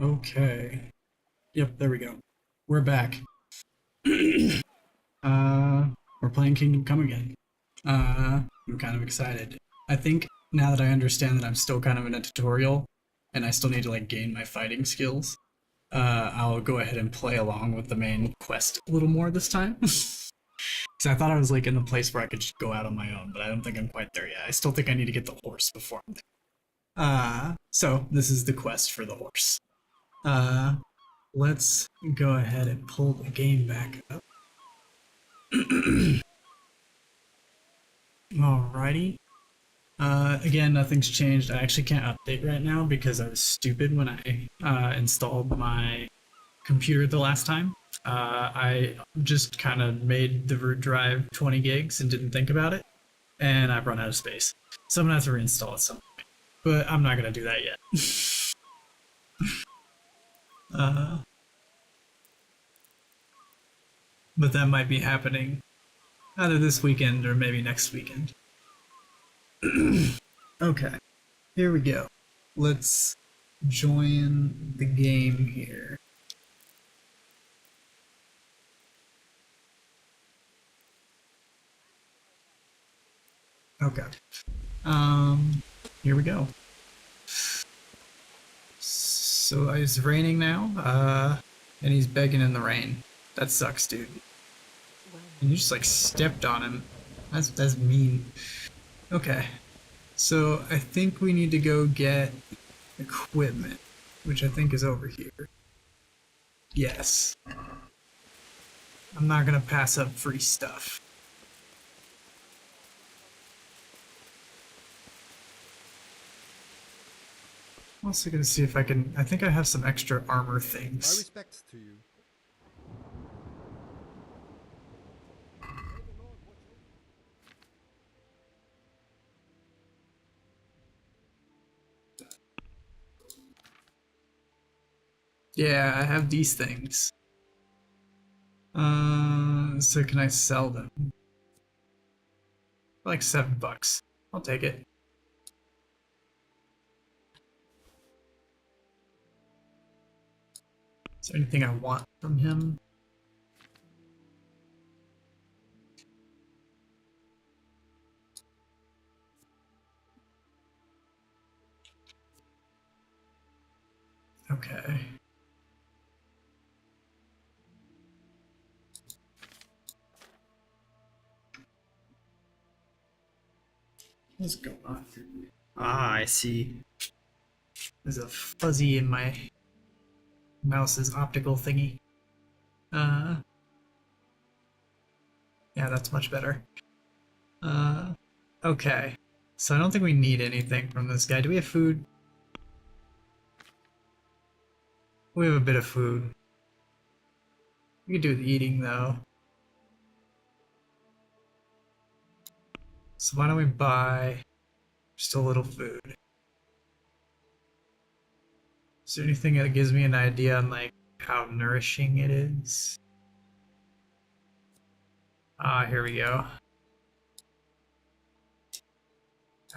Okay. Yep, there we go. We're back. We're playing Kingdom Come again. I'm kind of excited. I think now that I understand that I'm still kind of in a tutorial and I still need to like gain my fighting skills, I'll go ahead and play along with the main quest a little more this time. Because I thought I was like in the place where I could just go out on my own, but I don't think I'm quite there yet. I still think I need to get the horse before I'm there. So this is the quest for the horse. Uh, let's go ahead and pull the game back up. Alrighty. Again, nothing's changed. I actually can't update right now because I was stupid when I installed my computer the last time. I just kind of made the root drive 20 gigs and didn't think about it, and I've run out of space. So I'm gonna have to reinstall it some point. But I'm not gonna do that yet. uh, but that might be happening either this weekend or maybe next weekend. Okay, here we go. Let's join the game here. Okay. Here we go. So it's raining now, and he's begging in the rain. That sucks, dude. And you just like stepped on him. That's mean. Okay. So I think we need to go get equipment, which I think is over here. Yes. I'm not gonna pass up free stuff. I'm also gonna see if I can. I think I have some extra armor My things. respects to you. Yeah, I have these things. So can I sell them? Like $7. I'll take it. Is there anything I want from him? Okay. What's going on here? Ah, I see. There's a fuzzy in my mouse's optical thingy. Uh, yeah, that's much better. Okay. So I don't think we need anything from this guy. Do we have food? We have a bit of food. We could do with eating though. So why don't we buy just a little food? Is there anything that gives me an idea on like how nourishing it is? Ah, here we go.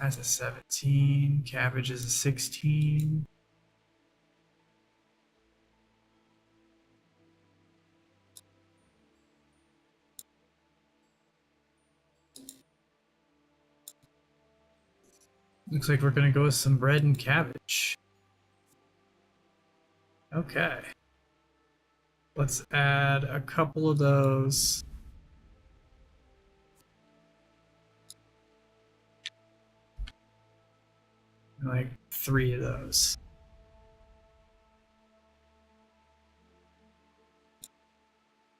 That's a 17. Cabbage is a 16. Looks like we're gonna go with some bread and cabbage. Okay. Let's add a couple of those. Like 3 of those.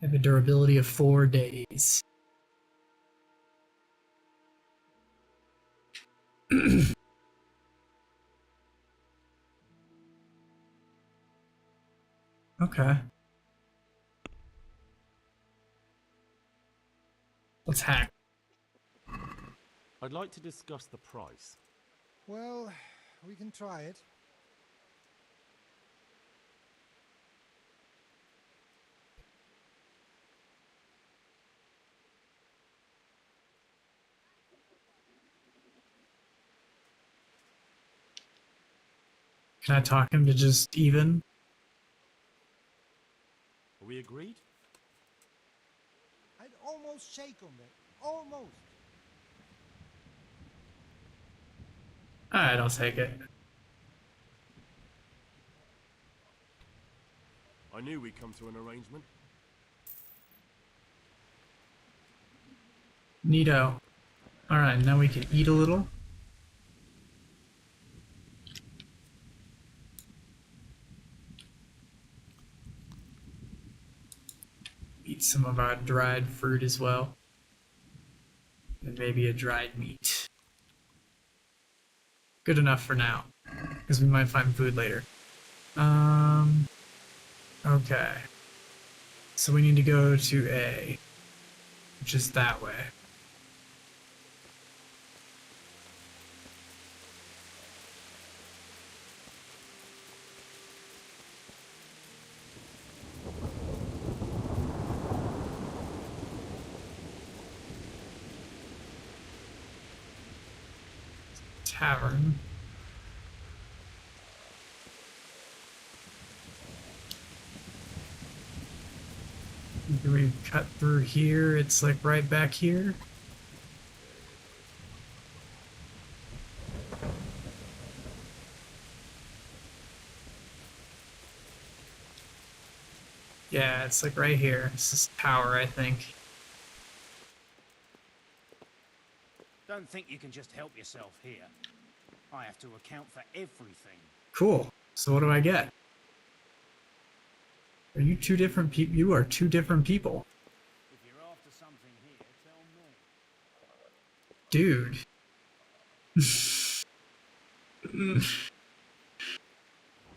Have a durability of 4 days. Okay. Let's hack. I'd like to discuss the price. Well, we can try it. Can I talk him to just even? Are we agreed? I'd almost shake on that. Almost. Alright, I'll take it. I knew we'd come to an arrangement. Neato. Alright, now we can eat a little. Eat some of our dried fruit as well. And maybe a dried meat. Good enough for now, because we might find food later. Okay. So we need to go to A, which is that way. Tavern. Do we cut through here? It's like right back here. Yeah, it's like right here. It's this tower, I think. Don't think you can just help yourself here. I have to account for everything. Cool. So what do I get? Are you two different people? You are two different people. If you're after something here, tell me. Dude.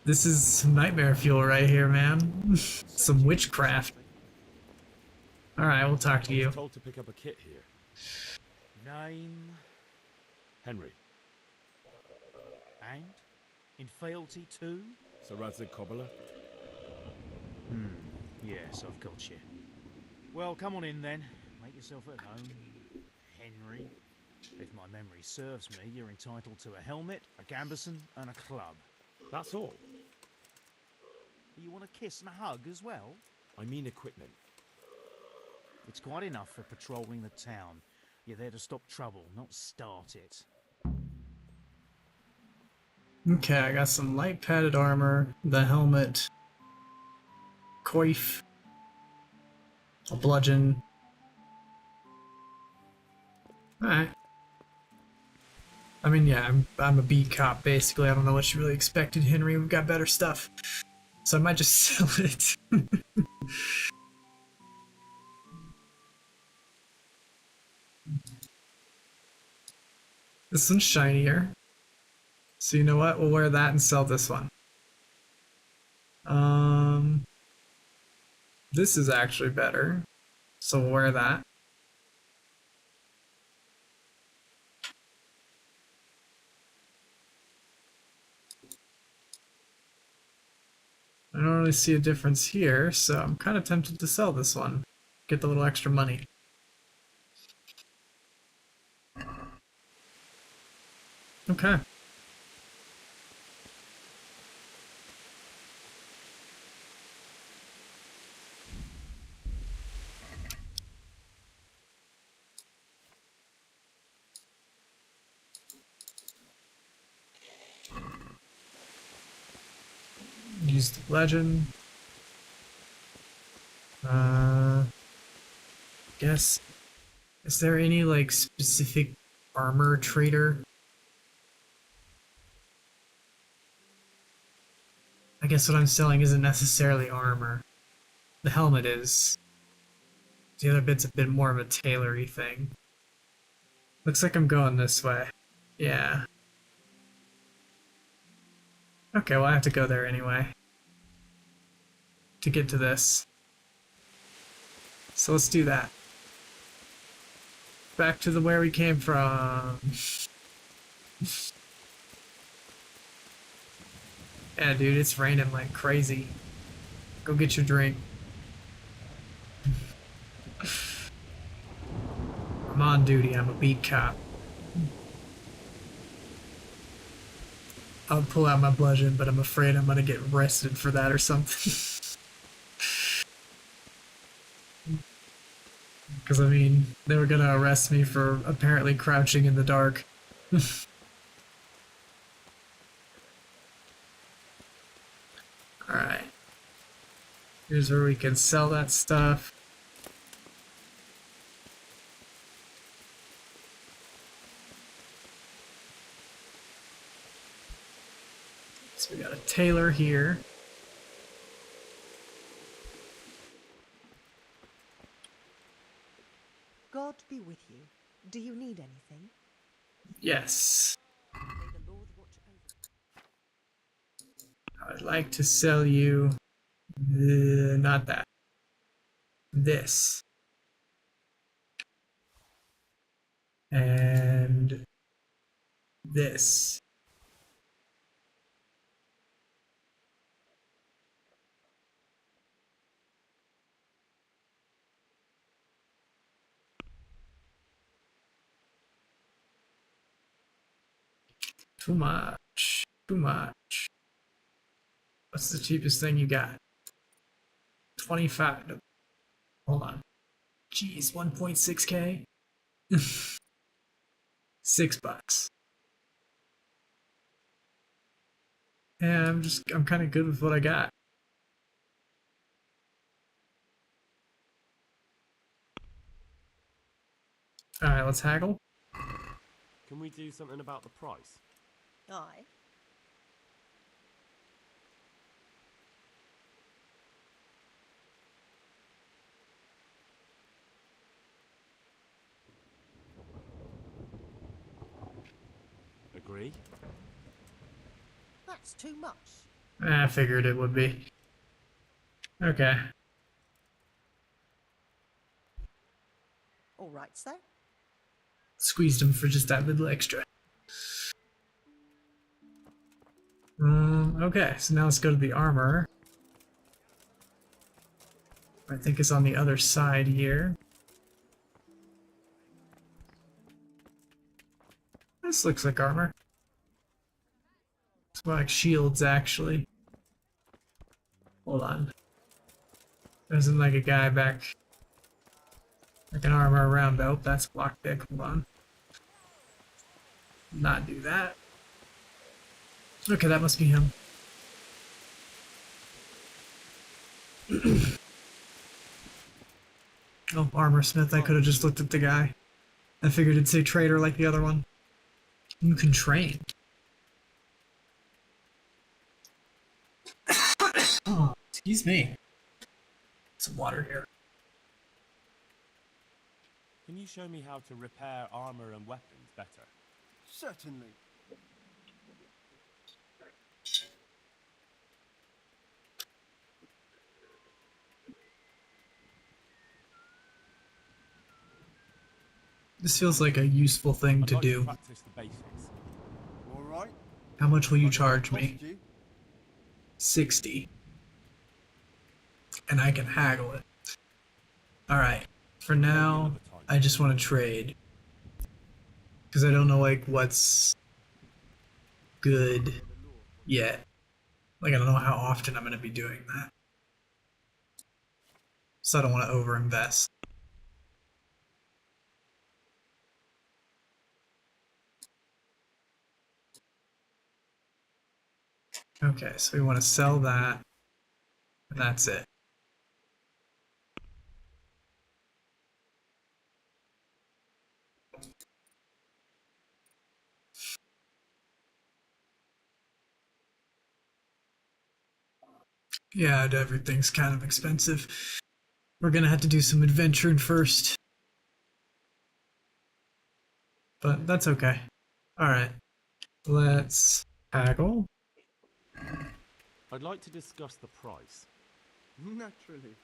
This is some nightmare fuel right here, man. Some witchcraft. Alright, we'll talk to I you. was told to pick up a kit here. Name Henry. and in fealty too? Sir Ryzen Cobbler. Yes, I've got you. Well, come on in then. Make yourself at home. Henry. If my memory serves me, you're entitled to a helmet, a gambeson, and a club. That's all. You want a kiss and a hug as well? I mean equipment. It's quite enough for patrolling the town. You're there to stop trouble, not start it. Okay, I got some light padded armor, the helmet, coif, a bludgeon. Alright. I mean, yeah, I'm a beat cop, basically. I don't know what you really expected, Henry. We've got better stuff. So I might just sell it. This one's shinier. So you know what? We'll wear that and sell this one. This is actually better. So we'll wear that. I don't really see a difference here, so I'm kind of tempted to sell this one. Get the little extra money. Okay. Use the legend. Guess. Is there any like specific armor trader? I guess what I'm selling isn't necessarily armor. The helmet is. The other bit's a bit more of a tailory thing. Looks like I'm going this way. Yeah. Okay, well I have to go there anyway. To get to this. So let's do that. Back to the where we came from. Yeah, dude, it's raining like crazy. Go get your drink. I'm on duty, I'm a beat cop. I'll pull out my bludgeon, but I'm afraid I'm gonna get arrested for that or something. Because, I mean, they were gonna arrest me for apparently crouching in the dark. Alright. Here's where we can sell that stuff. So we got a tailor here. God be with you. Do you need anything? Yes. May the Lord watch over. I'd like to sell you not that. This. And this. Too much. Too much. What's the cheapest thing you got? 25. Hold on. Jeez, 1.6K? $6. Yeah, I'm kind of good with what I got. Alright, let's haggle. Can we do something about the price? Aye. Agree? That's too much. I figured it would be. Okay. All right, sir. Squeezed him for just that little extra. Okay, so now let's go to the armor. I think it's on the other side here. This looks like armor. It's more like shields, actually. Hold on. There isn't like a guy back. Like an armor around belt. That's block pick. Hold on. Not do that. Okay, that must be him. Oh, armor smith. I could have just looked at the guy. I figured it'd say trader like the other one. You can train. Oh, excuse me. Some water here. Can you show me how to repair armor and weapons better? Certainly. This feels like a useful thing I'd to like do. practice the basics. All right. How much will you What does it charge cost me? you? 60. And I can haggle it. Alright. For now, I just want to trade. Because I don't know, like, what's good yet. Like, I don't know how often I'm going to be doing that. So I don't want to overinvest. Okay, so we want to sell that. And that's it. Yeah, everything's kind of expensive. We're gonna have to do some adventuring first. But that's okay. Alright. Let's haggle. I'd like to discuss the price. Naturally.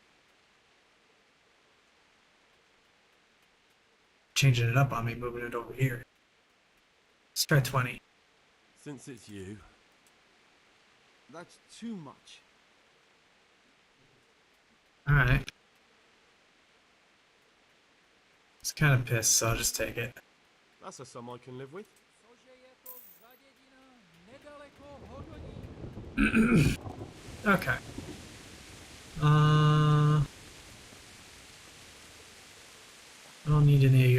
Changing it up on me, moving it over here. Let's try 20. Since it's you, That's too much. Alright. It's kind of pissed, so I'll just take it. that's a sum I can live with. Okay.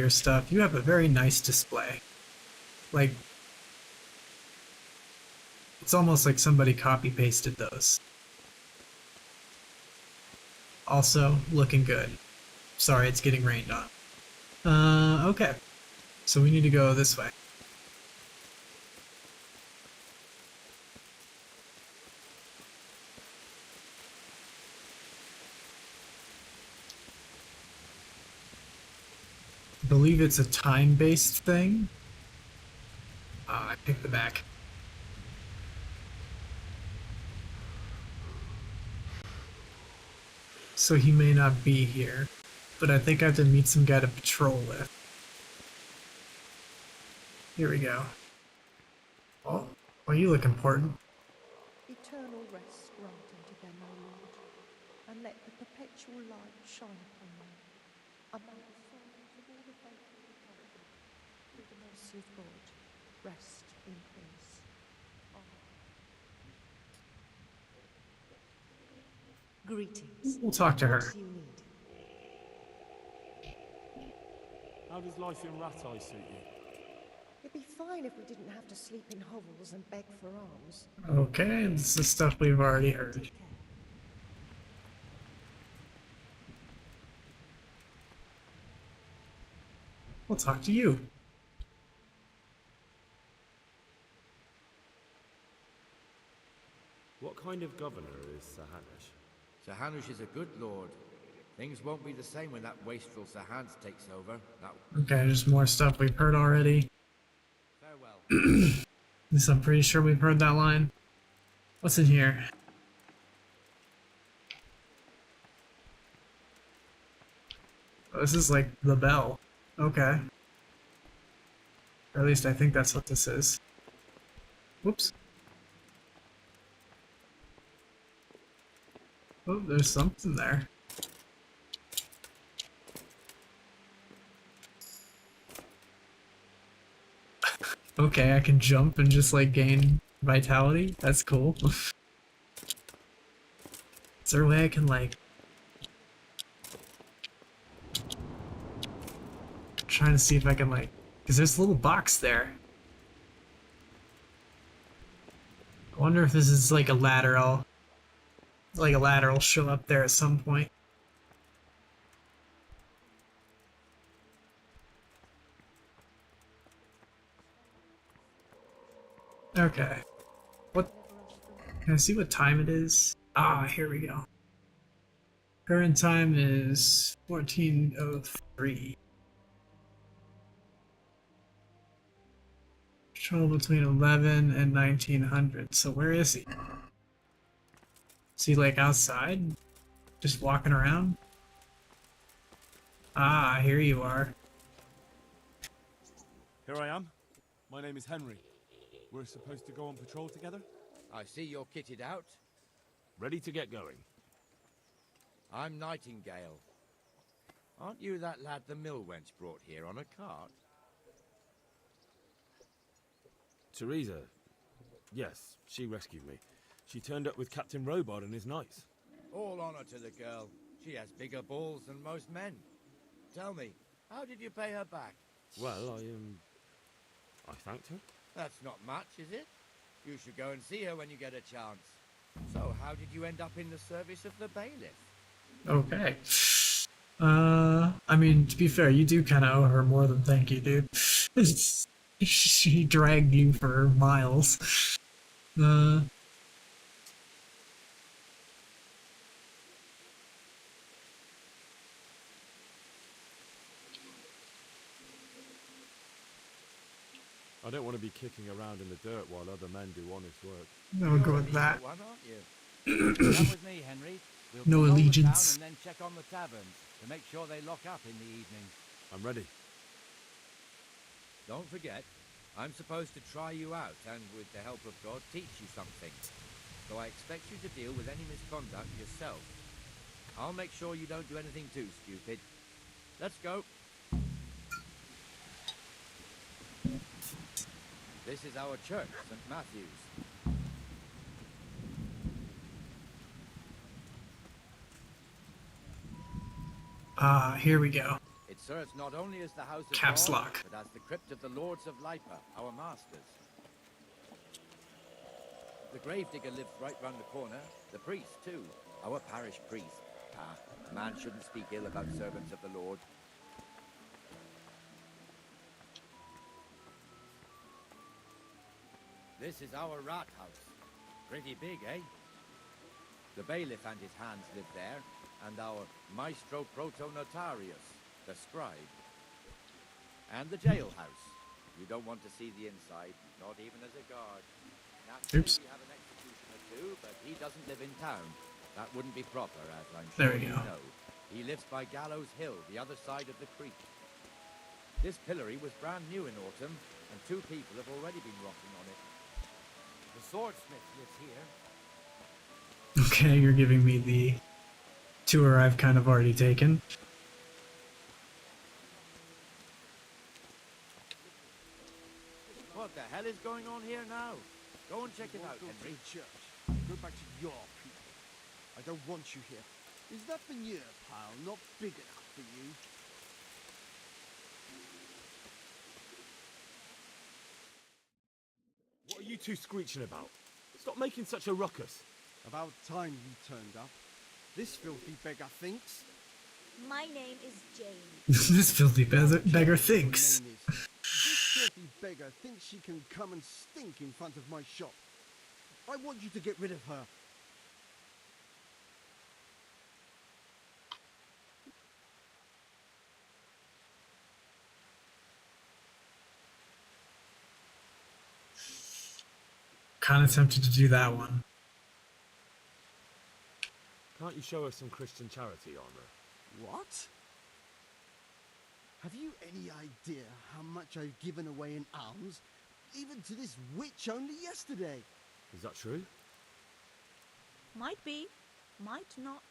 your stuff, you have a very nice display. Like, it's almost like somebody copy-pasted those. Also, looking good. Sorry, it's getting rained on. Okay. So we need to go this way. I believe it's a time-based thing. I picked the back. So he may not be here, but I think I have to meet some guy to patrol with. Here we go. Oh, well, you look important. Eternal rest grant unto them, O Lord, and let the perpetual light shine upon them. And may the souls of all the faithful departed, through the mercy of God, rest in peace. Amen. Greetings. We'll talk to her. What do you need? How does life in Rat Eye suit you? It'd be fine if we didn't have to sleep in hovels and beg for alms. Okay, this is stuff we've already heard. Take care. We'll talk to you. What kind of governor is Sir Hanush? Sir Hanush is a good lord. Things won't be the same when that wasteful Sir Hans takes over. That Okay, there's more stuff we've heard already. farewell. At least I'm pretty sure we've heard that line. What's in here? Oh, this is like the bell. Okay. Or at least I think that's what this is. Whoops. Oh, there's something there. Okay, I can jump and just like gain vitality. That's cool. Is there a way I can like... trying to see if I can like... because there's a little box there. I wonder if this is like a ladder. Like a ladder will show up there at some point. Okay. What? Can I see what time it is? Ah, here we go. Current time is 14:03. Patrol between 11 and 1900. So where is he? Is he like outside? Just walking around? Ah, here you are. Here I am. My name is Henry. We're supposed to go on patrol together? I see you're kitted out. Ready to get going. I'm Nightingale. Aren't you that lad the mill wench brought here on a cart? Teresa. Yes, she rescued me. She turned up with Captain Robot and his knights. All honor to the girl. She has bigger balls than most men. Tell me, how did you pay her back? Well, I thanked her. That's not much, is it? You should go and see her when you get a chance. So, how did you end up in the service of the bailiff? Okay. I mean, to be fair, you do kind of owe her more than thank you, dude. She dragged you for miles. I don't want to be kicking around in the dirt while other men do honest work. No, we'll go You're with an that. equal one, aren't you? Come with me, Henry. We'll No patrol the allegiance. town and then check on the taverns to make sure they lock up in the evening. I'm ready. Don't forget, I'm supposed to try you out and, with the help of God, teach you something. So I expect you to deal with any misconduct yourself. I'll make sure you don't do anything too stupid. Let's go. This is our church, St. Matthew's. Ah, here we go. It's serves not only as the house of Caps God, lock. but as the crypt of the Lords of Lipa, our masters. The gravedigger lives right round the corner. The priest, too. Our parish priest. Ah, a man shouldn't speak ill about servants of the Lord. This is our rat house. Pretty big, eh? The bailiff and his hands live there, and our maestro protonotarius, the scribe. And the jailhouse. You don't want to see the inside, not even as a guard. Naturally, Oops. we have an executioner too, but he doesn't live in town. That wouldn't be proper, as I'm There sure we you go. know. He lives by Gallows Hill, the other side of the creek. This pillory was brand new in autumn, and 2 people have already been rocking on it. The swordsmith lives here. Okay, you're giving me the tour I've kind of already taken. What the hell is going on here now? Go and check it out, Go to Henry. the church. Go back to your people. I don't want you here. Is that veneer pile not big enough for you? What are you two screeching about? Stop making such a ruckus. About time you turned up. This filthy beggar thinks. My name is Jane. This filthy beggar Your name thinks. is. This filthy beggar thinks she can come and stink in front of my shop. I want you to get rid of her. Kind of tempted to do that one. Can't you show us some Christian charity, armor? What? Have you any idea how much I've given away in alms? Even to this witch only yesterday. Is that true? Might be, might not.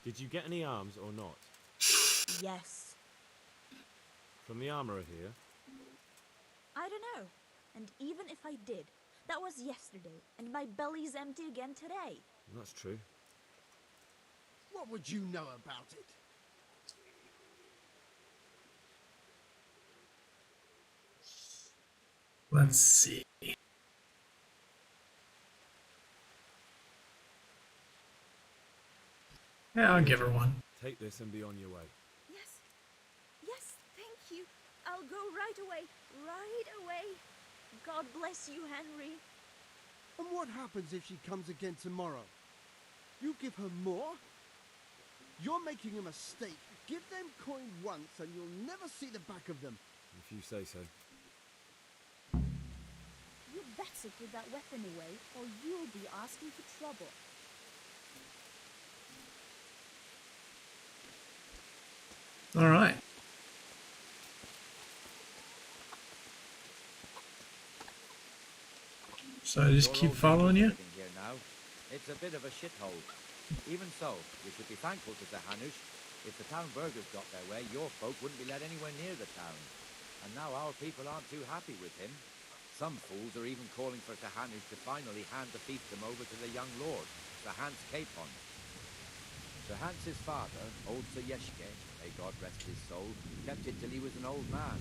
Did you get any arms or not? Yes. From the armourer here? I don't know. And even if I did, that was yesterday, and my belly's empty again today. That's true. What would you know about it? Let's see. Yeah, I'll give her one. Take this and be on your way. Yes. Yes, thank you. I'll go right away. Right away. God bless you, Henry. And what happens if she comes again tomorrow? You give her more? You're making a mistake. Give them coin once and you'll never see the back of them. If you say so. You better put that weapon away, or you'll be asking for trouble. All right. So I just Your keep old following you? neighbour's living here now. It's a bit of a shithole. Even so, we should be thankful to Sir Hanush. If the town burghers got their way, your folk wouldn't be let anywhere near the town. And now our people aren't too happy with him. Some fools are even calling for Sir Hanush to finally hand the fiefdom over to the young lord, Sir Hans Capon. Sir Hans's father, old Sir Yeshke, may God rest his soul, kept it till he was an old man.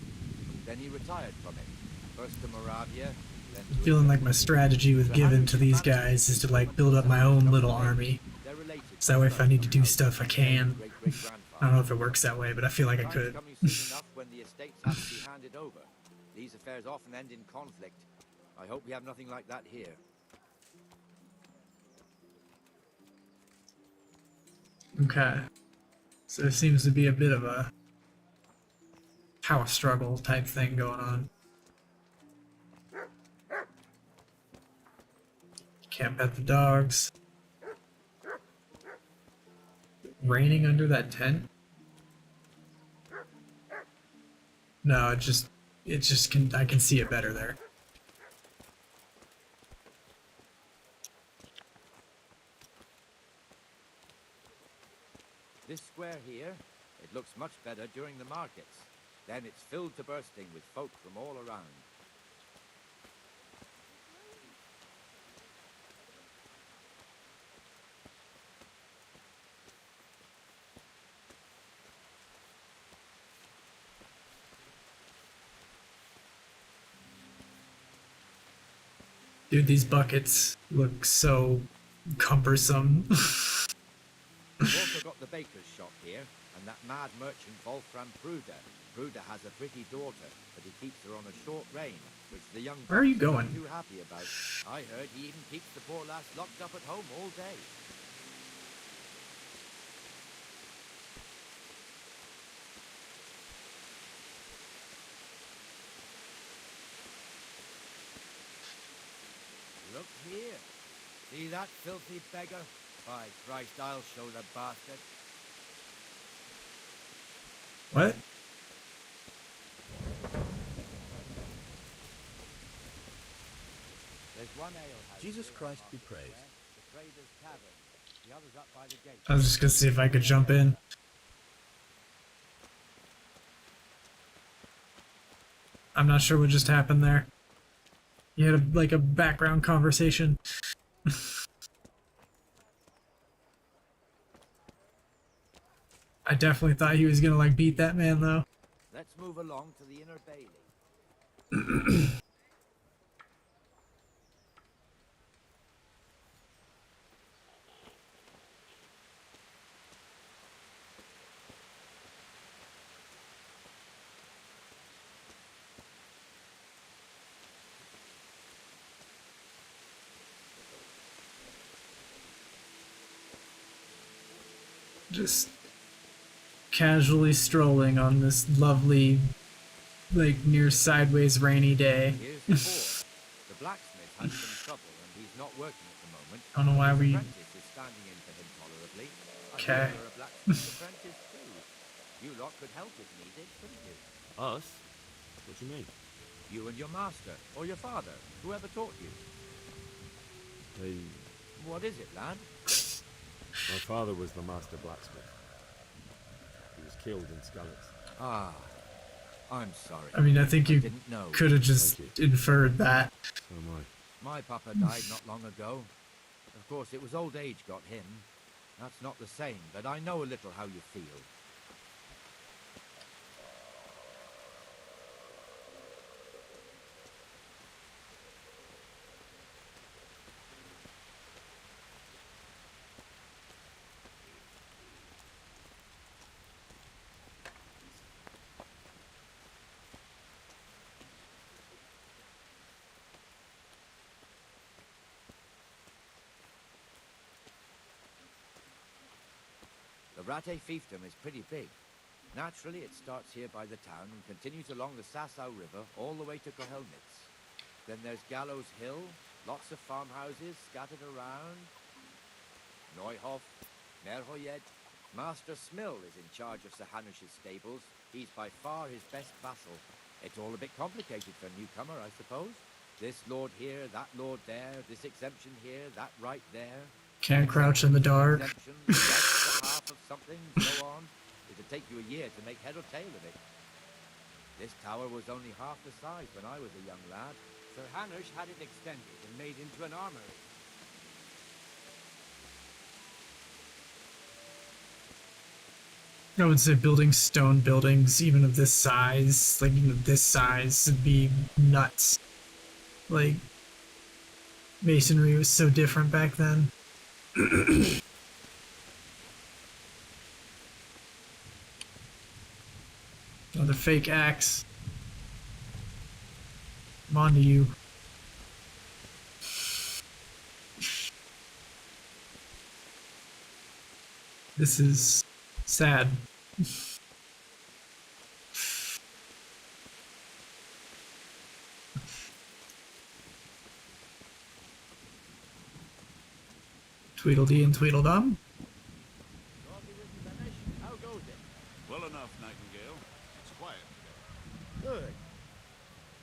Then he retired from it. First to Moravia, then to Feeling like my strategy with giving to these guys is to like build up my own little army. They're related. So that way if I need to do stuff I can. I don't know if it works that way, but I feel like I Time's could. coming soon enough when the estates have to be handed over. These affairs often end in conflict. I hope we have nothing like that here. Okay. So there seems to be a bit of a power struggle type thing going on. Can't pet the dogs. Raining under that tent? No, it just can, I can see it better there. This square here, it looks much better during the markets. Then it's filled to bursting with folk from all around. Dude, these buckets look so cumbersome. We've also got the baker's shop here, and that mad merchant Wolfram Pruder. Pruder has a pretty daughter, but he keeps her on a short rein, which the young Where are you bucks are going? not too happy about. I heard he even keeps the poor lass locked up at home all day. Look here. See that filthy beggar? By Christ, I'll show the bastard. What? There's one alehouse. Jesus Christ be praised. The Trader's Tavern. The other's up by the gate. I was just gonna see if I could jump in. I'm not sure what just happened there. You had like a background conversation. I definitely thought he was gonna like beat that man though. Let's move along to the inner bailey. Just casually strolling on this lovely, like near sideways rainy day. Here's the board. The blacksmith has some trouble and he's not working at the moment. I don't know why His we. apprentice is standing in for him tolerably. I Okay. hear you're a blacksmith's apprentice too. You lot could help if needed, couldn't you? Us? What do you mean? You and your master, or your father, whoever taught you. They... What is it, lad? My father was the master blacksmith. He was killed in Skalitz. Ah, I'm sorry. I mean, I think you didn't know. could have just inferred that. So am I. My papa died not long ago. Of course, it was old age got him. That's not the same, but I know a little how you feel. The Rate fiefdom is pretty big. Naturally, it starts here by the town and continues along the Sassau River all the way to Kohelnitz. Then there's Gallows Hill, lots of farmhouses scattered around. Neuhof, Merhoyed. Master Smill is in charge of Sir Hanush's stables. He's by far his best vassal. It's all a bit complicated for a newcomer, I suppose. This lord here, that lord there, this exemption here, that right there. Can't crouch in the dark. Exemptions, the half of something, so on. It'd take you a year to make head or tail of it. This tower was only half the size when I was a young lad. Sir Hanush had it extended and made into an armory. I would say building stone buildings, even of this size, like even this size, would be nuts. Like, masonry was so different back then. Another fake axe. I'm on to you. This is sad. Tweedledee and Tweedledum. How goes it? Well enough, Nightingale. It's quiet today. Good.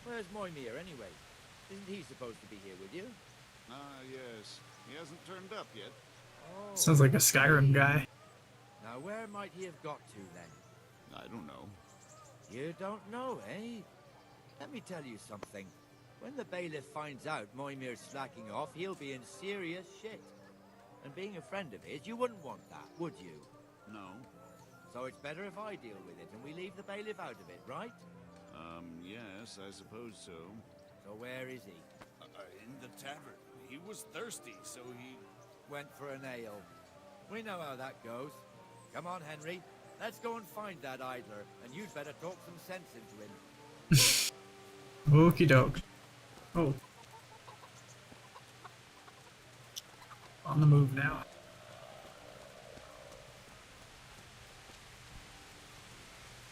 Where's Moimir anyway? Isn't he supposed to be here with you? Ah, yes. He hasn't turned up yet. Oh, Sounds like a Skyrim guy. now where might he have got to then? I don't know. You don't know, eh? Let me tell you something. When the bailiff finds out Moimir's slacking off, he'll be in serious shit. And being a friend of his, you wouldn't want that, would you? No. So it's better if I deal with it and we leave the bailiff out of it, right? Yes, I suppose so. So where is he? In the tavern. He was thirsty, so he... Went for an ale. We know how that goes. Come on, Henry. Let's go and find that idler, and you'd better talk some sense into him. Okie doke. Oh. On the move now.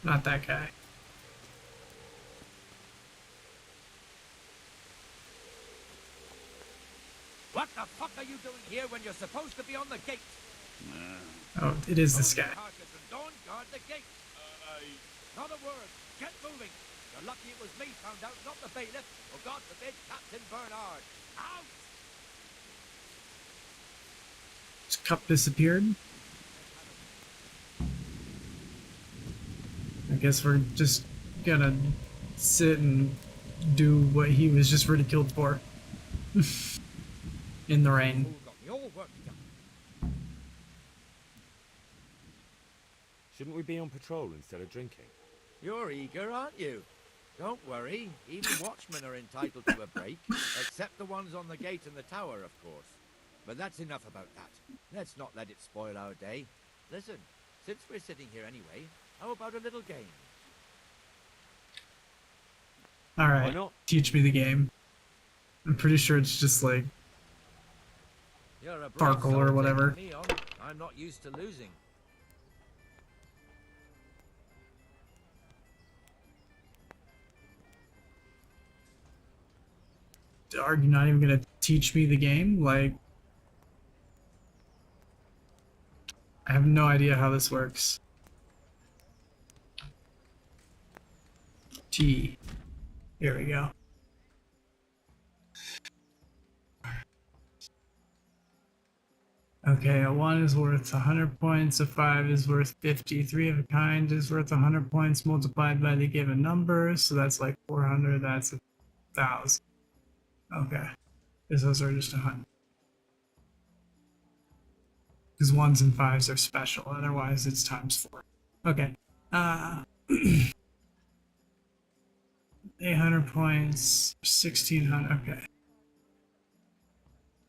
Not that guy. What the fuck are you doing here when you're supposed to be on the gate? Oh, it is this guy. Don't guard the gate. Not a word. Get moving. You're lucky it was me found out, not the bailiff, or God forbid, Captain Bernard. Out! His cup disappeared. I guess we're just gonna sit and do what he was just ridiculed for. In the rain. Shouldn't we be on patrol instead of drinking? You're eager, aren't you? Don't worry, even watchmen are entitled to a break, except the ones on the gate and the tower, of course. But that's enough about that. Let's not let it spoil our day. Listen, since we're sitting here anyway, how about a little game? Alright, teach me the game. I'm pretty sure it's just like You're a Farkle or whatever. Me on. I'm not used to losing. Are you not even gonna teach me the game? Like, I have no idea how this works. T. Here we go. Okay, a 1 is worth 100 points, a 5 is worth 50, 3 of a kind is worth 100 points multiplied by the given number, so that's like 400, that's 1,000. Okay, because those are just 100. Because 1s and 5s are special, otherwise it's times 4. Okay, 800 points, 1,600, okay.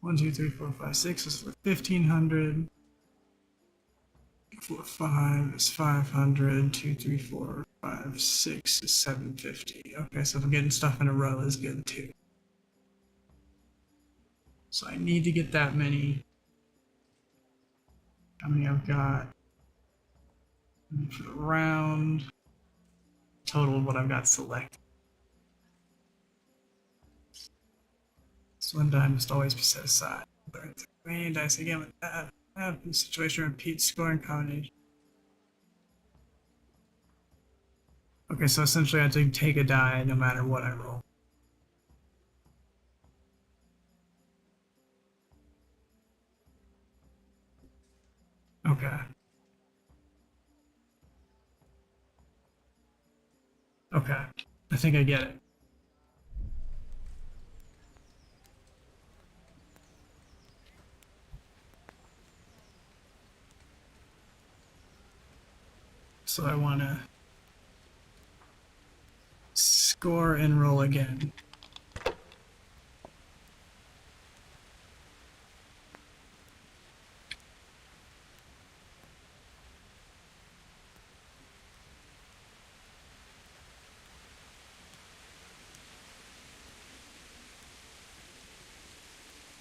1, 2, 3, 4, 5, 6 is worth 1,500. 4, 5 is 500. 2, 3, 4, 5, 6 is 750. Okay, so if I'm getting stuff in a row is good too. So I need to get that many. How many I've got? And for the round, total what I've got selected. So one die must always be set aside. Remaining dice again with that. The situation repeats scoring combination. Okay, so essentially I have to take a die no matter what I roll. Okay. Okay. I think I get it. So I want to score and roll again.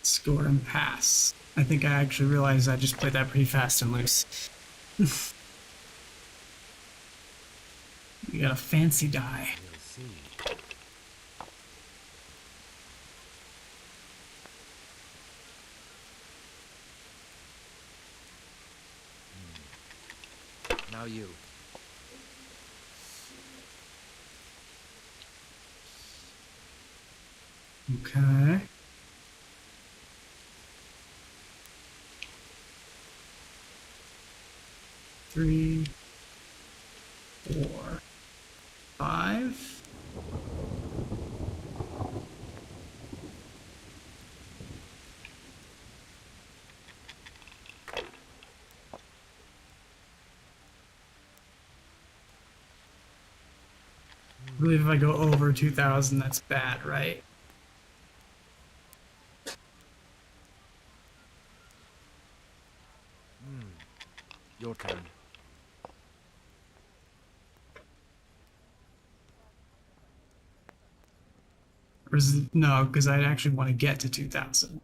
Score and pass. I think I actually realized I just played that pretty fast and loose. You got a fancy die. Now you. Okay. Three, 4, 5. I believe if I go over 2,000, that's bad, right? Your turn. Or is it, no, because I actually want to get to 2,000.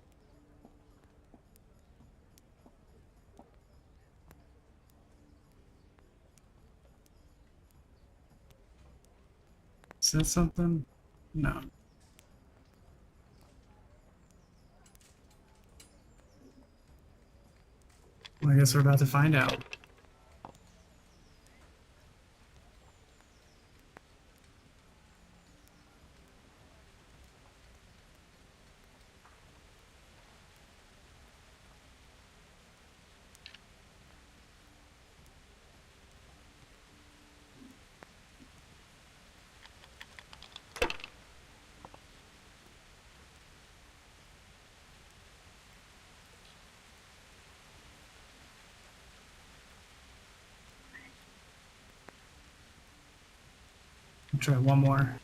Is that something? No. Well, I guess we're about to find out. I'll try one more.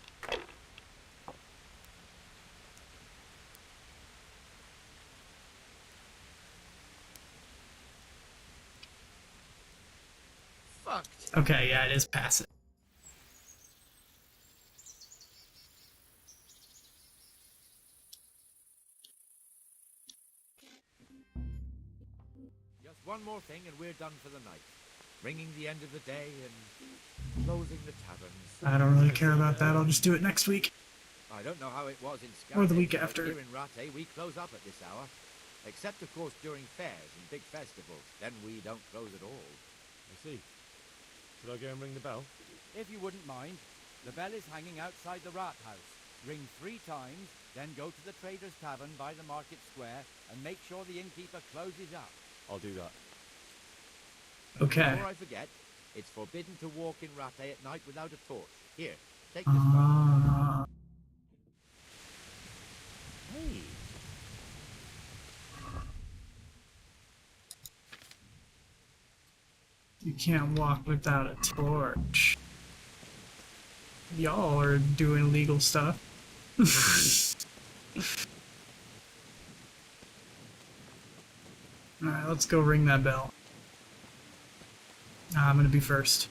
Fucked. Okay, yeah, it is passive. Just one more thing and we're done for the night. Ringing the end of the day and closing the taverns. I don't really care about that. I'll just do it next week. I don't know how it was in Or the Scarlet, week but after. Here in Rattay, we close up at this hour. Except, of course, during fairs and big festivals. Then we don't close at all. I see. Should I go and ring the bell? If you wouldn't mind, the bell is hanging outside the rat house. Ring 3 times, then go to the Trader's Tavern by the market square and make sure the innkeeper closes up. I'll do that. Okay. Before I forget, it's forbidden to walk in Rattay at night without a torch. Here, take this one. Hey. You can't walk without a torch. Y'all are doing illegal stuff. Alright, let's go ring that bell. I'm gonna be first.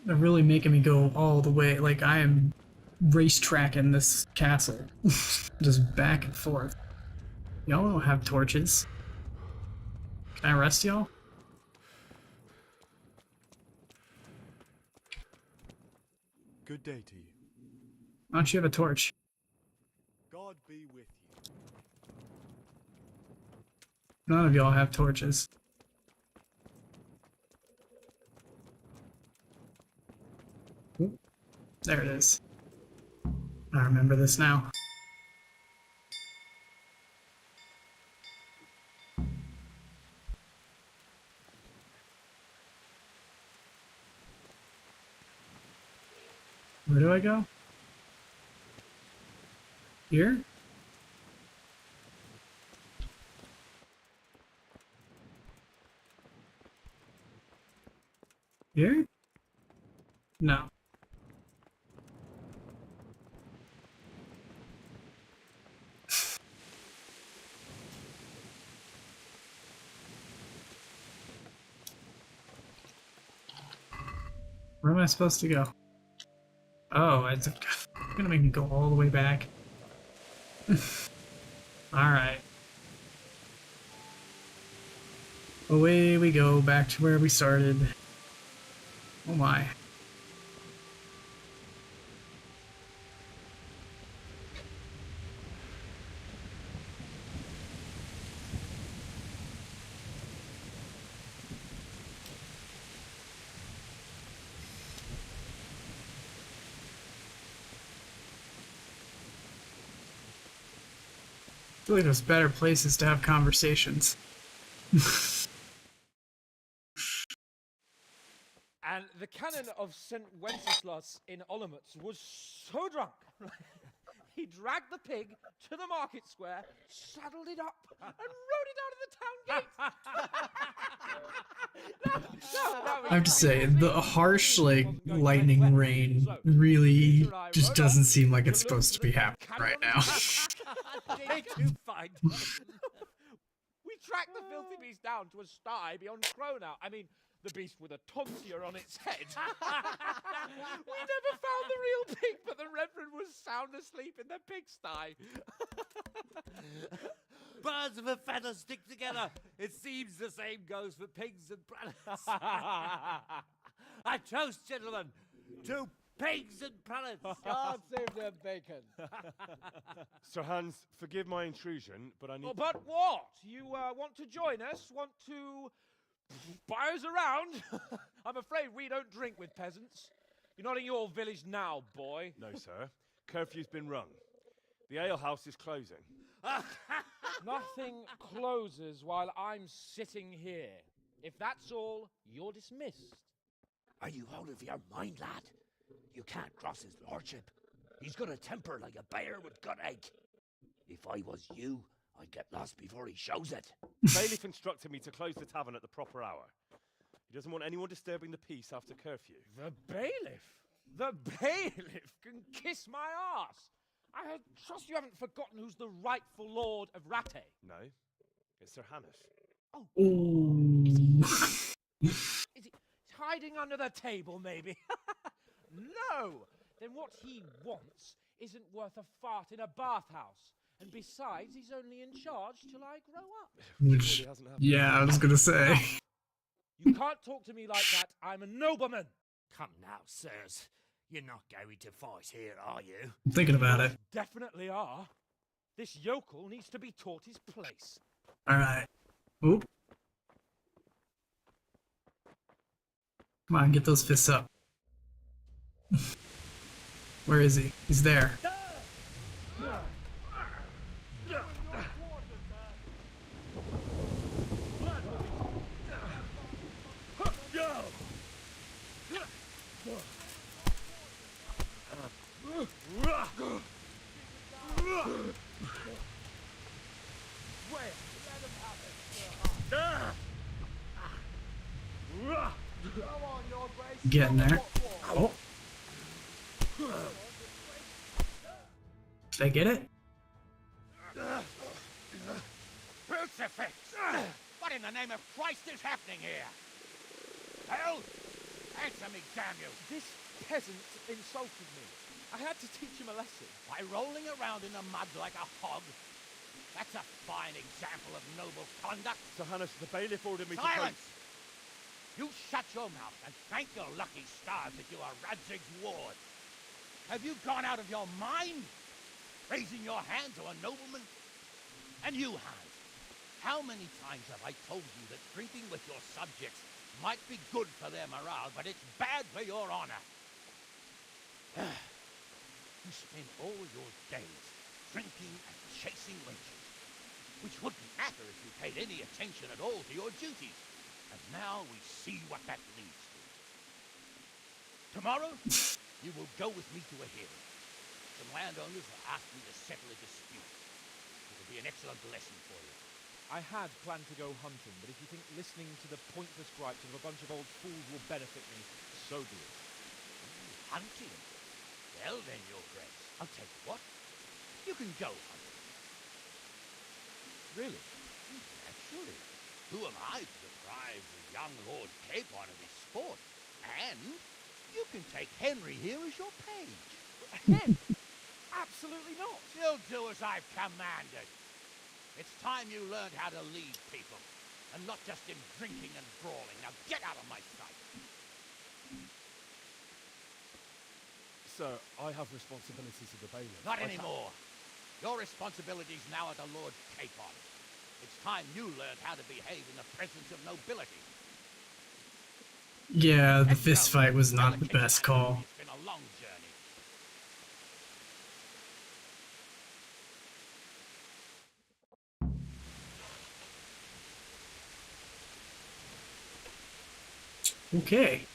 They're really making me go all the way. Like, I am racetracking this castle. Just back and forth. Y'all don't have torches. Can I arrest y'all? Good day to you. Why don't you have a torch? God be with you. None of y'all have torches. Oop. There it is. I remember this now. Where do I go? Here? Here? No. Where am I supposed to go? Oh, I'm gonna make me go all the way back. Alright. Away we go, back to where we started. Oh my. I feel like there's better places to have conversations. And the canon of St. Wenceslas in Olomouc was so drunk, He dragged the pig to the market square, saddled it up, and rode it out of the town gate. I have to say, the harsh, like, lightning rain really just doesn't seem like it's supposed to be happening right now. They do find We tracked the filthy beast down to a sty beyond Cronau. I mean, the beast with a tonsure on its head. We never found the real pig, but the Reverend was sound asleep in the pigsty. Birds of a feather stick together. It seems the same goes for pigs and prelates. I toast, gentlemen, to pigs and prelates. God save their bacon. Sir Hans, forgive my intrusion, but I need... Oh, but what? You want to join us? Want to buy us around? I'm afraid we don't drink with peasants. You're not in your village now, boy. No, sir. Curfew's been rung. The alehouse is closing. Nothing closes while I'm sitting here. If that's all, you're dismissed. Are you out of your mind, lad? You can't cross his lordship. He's got a temper like a bear with gut ache. If I was you, I'd get lost before he shows it. The bailiff instructed me to close the tavern at the proper hour. He doesn't want anyone disturbing the peace after curfew. The bailiff? The bailiff can kiss my arse. I trust you haven't forgotten who's the rightful lord of Rattay. No, it's Sir Hannes. Oh. Ooh. Is he hiding under the table, maybe? No! Then what he wants isn't worth a fart in a bathhouse. And besides, he's only in charge till I grow up. Which, yeah, I was gonna say. You can't talk to me like that. I'm a nobleman. Come now, sirs. You're not going to fight here, are you? I'm thinking about it. Definitely are. This yokel needs to be taught his place. Alright. Oop. Come on, get those fists up. Where is he? He's there. Getting there. Oh. Did I get it? Crucifix! What in the name of Christ is happening here? Hell! Answer me, damn you! This peasant insulted me. I had to teach him a lesson. By rolling around in the mud like a hog? That's a fine example of noble conduct. Sir Hannes, the bailiff ordered me Silence! You shut your mouth and thank your lucky stars that you are Radzig's ward. Have you gone out of your mind? Raising your hand to a nobleman? And you, Hans, how many times have I told you that drinking with your subjects might be good for their morale, but it's bad for your honor? You spend all your days drinking and chasing wenches, which wouldn't matter if you paid any attention at all to your duties. And now we see what that leads to. Tomorrow, you will go with me to a hearing. Some landowners have asked me to settle a dispute. It will be an excellent lesson for you. I had planned to go hunting, but if you think listening to the pointless gripes of a bunch of old fools will benefit me, so be it. Hunting? Well then, your grace, I'll tell you what. You can go hunting. Really? Naturally. Who am I to deprive the young Lord Capon of his sport? And you can take Henry here as your page. Hen? Absolutely not. You'll do as I've commanded. It's time you learned how to lead people, and not just in drinking and brawling. Now get out of my sight. Sir, I have responsibilities of the bailiff. Not anymore. Your responsibilities now are the Lord Capon. It's time you learned how to behave in the presence of nobility. Yeah, the fist fight was not the best call. It's been a long journey. Okay.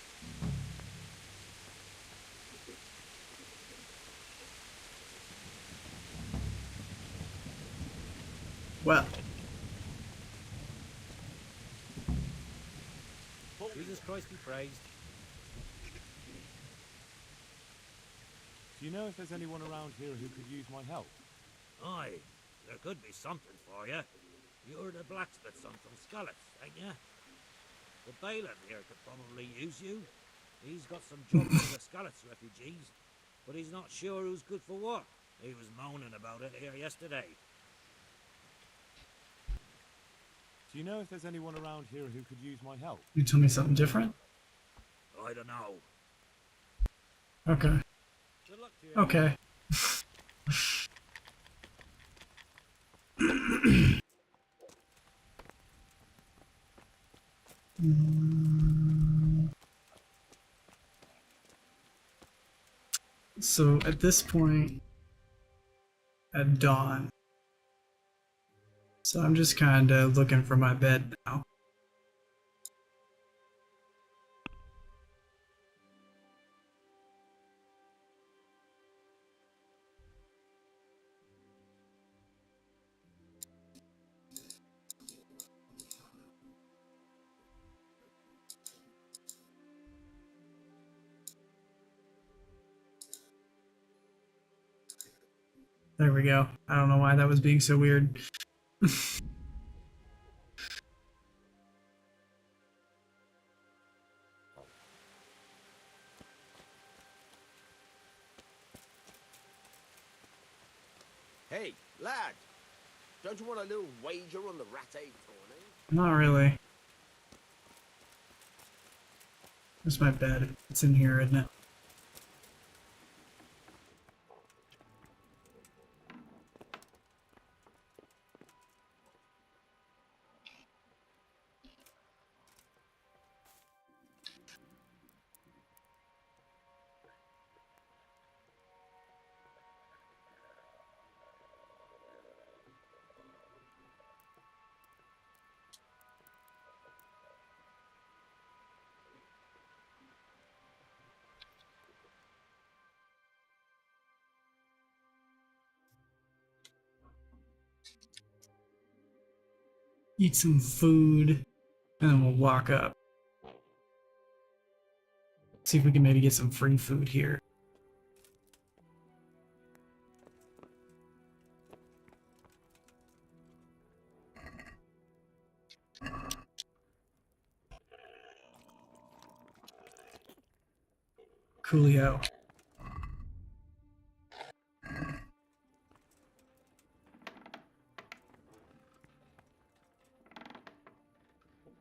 Well, Jesus Christ be praised. Do you know if there's anyone around here who could use my help? Aye, there could be something for you. You're the blacksmith's son from Skalitz, ain't you? The bailiff here could probably use you. He's got some jobs for the Skalitz refugees, but he's not sure who's good for what. He was moaning about it here yesterday. Do you know if there's anyone around here who could use my help? you tell me something different? I don't know. Okay. Good luck to you. Okay. So at this point, at dawn, so I'm just kind of looking for my bed now. There we go. I don't know why that was being so weird. Hey, lad, don't you want a little wager on the rat egg tourney? Not really. Where's my bed? It's in here, isn't it? Eat some food, and then we'll walk up. See if we can maybe get some free food here. Coolio.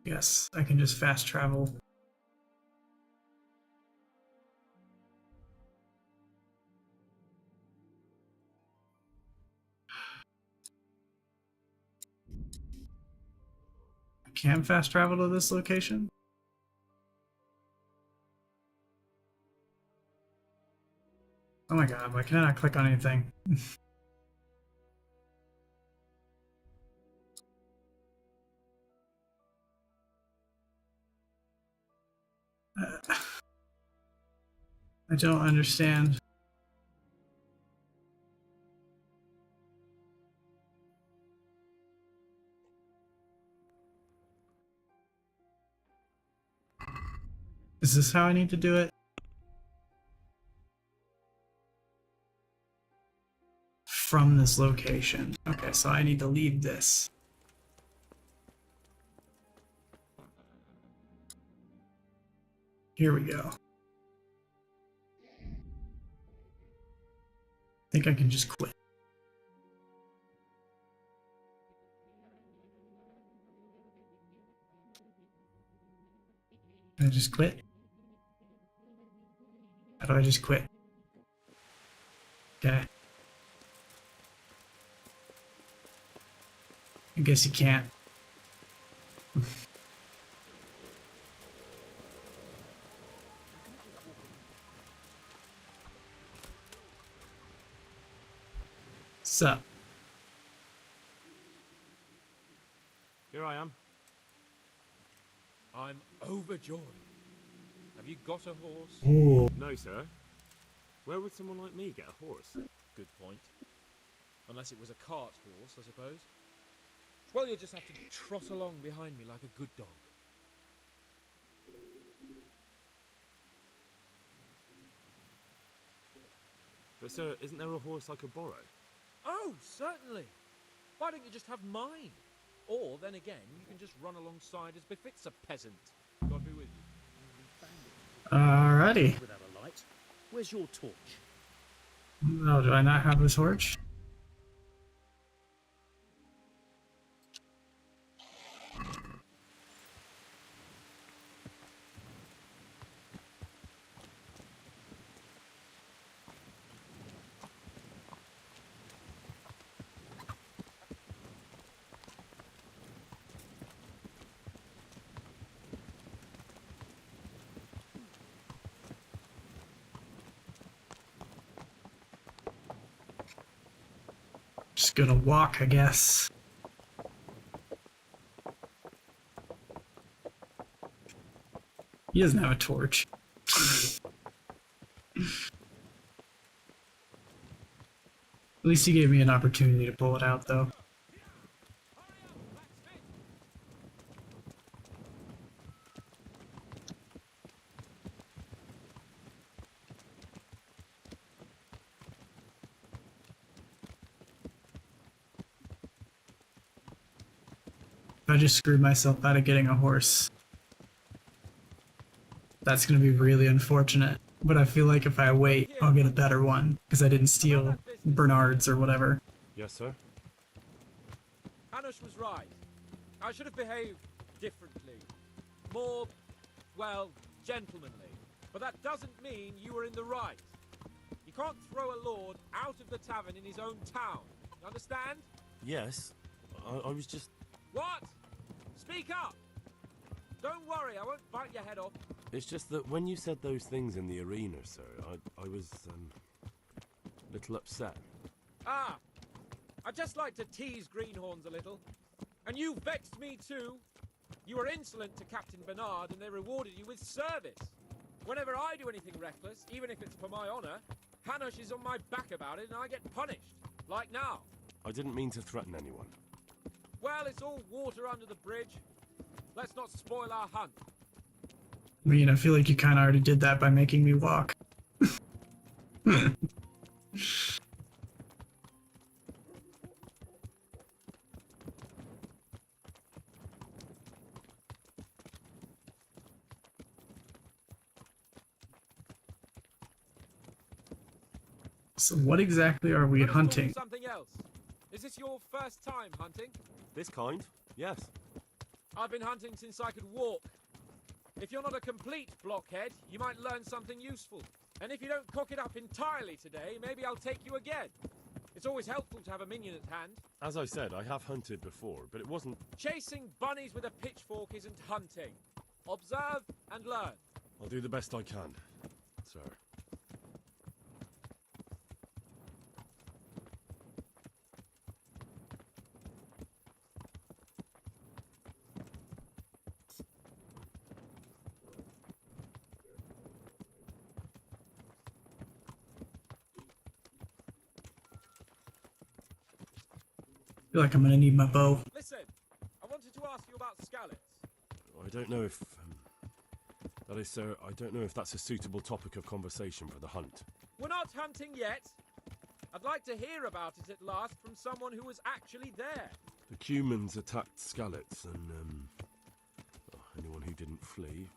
Yes, I can just fast travel. I can fast travel to this location? Oh my god, why can I not click on anything? I don't understand. Is this how I need to do it? From this location. Okay, so I need to leave this. Here we go. I think I can just quit. Can I just quit? How do I just quit? Okay. I guess you can't. Sup? Here I am. I'm overjoyed. Have you got a horse? Ooh. No, sir. Where would someone like me get a horse? Good point. Unless it was a cart horse, I suppose. Well, you'll just have to trot along behind me like a good dog. But sir, isn't there a horse I could borrow? Oh, certainly. Why don't you just have mine? Or, then again, you can just run alongside as befits a peasant. God be with you. Alrighty. Without a light. Where's your torch? No, do I not have a torch? Just gonna walk, I guess. He doesn't have a torch. At least he gave me an opportunity to pull it out, though. I just screwed myself out of getting a horse. That's gonna be really unfortunate. But I feel like if I wait, I'll get a better one, because I didn't steal Bernard's or whatever. Yes, sir. Hanush was right. I should have behaved differently. More, well, gentlemanly. But that doesn't mean you were in the right. You can't throw a lord out of the tavern in his own town. You understand? Yes. I was just... What? Speak up! Don't worry, I won't bite your head off. It's just that when you said those things in the arena, sir, I was, a little upset. Ah! I just like to tease greenhorns a little. And you vexed me too. You were insolent to Captain Bernard and they rewarded you with service. Whenever I do anything reckless, even if it's for my honor, Hanush is on my back about it and I get punished. Like now. I didn't mean to threaten anyone. Well, it's all water under the bridge. Let's not spoil our hunt. I mean, I feel like you kind of already did that by making me walk. So what exactly are we Let us talk hunting? Something else. Is this your first time hunting? This kind? Yes. I've been hunting since I could walk. If you're not a complete blockhead, you might learn something useful. And if you don't cock it up entirely today, maybe I'll take you again. It's always helpful to have a minion at hand. As I said, I have hunted before, but it wasn't... Chasing bunnies with a pitchfork isn't hunting. Observe and learn. I'll do the best I can, sir. I feel like I'm gonna need my bow. Listen, I wanted to ask you about scallops. I don't know if... that is, sir, I don't know if that's a suitable topic of conversation for the hunt. We're not hunting yet. I'd like to hear about it at last from someone who was actually there. The Cumans attacked Skallets, and, anyone who didn't flee.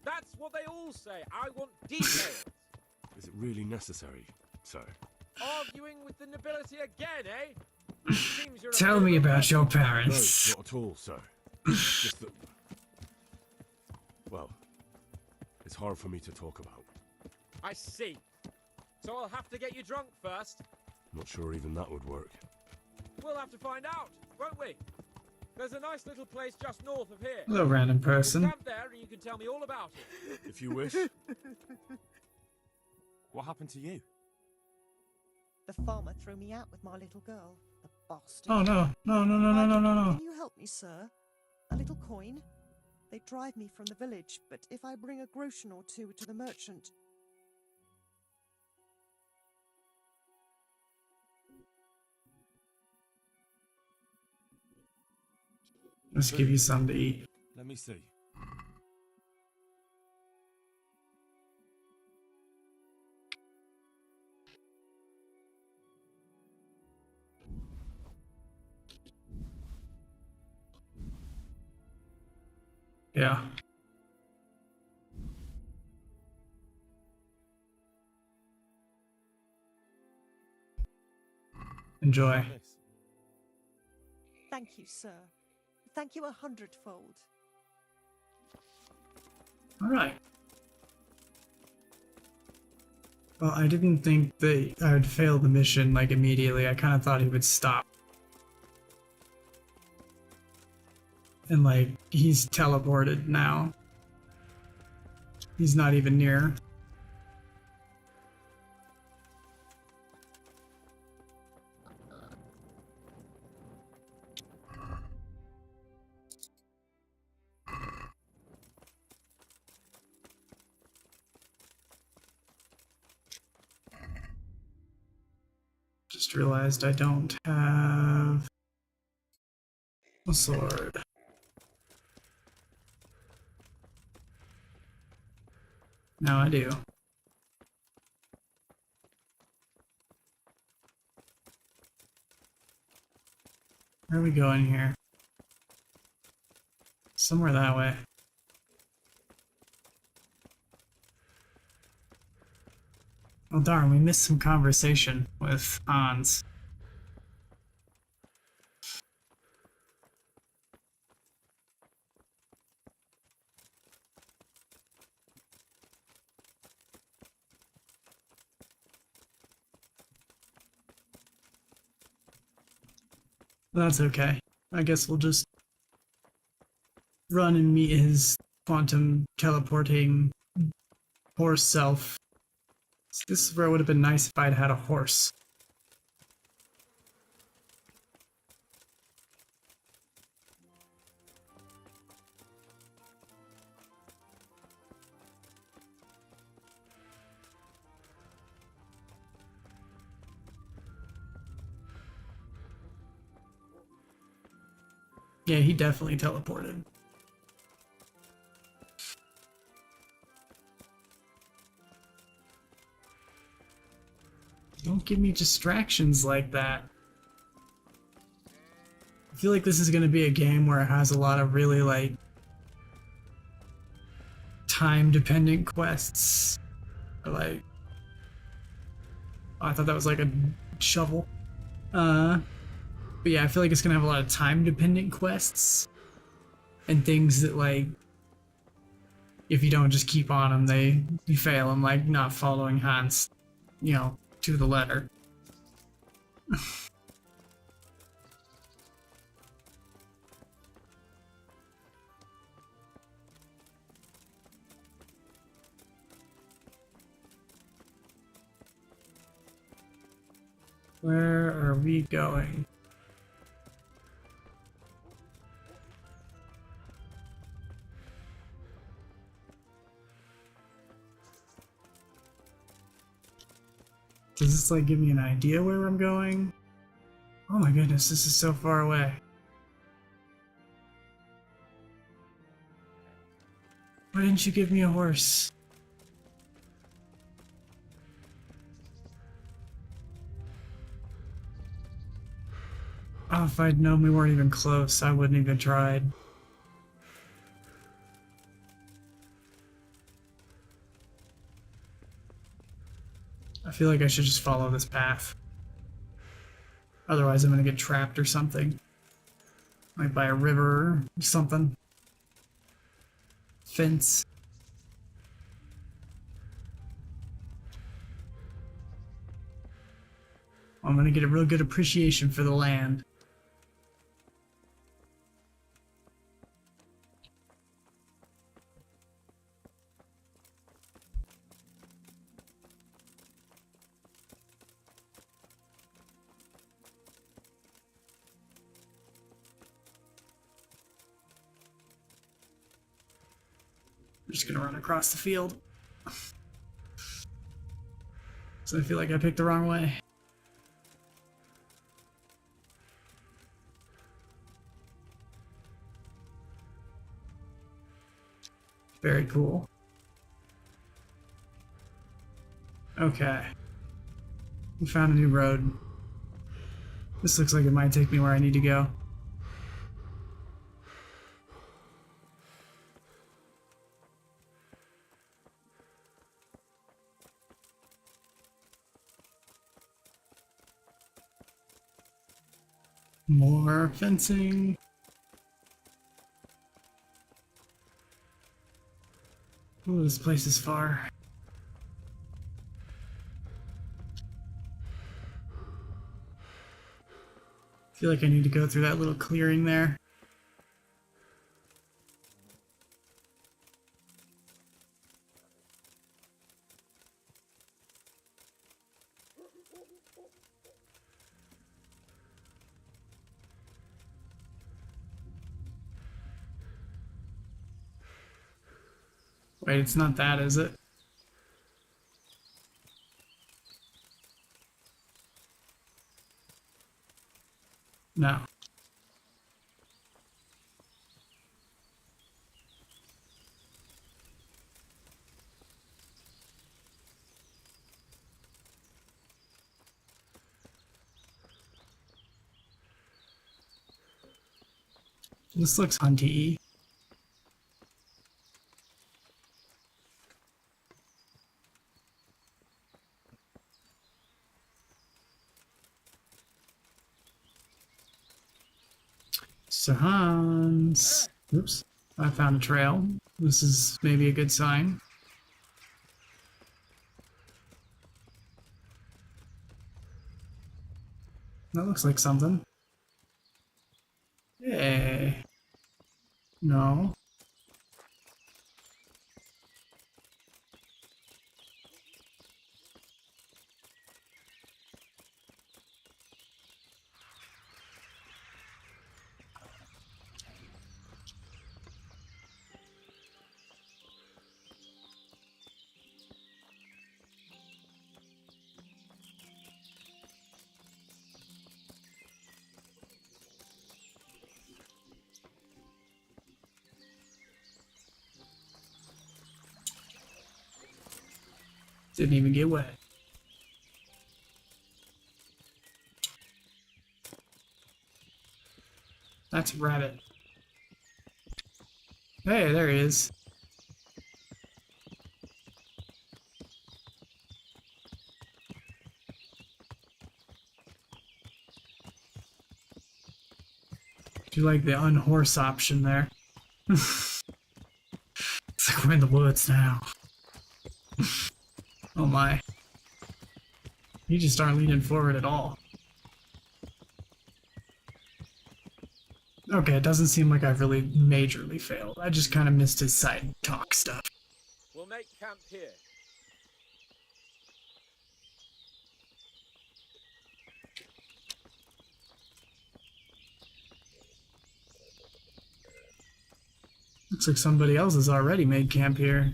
That's what they all say. I want details. Is it really necessary, sir? Arguing with the nobility again, eh? Seems you're a Tell me about your parents. No, not at all, sir. It's just that... Well, it's hard for me to talk about. I see. So I'll have to get you drunk first. Not sure even that would work. We'll have to find out, won't we? There's a nice little place just north of here. Hello, random person. Camp there and you can tell me all about it. If you wish. What happened to you? The farmer threw me out with my little girl. The bastard. Oh no, no, no, no, no, no, no, no. Can you help me, sir? A little coin? They drive me from the village, but if I bring a groschen or two to the merchant... Let's give you something to eat. Let me see. Yeah. Enjoy. This. Thank you, sir. Thank you 100-fold. All right. Well, I didn't think that I would fail the mission like immediately. I kind of thought he would stop. And like, he's teleported now. He's not even near. Just realized I don't have a sword. Now I do. Where are we going here? Somewhere that way. Oh darn, we missed some conversation with Hans. That's okay. I guess we'll just run and meet his quantum teleporting horse self. This is where it would have been nice if I'd had a horse. Yeah, he definitely teleported. Don't give me distractions like that. I feel like this is going to be a game where it has a lot of really, like, time-dependent quests. Or, like... Oh, I thought that was like a shovel. But yeah, I feel like it's going to have a lot of time-dependent quests. And things that, like... If you don't just keep on them, you fail them, like not following Hans, you know, to the letter. Where are we going? Does this like give me an idea where I'm going? Oh my goodness, this is so far away. Why didn't you give me a horse? Oh, if I'd known we weren't even close, I wouldn't even tried. I feel like I should just follow this path. Otherwise I'm gonna get trapped or something. Like by a river or something. Fence. I'm gonna get a real good appreciation for the land. I'm just gonna run across the field. So I feel like I picked the wrong way. Very cool. Okay. We found a new road. This looks like it might take me where I need to go. More fencing. Oh, this place is far. I feel like I need to go through that little clearing there. Wait, it's not that, is it? No. This looks hunty-y. So Hans. Oops. I found a trail. This is maybe a good sign. That looks like something. Hey. No. Didn't even get wet. That's a rabbit. Hey, there he is. Do you like the unhorse option there? It's like we're in the woods now. Oh my. You just aren't leaning forward at all. Okay, it doesn't seem like I've really majorly failed. I just kind of missed his side talk stuff. We'll make camp here. Looks like somebody else has already made camp here.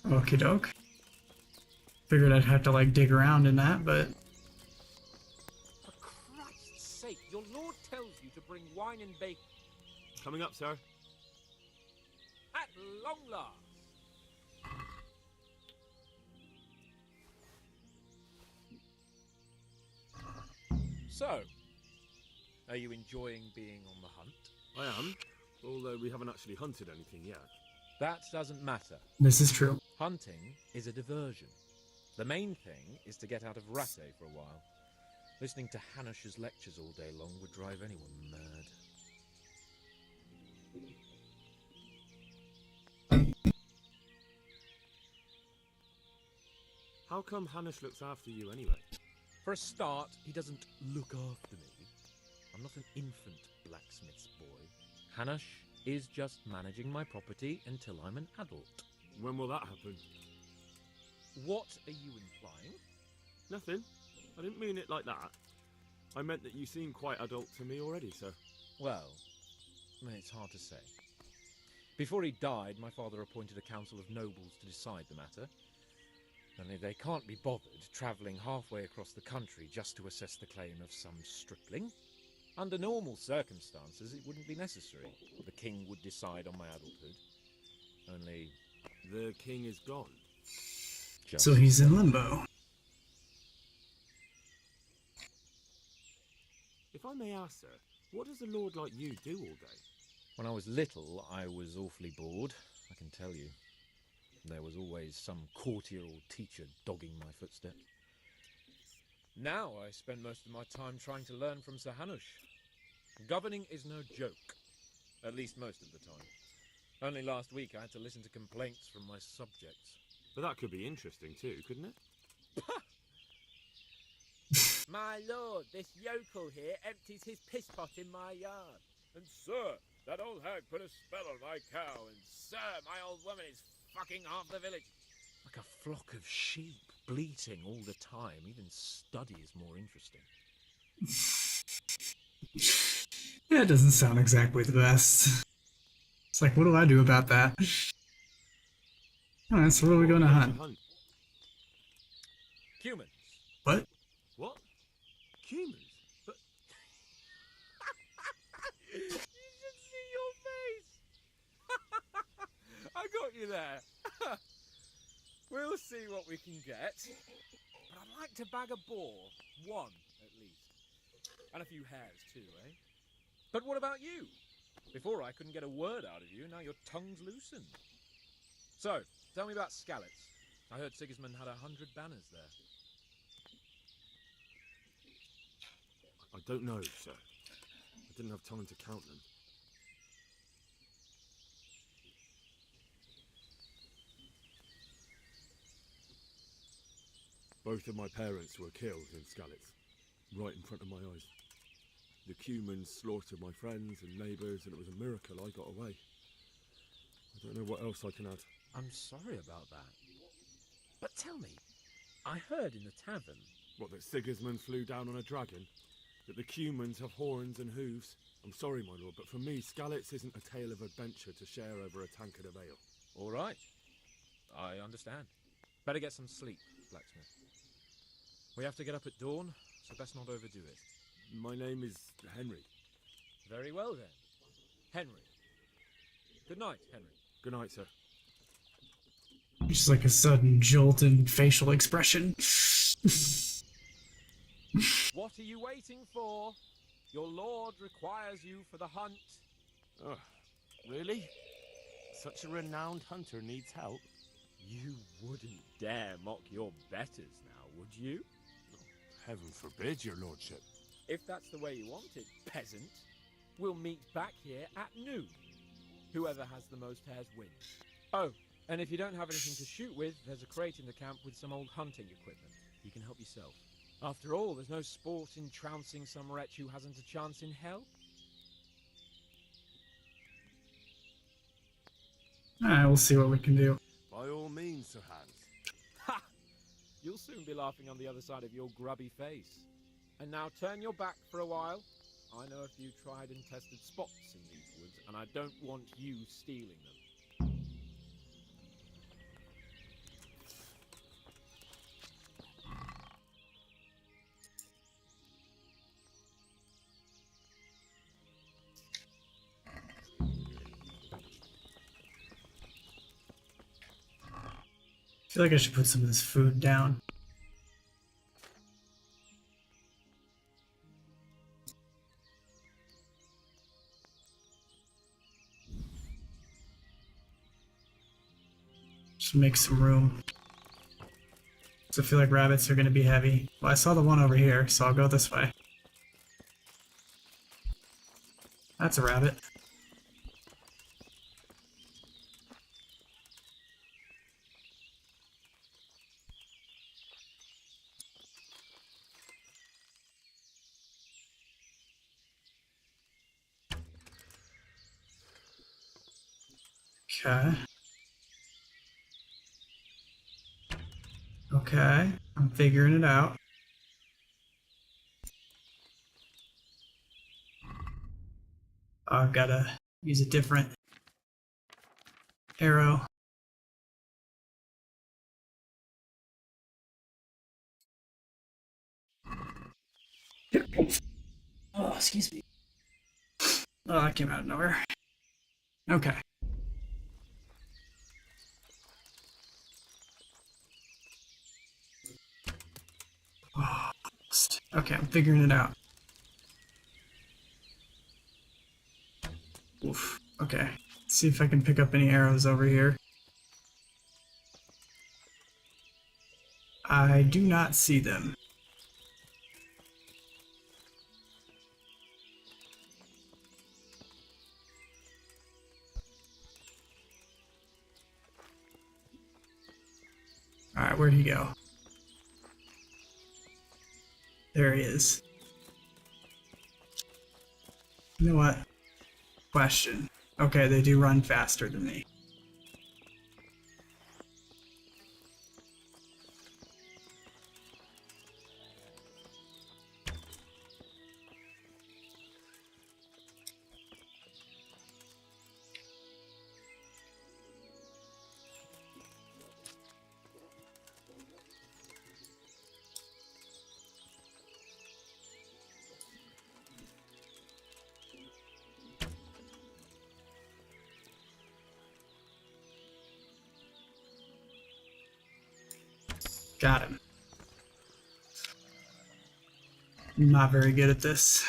Okie doke. Figured I'd have to like dig around in that, but For Christ's sake, your lord tells you to bring wine and bacon. Coming up, sir. At long last. So, are you enjoying being on the hunt? I am, although we haven't actually hunted anything yet. That doesn't matter. this is true. Hunting is a diversion. The main thing is to get out of Rattay for a while. Listening to Hanush's lectures all day long would drive anyone mad. How come Hanush looks after you anyway? For a start, he doesn't look after me. I'm not an infant blacksmith's boy. Hanush is just managing my property until I'm an adult. When will that happen? What are you implying? Nothing. I didn't mean it like that. I meant that you seem quite adult to me already, sir. Well, it's hard to say. Before he died, my father appointed a council of nobles to decide the matter. Only they can't be bothered travelling halfway across the country just to assess the claim of some stripling. Under normal circumstances, it wouldn't be necessary. The king would decide on my adulthood. Only... The king is gone. So he's in limbo. If I may ask, sir, what does a lord like you do all day? When I was little, I was awfully bored, I can tell you. There was always some courtier or teacher dogging my footsteps. Now I spend most of my time trying to learn from Sir Hanush. Governing is no joke, at least most of the time. Only last week I had to listen to complaints from my subjects. But that could be interesting too, couldn't it? My lord, this yokel here empties his piss pot in my yard. And sir, that old hag put a spell on my cow, and sir, my old woman is fucking half the village. Like a flock of sheep, bleating all the time. Even study is more interesting. Yeah, it doesn't sound exactly the best. It's like, what do I do about that? Alright, so what are we going to hunt? Humans. What? What? Humans? But... You should see your face! I got you there. We'll see what we can get. But I'd like to bag a boar. One, at least. And a few hares too, eh? But what about you? Before I couldn't get a word out of you, now your tongue's loosened. So, tell me about Skalitz. I heard Sigismund had 100 banners there. I don't know, sir. I didn't have time to count them. Both of my parents were killed in Skalitz, right in front of my eyes. The Cumans slaughtered my friends and neighbours, and it was a miracle I got away. I don't know what else I can add. I'm sorry about that. But tell me, I heard in the tavern... What, that Sigismund flew down on a dragon? That the Cumans have horns and hooves? I'm sorry, my lord, but for me, Skalitz isn't a tale of adventure to share over a tankard of ale. All right. I understand. Better get some sleep, blacksmith. We have to get up at dawn, so best not overdo it. My name is Henry. Very well, then. Henry. Good night, Henry. Good night, sir. Just like a sudden jolt in facial expression. What are you waiting for? Your lord requires you for the hunt. Oh, really? Such a renowned hunter needs help. You wouldn't dare mock your betters now, would you? Heaven forbid, your lordship. If that's the way you want it, peasant, we'll meet back here at noon. Whoever has the most hares wins. Oh, and if you don't have anything to shoot with, there's a crate in the camp with some old hunting equipment. You can help yourself. After all, there's no sport in trouncing some wretch who hasn't a chance in hell. Alright, we'll see what we can do. By all means, Sir Hans. Ha! You'll soon be laughing on the other side of your grubby face. And now turn your back for a while. I know a few tried and tested spots in these woods, and I don't want you stealing them. I feel like I should put some of this food down. Just make some room. So I feel like rabbits are going to be heavy. Well, I saw the one over here, so I'll go this way. That's a rabbit. Okay. Okay, I'm figuring it out. I've gotta use a different arrow. Oh, excuse me. Oh, that came out of nowhere. Okay. Oh, okay, I'm figuring it out. Oof. Okay. Let's see if I can pick up any arrows over here. I do not see them. Alright, where'd he go? There he is. You know what? Question. Okay, they do run faster than me. Got him. I'm not very good at this.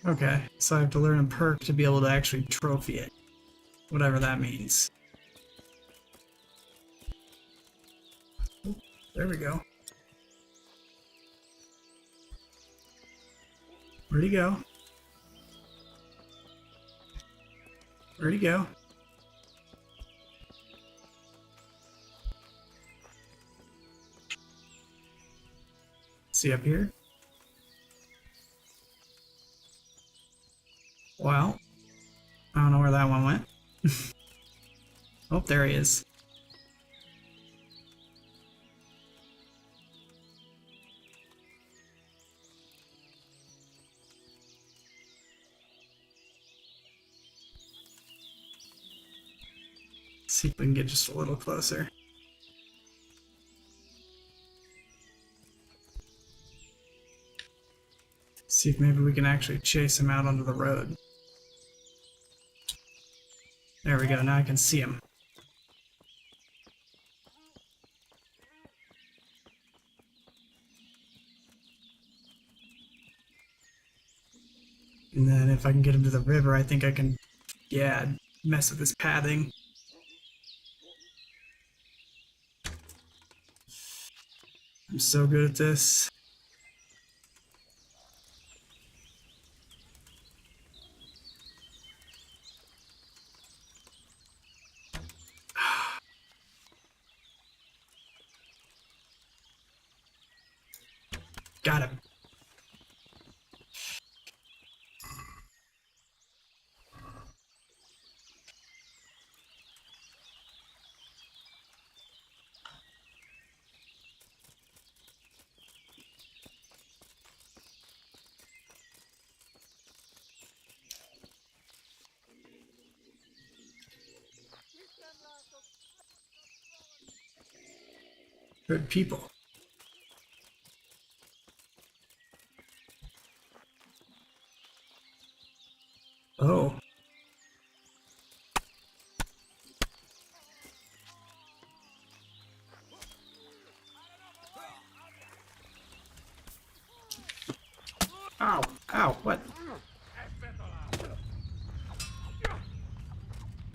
Okay, so I have to learn a perk to be able to actually trophy it. Whatever that means. There we go. Where'd he go? Where'd he go? See up here? Well, I don't know where that one went. Oh, there he is. See if we can get just a little closer. See if maybe we can actually chase him out onto the road. There we go, now I can see him. And then if I can get him to the river, I think I can, yeah, mess with his pathing. I'm so good at this. Got him. Good people. Oh. Ow, ow, what?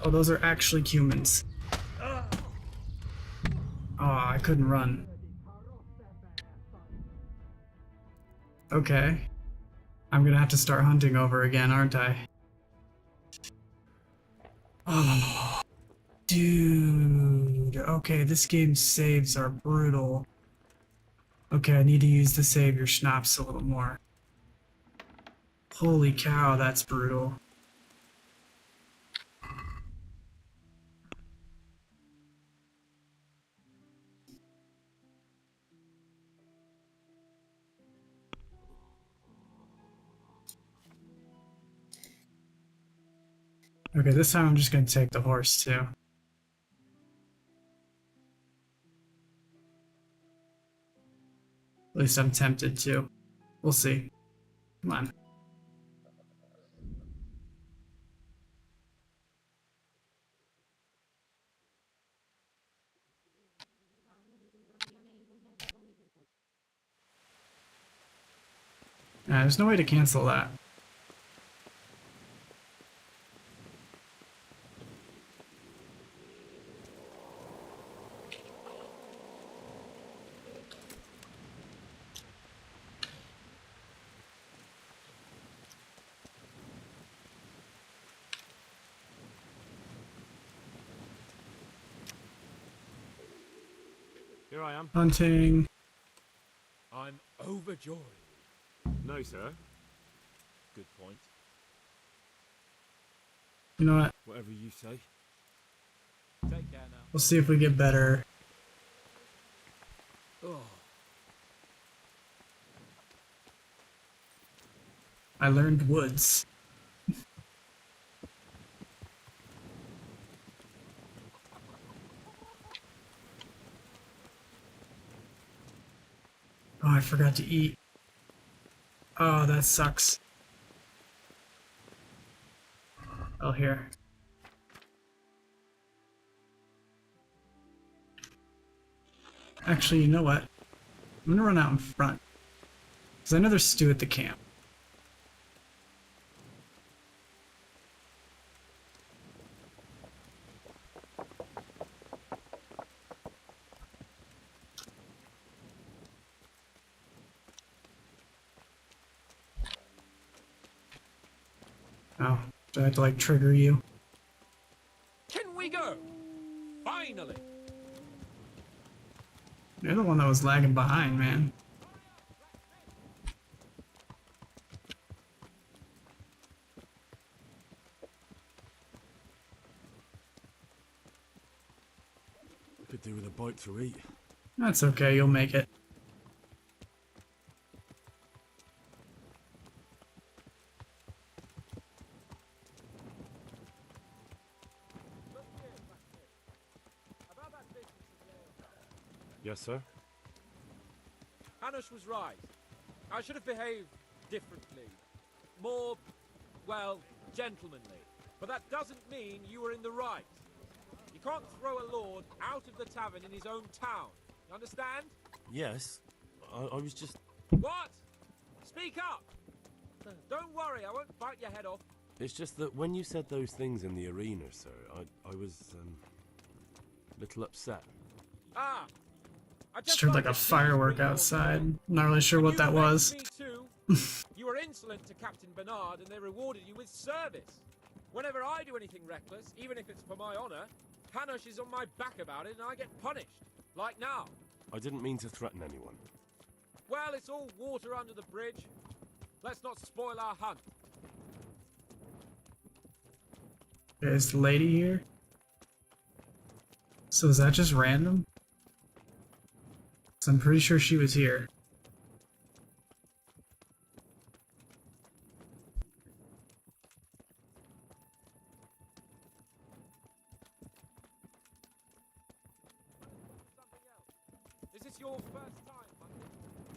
Oh, those are actually humans. Oh, I couldn't run. Okay. I'm gonna have to start hunting over again, aren't I? Oh, dude. Okay, this game's saves are brutal. Okay, I need to use the save your schnapps a little more. Holy cow, that's brutal. Okay, this time I'm just gonna take the horse too. At least I'm tempted to. We'll see. Come on. There's no way to cancel that. Here I am. Hunting. I'm overjoyed. No, sir. Good point. You know what? Whatever you say. Take care now. We'll see if we get better. Oh. I learned woods. Oh, I forgot to eat. Oh, that sucks. Oh, here. Actually, you know what? I'm gonna run out in front. Because I know there's stew at the camp. Oh, do I have to like trigger you? Can we go? Finally. You're the one that was lagging behind, man. Could do with a bite to eat. That's okay, you'll make it. Yes, sir. Hanush was right. I should have behaved differently. More, well, gentlemanly. But that doesn't mean you were in the right. You can't throw a lord out of the tavern in his own town. You understand? Yes. I was just... What? Speak up! Don't worry, I won't bite your head off. It's just that when you said those things in the arena, sir, I was, a little upset. Ah! I Just heard like a firework outside. Not really sure what that was. Me too. You were insolent to Captain Bernard and they rewarded you with service. Whenever I do anything reckless, even if it's for my honor, Hanush is on my back about it and I get punished. Like now. I didn't mean to threaten anyone. Well, it's all water under the bridge. Let's not spoil our hunt. There's the lady here. So is that just random? So I'm pretty sure she was here. Is this your first time hunting?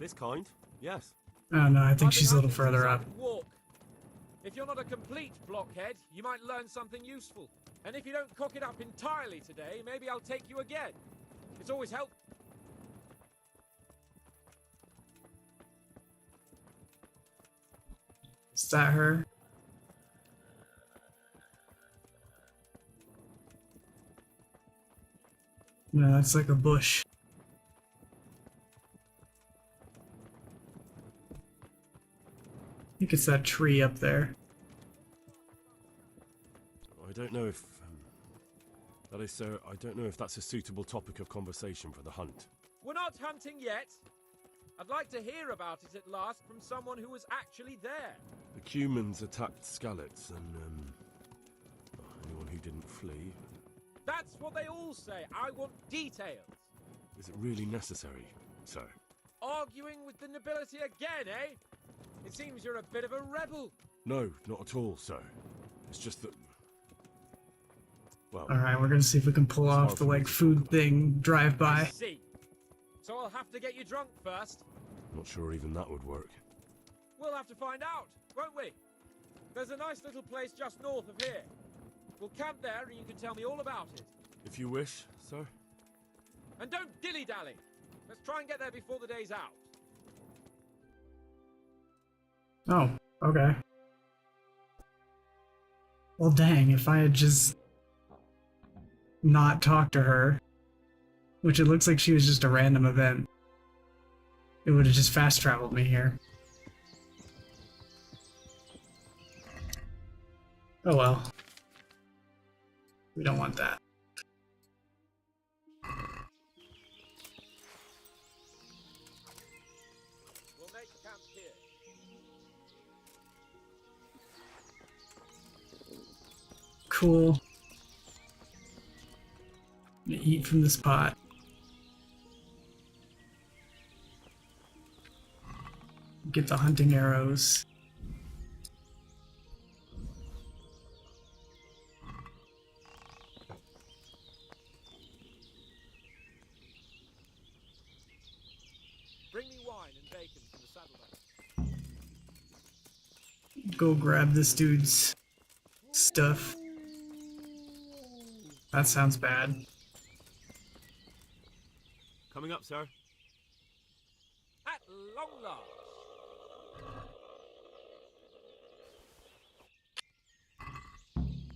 This kind? Yes. Oh no, I think I've she's a been little hunting further since I up. could walk. If you're not a complete blockhead, you might learn something useful. And if you don't cock it up entirely today, maybe I'll take you again. It's always helpful. Is that her? No, that's like a bush. I think it's that tree up there. I don't know if... That is, sir, I don't know if that's a suitable topic of conversation for the hunt. We're not hunting yet. I'd like to hear about it at last from someone who was actually there. The humans attacked Skalitz, and, anyone who didn't flee. That's what they all say. I want details. Is it really necessary, sir? Arguing with the nobility again, eh? It seems you're a bit of a rebel. No, not at all, sir. It's just that... Well... Alright, we're gonna see if we can pull off the, like, food thing drive-by. I see. So I'll have to get you drunk first. Not sure even that would work. We'll have to find out, won't we? There's a nice little place just north of here. We'll camp there and you can tell me all about it. If you wish, sir. And don't dilly-dally. Let's try and get there before the day's out. Oh, okay. Well, dang, if I had just not talked to her, which it looks like she was just a random event, it would have just fast-traveled me here. Oh well. We don't want that. We'll make camp here. Cool. I'm gonna eat from this pot. Get the hunting arrows. Bring me wine and bacon from the saddlebag. Go grab this dude's stuff. That sounds bad. Coming up, sir. At long last.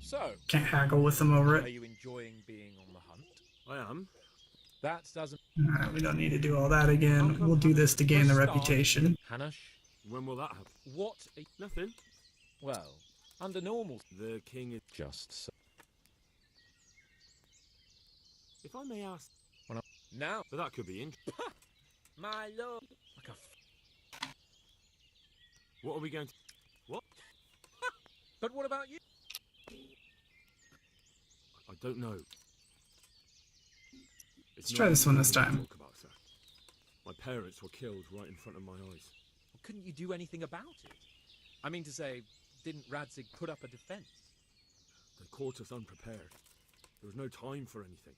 So, Can't haggle with them over are it. you enjoying being on the hunt? I am. That doesn't... Alright, we don't need to do all that again. We'll do this to gain the reputation. Hanash? When will that happen? What? Nothing. Well, under normal... The king is... Just so. If I may ask... Now, But that could be interesting. my lord. Like a... What are we going to... What? But what about you? I don't know. Let's try this one this time. Talk about, sir. My parents were killed right in front of my eyes. Well, couldn't you do anything about it? I mean to say, didn't Radzig put up a defense? They caught us unprepared. There was no time for anything.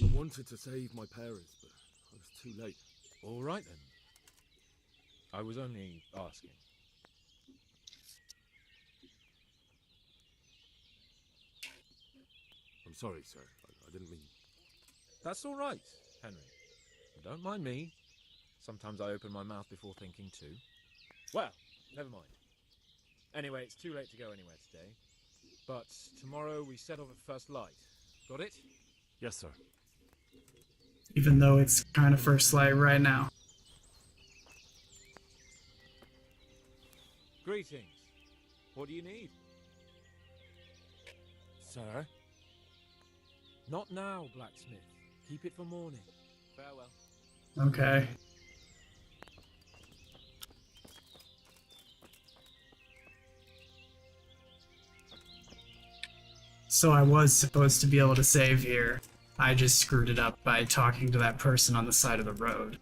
I wanted to save my parents, but I was too late. All right then. I was only asking. I'm sorry, sir. I didn't mean... That's all right, Henry. Don't mind me. Sometimes I open my mouth before thinking too. Well, never mind. Anyway, it's too late to go anywhere today. But tomorrow we set off at first light. Got it? Yes, sir. Even though it's kind of first light right now. Greetings. What do you need? Sir? Not now, blacksmith. Keep it for morning. Farewell. Okay. So I was supposed to be able to save here. I just screwed it up by talking to that person on the side of the road.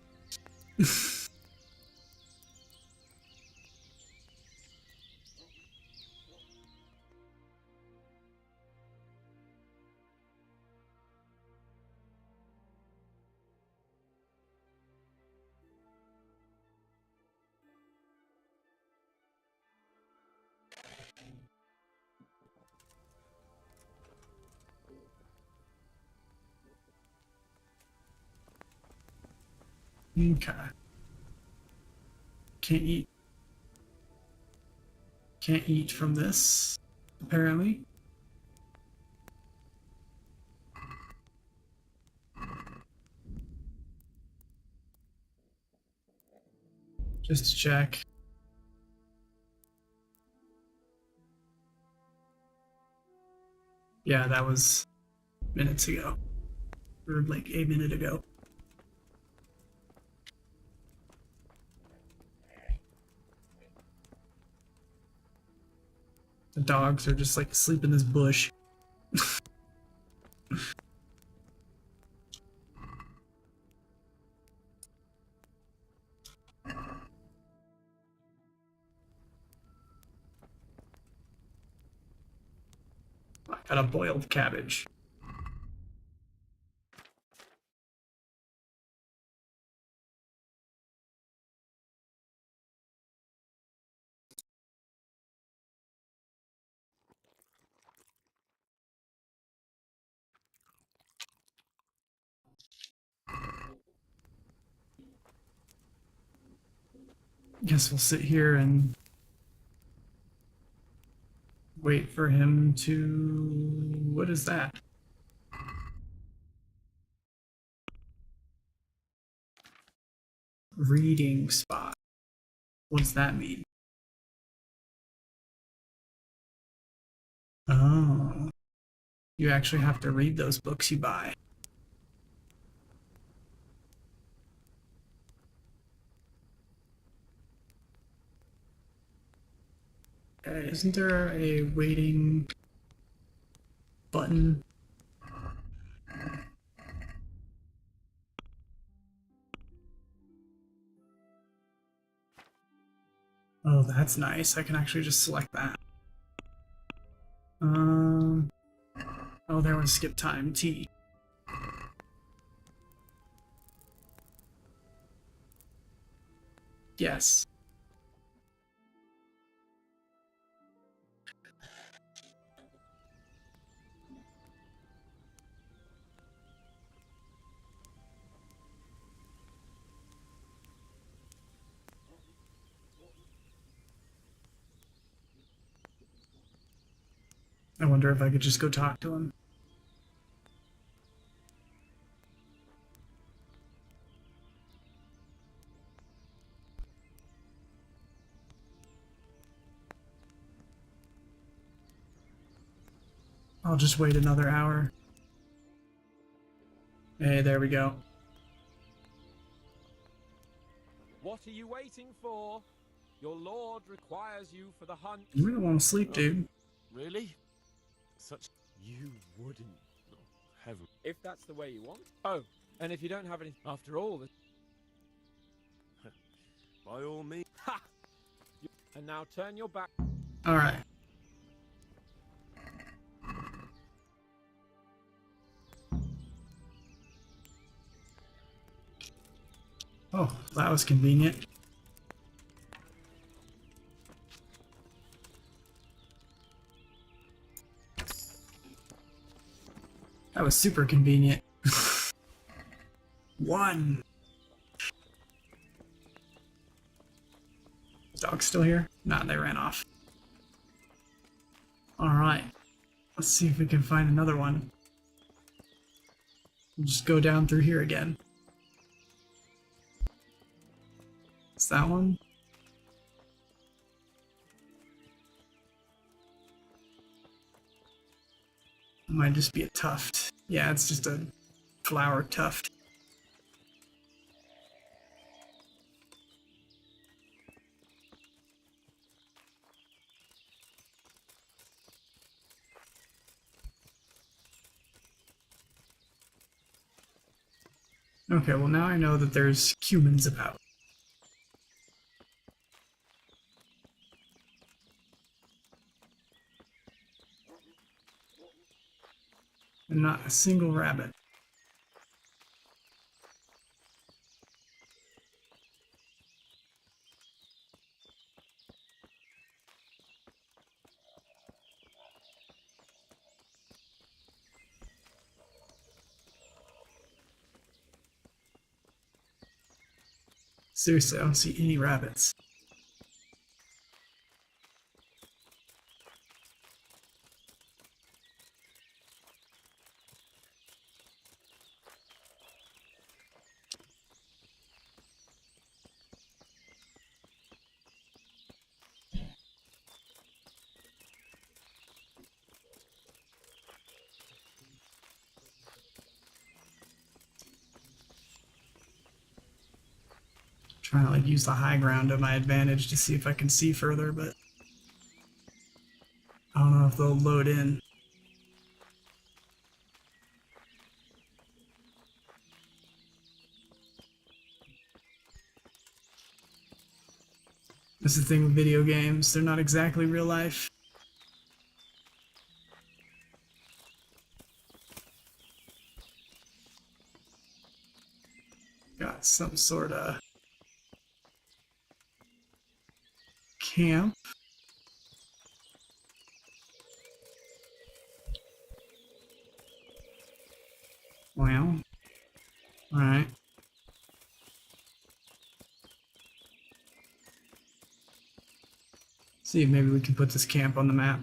Okay. Can't eat from this, apparently. Just to check. Yeah, that was minutes ago. Or like a minute ago. The dogs are just like asleep in this bush. I got a boiled cabbage. Guess we'll sit here and wait for him to... What is that? Reading spot. What does that mean? Oh. You actually have to read those books you buy. Isn't there a waiting button? Oh, that's nice. I can actually just select that. Oh, there was skip time T. Yes. I wonder if I could just go talk to him. I'll just wait another hour. Hey, there we go. What are you waiting for? Your lord requires you for the hunt. You really want to sleep, dude. Really? Such... You wouldn't. Oh, heaven. If that's the way you want. Oh, and if you don't have any... After all... By all means. Ha! And now turn your back... Alright. Oh, that was convenient. That was super convenient. One. Dog's still here? Nah, they ran off. Alright. Let's see if we can find another one. We'll just go down through here again. Is that one? It might just be a tuft. Yeah, it's just a flower tuft. Okay, well now I know that there's humans about. And not a single rabbit. Seriously, I don't see any rabbits. Trying to like use the high ground to my advantage to see if I can see further, but I don't know if they'll load in. That's the thing with video games, they're not exactly real life. Got some sort of camp. Well, alright. See if maybe we can put this camp on the map.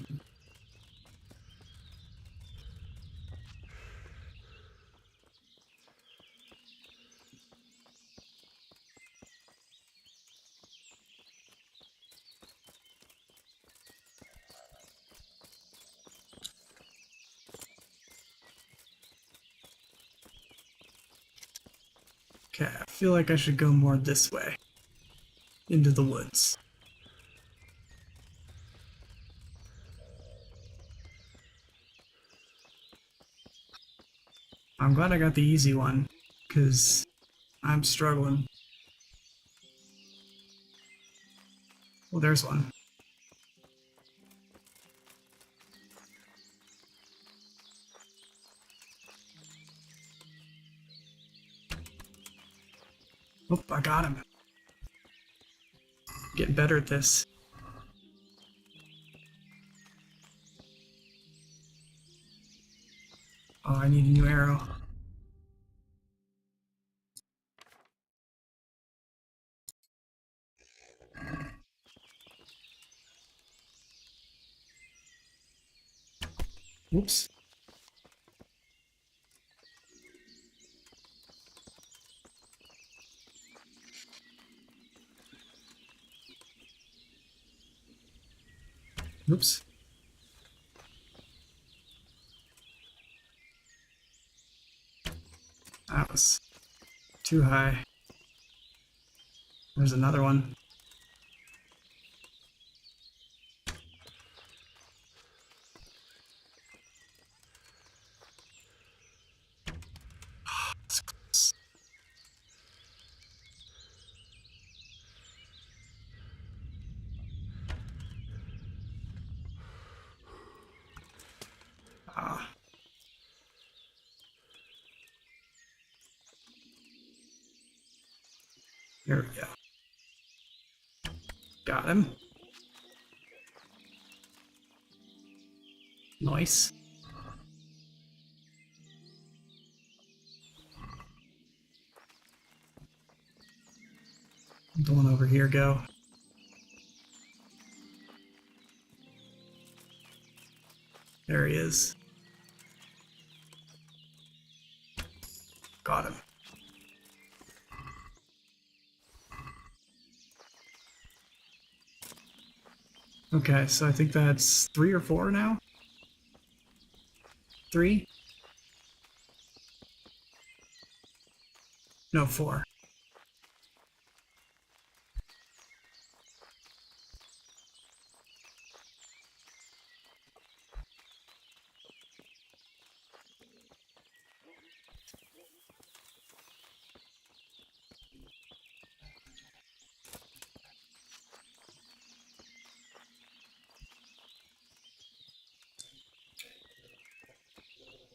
Okay, I feel like I should go more this way. Into the woods. I'm glad I got the easy one, because I'm struggling. Well, there's one. Oh, I got him. Getting better at this. Oh, I need a new arrow. Whoops. Oops. That was too high. There's another one. That's close. Ah. Here we go. Got him. Nice. The one over here go. There he is. Got him. Okay, so I think that's 3 or 4 now? 3? No, 4.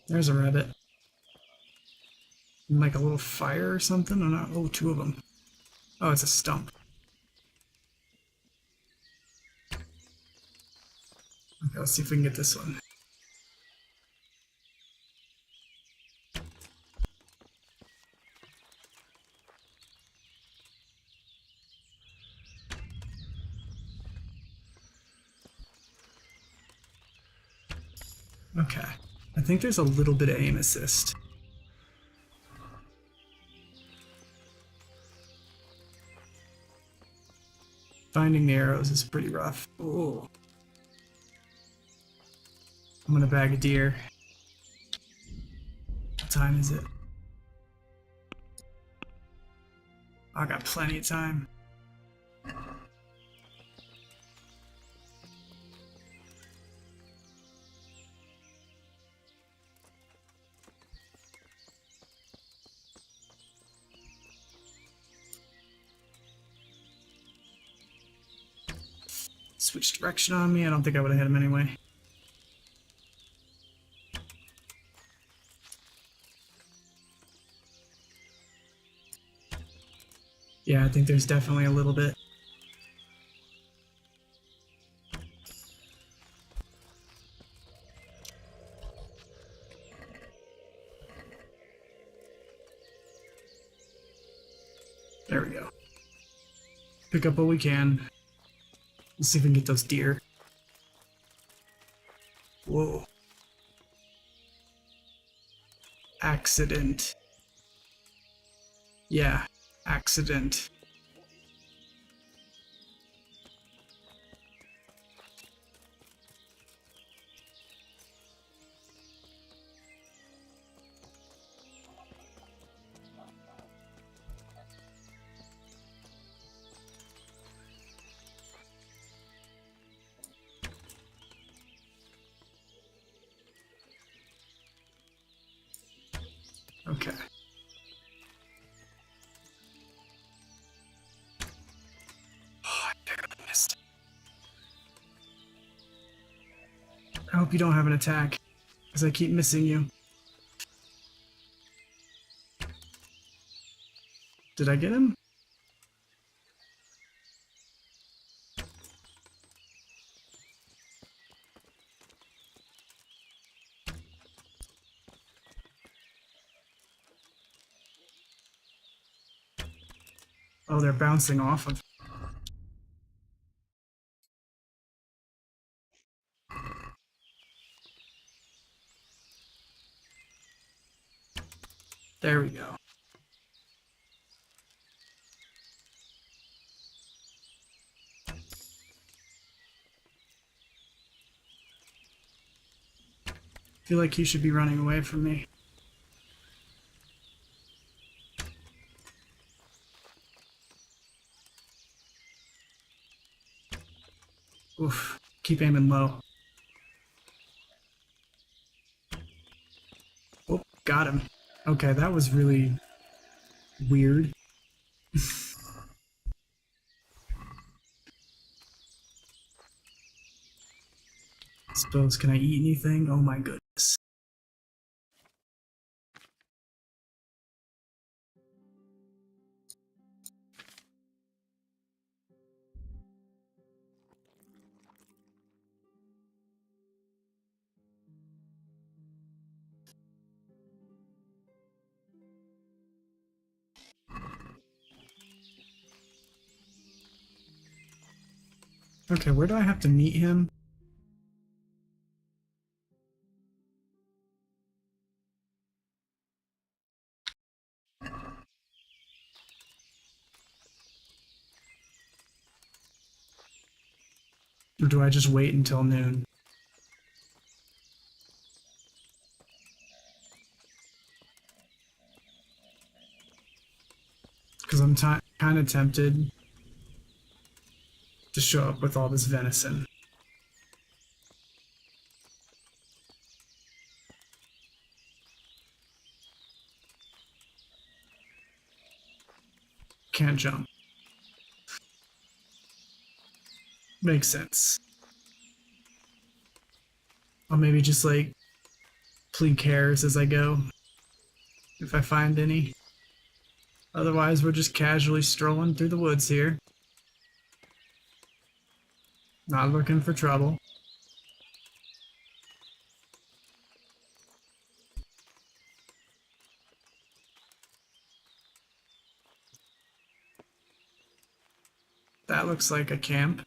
There's a rabbit. Like a little fire or something? Oh no, oh, 2 of them. Oh, it's a stump. Okay, let's see if we can get this one. Okay, I think there's a little bit of aim assist. Finding the arrows is pretty rough. Ooh. I'm gonna bag a deer. What time is it? I got plenty of time. Switch direction on me. I don't think I would have hit him anyway. Yeah, I think there's definitely a little bit. There we go. Pick up what we can. Let's see if we can get those deer. Whoa. Accident. Yeah, accident. Okay. Oh, I barely missed. I hope you don't have an attack, because I keep missing you. Did I get him? Oh, they're bouncing off of. There we go. I feel like he should be running away from me. Oof. Keep aiming low. Oh, got him. Okay, that was really weird. Suppose, can I eat anything? Oh my goodness. Okay, where do I have to meet him? Or do I just wait until noon? Because I'm kind of tempted to show up with all this venison. Can't jump. Makes sense. I'll maybe just like plead cares as I go, if I find any. Otherwise, we're just casually strolling through the woods here. Not looking for trouble. That looks like a camp.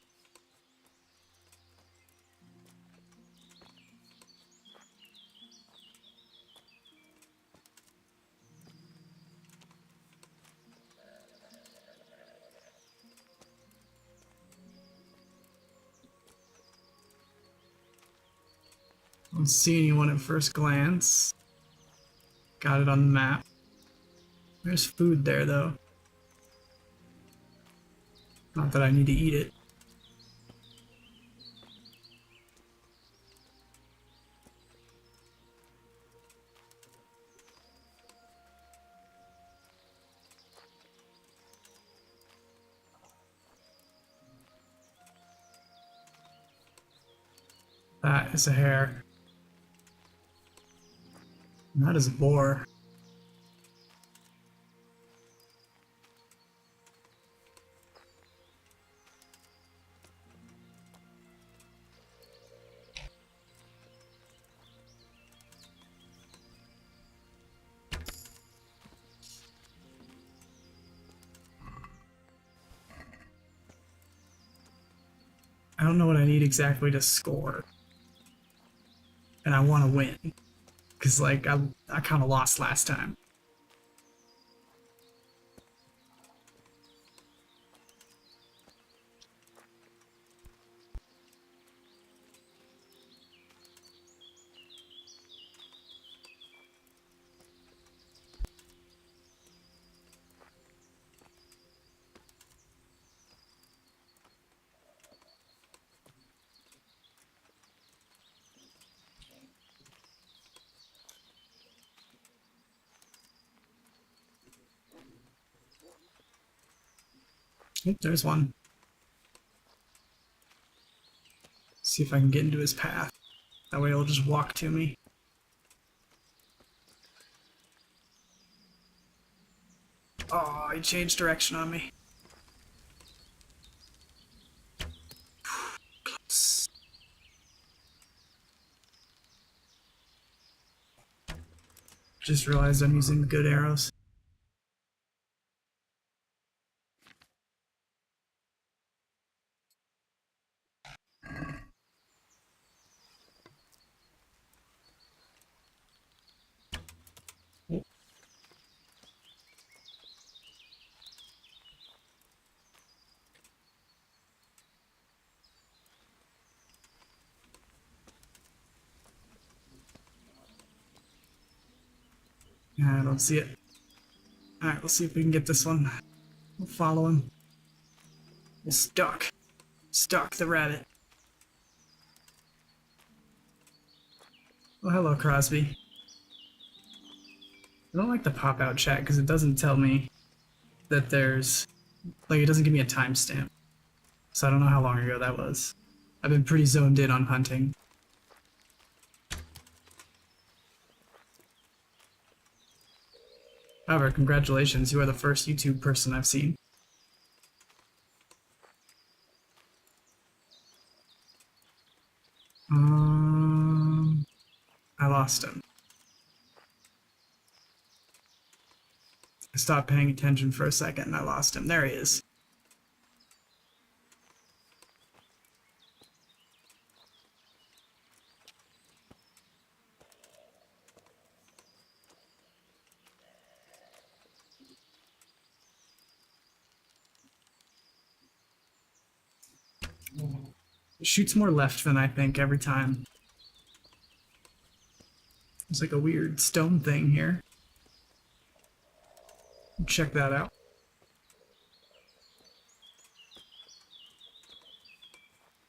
Don't see anyone at first glance. Got it on the map. There's food there though. Not that I need to eat it. That is a hare. And that is a boar. I don't know what I need exactly to score. And I want to win. Because, like, I kind of lost last time. Oh, there's one. See if I can get into his path. That way he'll just walk to me. Oh, he changed direction on me. Close. Just realized I'm using good arrows. I don't see it. Alright, we'll see if we can get this one. We'll follow him. We'll stalk the rabbit. Oh, hello, Crosby. I don't like the pop-out chat because it doesn't tell me that there's... Like, it doesn't give me a timestamp. So I don't know how long ago that was. I've been pretty zoned in on hunting. However, congratulations, you are the first YouTube person I've seen. I lost him. I stopped paying attention for a second and I lost him. There he is. It shoots more left than I think every time. There's like a weird stone thing here. Check that out.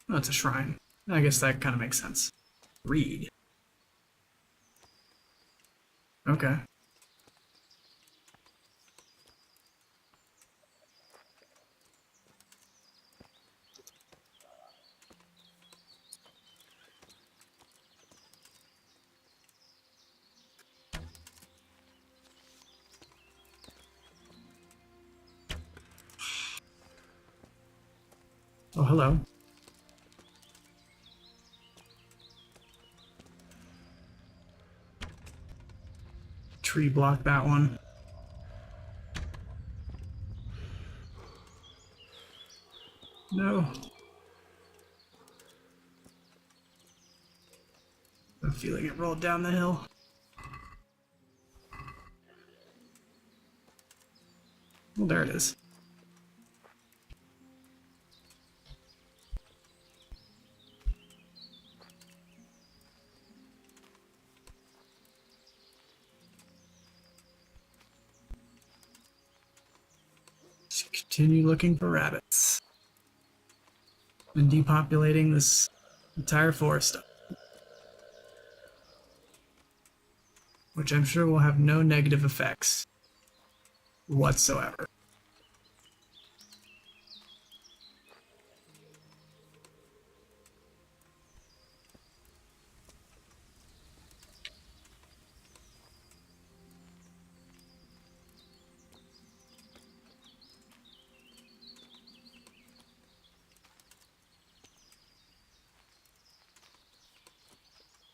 Oh, it's a shrine. I guess that kind of makes sense. Read. Okay. Oh, hello. Tree blocked that one. No. I'm feeling it rolled down the hill. Well, there it is. Continue looking for rabbits. and depopulating this entire forest, which I'm sure will have no negative effects whatsoever.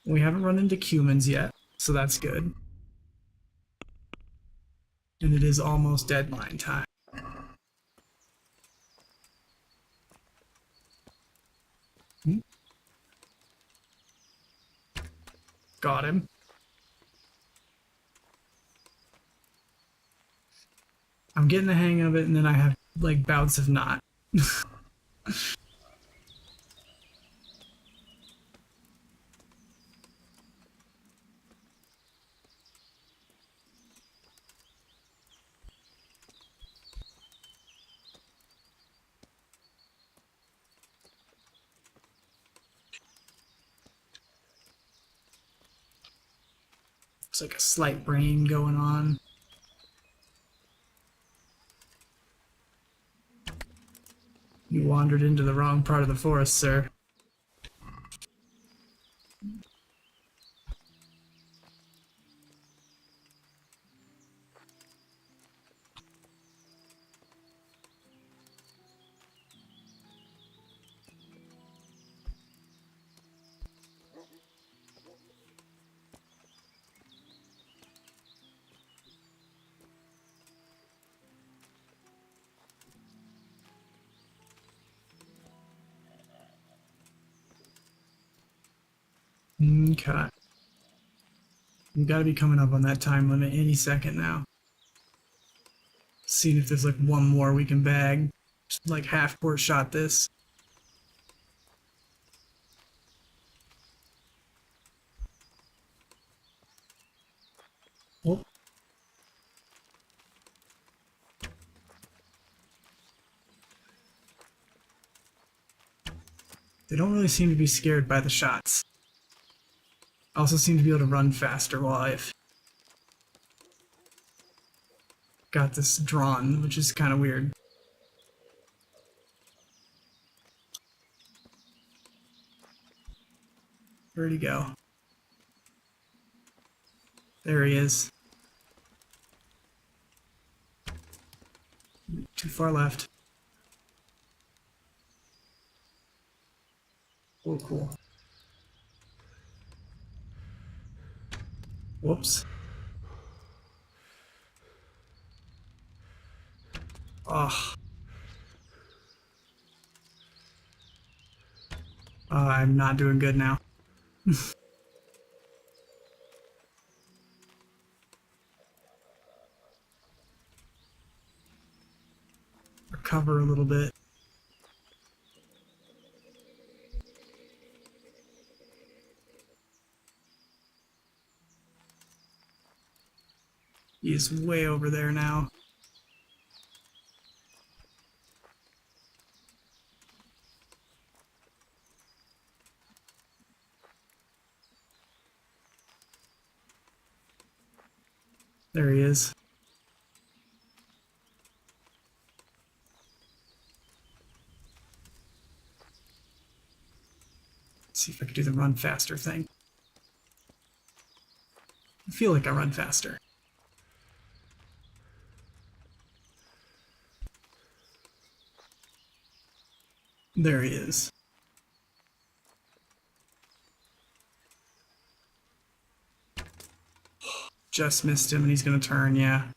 We haven't run into humans yet, so that's good. And it is almost deadline time. Got him. I'm getting the hang of it, and then I have, like, bouts of not. Looks like a slight brain going on. You wandered into the wrong part of the forest, sir. Okay. You gotta be coming up on that time limit any second now. Seeing if there's like one more we can bag. Just like half port shot this. Oh. They don't really seem to be scared by the shots. Also seem to be able to run faster while I've got this drawn, which is kind of weird. Where'd he go? There he is. Too far left. Oh, cool. Whoops. Oh. I'm not doing good now. Recover a little bit. He's way over there now. There he is. Let's see if I can do the run faster thing. I feel like I run faster. There he is. Just missed him and he's gonna turn, yeah.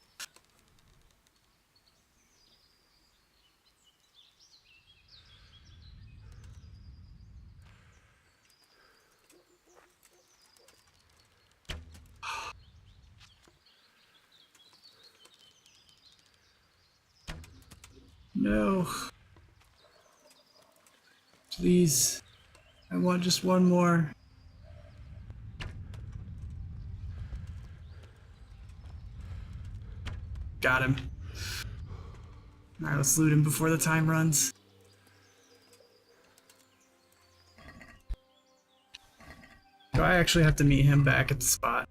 No. Please. I want just one more. Got him. Alright, let's loot him before the time runs. actually have to meet him back at the spot.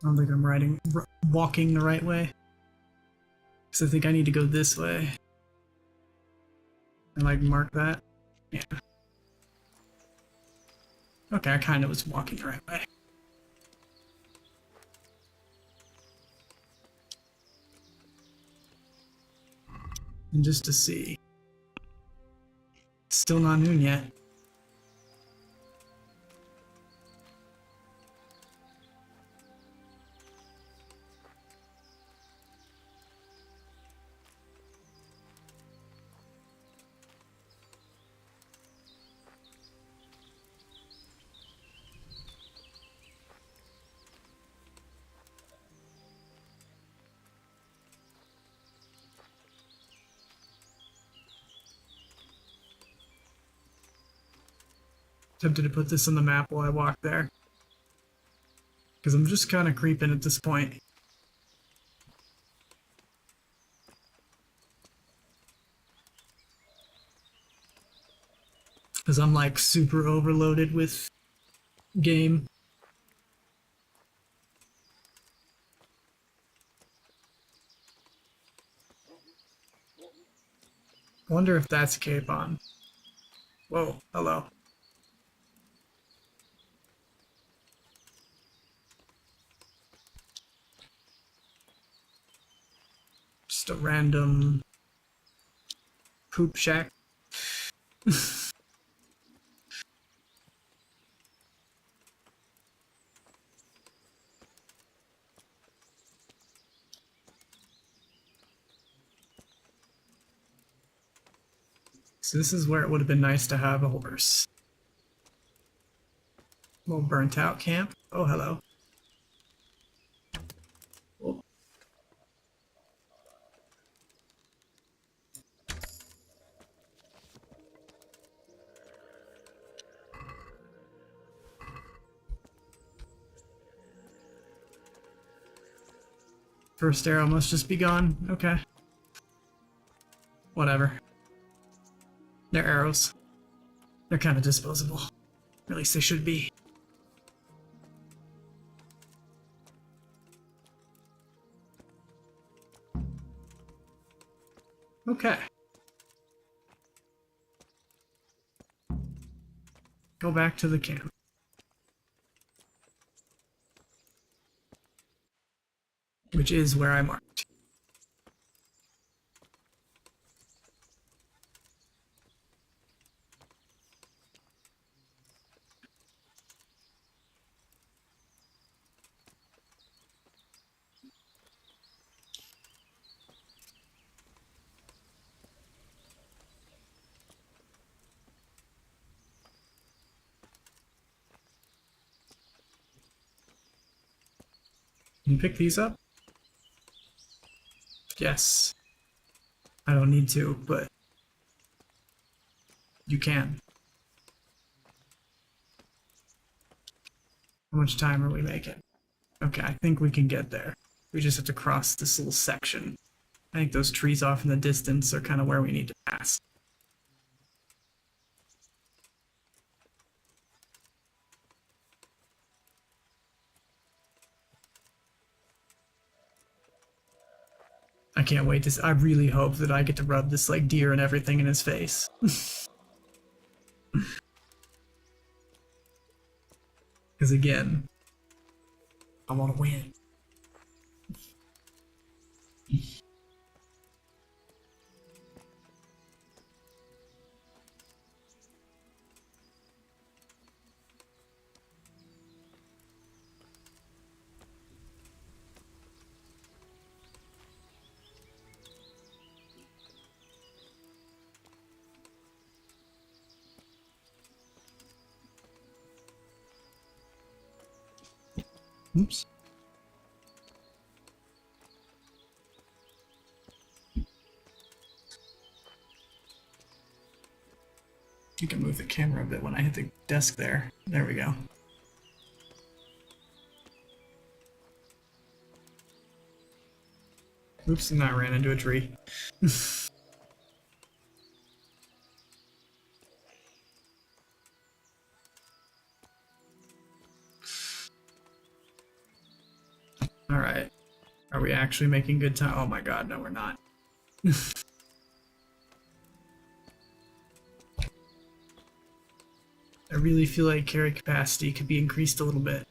I don't think I'm walking the right way. Because I think I need to go this way. And like mark that. Yeah. Okay, I kind of was walking the right way. And just to see. Still not noon yet. Tempted to put this on the map while I walk there. Because I'm just kind of creeping at this point. Because I'm like super overloaded with game. I wonder if that's Capon. Whoa, hello. Just a random poop shack. So this is where it would have been nice to have a horse. Little burnt out camp. Oh, hello. Oh. First arrow must just be gone. Okay. Whatever. They're arrows. They're kind of disposable. Or at least they should be. Okay. Go back to the camp. Which is where I marked. Can you pick these up? Yes. I don't need to, but you can. How much time are we making? Okay, I think we can get there. We just have to cross this little section. I think those trees off in the distance are kind of where we need to pass. I can't wait to. I really hope that I get to rub this like deer and everything in his face. Because again, I want to win. Oops. You can move the camera a bit when I hit the desk there. There we go. Oops, and I ran into a tree. Alright. Are we actually making good time? Oh my god, no we're not. I really feel like carry capacity could be increased a little bit.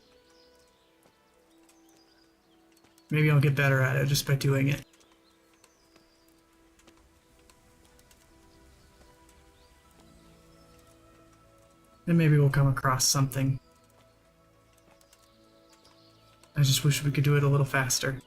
Maybe I'll get better at it just by doing it. And maybe we'll come across something. I just wish we could do it a little faster.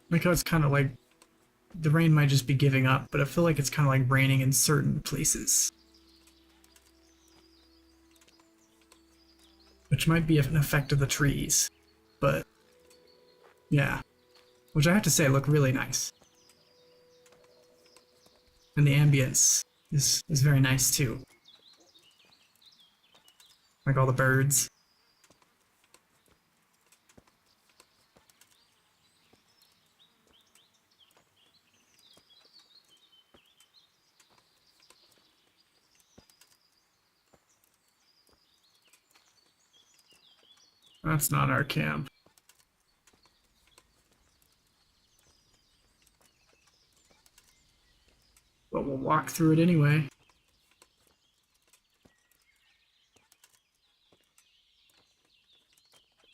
Like how it's kind of like the rain might just be giving up, but I feel like it's kind of like raining in certain places. Which might be an effect of the trees, but yeah. Which I have to say look really nice. And the ambience is very nice too. Like all the birds. That's not our camp. But we'll walk through it anyway.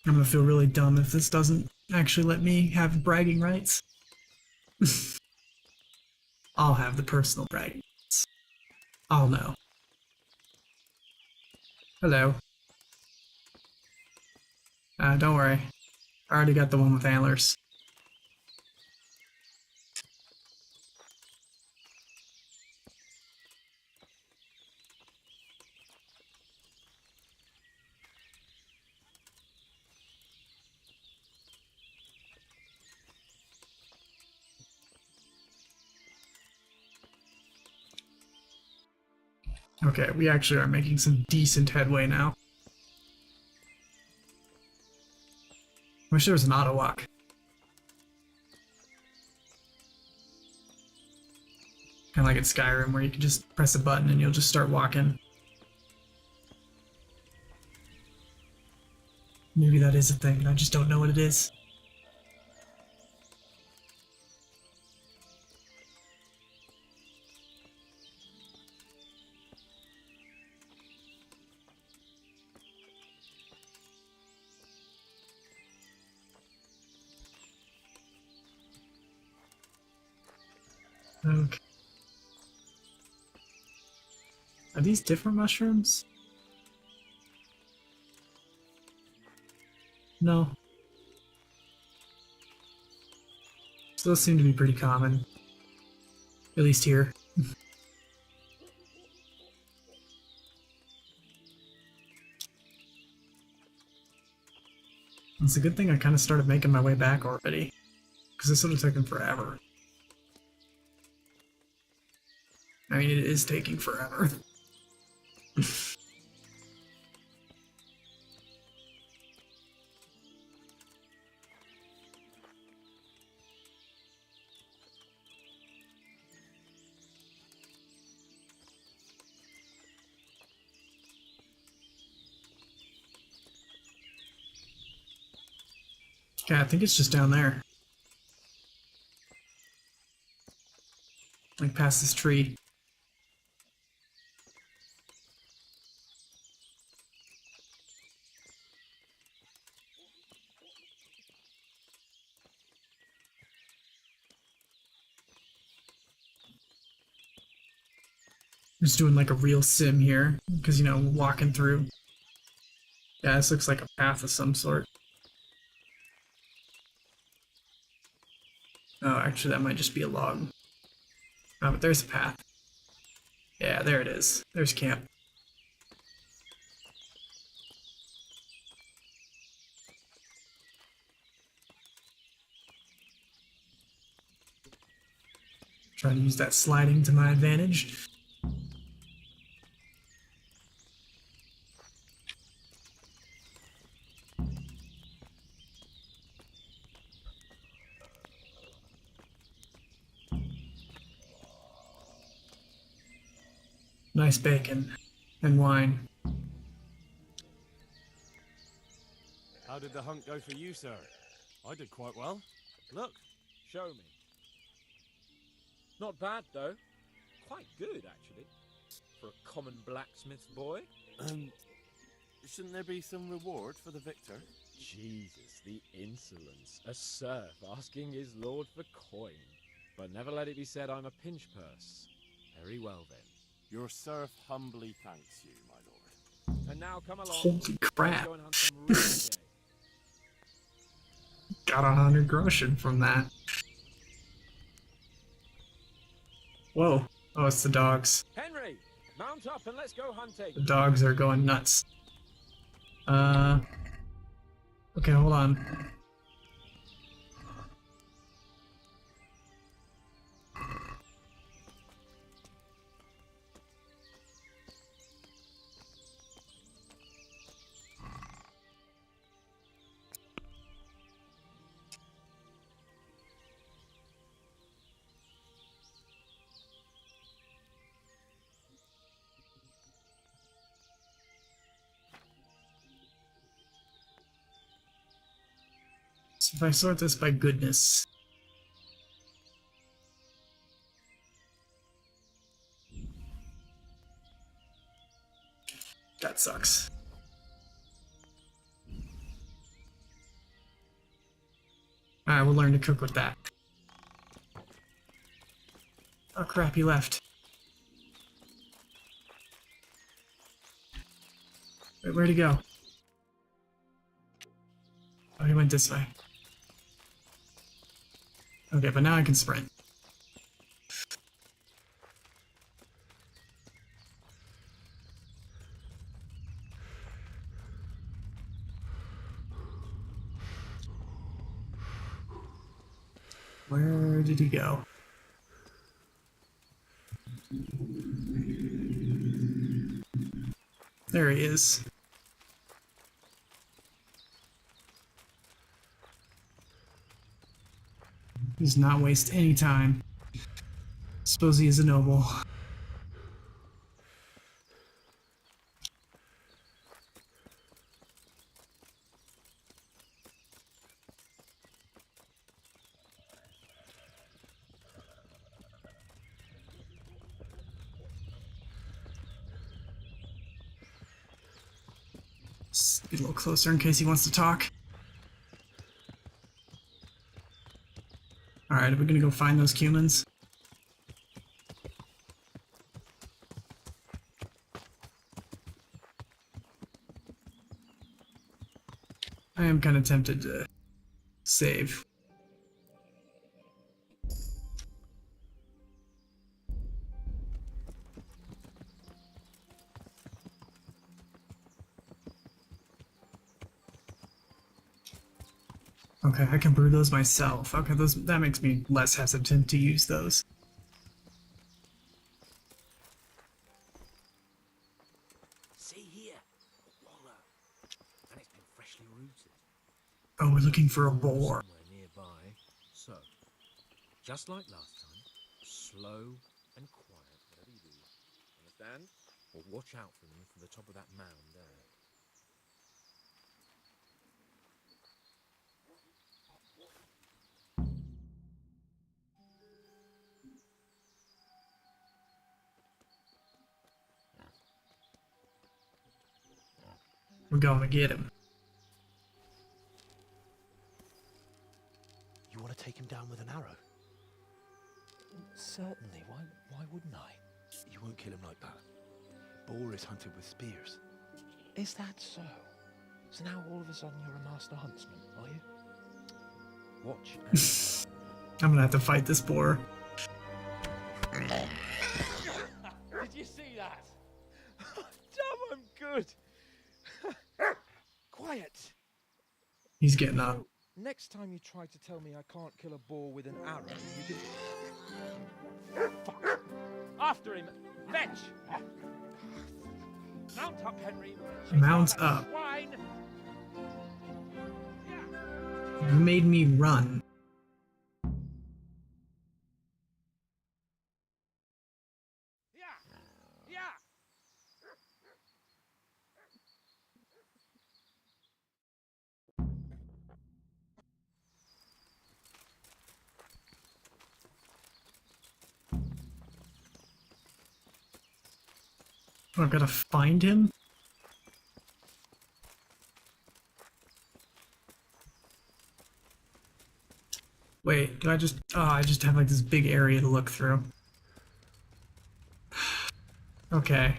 I'm gonna feel really dumb if this doesn't actually let me have bragging rights. I'll have the personal bragging rights. I'll know. Hello. Don't worry. I already got the one with antlers. Okay, we actually are making some decent headway now. Wish there was an auto walk. Kind of like in Skyrim, where you can just press a button and you'll just start walking. Maybe that is a thing, I just don't know what it is. Okay. Are these different mushrooms? No. So those seem to be pretty common. At least here. It's a good thing I kind of started making my way back already. Because this would have taken forever. I mean, it is taking forever. Yeah, I think it's just down there. Like past this tree. Just doing like a real sim here, because, you know, walking through. Yeah, this looks like a path of some sort. Oh, actually, that might just be a log. Oh, but there's a path. Yeah, there it is. There's camp. Trying to use that sliding to my advantage. Nice bacon and wine. How did the hunt go for you, sir? I did quite well. Look. Show me. Not bad, though. Quite good, actually. For a common blacksmith's boy. Shouldn't there be some reward for the victor? Jesus, the insolence. A serf asking his lord for coin. But never let it be said I'm a pinch purse. Very well, then. Your serf humbly thanks you, my lord. And now come along. Holy crap. Let's go and hunt some real game. Got 100 groschen from that. Whoa. Oh, it's the dogs. Henry, mount up and let's go hunting. The dogs are going nuts. Okay, hold on. So if I sort this by goodness. That sucks. Alright, we'll learn to cook with that. Oh crap, he left. Wait, where'd he go? Oh, he went this way. Okay, but now I can sprint. Where did he go? There he is. He does not waste any time. Suppose he is a noble. Let's get a little closer in case he wants to talk. Alright, are we gonna go find those humans? I am kind of tempted to save. Okay, I can brew those myself. Okay, that makes me less hesitant to use those. See here, a wallow, and it's been freshly rooted. Oh, we're looking for a boar. Somewhere nearby. So, just like last time, slow and quiet, whatever you do. Understand? Or watch out for them from the top of that mound there. We're going to get him. You want to take him down with an arrow? Certainly. Why wouldn't I? You won't kill him like that. Boar is hunted with spears. Is that so? So now all of a sudden you're a master huntsman, are you? Watch and I'm gonna have to fight this boar. Did you see that? Damn, I'm good. Quiet. He's getting up. Next time you try to tell me I can't kill a boar with an arrow, you can... Fuck. After him. Fetch. Mount up, Henry. Mount up. Swine. You made me run. I've got to find him? Wait, do I just... Oh, I just have like this big area to look through. Okay.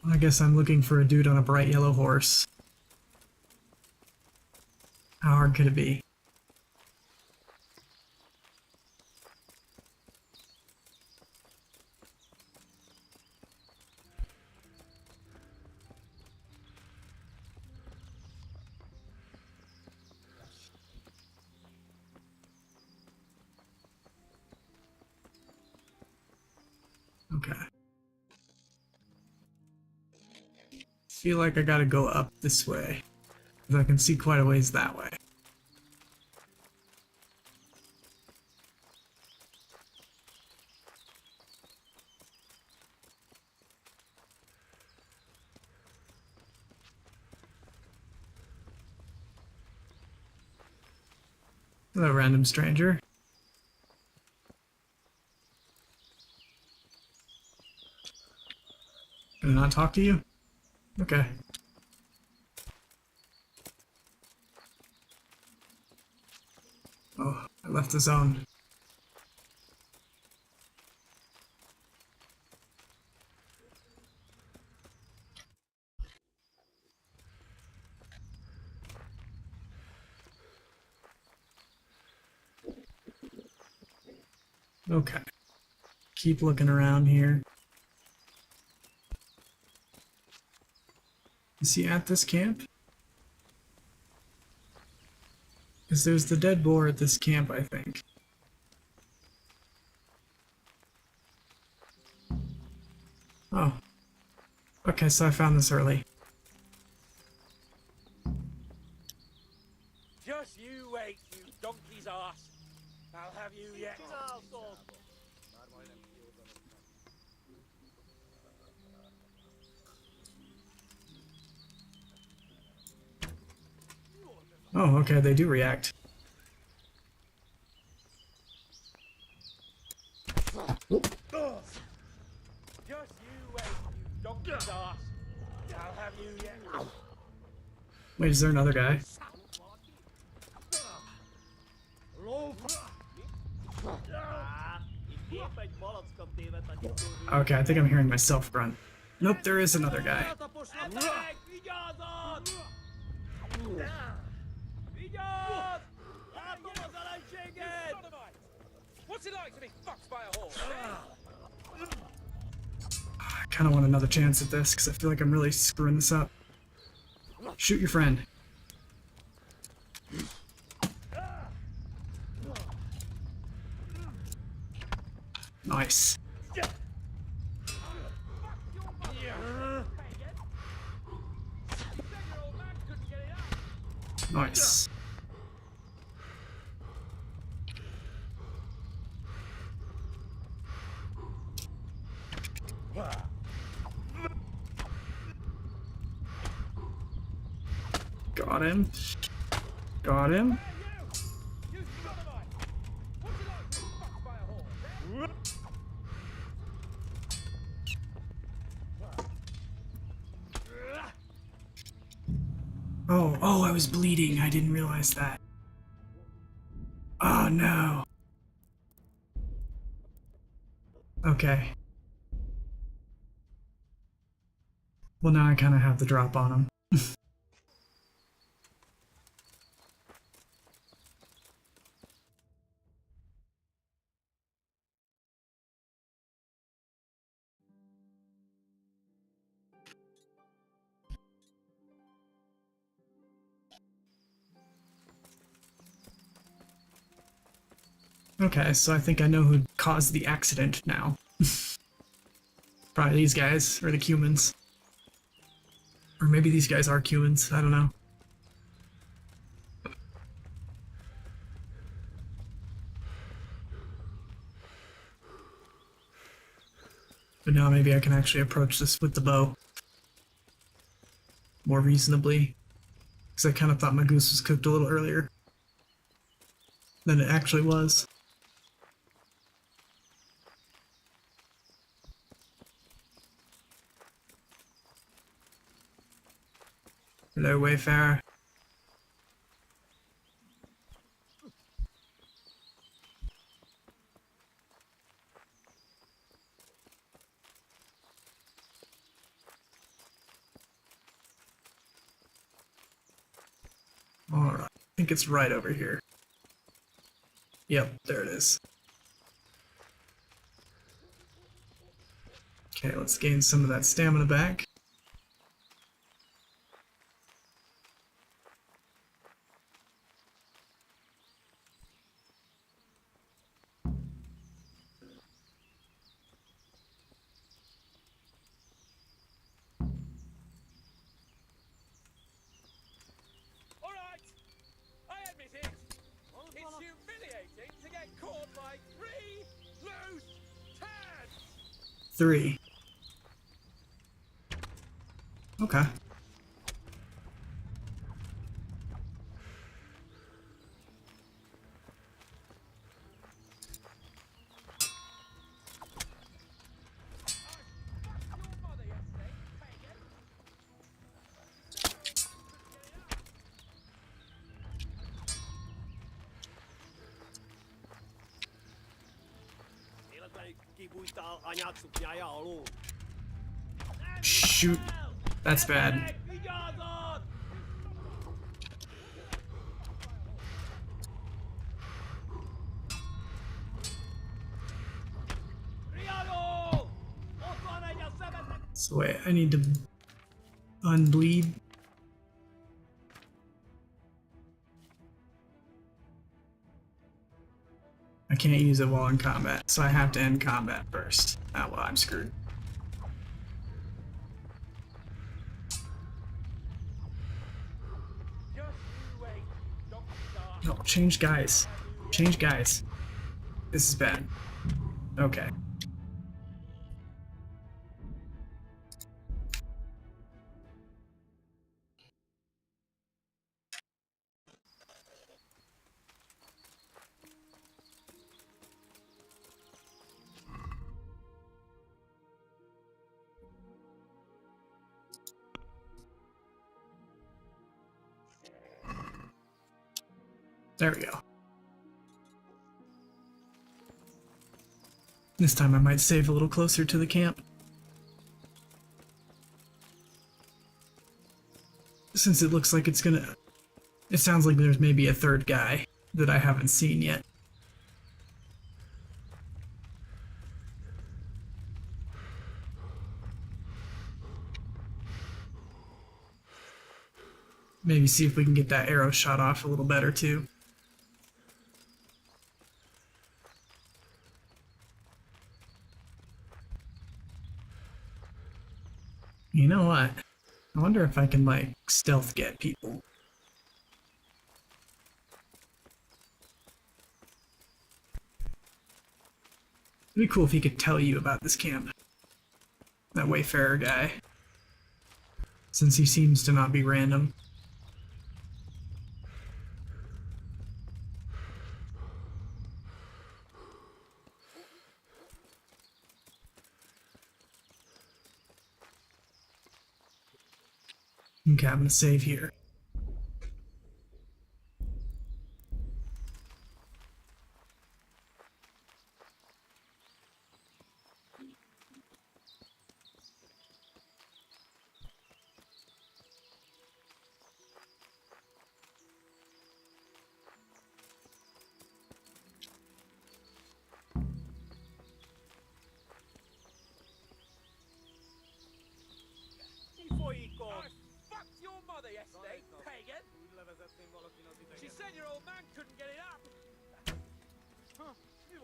I guess I'm looking for a dude on a bright yellow horse. How hard could it be? Okay. Feel like I gotta go up this way, because I can see quite a ways that way. Hello, random stranger. Can I not talk to you? Okay. Oh, I left the zone. Okay. Keep looking around here. Is he at this camp? Because there's the dead boar at this camp, I think. Oh. Okay, so I found this early. Just you wait, you donkey's ass. I'll have you yet. Oh, okay, they do react. Just you wait, you donkey's ass. I'll have you yet. Wait, is there another guy? Okay, I think I'm hearing myself run. Nope, there is another guy. What's it like to be fucked by a horse? I kind of want another chance at this because I feel like I'm really screwing this up. Shoot your friend. Nice. Nice. Got him. Got him. Oh, I was bleeding. I didn't realize that. Oh no. Okay. Well, now I kind of have the drop on him. Okay, so I think I know who caused the accident now. Probably these guys, or the humans. Or maybe these guys are humans, I don't know. But now maybe I can actually approach this with the bow more reasonably. Because I kind of thought my goose was cooked a little earlier than it actually was. Hello, Wayfarer. Alright, I think it's right over here. Yep, there it is. Okay, let's gain some of that stamina back. Alright, I admit it. It's humiliating to get caught by 3 loose turds. 3. Okay. Shoot. That's bad. So wait, I need to unbleed. I can't use it while in combat, so I have to end combat first. Ah, well, I'm screwed. No, change guys. Change guys. This is bad. Okay. There we go. This time I might save a little closer to the camp. Since it looks like it's gonna... It sounds like there's maybe a third guy that I haven't seen yet. Maybe see if we can get that arrow shot off a little better too. You know what? I wonder if I can, like, stealth get people. It'd be cool if he could tell you about this camp. That Wayfarer guy. Since he seems to not be random. Okay, I'm gonna save here. said your old man couldn't get it up. Huh, you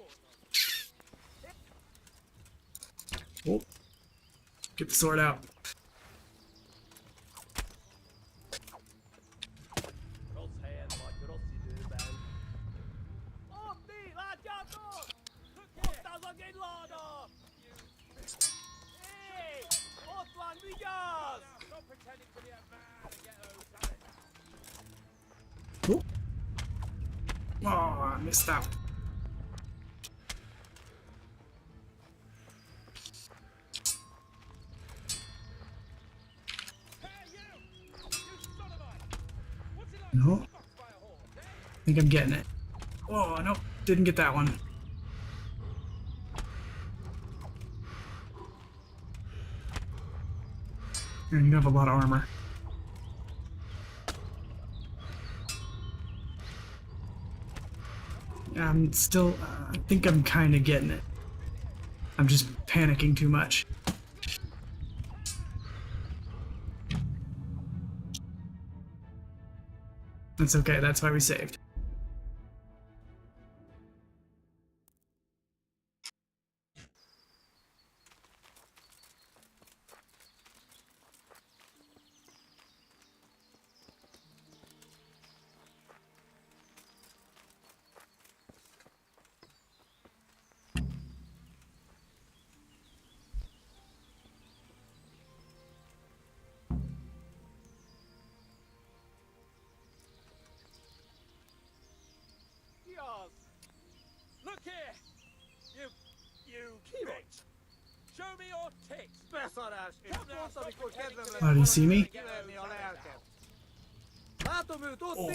ought Oh. Get the sword out. Stop pretending to be a man and get those Oh, oh, I missed out. No. I think I'm getting it. Oh, nope. Didn't get that one. And you have a lot of armor. I'm still, I think I'm kind of getting it. I'm just panicking too much. That's okay, that's why we saved. Look here! You bitch! Show me your tits! Oh, do you see me? Oh.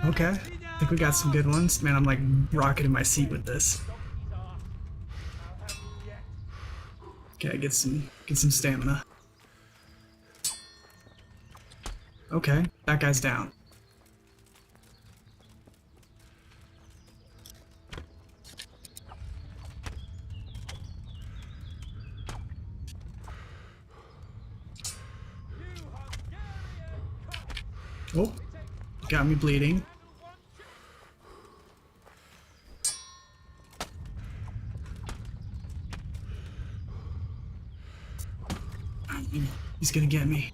Okay, I think we got some good ones. Man, I'm like rocketing my seat with this. Okay, get some stamina. Okay, that guy's down. Oh, got me bleeding. He's gonna get me.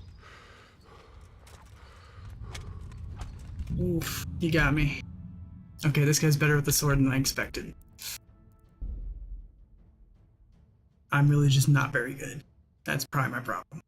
Oof, he got me. Okay, this guy's better with the sword than I expected. I'm really just not very good. That's probably my problem.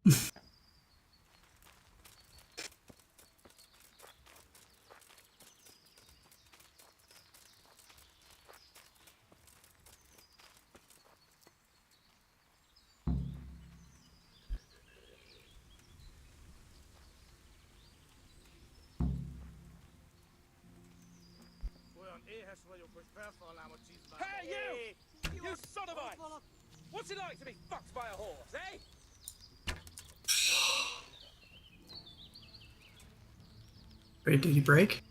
Hey, you! You son of a... What's it like to be fucked by a horse, eh? Wait, did he break?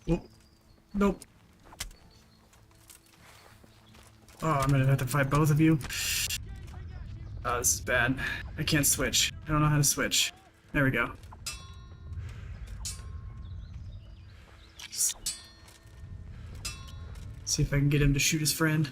Oh, nope. Oh, I'm gonna have to fight both of you. Oh, this is bad. I can't switch. I don't know how to switch. There we go. See if I can get him to shoot his friend.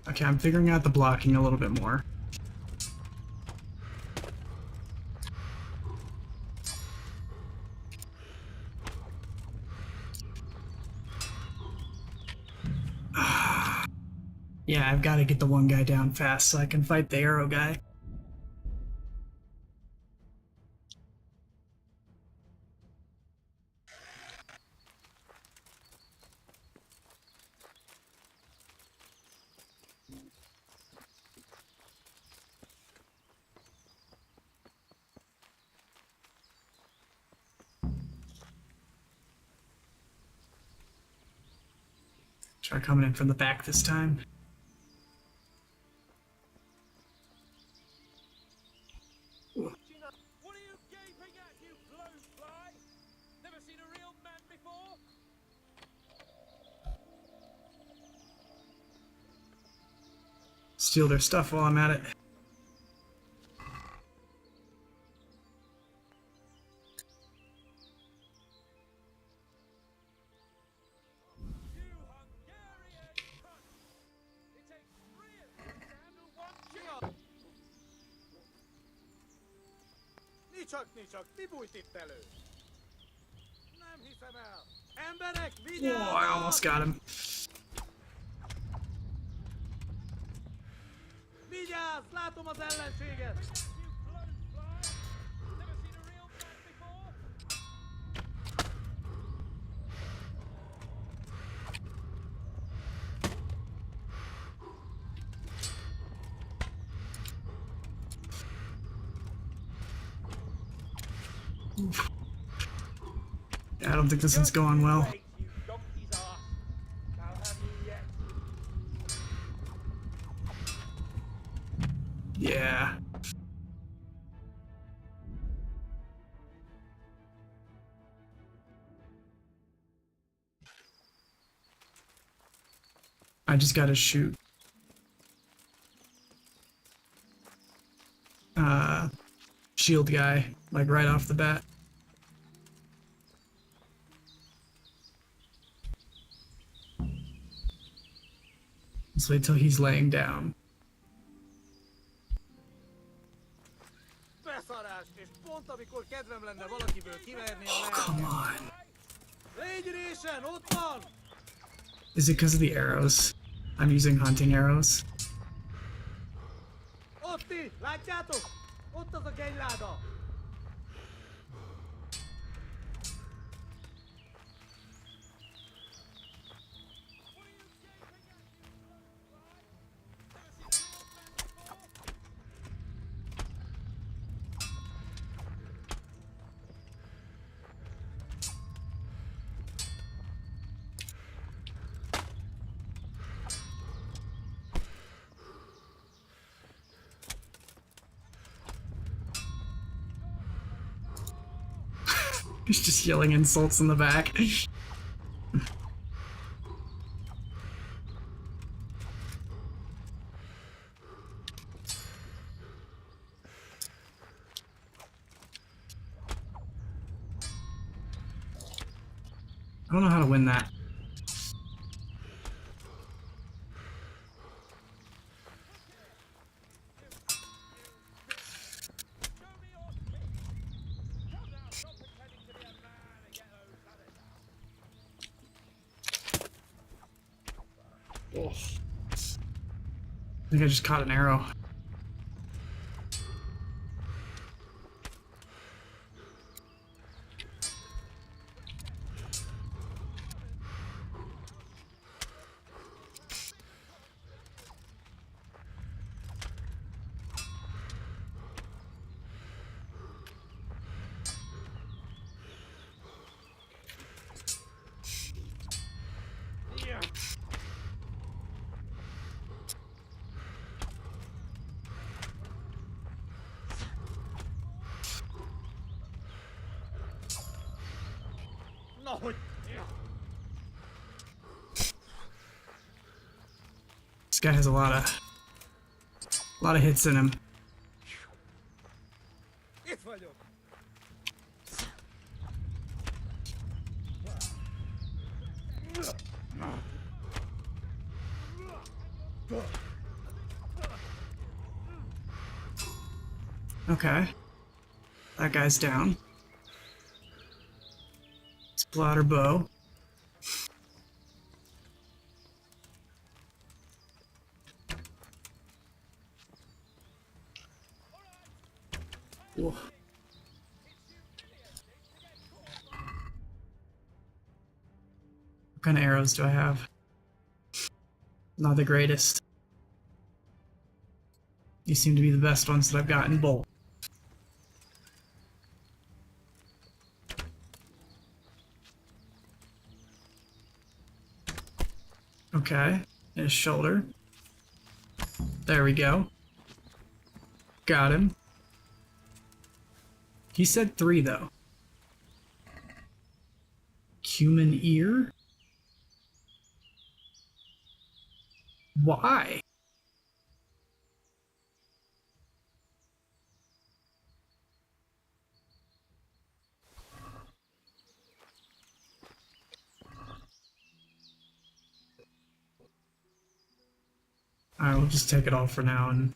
Okay, I'm figuring out the blocking a little bit more. Yeah, I've got to get the one guy down fast so I can fight the arrow guy. Try coming in from the back this time. What are you gaping at, you blowfly? Never seen a real man before? Steal their stuff while I'm at it. Nicsak, mi bújt itt elő? Nem hiszem el. Emberek, vigyázzanak! Oh, I almost got him. Vigyázz, látom az ellenséget! Yeah, I don't think this one's going well. Yeah. I just gotta shoot. Shield guy, like right off the bat. Let's wait till he's laying down. Oh, come on. Is it because of the arrows? I'm using hunting arrows. He's just yelling insults in the back. I don't know how to win that. I think I just caught an arrow. This guy has a lot of hits in him. Okay. That guy's down. Let's pull out her bow. What kind of arrows do I have? Not the greatest. These seem to be the best ones that I've gotten bolt. Okay, his shoulder. There we go. Got him. He said 3 though. Human ear? Why? Alright, we'll just take it all for now and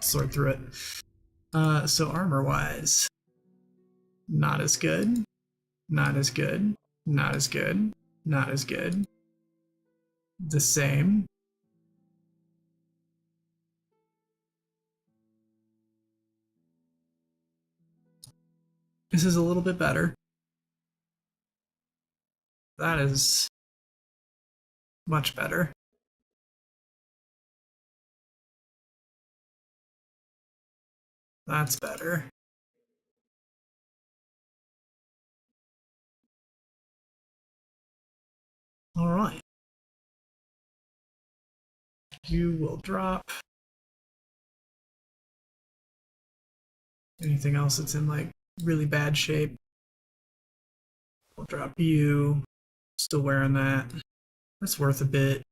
sort through it. So armor-wise, not as good, not as good, not as good, not as good. The same. This is a little bit better. That is much better. That's better. All right. You will drop. Anything else that's in like really bad shape? We'll drop you. Still wearing that. That's worth a bit.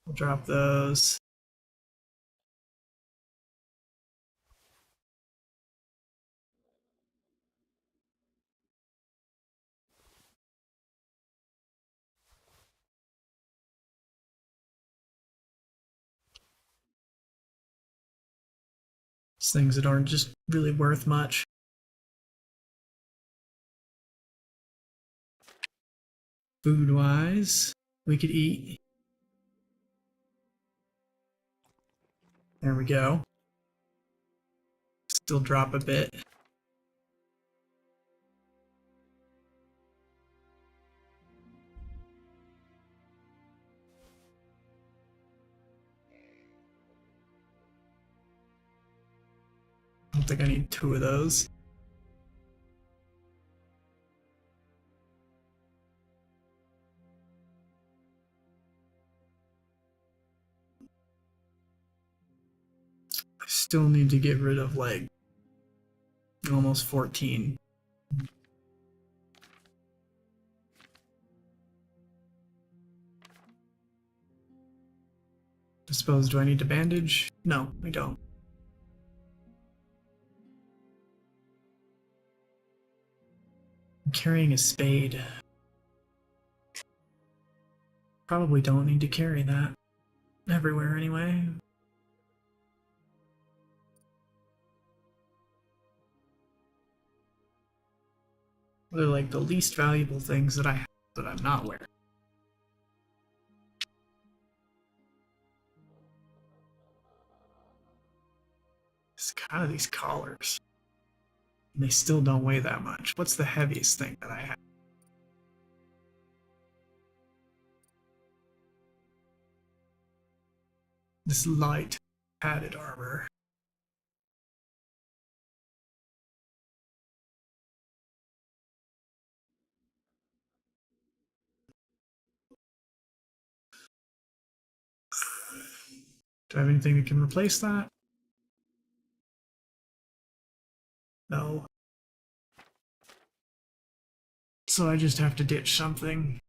We'll drop those. It's things that aren't just really worth much. Food-wise, we could eat. There we go. Still drop a bit. I don't think I need 2 of those. I still need to get rid of like almost 14. I suppose, do I need to bandage? No, I don't. I'm carrying a spade. Probably don't need to carry that everywhere anyway. They're like the least valuable things that I have that I'm not wearing. It's kind of these collars. And they still don't weigh that much. What's the heaviest thing that I have? This light padded armor. Do I have anything that can replace that? No. So I just have to ditch something.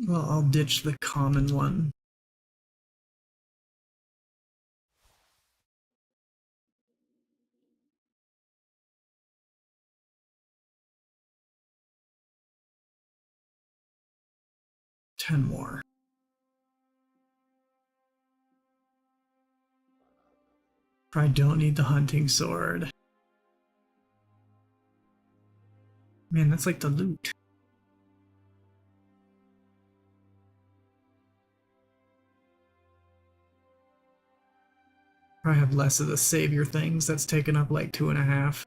Well, I'll ditch the common one. 10 more. Probably don't need the hunting sword. Man, that's like the loot. Probably have less of the savior things. That's taken up like 2.5.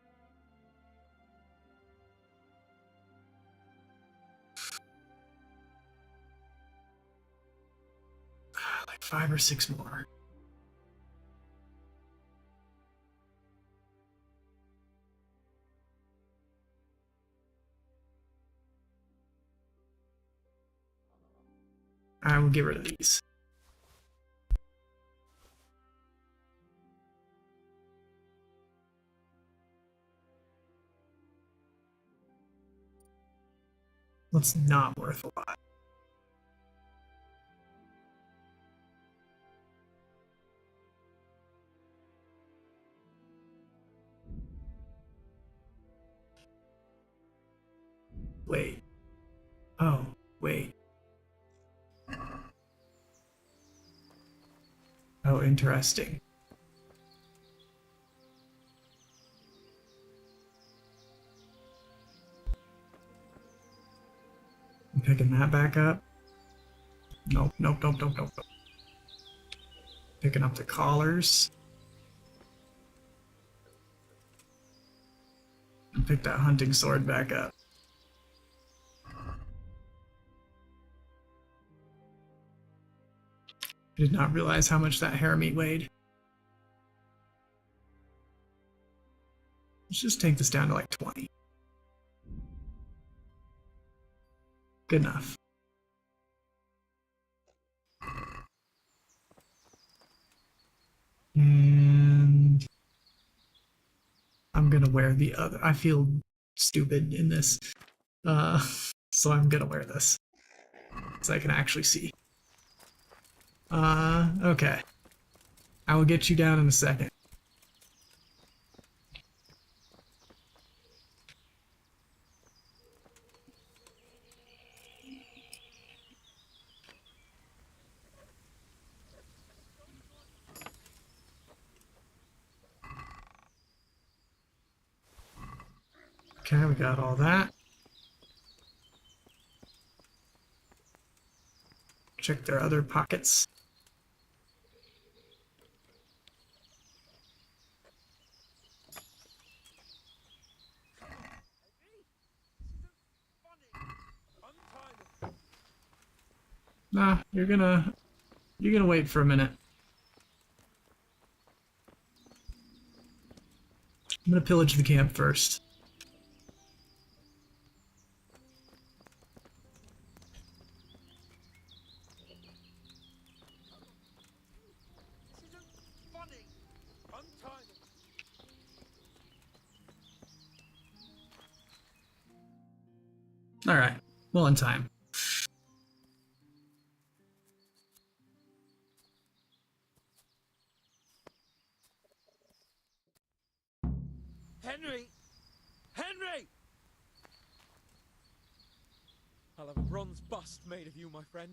Like 5 or 6 more. I will get rid of these. That's not worth a lot. Wait. Oh, wait. Oh, interesting. I'm picking that back up. Nope, nope, nope, nope, nope, nope. Picking up the collars. And pick that hunting sword back up. I did not realize how much that hair meat weighed. Let's just take this down to like 20. Good enough. And I'm gonna wear the other. I feel stupid in this. So I'm gonna wear this. So I can actually see. Okay. I will get you down in a second. Okay, we got all that. Check their other pockets. Nah, you're gonna wait for a minute. I'm gonna pillage the camp first. All right, well in time. Henry! Henry! I'll have a bronze bust made of you, my friend.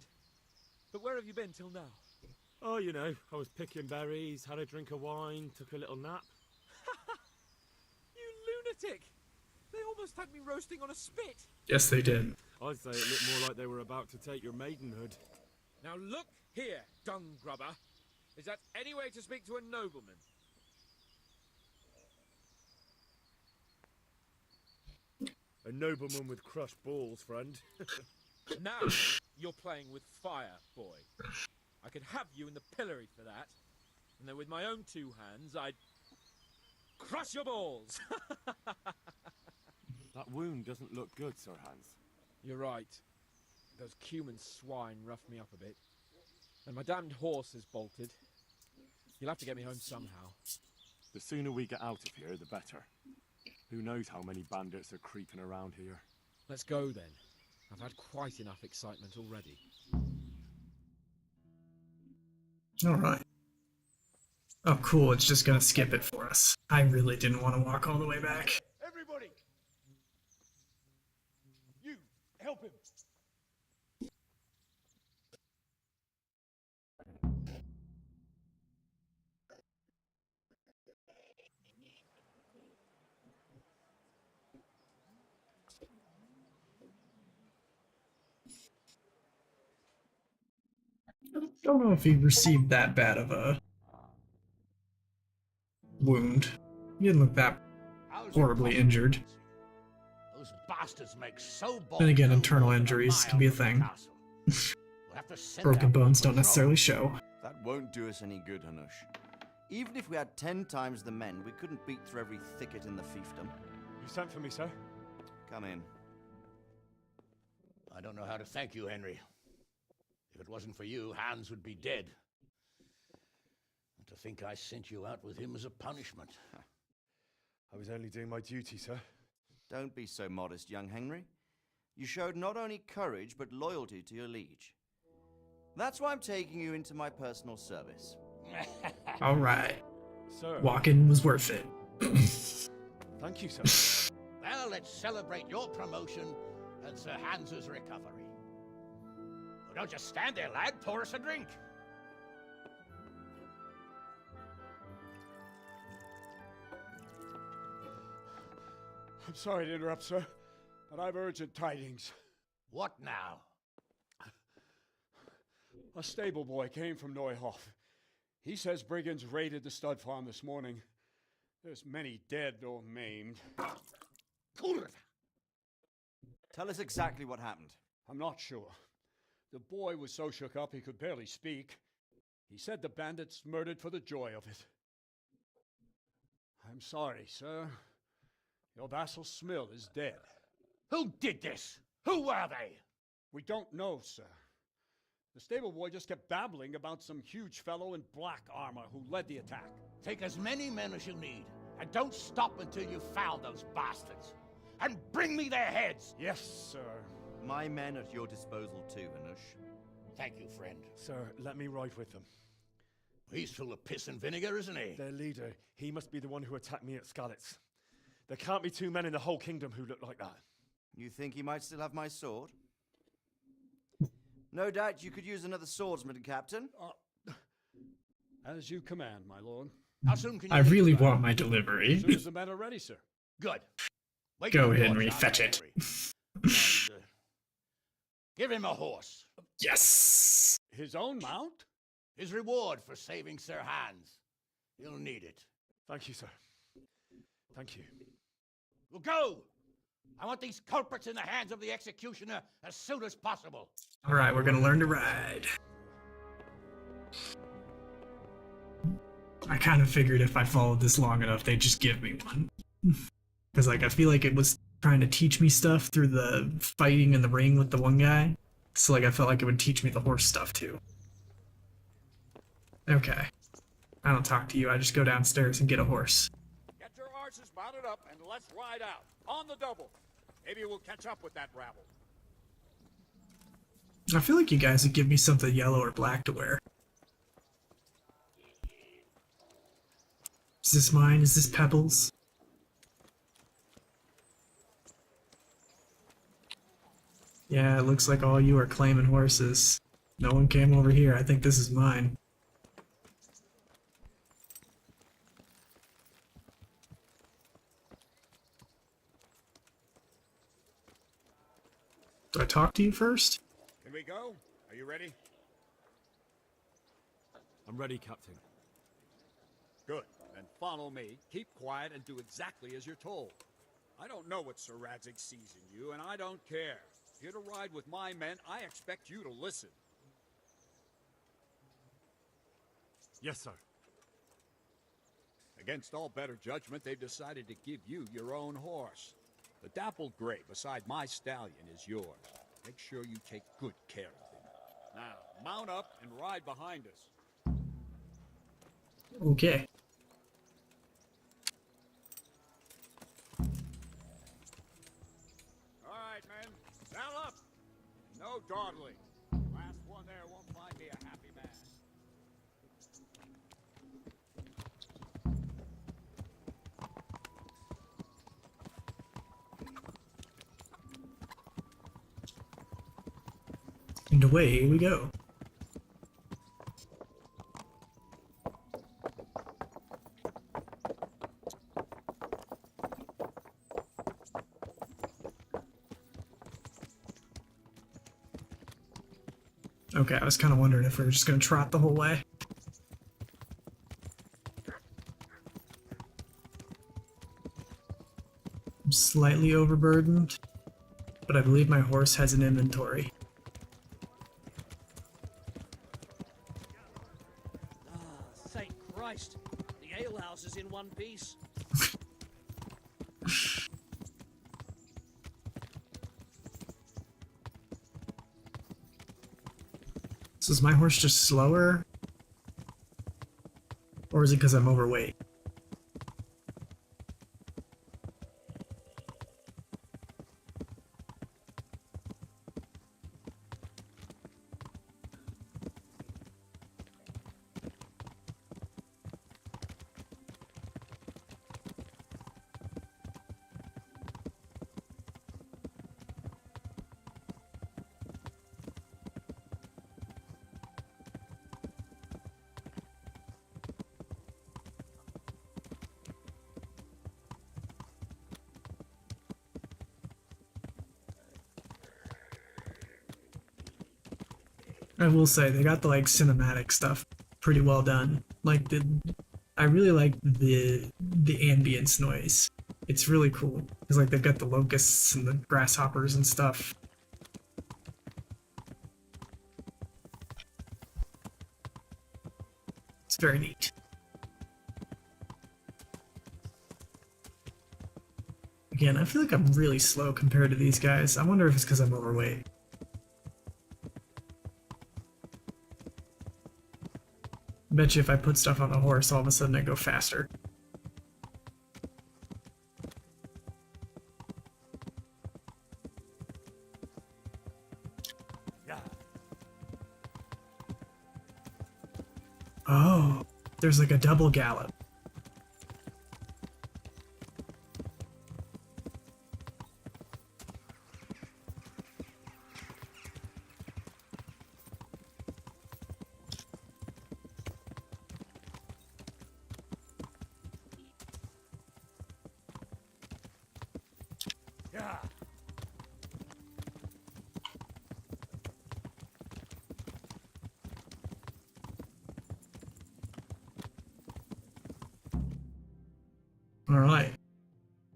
But where have you been till now? Oh, you know, I was picking berries, had a drink of wine, took a little nap. You lunatic! They almost had me roasting on a spit. Yes, they did. I'd say it looked more like they were about to take your maidenhood. Now look here, dung grubber. Is that any way to speak to a nobleman? A nobleman with crushed balls, friend. Now you're playing with fire, boy. I could have you in the pillory for that. And then with my own 2 hands, I'd crush your balls. That wound doesn't look good, Sir Hans. You're right. Those cumin swine roughed me up a bit. And my damned horse has bolted. You'll have to get me home somehow. The sooner we get out of here, the better. Who knows how many bandits are creeping around here. Let's go then. I've had quite enough excitement already. All right. Oh, cool. It's just gonna skip it for us. I really didn't want to walk all the way back. Everybody! You, help him! Don't know if he received that bad of a wound. He didn't look that horribly injured. Those bastards make so bold. Then again, no internal more than injuries mile can be a from the thing. castle. We'll have to send Broken out more bones don't patrol. necessarily show. That won't do us any good, Hanush. Even if we had 10 times the men, we couldn't beat through every thicket in the fiefdom. You sent for me, sir? Come in. I don't know how to thank you, Henry. If it wasn't for you, Hans would be dead. And to think I sent you out with him as a punishment. I was only doing my duty, sir. Don't be so modest, young Henry. You showed not only courage, but loyalty to your liege. That's why I'm taking you into my personal service. Alright. Sir. Walking was worth it. Thank you, sir. Well, let's celebrate your promotion and Sir Hans's recovery. Well, don't just stand there, lad. Pour us a drink. I'm sorry to interrupt, sir, but I've urgent tidings. What now? A stable boy came from Neuhof. He says brigands raided the stud farm this morning. There's many dead or maimed. Tell us exactly what happened. I'm not sure. The boy was so shook up he could barely speak. He said the bandits murdered for the joy of it. I'm sorry, sir. Your vassal Smill is dead. Who did this? Who were they? We don't know, sir. The stable boy just kept babbling about some huge fellow in black armor who led the attack. Take as many men as you need, and don't stop until you've found those bastards. And bring me their heads! Yes, sir. My men at your disposal too, Hanush. Thank you, friend. Sir, let me ride with them. He's full of piss and vinegar, isn't he? Their leader, he must be the one who attacked me at Skalitz. There can't be two men in the whole kingdom who look like that. You think he might still have my sword? No doubt you could use another swordsman, Captain. As you command, my lord. How soon can you I really want my delivery. As soon as the men are ready, sir. Good. Wait Go, your Henry, watch out, fetch it. And, give him a horse. Yes! His own mount? His reward for saving Sir Hans. He'll need it. Thank you, sir. Thank you. Well, go! I want these culprits in the hands of the executioner as soon as possible. Alright, we're gonna learn to ride. I kind of figured if I followed this long enough, they'd just give me one. Because, like, I feel like it was trying to teach me stuff through the fighting in the ring with the one guy. So, like, I felt like it would teach me the horse stuff, too. Okay. I don't talk to you, I just go downstairs and get a horse. Get your horses mounted up and let's ride out. On the double. Maybe we'll catch up with that rabble. I feel like you guys would give me something yellow or black to wear. Is this mine? Is this Pebbles? Yeah, it looks like all you are claiming horses. No one came over here. I think this is mine. Do I talk to you first? Can we go? Are you ready? I'm ready, Captain. Good. Then follow me. Keep quiet and do exactly as you're told. I don't know what Sir Radzig sees in you, and I don't care. If you're to ride with my men, I expect you to listen. Yes, sir. Against all better judgment, they've decided to give you your own horse. The dappled gray beside my stallion is yours. Make sure you take good care of him. Now, mount up and ride behind us. Okay. All right, men. Saddle up. No dawdling. Last one there won't find me a happy man. And away we go. Okay, I was kind of wondering if we were just going to trot the whole way. I'm slightly overburdened, but I believe my horse has an inventory. Ah, thank Christ. The alehouse is in one piece. So is my horse just slower? Or is it because I'm overweight? I will say they got the like cinematic stuff pretty well done. Like I really like the ambience noise. It's really cool because like they've got the locusts and the grasshoppers and stuff. It's very neat. Again, I feel like I'm really slow compared to these guys. I wonder if it's because I'm overweight. I bet you if I put stuff on the horse, all of a sudden I go faster. Oh, there's like a double gallop. Yeah. All right,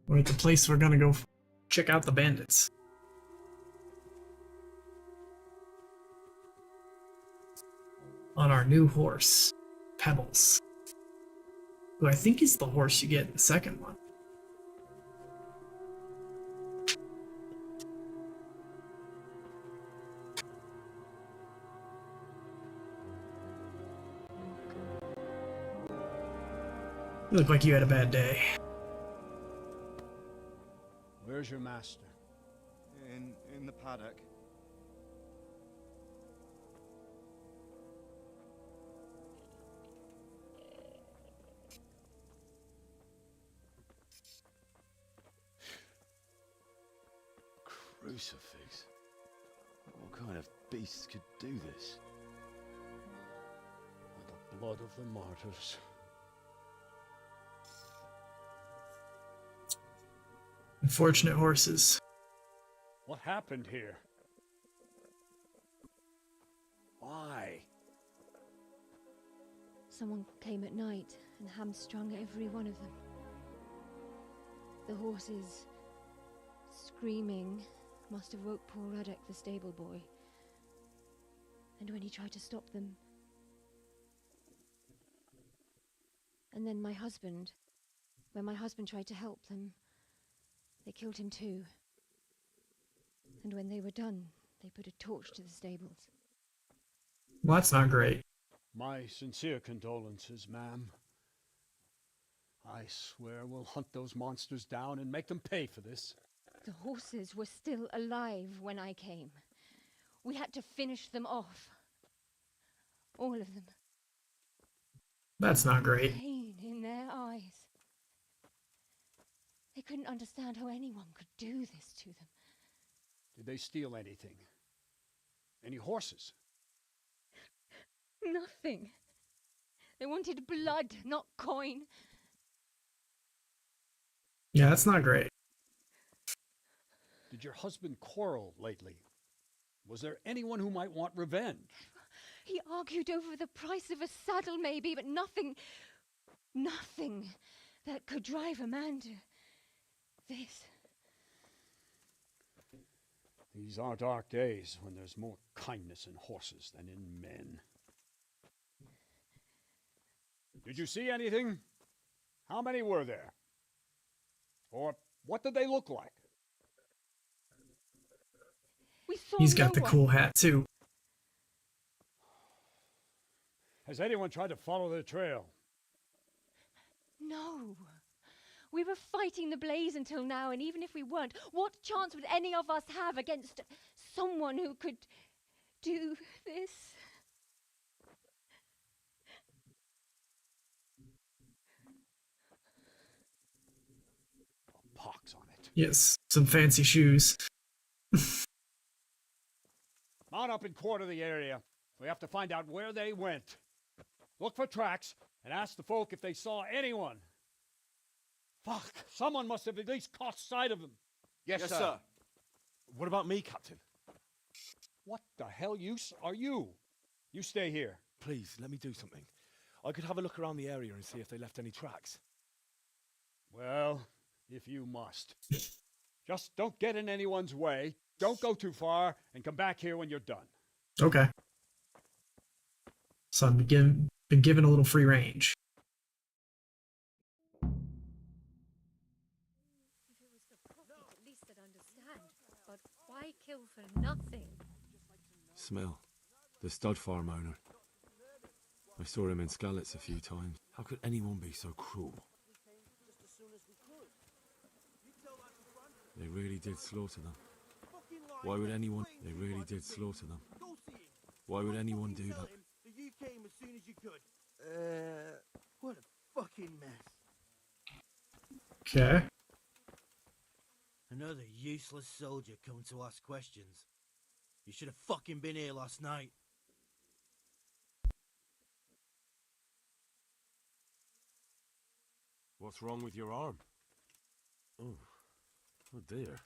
we're at the place we're gonna go check out the bandits. On our new horse, Pebbles, who I think is the horse you get in the second one. You look like you had a bad day. Where's your master? In the paddock. Crucifix? What kind of beasts could do this? The blood of the martyrs. Unfortunate horses. What happened here? Why? Someone came at night and hamstrung every one of them. The horses, screaming, must have woke poor Radek, the stable boy. And when he tried to stop them... And then my husband, when my husband tried to help them, they killed him too. And when they were done, they put a torch to the stables. Well, that's not great. My sincere condolences, ma'am. I swear we'll hunt those monsters down and make them pay for this. The horses were still alive when I came. We had to finish them off. All of them. That's not great. Pain in their eyes. They couldn't understand how anyone could do this to them. Did they steal anything? Any horses? Nothing. They wanted blood, not coin. Yeah, that's not great. Did your husband quarrel lately? Was there anyone who might want revenge? He argued over the price of a saddle, maybe, but nothing that could drive a man to this. These are dark days when there's more kindness in horses than in men. Did you see anything? How many were there? Or what did they look like? We saw He's got no the one. cool hat too. Has anyone tried to follow the trail? No. We were fighting the blaze until now, and even if we weren't, what chance would any of us have against someone who could do this? Pox on it. Yes, some fancy shoes. Mount up and quarter the area. We have to find out where they went. Look for tracks and ask the folk if they saw anyone. Fuck, someone must have at least caught sight of them. Yes, sir. What about me, Captain? What the hell use are you? You stay here. Please, let me do something. I could have a look around the area and see if they left any tracks. Well, if you must. Just don't get in anyone's way, don't go too far, and come back here when you're done. Okay. So I've been given a little free range. If it was for profit, at least I'd understand. But why kill for nothing? Smell. The stud farm owner. I saw him in Skalitz a few times. How could anyone be so cruel? They really did slaughter them. Why would anyone... They really did slaughter them. Why would anyone do that? You came as soon as you could. What a fucking mess. Okay. Another useless soldier come to ask questions. You should have fucking been here last night. What's wrong with your arm? Oh dear.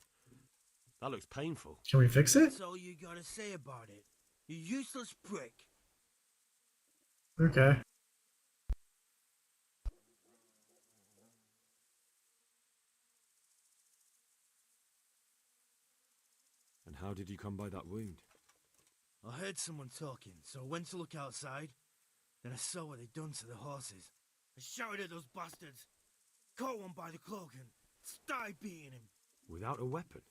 That looks painful. Can we fix it? That's all you gotta say about it. You useless prick. Okay. And how did you come by that wound? I heard someone talking, so I went to look outside. Then I saw what they'd done to the horses. I shouted at those bastards. Caught one by the cloak and started beating him. Without a weapon?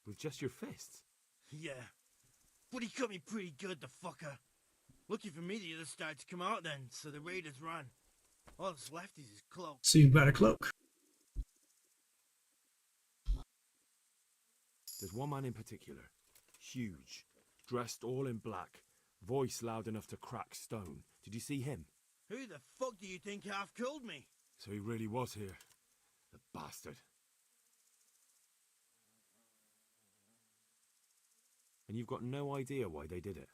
With just your fists? Yeah. But he cut me pretty good, the fucker. Lucky for me, the others started to come out then, so the raiders ran. All that's left is his cloak. So you've got a cloak. There's one man in particular. Huge. Dressed all in black. Voice loud enough to crack stone. Did you see him? Who the fuck do you think half killed me? So he really was here. The bastard. And you've got no idea why they did it?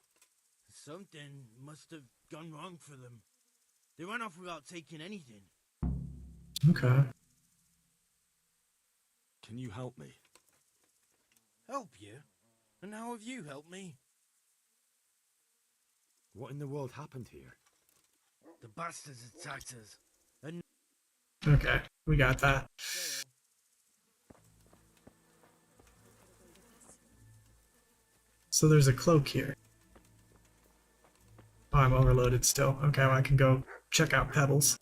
Something must have gone wrong for them. They ran off without taking anything. Okay. Can you help me? Help you? And how have you helped me? What in the world happened here? The bastards attacked us. And Okay, we got that. So there's a cloak here. Oh, I'm overloaded still. Okay, well, I can go check out Pebbles.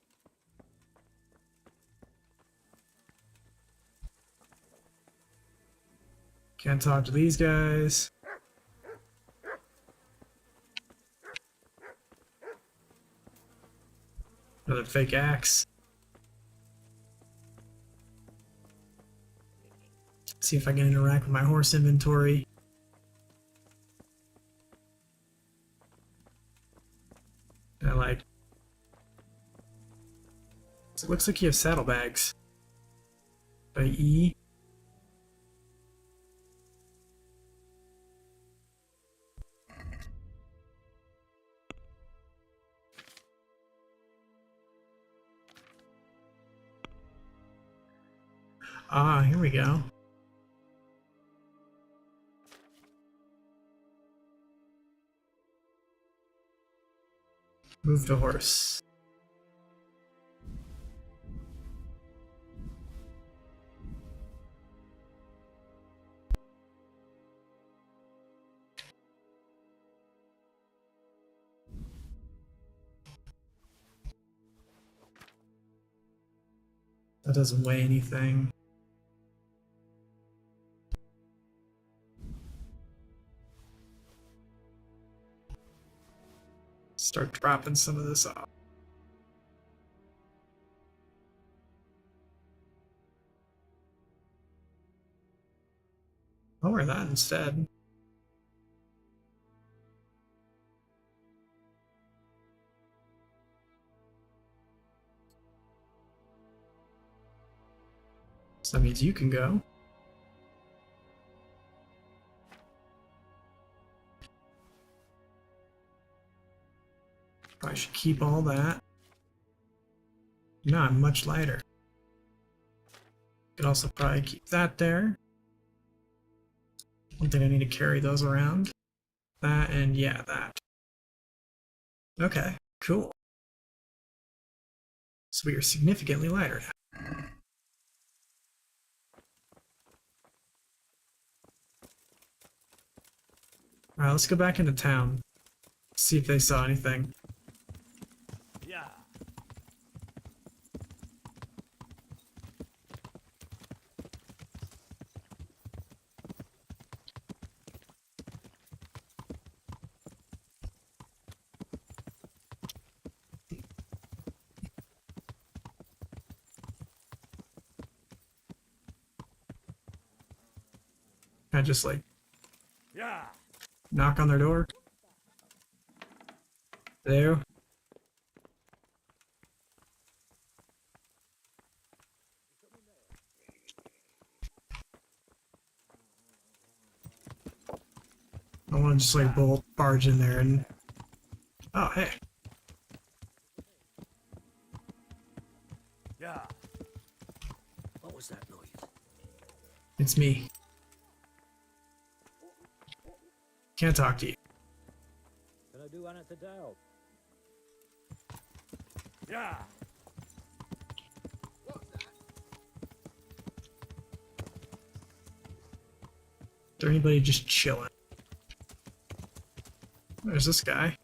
Can't talk to these guys. Another fake axe. See if I can interact with my horse inventory. I like. So it looks like you have saddlebags. By E. Ah, here we go. Move to horse. That doesn't weigh anything. Start dropping some of this off. I'll wear that instead. So that means you can go. I should keep all that. No, I'm much lighter. Could also probably keep that there. One thing I need to carry those around. That and yeah, that. Okay, cool. So we are significantly lighter now. Alright, let's go back into town. See if they saw anything. Yeah. Can I just like Yeah. knock on their door? Hello? I want to just like barge in there and... Oh, hey. Yeah. What was that noise? It's me. Can't talk to you. Can I do anything to help? Yeah. Is there anybody just chilling? There's this guy.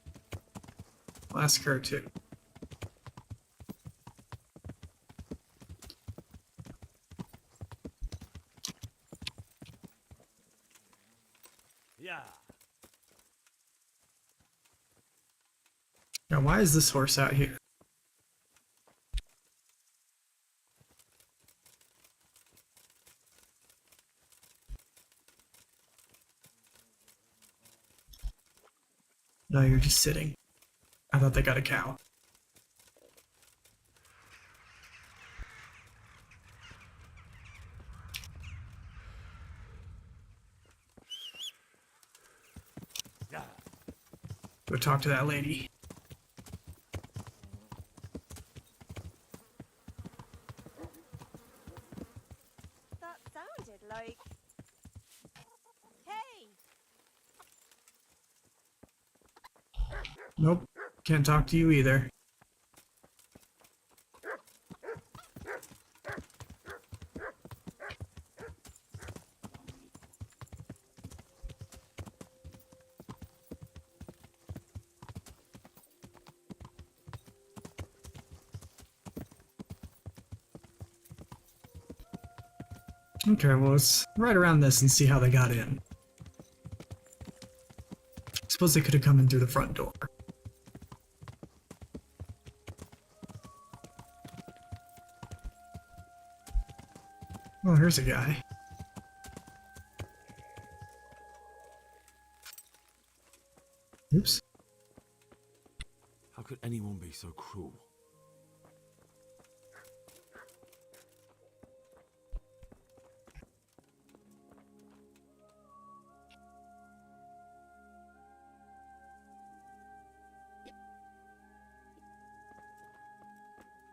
I'll ask her too. Yeah. Now, why is this horse out here? No, you're just sitting. I thought they got a cow. Yeah. Go talk to that lady. That sounded like... Hey! Nope. Can't talk to you either. Okay, well, let's right around this and see how they got in. Suppose they could have come in through the front door. Oh, here's a guy. Oops. How could anyone be so cruel?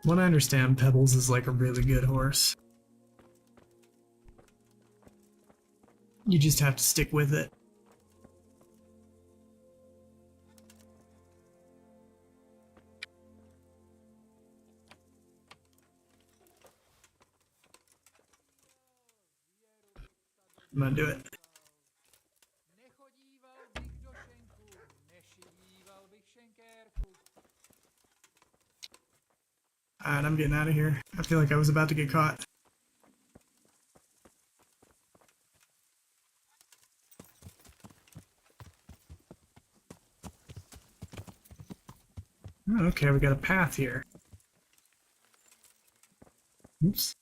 What I understand, Pebbles is like a really good horse. You just have to stick with it. I'm gonna do it. Alright, I'm getting out of here. I feel like I was about to get caught. Oh, okay, we got a path here. Oops.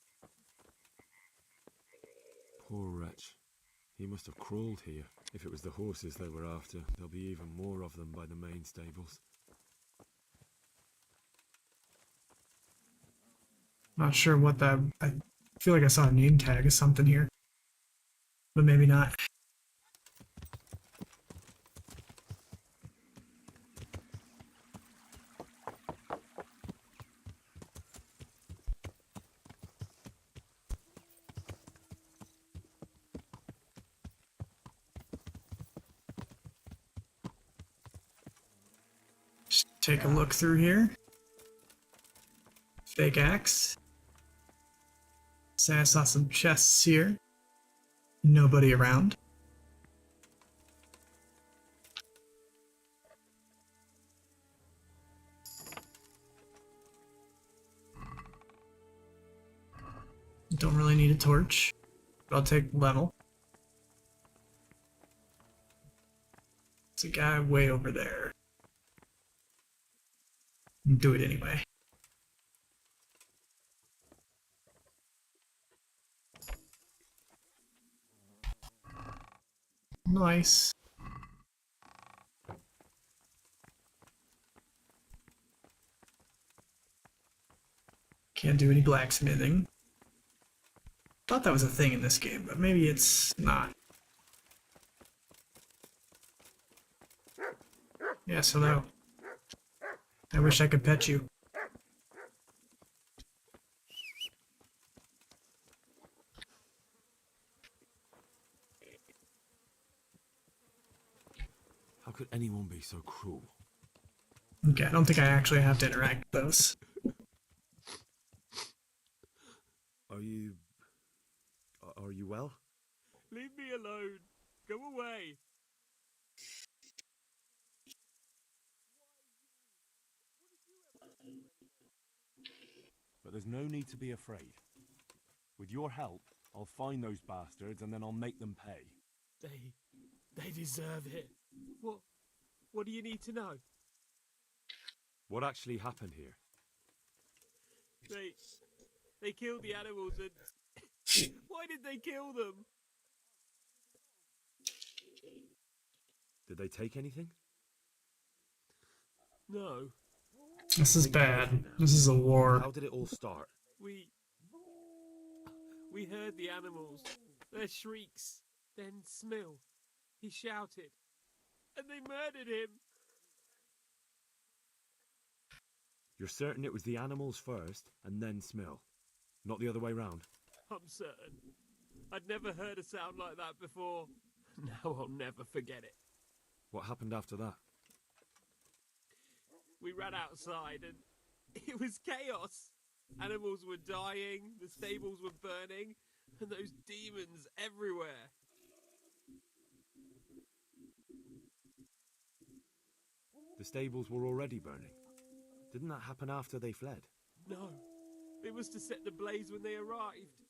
Poor wretch. He must have crawled here. If it was the horses they were after, there'll be even more of them by the main stables. Not sure what that... I feel like I saw a name tag or something here. But maybe not. Just take a look through here. Fake axe. Say I saw some chests here. Nobody around. Don't really need a torch, but I'll take level. It's a guy way over there. Do it anyway. Nice. Can't do any blacksmithing. Thought that was a thing in this game, but maybe it's not. Yes, hello. I wish I could pet you. How could anyone be so cruel? Okay, I don't think I actually have to interact with those. Are you well? Leave me alone. Go away. But there's no need to be afraid. With your help, I'll find those bastards and then I'll make them pay. They deserve it. What do you need to know? What actually happened here? They killed the animals and... Why did they kill them? Did they take anything? No. This is bad. This is a war. How did it all start? We heard the animals, their shrieks, then Smill. He shouted, and they murdered him. You're certain it was the animals first and then Smill, not the other way round? I'm certain. I'd never heard a sound like that before. Now I'll never forget it. What happened after that? We ran outside and it was chaos. Animals were dying, the stables were burning, and those demons everywhere. The stables were already burning. Didn't that happen after they fled? No, it was to set the blaze when they arrived.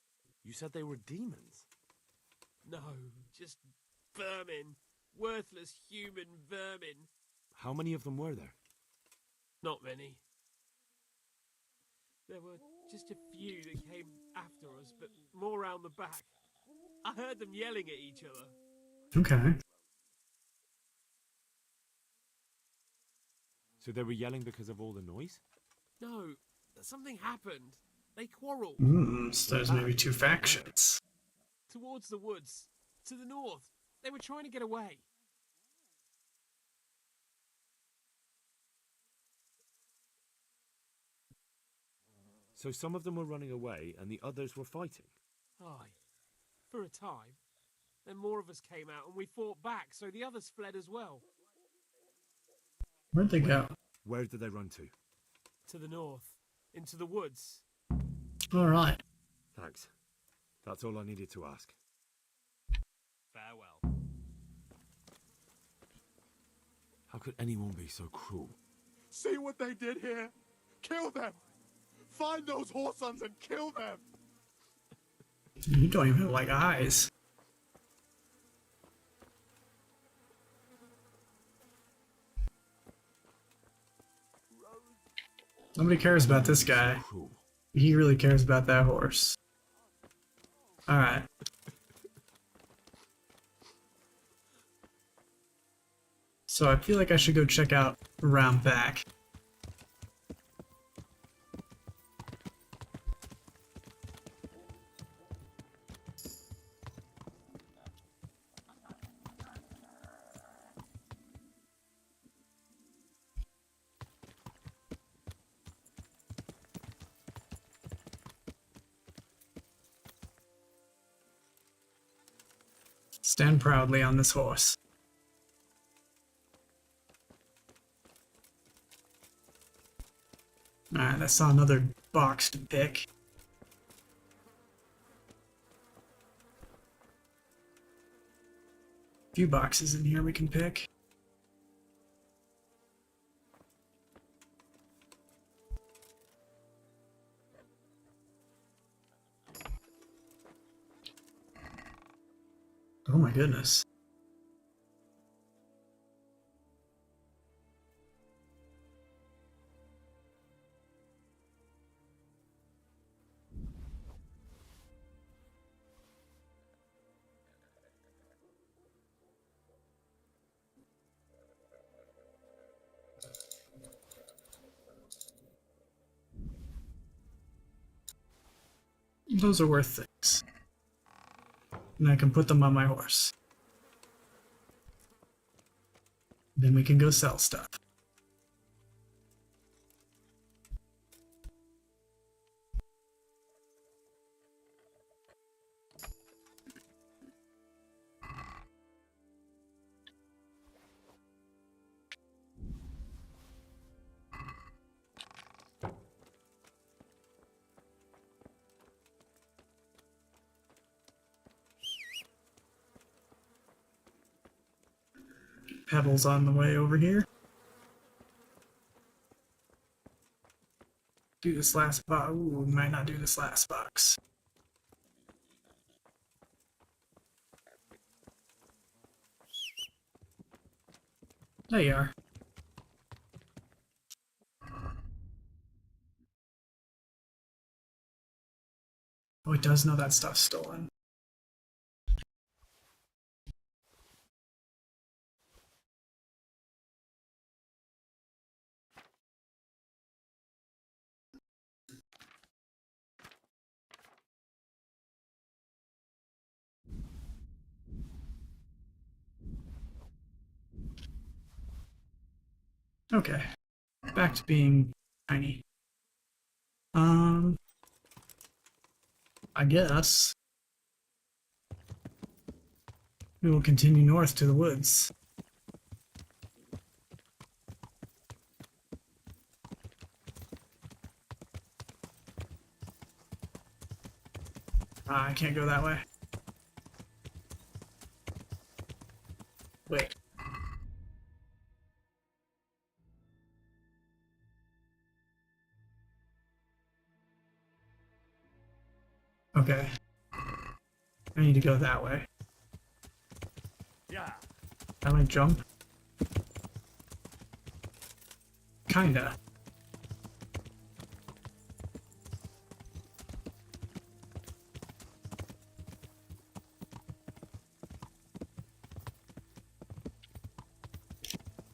You said they were demons? No, just vermin. Worthless human vermin. How many of them were there? Not many. There were just a few that came after us, but more round the back. I heard them yelling at each other. Okay. So they were yelling because of all the noise? No, something happened. They quarreled. So there's maybe two factions. Towards the woods, to the north. They were trying to get away. So some of them were running away and the others were fighting? Aye, for a time. Then more of us came out and we fought back, so the others fled as well. Where'd they go? Where did they run to? To the north, into the woods. Alright. Thanks. That's all I needed to ask. How could anyone be so cruel? See what they did here? Kill them! Find those whoresons and kill them! You don't even have, like, eyes. Nobody cares about this guy. He really cares about that horse. Alright. So I feel like I should go check out around back. Stand proudly on this horse. Alright, I saw another box to pick. A few boxes in here we can pick. Oh my goodness. Those are worth things. And I can put them on my horse. Then we can go sell stuff. Pebbles on the way over here. Do this last box. Ooh, might not do this last box. There you are. Oh, it does know that stuff's stolen. Okay, back to being tiny. I guess we will continue north to the woods. I can't go that way. Wait. Okay. I need to go that way. Yeah. Can I jump? Kinda.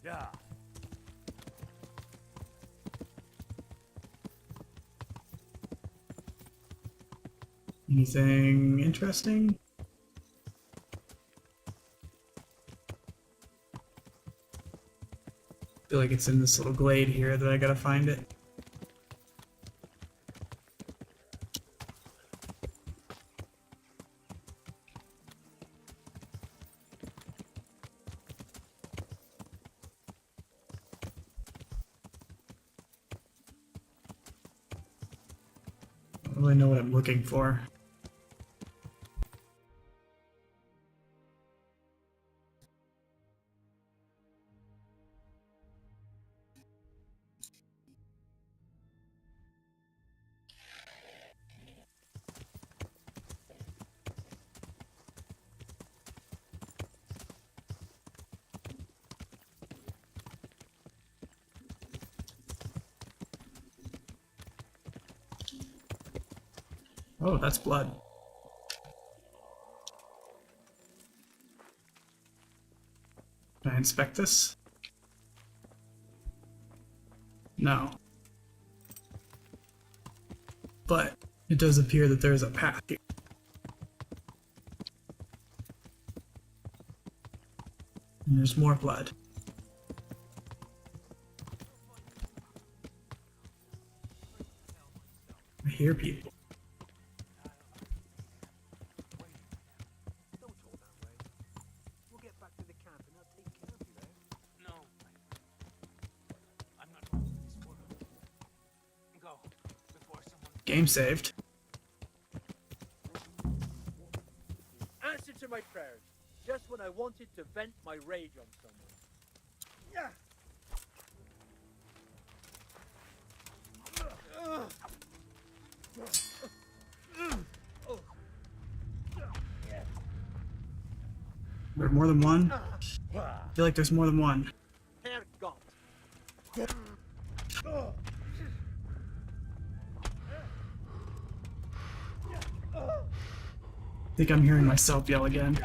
Yeah. Anything interesting? I feel like it's in this little glade here that I gotta find it. I don't really know what I'm looking for. Oh, that's blood. Can I inspect this? No. But it does appear that there's a path here. And there's more blood. I hear people. Game saved. Answer to my prayers, just when I wanted to vent my rage on someone. Yeah. There's more than one? I feel like there's more than one. Herrgott. I think I'm hearing myself yell again.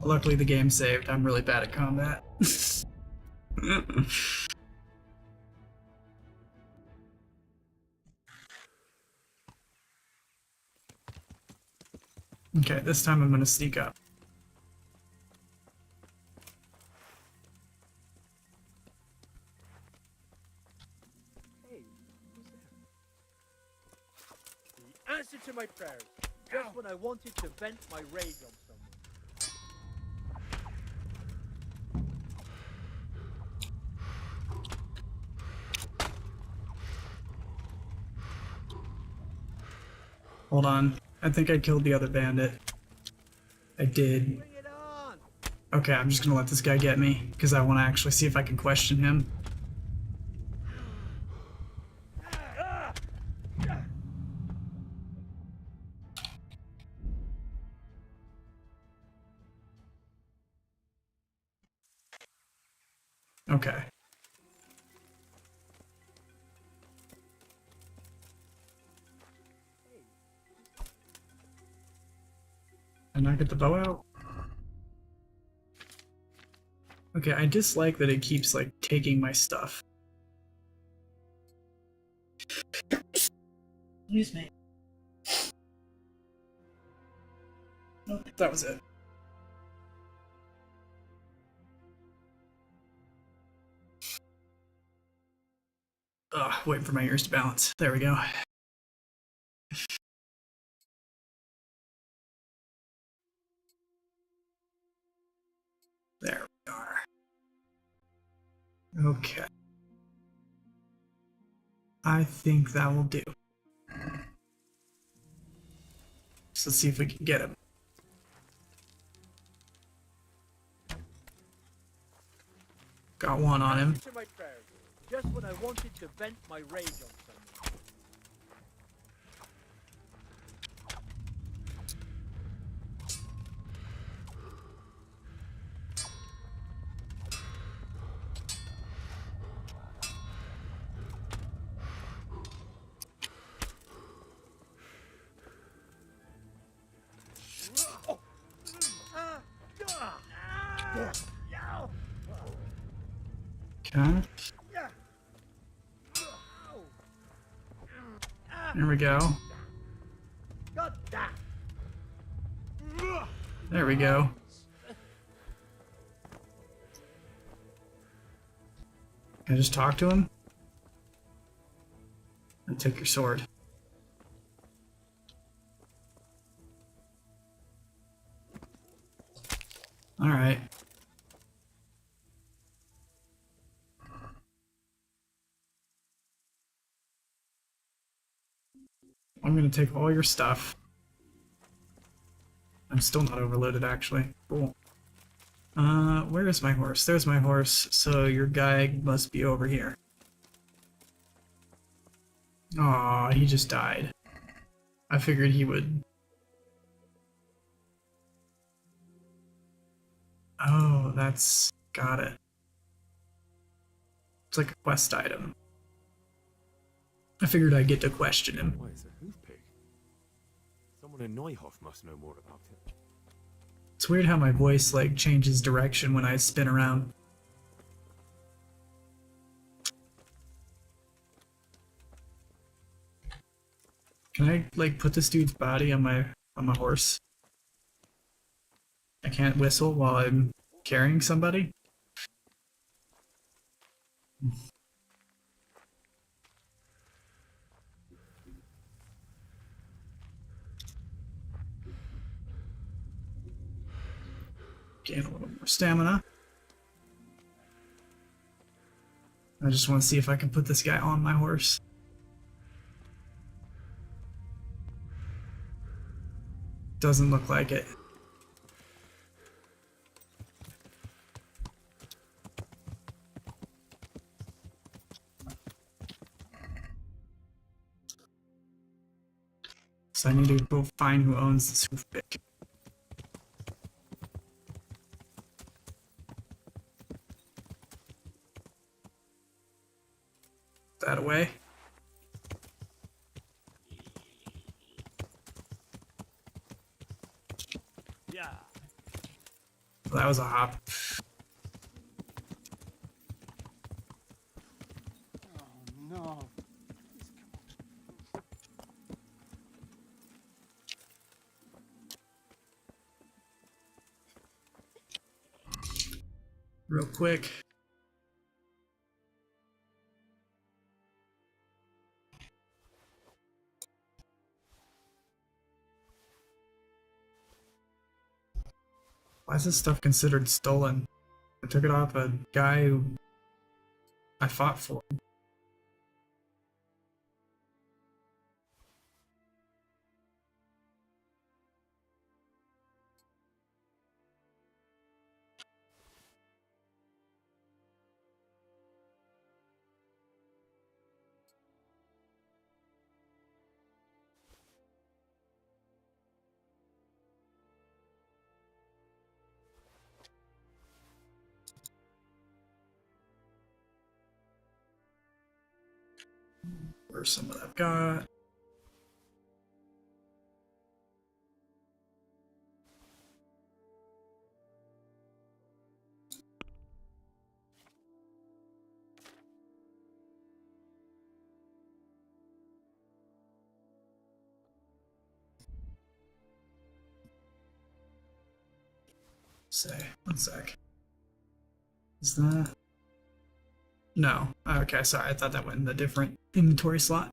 Luckily the game saved. I'm really bad at combat. Okay, this time I'm gonna sneak up. The answer to my prayers, just when I wanted to vent my rage on someone. Hold on. I think I killed the other bandit. I did. Okay, I'm just gonna let this guy get me, because I want to actually see if I can question him. Okay. And I get the bow out? Okay, I dislike that it keeps, like, taking my stuff. Excuse me. Nope, that was it. Ugh, waiting for my ears to balance. There we go. There we are. Okay. I think that will do. So let's see if we can get him. Got one on him. Answer my prayers, just when I wanted to vent my rage on someone. Okay. There we go. There we go. Can I just talk to him? And take your sword. Alright. I'm gonna take all your stuff. I'm still not overloaded, actually. Cool. Where is my horse? There's my horse, so your guy must be over here. Aw, he just died. I figured he would... Oh, that's... got it. It's like a quest item. I figured I'd get to question him. Why, it's a hoof pig. Someone in Neuhoff must know more about it. It's weird how my voice like changes direction when I spin around. Can I like put this dude's body on my horse? I can't whistle while I'm carrying somebody? Gain a little more stamina. I just want to see if I can put this guy on my horse. Doesn't look like it. So I need to go find who owns this hoof pick. That away. Yeah. Well, that was a hop. Oh no. Real quick. Why is this stuff considered stolen? I took it off a guy who I fought for. Where's some of that I've got? Say, one sec. Is that? No. Okay, sorry. I thought that went in a different inventory slot.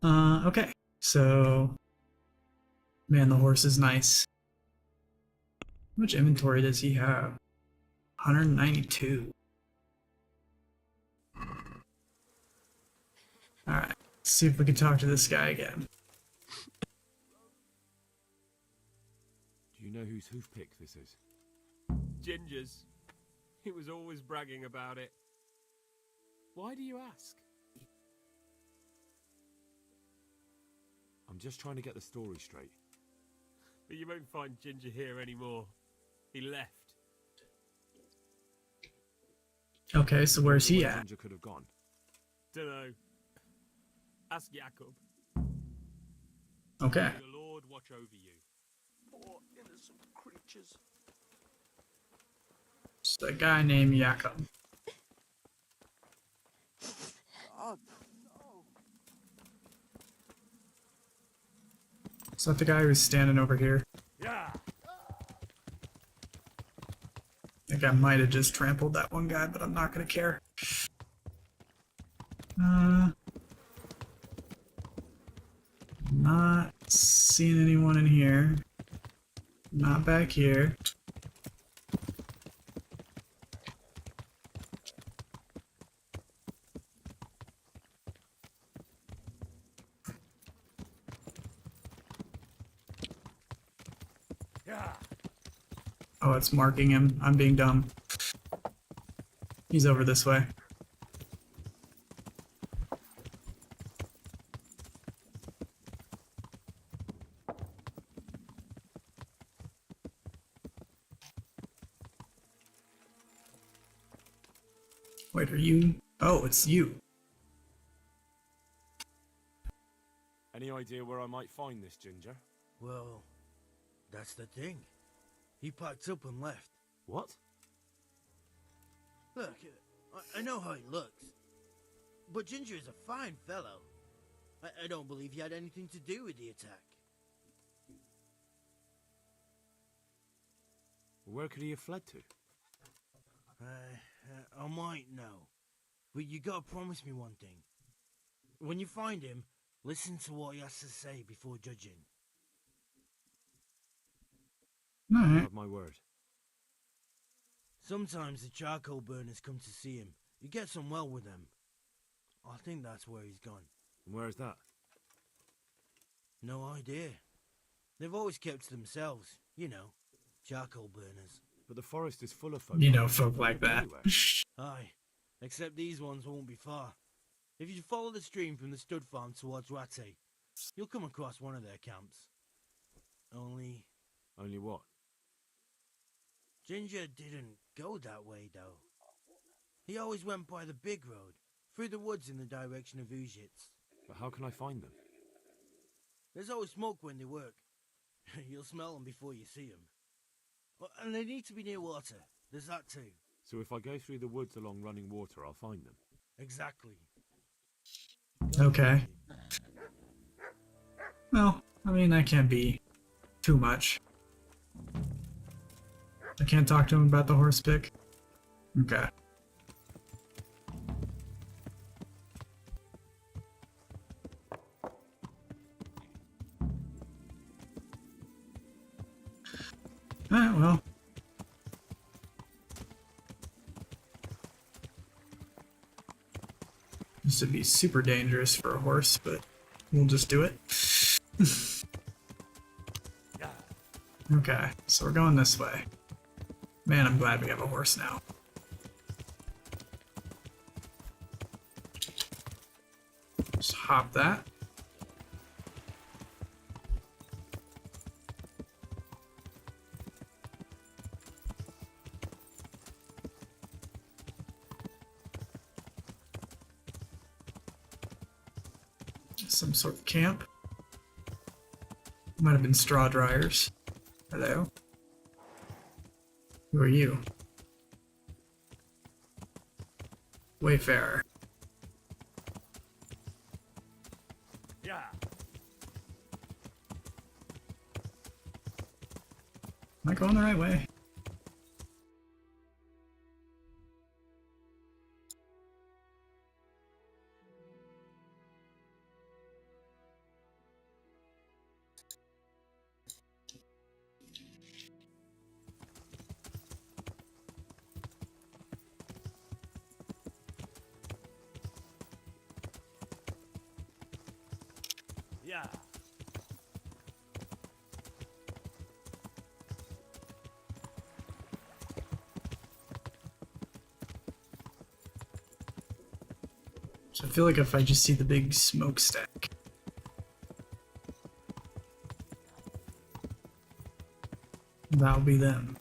Okay. So, man, the horse is nice. How much inventory does he have? 192. Alright. Let's see if we can talk to this guy again. Do you know whose hoof pick this is? Ginger's. He was always bragging about it. Why do you ask? I'm just trying to get the story straight. But you won't find Ginger here anymore. He left. Okay, so where's he at? Ginger could have gone. Dunno. Ask Jakob. Okay. May the Lord watch over you. Poor innocent creatures. It's a guy named Jakob. Oh no. Is that the guy who's standing over here? Yeah. I think I might have just trampled that one guy, but I'm not gonna care. Not seeing anyone in here. Not back here. Yeah. Oh, it's marking him. I'm being dumb. He's over this way. Wait, are you Oh, it's you. Any idea where I might find this ginger? Well, that's the thing. He packed up and left. What? Look, I know how he looks. But Ginger is a fine fellow. I don't believe he had anything to do with the attack. Where could he have fled to? I might know. But you gotta promise me one thing. When you find him, listen to what he has to say before judging. All right. Have my word. Sometimes the charcoal burners come to see him. He gets on well with them. I think that's where he's gone. And where's that? No idea. They've always kept to themselves, you know, charcoal burners. But the forest is full of folk. You know, folk like that. Aye, except these ones won't be far. If you follow the stream from the stud farm towards Rate, you'll come across one of their camps. Only what? Ginger didn't go that way, though. He always went by the big road, through the woods in the direction of Ujits. But how can I find them? There's always smoke when they work. You'll smell them before you see them. And they need to be near water. There's that too. So if I go through the woods along running water, I'll find them? Exactly. Okay. Well, I mean, that can't be too much. I can't talk to him about the horse pick? Okay. Alright, well. This would be super dangerous for a horse, but we'll just do it. Okay, so we're going this way. Man, I'm glad we have a horse now. Just hop that. Some sort of camp. Might have been straw dryers. Hello? Who are you? Wayfarer. Yeah. Am I going the right way? Yeah. So I feel like if I just see the big smokestack. That'll be them.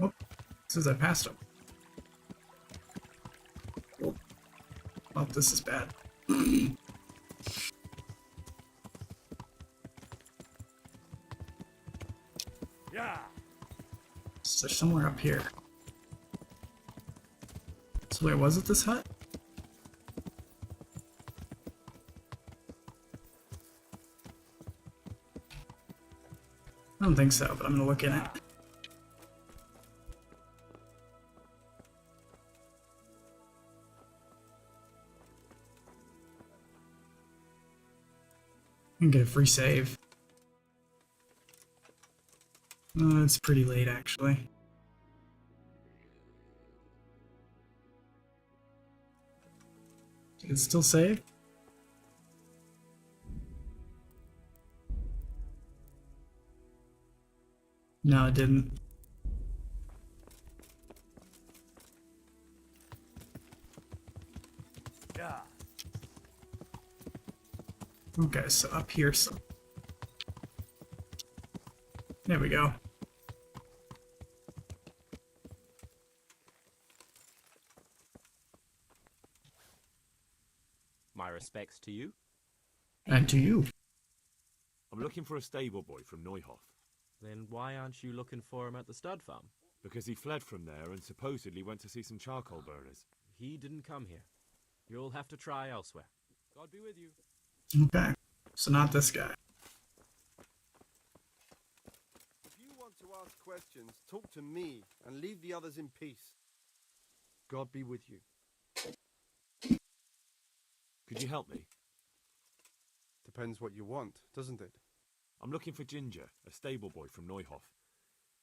Oh, says I passed him. Oh, well, this is bad. Yeah. So there's somewhere up here. So wait, was it this hut? I don't think so, but I'm gonna look in it. And get a free save. It's pretty late, actually. Did it still save? No, it didn't. Yeah. Okay, so up here some. There we go. My respects to you. And to you. I'm looking for a stable boy from Neuhof. Then why aren't you looking for him at the stud farm? Because he fled from there and supposedly went to see some charcoal burners. He didn't come here. You'll have to try elsewhere. God be with you. Okay, so not this guy. If you want to ask questions, talk to me and leave the others in peace. God be with you. Could you help me? Depends what you want, doesn't it? I'm looking for Ginger, a stable boy from Neuhof.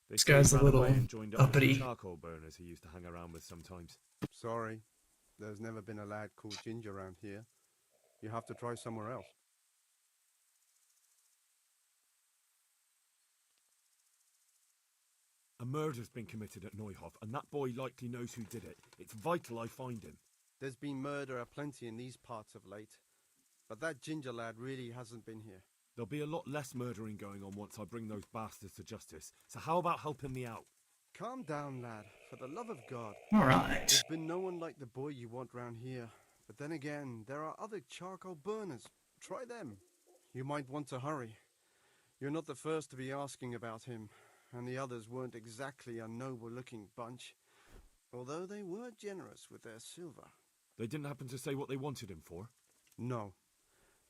They This say he guy's a ran little away and joined up with uppity. some charcoal burners he used to hang around with sometimes. Sorry, there's never been a lad called Ginger around here. You have to try somewhere else. A murder's been committed at Neuhof, and that boy likely knows who did it. It's vital I find him. There's been murder aplenty in these parts of late, but that Ginger lad really hasn't been here. There'll be a lot less murdering going on once I bring those bastards to justice, so how about helping me out? Calm down, lad, for the love of God. All right. There's been no one like the boy you want round here. But then again, there are other charcoal burners. Try them. You might want to hurry. You're not the first to be asking about him, and the others weren't exactly a noble-looking bunch, although they were generous with their silver. They didn't happen to say what they wanted him for? No,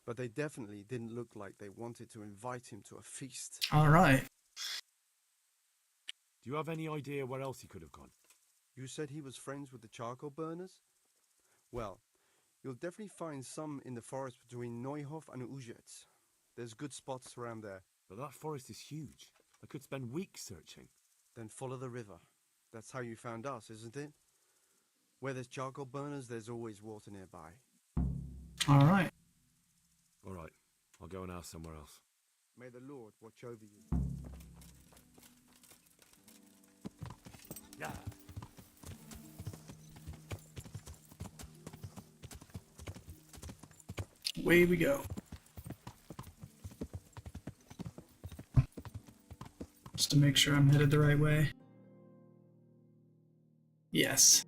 but they definitely didn't look like they wanted to invite him to a feast. All right. Do you have any idea where else he could have gone? You said he was friends with the charcoal burners? Well, you'll definitely find some in the forest between Neuhof and Ujetz. There's good spots around there. But that forest is huge. I could spend weeks searching. Then follow the river. That's how you found us, isn't it? Where there's charcoal burners, there's always water nearby. All right. All right, I'll go and ask somewhere else. May the Lord watch over you. Yeah. Away we go. Just to make sure I'm headed the right way. Yes.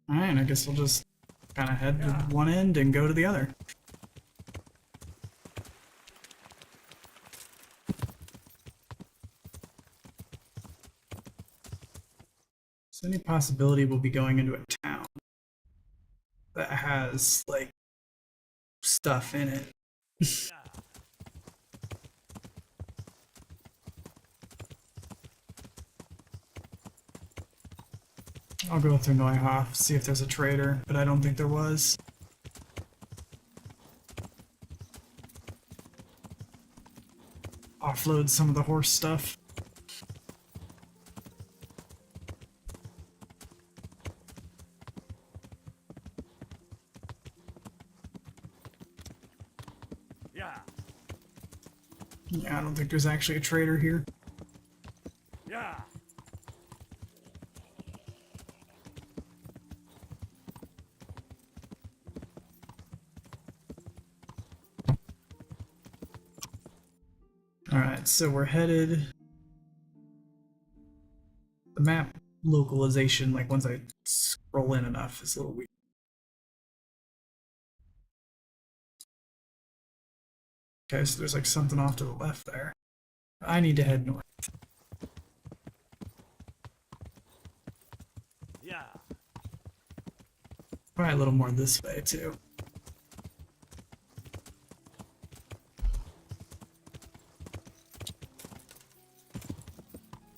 Alright, I guess we'll just kind of head to one end and go to the other. Is there any possibility we'll be going into a town that has, like, stuff in it? I'll go through Neuhof, see if there's a trader, but I don't think there was. Offload some of the horse stuff. Yeah. Yeah, I don't think there's actually a trader here. Yeah. Alright, so we're headed... The map localization, like once I scroll in enough, is a little weird. Okay, so there's like something off to the left there. I need to head north. Yeah. Probably a little more this way, too.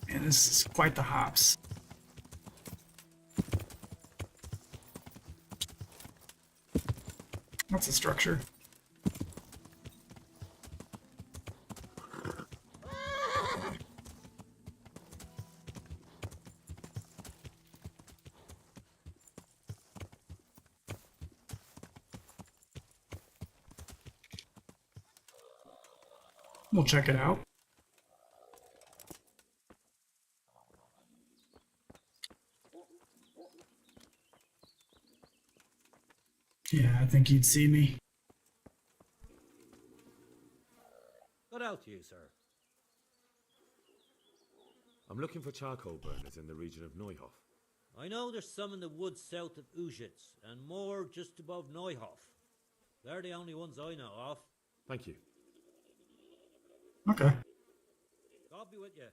Man, this is quite the hops. What's the structure? We'll check it out. Yeah, I think you'd see me. Good out to you, sir. I'm looking for charcoal burners in the region of Neuhof. I know there's some in the woods south of Uschitz, and more just above Neuhof. They're the only ones I know of. Thank you. Okay. God be with you.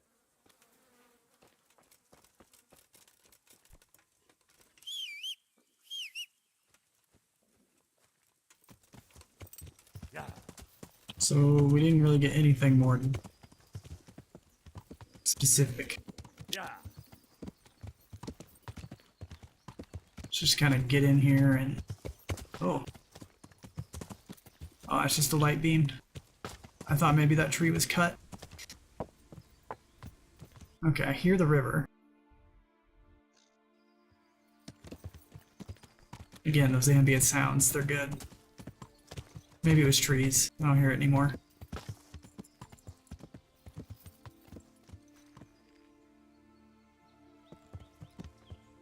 So we didn't really get anything more specific. Yeah. Let's just kind of get in here and... Oh. Oh, it's just a light beam. I thought maybe that tree was cut. Okay, I hear the river. Again, those ambient sounds, they're good. Maybe it was trees. I don't hear it anymore.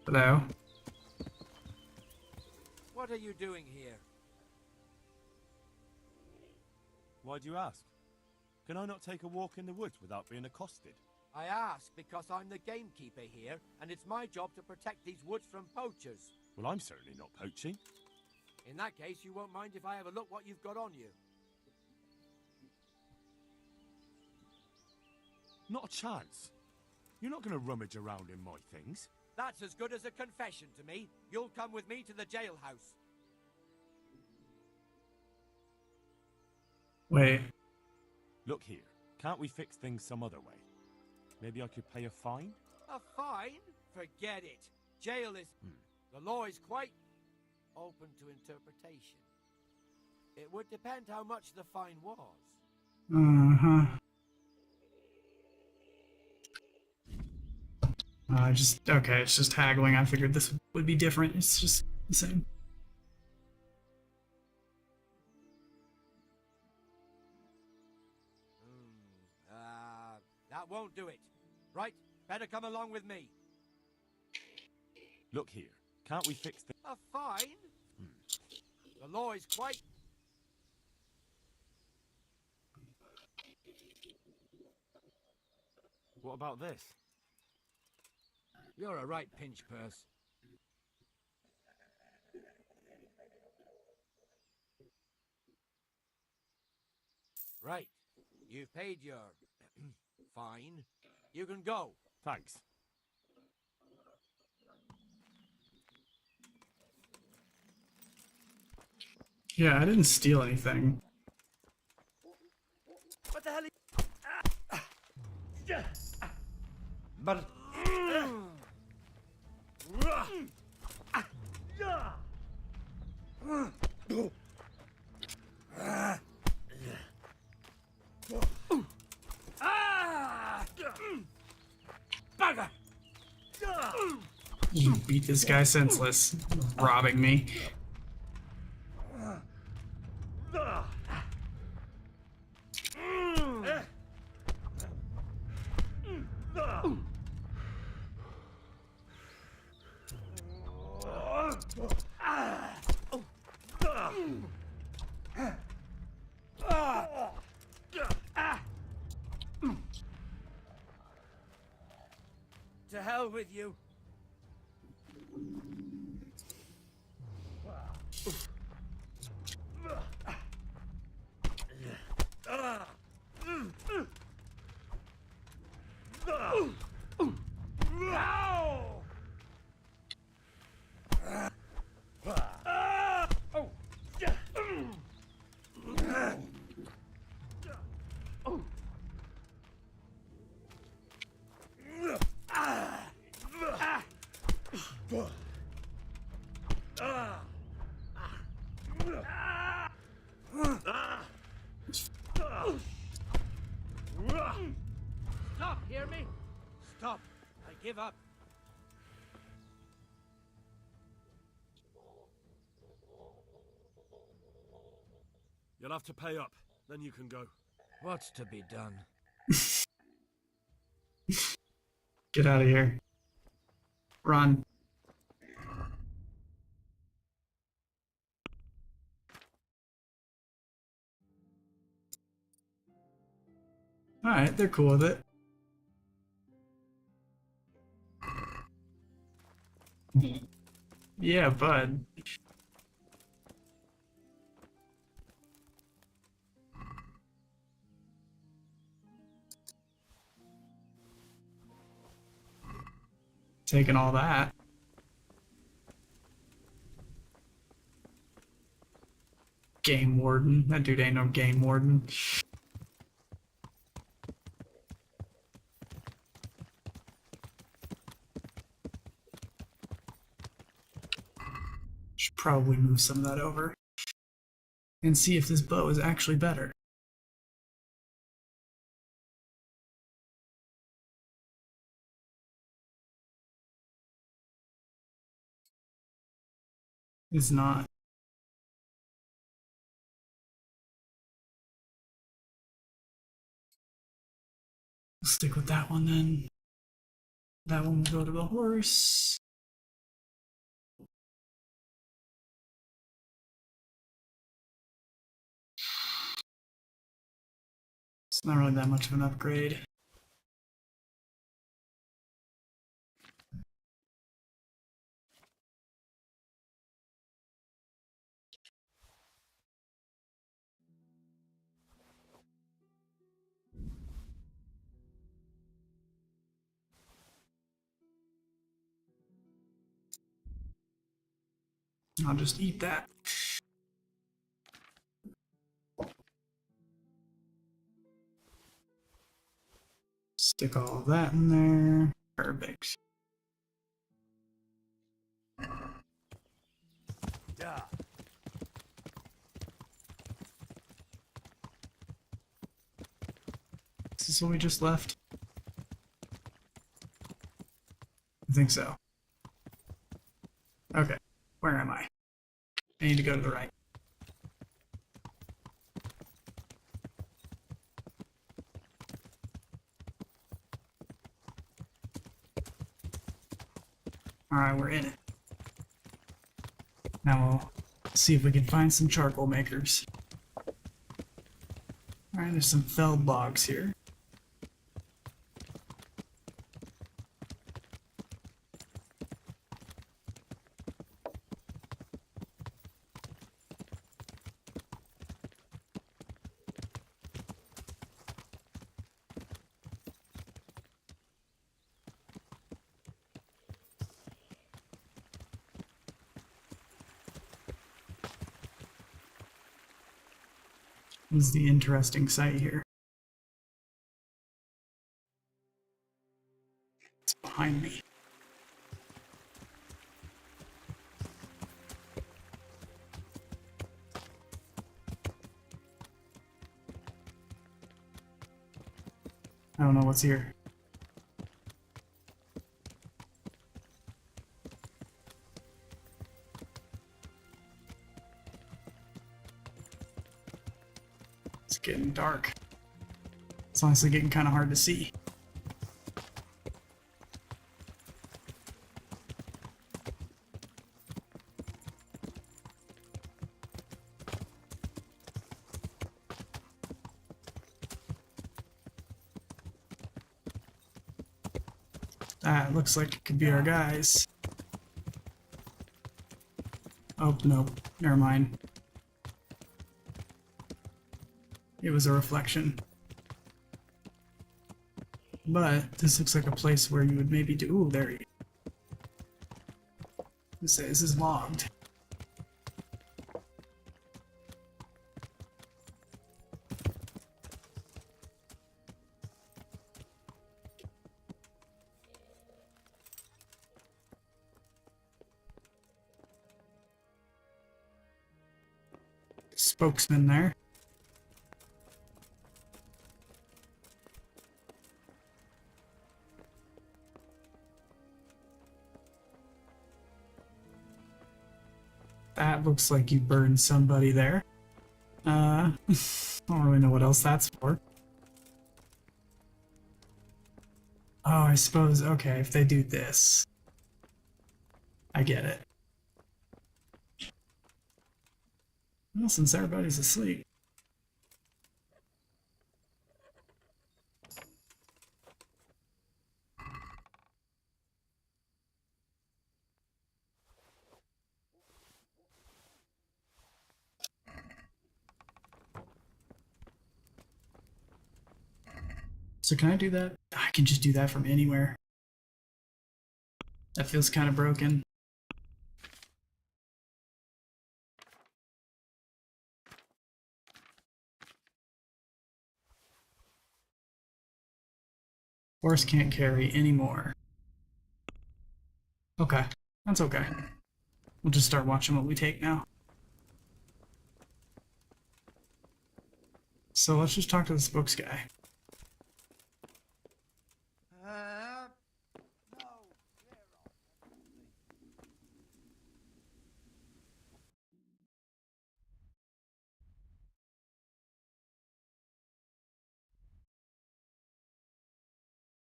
Hello? What are you doing here? Why do you ask? Can I not take a walk in the woods without being accosted? I ask because I'm the gamekeeper here, and it's my job to protect these woods from poachers. Well, I'm certainly not poaching. In that case, you won't mind if I have a look what you've got on you. Not a chance. You're not going to rummage around in my things. That's as good as a confession to me. You'll come with me to the jailhouse. Wait. Look here. Can't we fix things some other way? Maybe I could pay a fine? A fine? Forget it. Jail is... The law is quite open to interpretation. It would depend how much the fine was. Uh-huh. Okay, it's just haggling. I figured this would be different. It's just the same. That won't do it. Right, better come along with me. Look here. Can't we fix things? A fine? The law is quite... What about this? You're a right pinch purse. Right. You've paid your fine. You can go. Thanks. Yeah, I didn't steal anything. What the hell is... But... Bugger! You beat this guy senseless, robbing me. To hell with you. Stop, hear me? Stop. I give up. You'll have to pay up, then you can go. What's to be done? Get out of here. Run. Alright, they're cool with it. Yeah, bud. Taking all that. Game warden. That dude ain't no game warden. Should probably move some of that over and see if this bow is actually better. It's not. We'll stick with that one then. That one will go to the horse. It's not really that much of an upgrade. I'll just eat that. Stick all of that in there. Perfect. Yeah. Is this what we just left? I think so. Okay, where am I? I need to go to the right. Alright, we're in it. Now we'll see if we can find some charcoal makers. Alright, there's some felled logs here. This is the interesting site here. It's behind me. I don't know what's here. It's getting dark. It's honestly getting kind of hard to see. Ah, it looks like it could be our guys. Oh, no. Never mind. It was a reflection. But this looks like a place where you would maybe do. Ooh, there you go. This is logged. Spokesman there. That looks like you burned somebody there. I don't really know what else that's for. Oh, I suppose, okay, if they do this. I get it. Well, since everybody's asleep. So can I do that? I can just do that from anywhere. That feels kind of broken. Horse can't carry anymore. Okay, that's okay. We'll just start watching what we take now. So let's just talk to this books guy.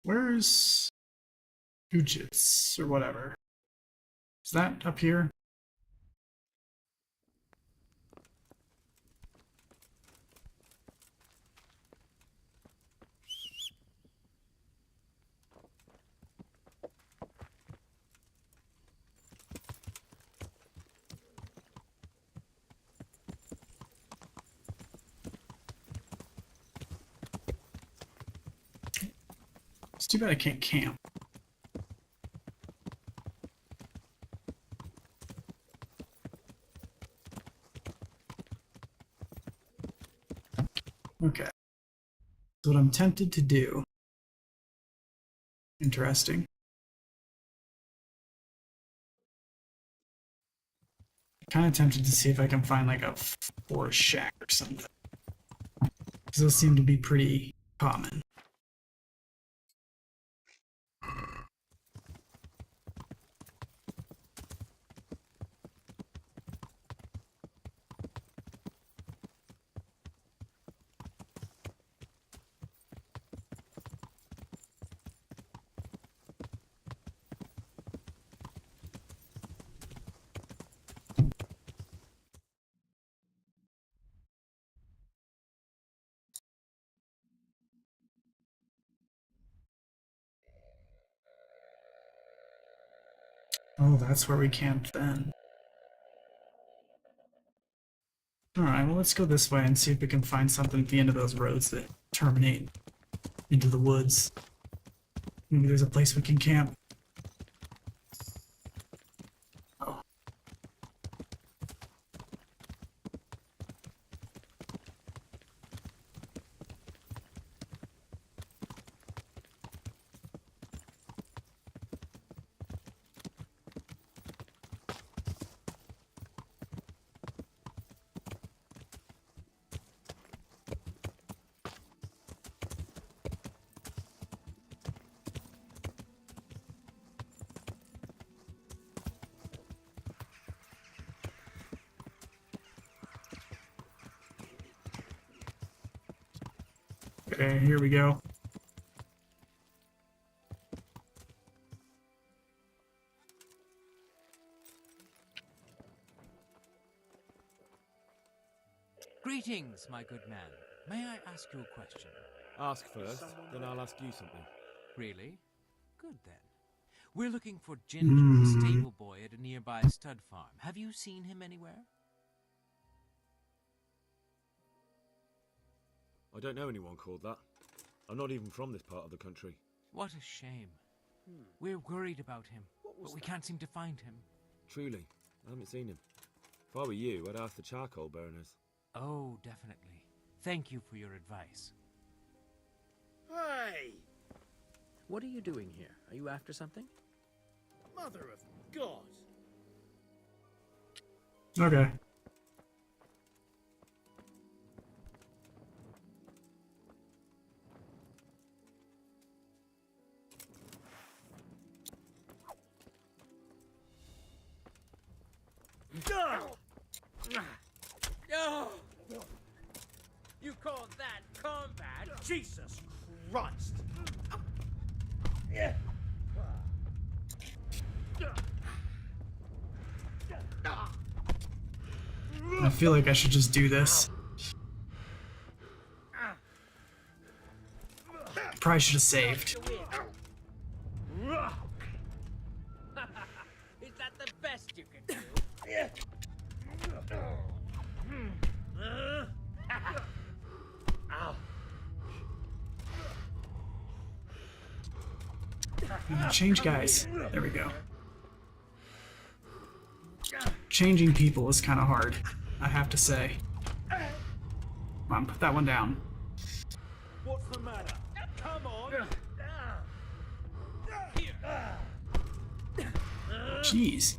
Where's Ujits or whatever? Is that up here? It's too bad I can't camp. Okay. That's what I'm tempted to do. Interesting. Kind of tempted to see if I can find like a forest shack or something. Because those seem to be pretty common. Oh, that's where we camped then. Alright, well let's go this way and see if we can find something at the end of those roads that terminate into the woods. Maybe there's a place we can camp. Oh. Okay, here we go. Greetings, my good man. May I ask you a question? Ask first, then I'll ask you something. Really? Good then. We're looking for Ginger, the stable boy at a nearby stud farm. Have you seen him anywhere? I don't know anyone called that. I'm not even from this part of the country. What a shame. We're worried about him, but we can't seem to find him. Truly, I haven't seen him. If I were you, I'd ask the charcoal burners. Oh, definitely. Thank you for your advice. Hey! What are you doing here? Are you after something? Mother of God! Okay. You call that combat? Jesus Christ! I feel like I should just do this. Probably should have saved. Is that the best you can do? Change guys. There we go. Changing people is kind of hard, I have to say. Come on, put that one down. What's the matter? Come on! Jeez.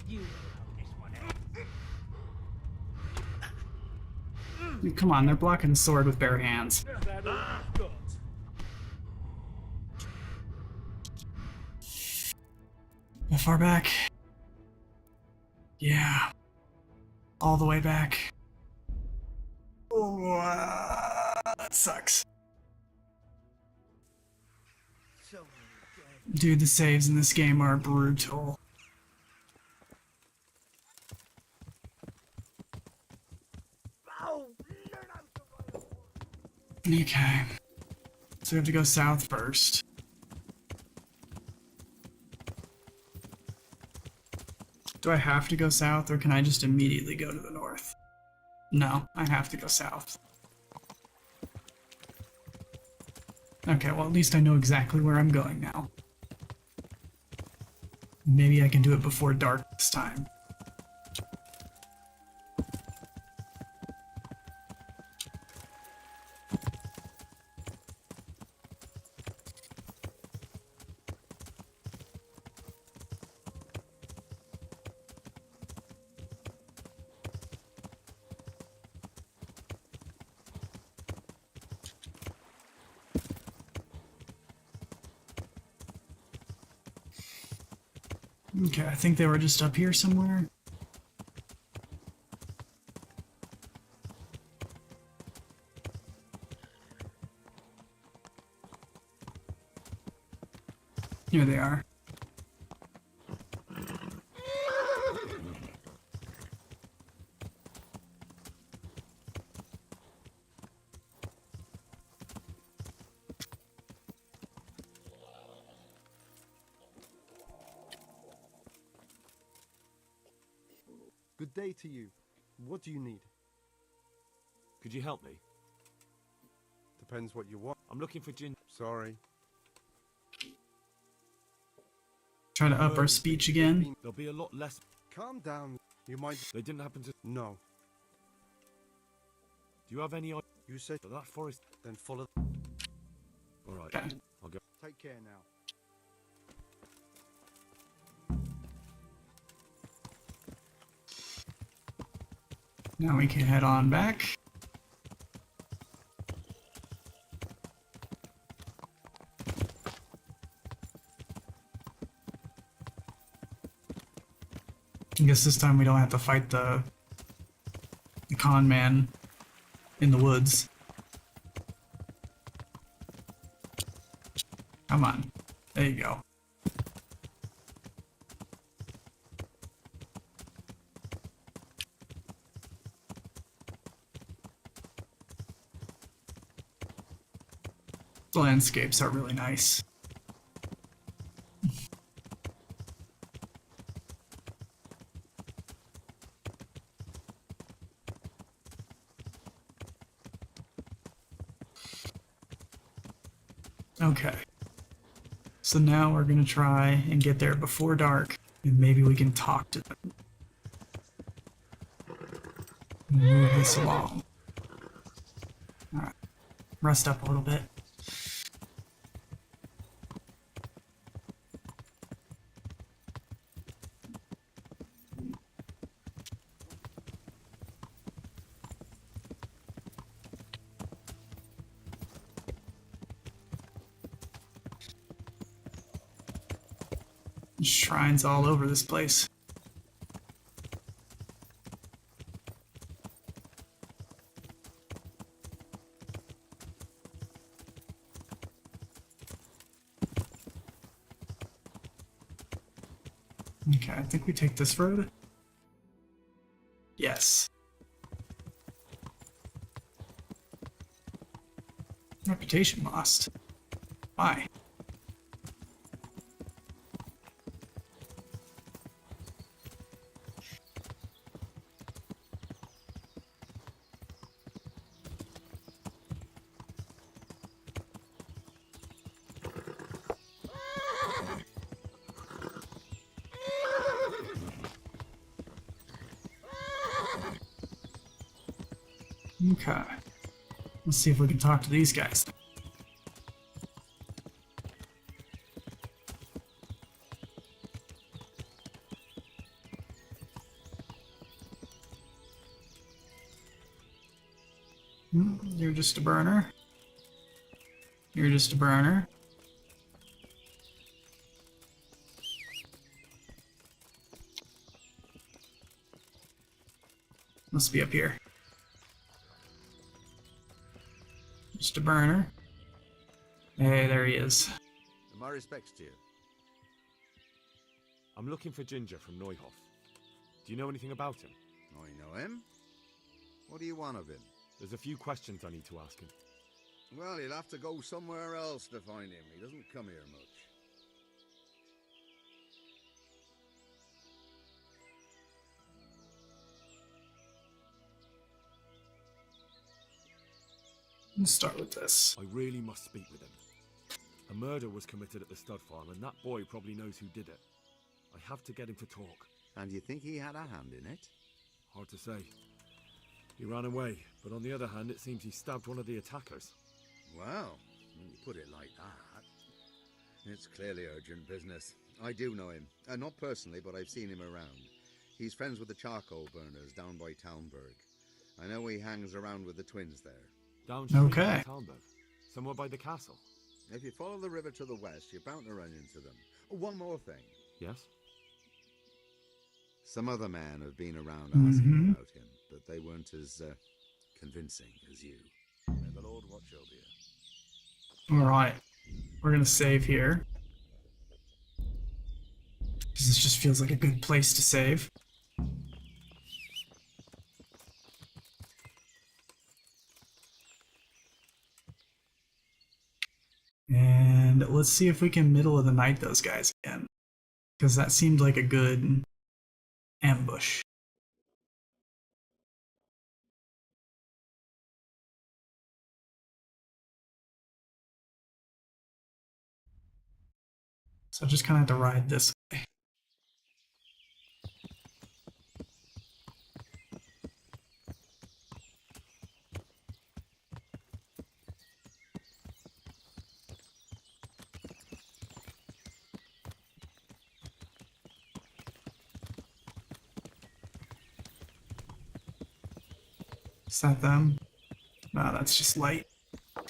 Come on, they're blocking the sword with bare hands. How far back? Yeah. All the way back. Oh, that sucks. Dude, the saves in this game are brutal. Okay. So we have to go south first. Do I have to go south, or can I just immediately go to the north? No, I have to go south. Okay, well at least I know exactly where I'm going now. Maybe I can do it before dark this time. Okay, I think they were just up here somewhere. Here they are. Good day to you. What do you need? Could you help me? Depends what you want. I'm looking for Gin. Sorry. Trying to up our speech again. There'll be a lot less. Calm down. You might. They didn't happen to. No. Do you have any idea? You said that forest. Then follow. All right. Okay. I'll go. Take care now. Now we can head on back. I guess this time we don't have to fight the con man in the woods. Come on. There you go. The landscapes are really nice. Okay. So now we're gonna try and get there before dark, and maybe we can talk to them. Move this along. Alright. Rest up a little bit. Shrines all over this place. Okay, I think we take this road. Yes. Reputation lost. Why? Okay. Let's see if we can talk to these guys. You're just a burner. You're just a burner. Must be up here. Just a burner. Hey, there he is. My respects to you. I'm looking for Ginger from Neuhof. Do you know anything about him? I know him. What do you want of him? There's a few questions I need to ask him. Well, you'll have to go somewhere else to find him. He doesn't come here much. Let's start with this. I really must speak with him. A murder was committed at the stud farm, and that boy probably knows who did it. I have to get him to talk. And you think he had a hand in it? Hard to say. He ran away, but on the other hand, it seems he stabbed one of the attackers. Well, when you put it like that, it's clearly urgent business. I do know him. Not personally, but I've seen him around. He's friends with the charcoal burners down by Talmberg. I know he hangs around with the twins there. Downstream from Talmberg, somewhere by the castle. If you follow the river to the west, you're bound to run into them. Oh, one more thing. Yes? Some other men have been around asking about him, but they weren't as convincing as you. May the Lord watch over you. Alright. We're gonna save here. Because this just feels like a good place to save. And let's see if we can middle of the night those guys again. Because that seemed like a good ambush. So I just kind of have to ride this way. Is that them? No, that's just light. I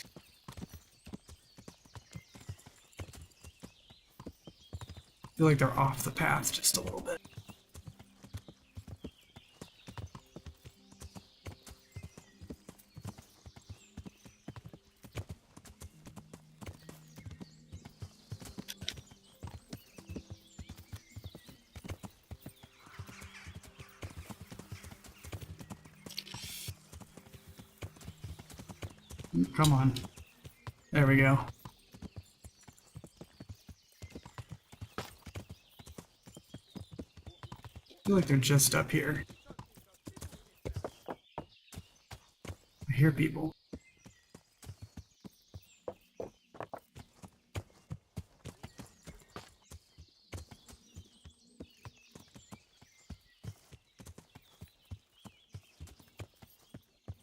feel like they're off the path just a little bit. Come on. There we go. I feel like they're just up here. I hear people.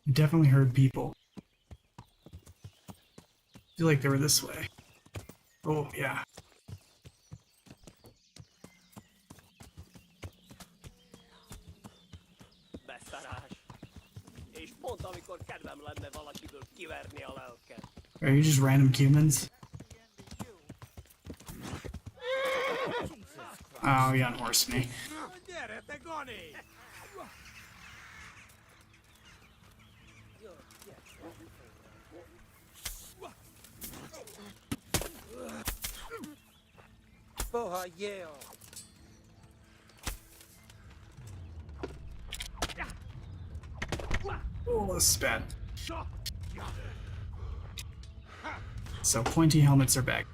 I definitely heard people. I feel like they were this way. Oh, yeah. Are you just random humans? Oh, you unhorsed me. Oh, spat. So pointy helmets are back.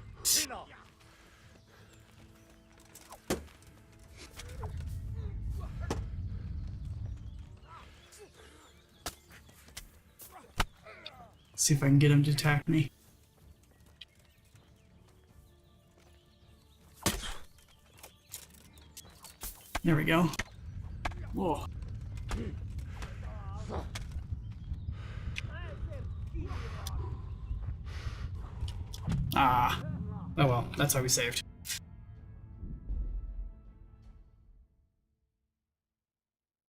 See if I can get him to attack me. There we go. Whoa. Ah. Oh well, that's how we saved.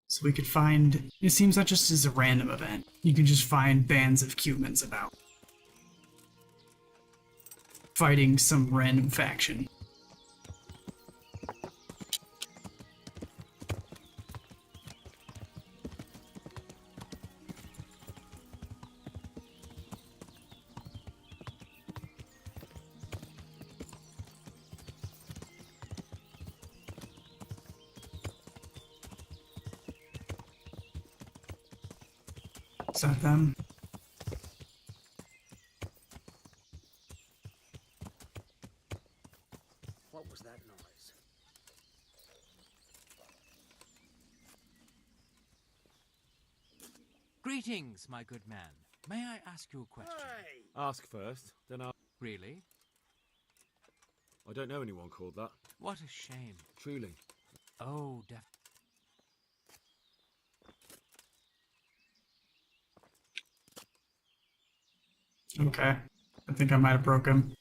So we could find... It seems that just is a random event. You can just find bands of humans about. Fighting some random faction. Is that them? What was that noise? Greetings, my good man. May I ask you a question? Ask first, then I'll... Really? I don't know anyone called that. What a shame. Truly. Oh, Okay. I think I might have broke him.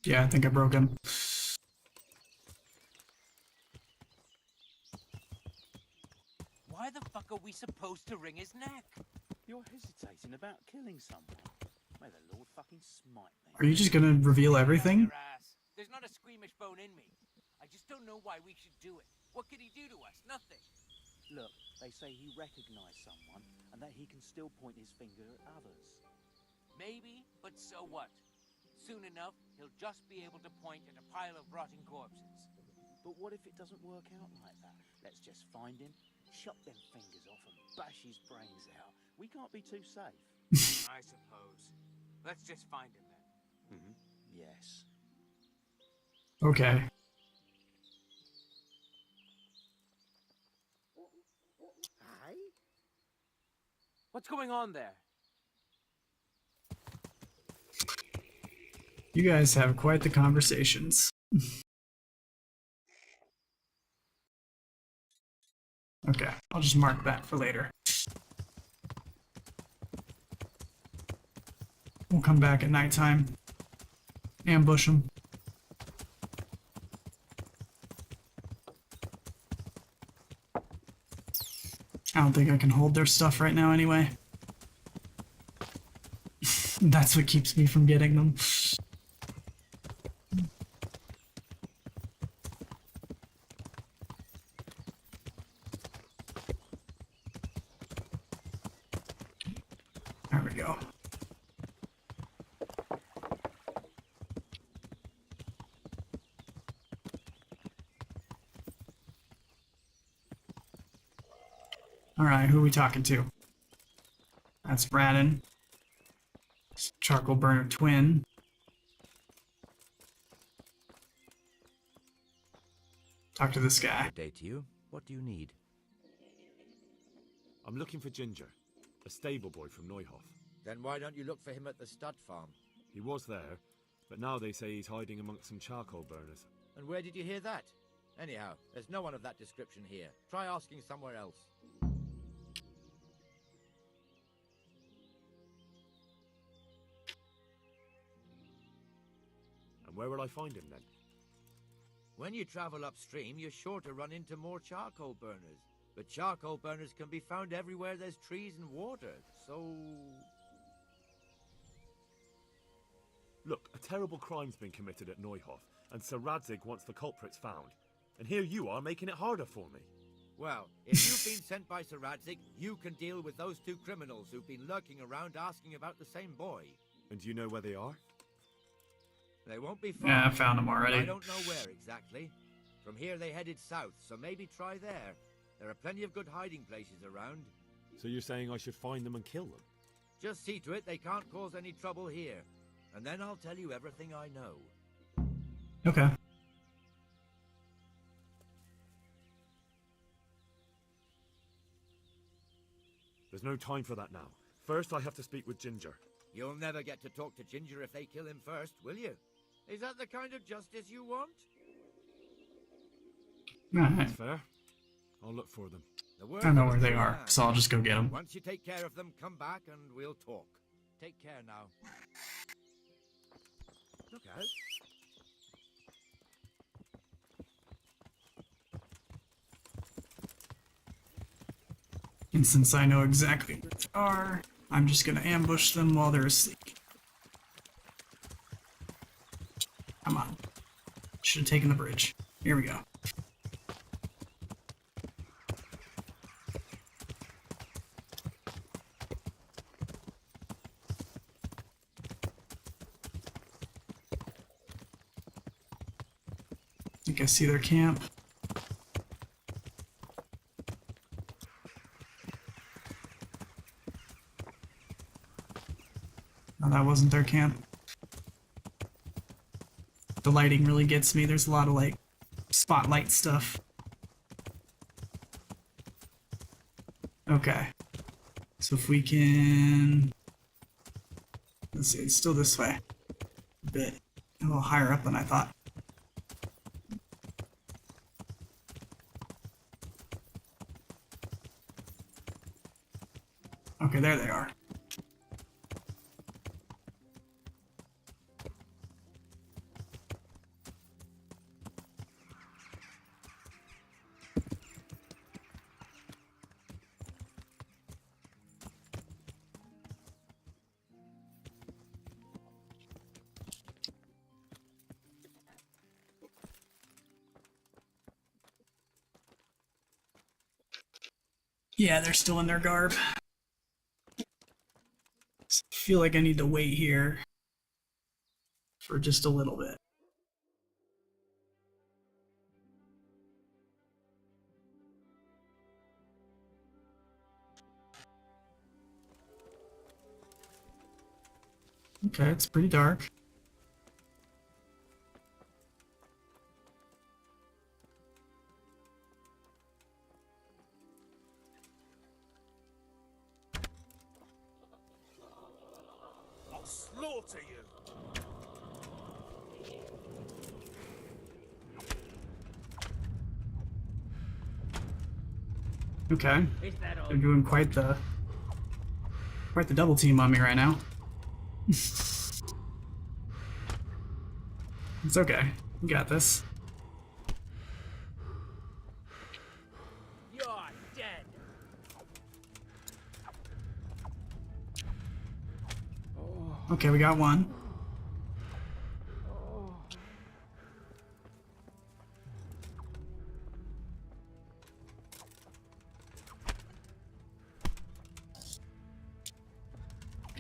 Yeah, I think I broke him. Why the fuck are we supposed to wring his neck? You're hesitating about killing someone. May the Lord fucking smite me. Are you just gonna reveal everything? There's not a squeamish bone in me. I just don't know why we should do it. What could he do to us? Nothing. Look, they say he recognized someone and that he can still point his finger at others. Maybe, but so what? Soon enough, he'll just be able to point at a pile of rotting corpses. But what if it doesn't work out like that? Let's just find him, chop them fingers off and bash his brains out. We can't be too safe. I suppose. Let's just find him then. Yes. Okay. Hey? What's going on there? You guys have quite the conversations. Okay, I'll just mark that for later. We'll come back at nighttime. Ambush them. I don't think I can hold their stuff right now anyway. That's what keeps me from getting them. There we go. Alright, who are we talking to? That's Braden. Charcoal burner twin. Talk to this guy. Good day to you. What do you need? I'm looking for Ginger, a stable boy from Neuhof. Then why don't you look for him at the stud farm? He was there, but now they say he's hiding amongst some charcoal burners. And where did you hear that? Anyhow, there's no one of that description here. Try asking somewhere else. And where will I find him then? When you travel upstream, you're sure to run into more charcoal burners. But charcoal burners can be found everywhere there's trees and water, so... Look, a terrible crime's been committed at Neuhof, and Sir Radzig wants the culprits found. And here you are making it harder for me. Well, if you've been sent by Sir Radzig, you can deal with those two criminals who've been lurking around asking about the same boy. And do you know where they are? They won't be far. Yeah, I found them already. I don't know where exactly. From here they headed south, so maybe try there. There are plenty of good hiding places around. So you're saying I should find them and kill them? Just see to it they can't cause any trouble here. And then I'll tell you everything I know. Okay. There's no time for that now. First, I have to speak with Ginger. You'll never get to talk to Ginger if they kill him first, will you? Is that the kind of justice you want? That's fair. I'll look for them. The word I know of a where they true are, man. so I'll just go get them. Once you take care of them, come back and we'll talk. Take care now. Look out. And since I know exactly where they are, I'm just gonna ambush them while they're asleep. Come on. Should have taken the bridge. Here we go. I think I see their camp. No, that wasn't their camp. The lighting really gets me. There's a lot of like spotlight stuff. Okay. So if we can... Let's see, it's still this way. A bit. A little higher up than I thought. Okay, there they are. Yeah, they're still in their garb. I feel like I need to wait here for just a little bit. Okay, it's pretty dark. I'll slaughter you. Okay. They're doing quite the double team on me right now. It's okay. We got this. You're dead. Okay, we got one.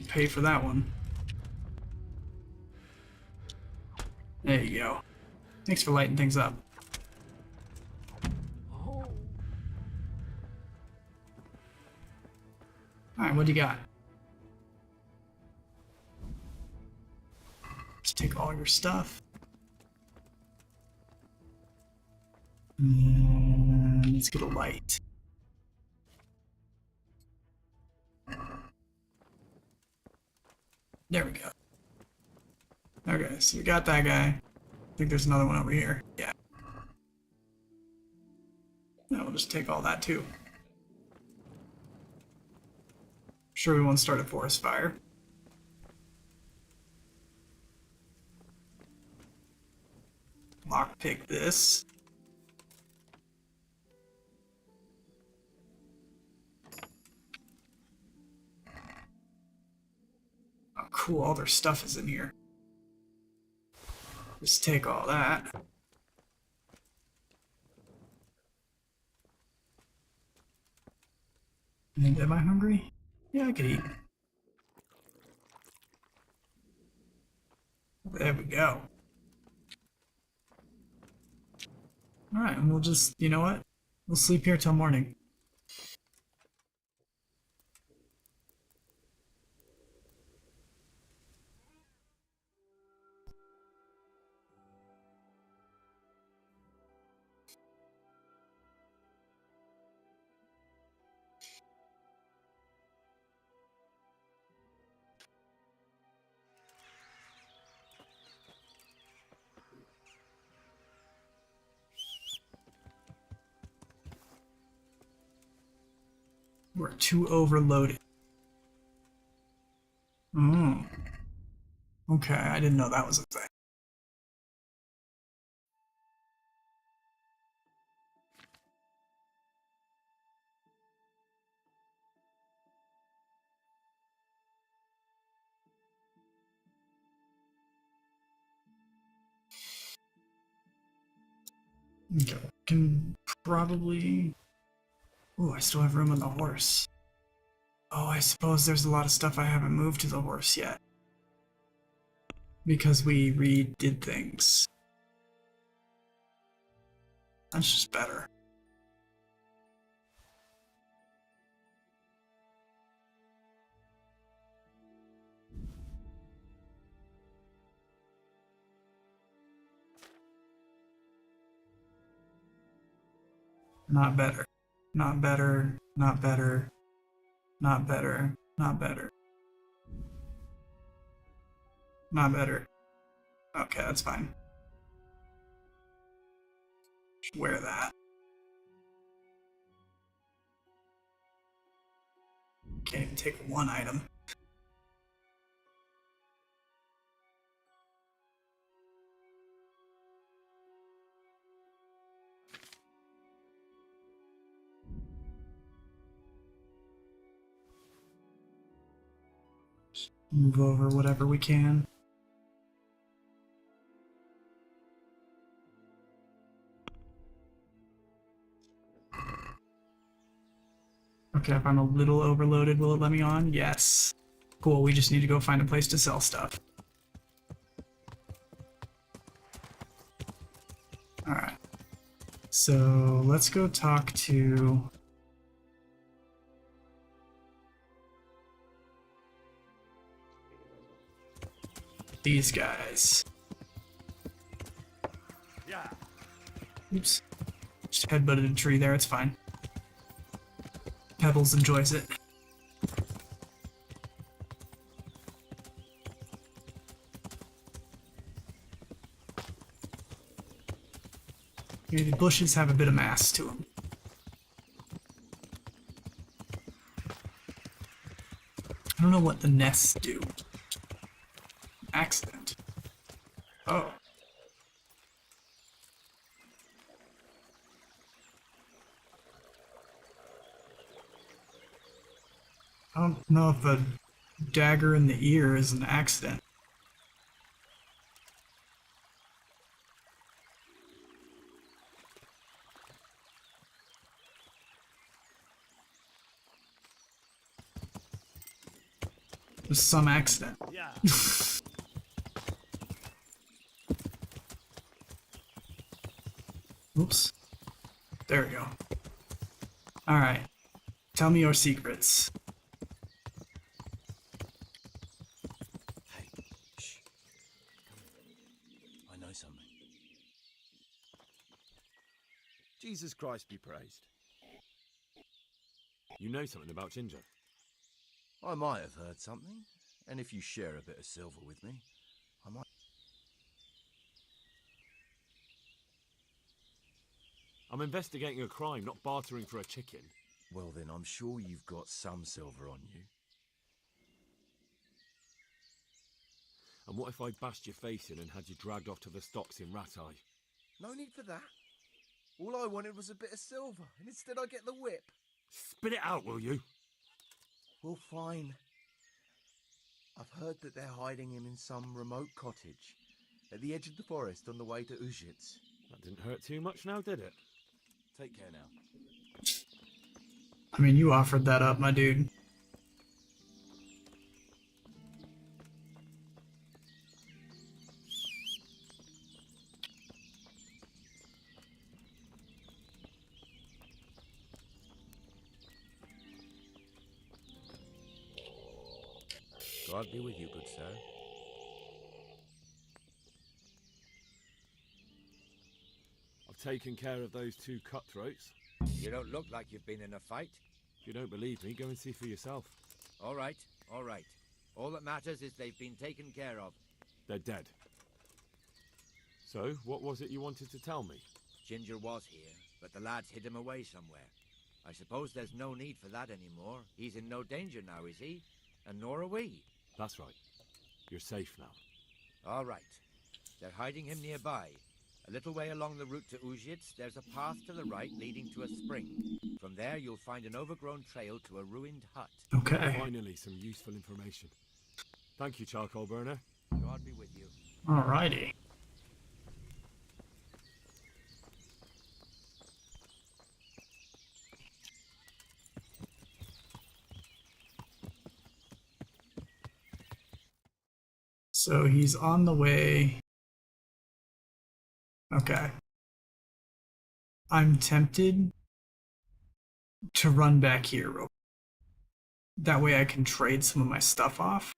Pay for that one. There you go. Thanks for lighting things up. Alright, what do you got? Just take all your stuff. And let's get a light. There we go. Okay, so we got that guy. I think there's another one over here. Yeah. Now we'll just take all that too. Sure, we won't start a forest fire. Lockpick this. Oh, cool, all their stuff is in here. Just take all that. And am I hungry? Yeah, I could eat. There we go. Alright, and we'll just, you know what? We'll sleep here till morning. We're too overloaded. Oh. Okay, I didn't know that was a thing. Okay, can probably... Ooh, I still have room on the horse. Oh, I suppose there's a lot of stuff I haven't moved to the horse yet. Because we redid things. That's just better. Not better. Not better. Not better. Not better. Not better. Not better. Okay, that's fine. Just wear that. Can't even take one item. Just move over whatever we can. Okay, if I'm a little overloaded, will it let me on? Yes. Cool, we just need to go find a place to sell stuff. Alright. So, let's go talk to... these guys. Yeah. Oops. Just headbutted a tree there, it's fine. Pebbles enjoys it. Maybe the bushes have a bit of mass to them. I don't know what the nests do. Accident. Oh. I don't know if a dagger in the ear is an accident. It was some accident. Yeah. Oops. There we go. Alright. Tell me your secrets. I know something. Jesus Christ be praised. You know something about Ginger? I might have heard something, and if you share a bit of silver with me, I might... I'm investigating a crime, not bartering for a chicken. Well then, I'm sure you've got some silver on you. And what if I bashed your face in and had you dragged off to the stocks in Rat Eye? No need for that. All I wanted was a bit of silver, and instead I get the whip. Spit it out, will you? Well, fine. I've heard that they're hiding him in some remote cottage at the edge of the forest on the way to Uzhitz. That didn't hurt too much now, did it? Take care now. I mean, you offered that up, my dude. God be with you, good sir. I've taken care of those two cutthroats. You don't look like you've been in a fight. If you don't believe me, go and see for yourself. All right, all right. All that matters is they've been taken care of. They're dead. So, what was it you wanted to tell me? Ginger was here, but the lads hid him away somewhere. I suppose there's no need for that anymore. He's in no danger now, is he? And nor are we. That's right. You're safe now. All right. They're hiding him nearby. A little way along the route to Uzhitz, there's a path to the right leading to a spring. From there, you'll find an overgrown trail to a ruined hut. Okay. Finally, some useful information. Thank you, charcoal burner. God be with you. Alrighty. So he's on the way. Okay. I'm tempted to run back here real quick. That way I can trade some of my stuff off.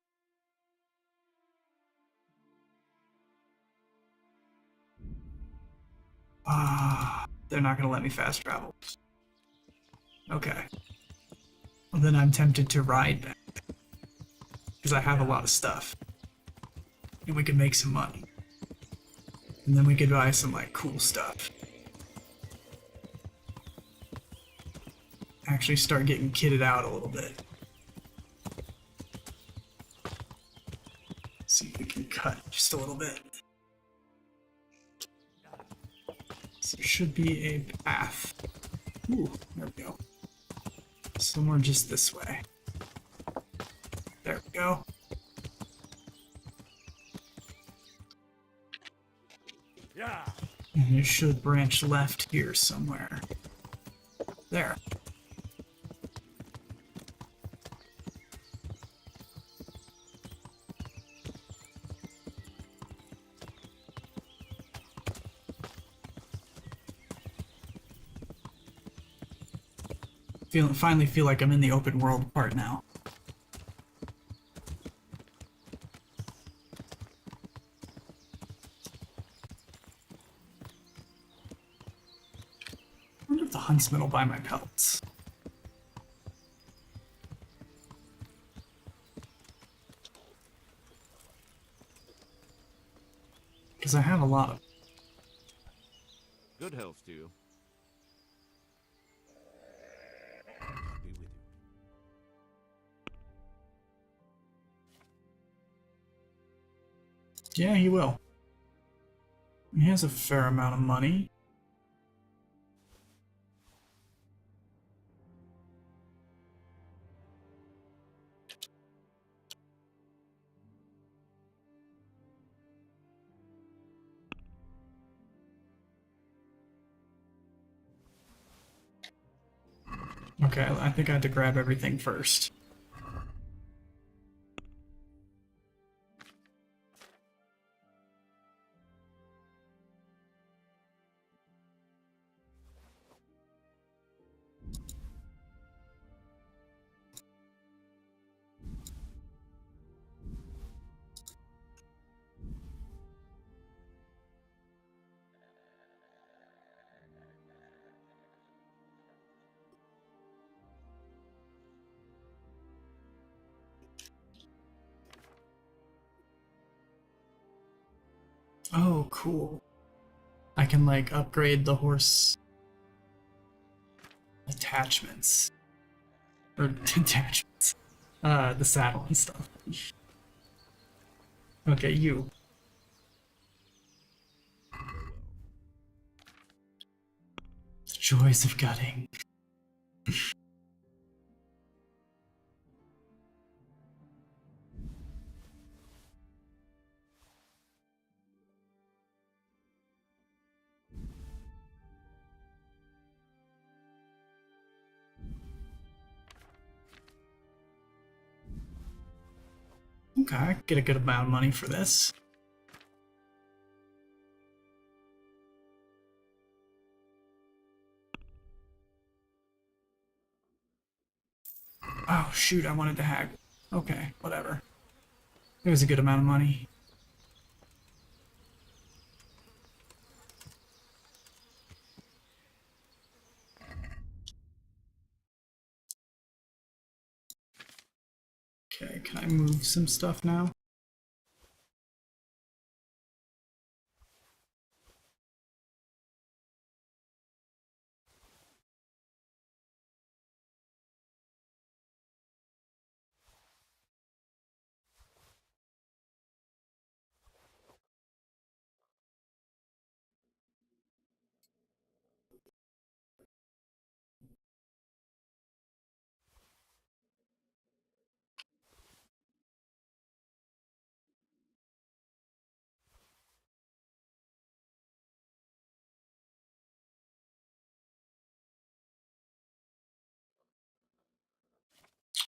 They're not gonna let me fast travel. Okay. Well, then I'm tempted to ride back. Because I have a lot of stuff. And we could make some money. And then we could buy some, like, cool stuff. Actually start getting kitted out a little bit. See if we can cut just a little bit. So there should be a path. Ooh, there we go. Somewhere just this way. There we go. Yeah. And it should branch left here somewhere. There. Finally feel like I'm in the open world part now. I wonder if the huntsman will buy my pelts. Because I have a lot of. Good health to you. Yeah, he will. He has a fair amount of money. Okay, I think I had to grab everything first. Oh, cool. I can, like, upgrade the horse attachments. Or attachments. The saddle and stuff. Okay, you. The joys of gutting. Okay, I get a good amount of money for this. Oh shoot, I wanted to hack. Okay, whatever. It was a good amount of money. Okay, can I move some stuff now?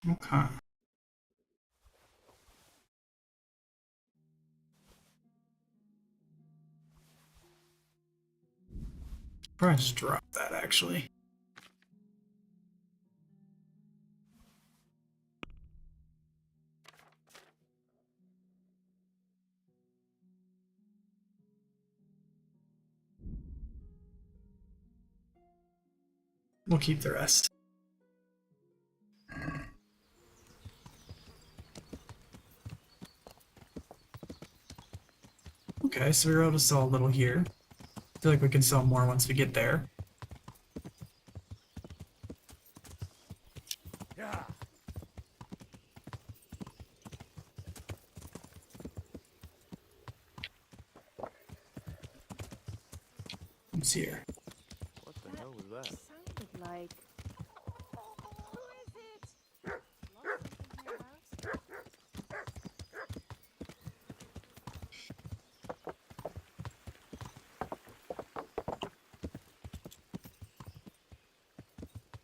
Okay. Probably just drop that actually. We'll keep the rest. Okay, so we were able to sell a little here. I feel like we can sell more once we get there. Yeah. What's here? What the hell was that? Sounded like.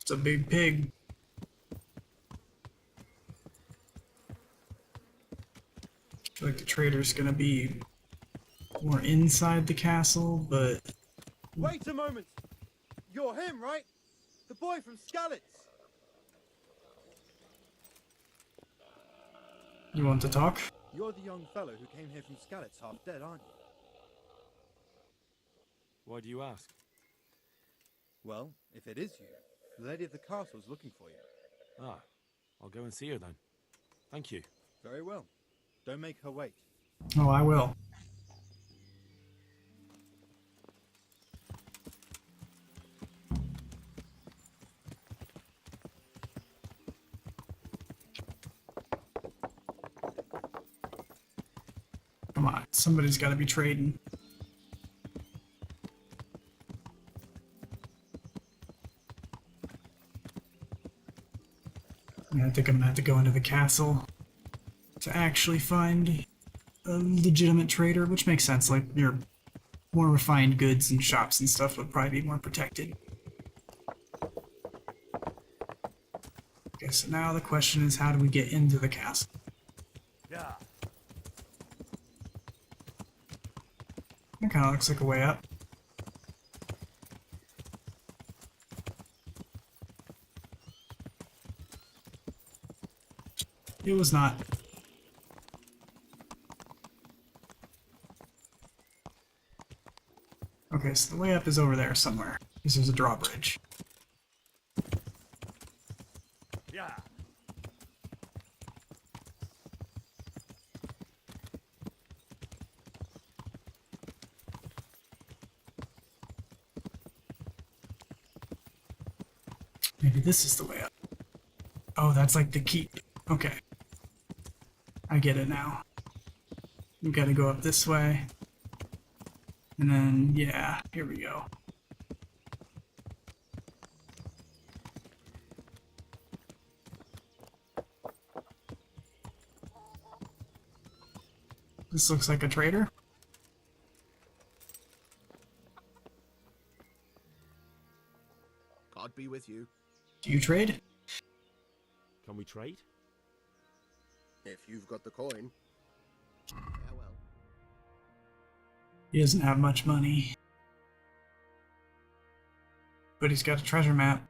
It's a big pig. I feel like the trader's gonna be more inside the castle, but Wait a moment! You're him, right? The boy from Skalitz! you want to talk? You're the young fellow who came here from Skalitz half dead, aren't you? Why do you ask? Well, if it is you, the lady of the castle is looking for you. Ah, I'll go and see her then. Thank you. Very well. Don't make her wait. Oh, I will. Come on, somebody's got to be trading. I think I'm gonna have to go into the castle to actually find a legitimate trader, which makes sense. Like, your more refined goods and shops and stuff would probably be more protected. Okay, so now the question is, how do we get into the castle? Yeah. It kind of looks like a way up. It was not. Okay, so the way up is over there somewhere. This is a drawbridge. Yeah. Maybe this is the way up. Oh, that's like the keep. Okay. I get it now. We gotta go up this way. And then, yeah, here we go. This looks like a trader. God be with you. Do you trade? Can we trade? If you've got the coin. Yeah, well. He doesn't have much money. But he's got a treasure map.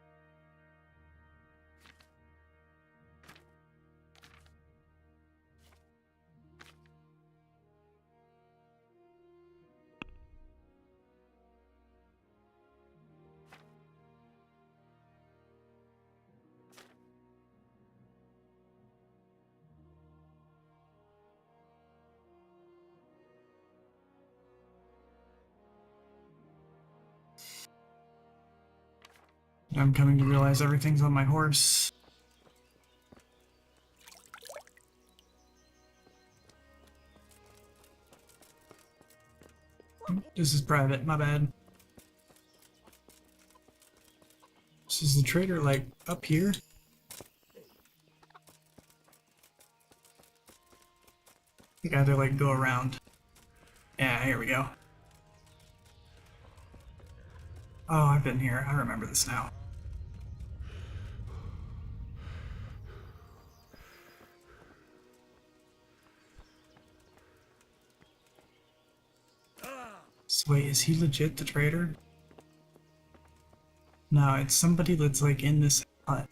I'm coming to realize everything's on my horse. This is private, my bad. This is the trader, like, up here? I think I had to, like, go around. Yeah, here we go. Oh, I've been here. I remember this now. Wait, is he legit the trader? No, it's somebody that's like in this hut.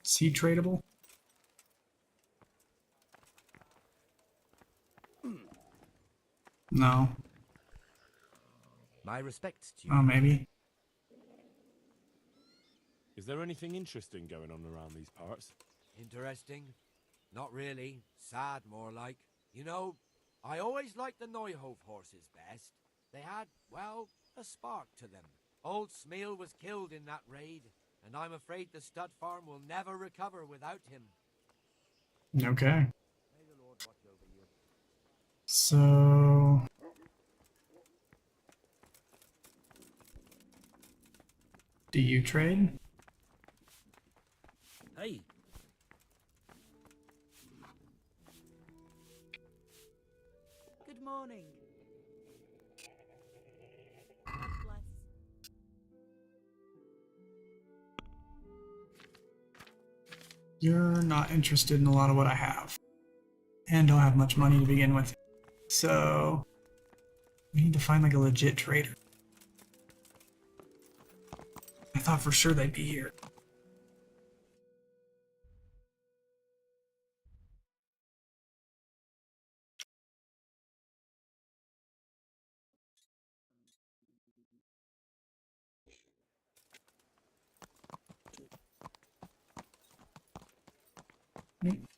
Is he tradable? No. My respects to you. Oh, maybe. Is there anything interesting going on around these parts? Interesting? Not really. Sad, more like. You know, I always liked the Neuhof horses best. They had, well, a spark to them. Old Smeal was killed in that raid, and I'm afraid the stud farm will never recover without him. Okay. May the Lord watch over you. So... do you trade? Hey. Good morning. God bless. You're not interested in a lot of what I have. And don't have much money to begin with. So... we need to find like a legit trader. I thought for sure they'd be here.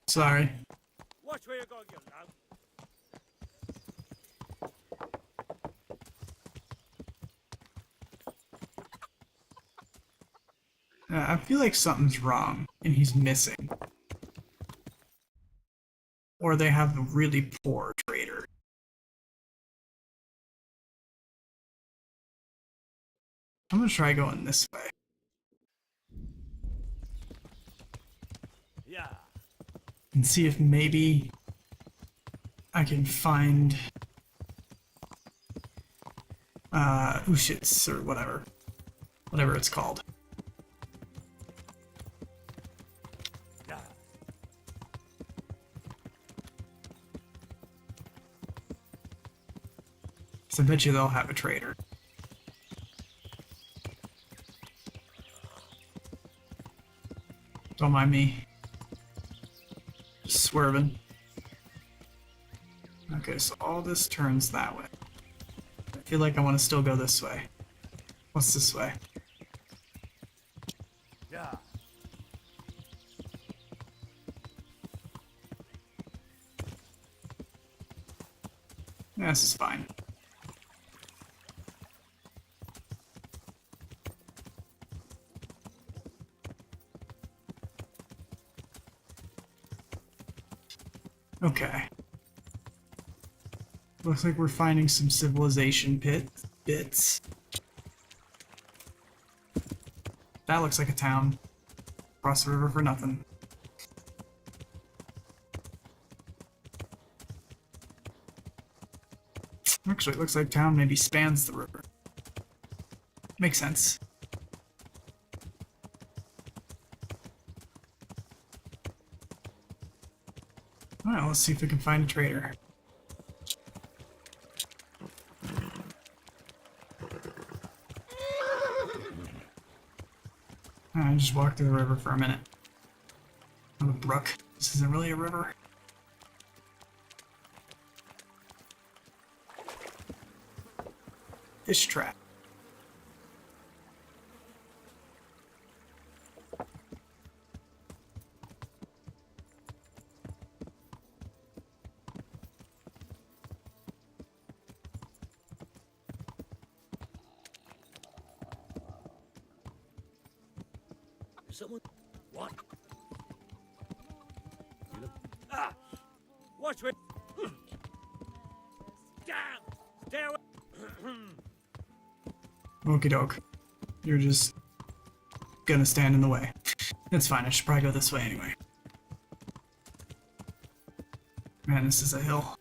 Sorry. Watch where you're going, you lout. I feel like something's wrong, and he's missing. Or they have a really poor trader. I'm gonna try going this way. Yeah. And see if maybe I can find Ushits or whatever. Whatever it's called. So I bet you they'll have a trader. Don't mind me. Just swerving. Okay, so all this turns that way. I feel like I want to still go this way. What's this way? Yeah. Yeah, this is fine. Okay. Looks like we're finding some civilization bits. That looks like a town. Cross the river for nothing. Actually, it looks like town maybe spans the river. Makes sense. Alright, let's see if we can find a trader. I just walked through the river for a minute. Not a brook. This isn't really a river. Fish trap. Someone. What? You look. Ah! Watch it! Damn! Stay away! Okie doke. You're just gonna stand in the way. It's fine, I should probably go this way anyway. Man, this is a hill.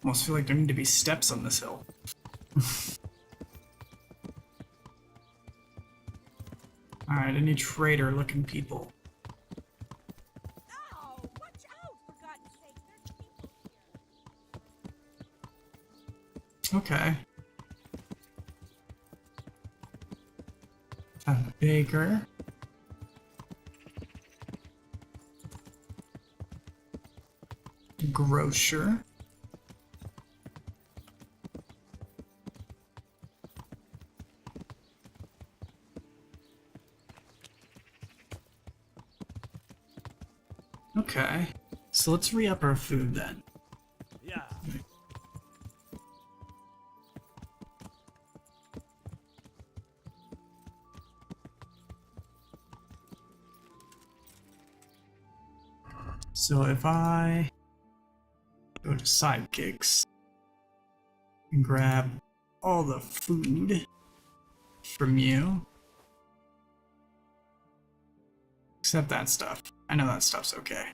Almost feel like there need to be steps on this hill. Alright, any trader looking people. Okay. A baker. Grocer. Okay. So let's re-up our food then. Yeah. So if I go to sidekicks and grab all the food from you, except that stuff. I know that stuff's okay.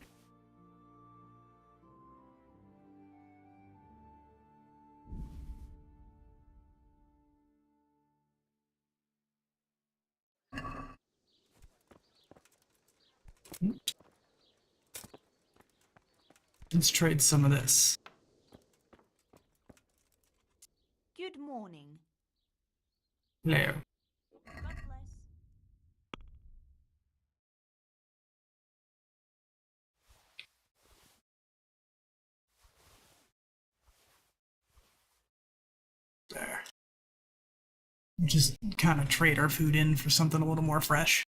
Let's trade some of this. Good morning. Hello. God bless. There. Just kind of trade our food in for something a little more fresh.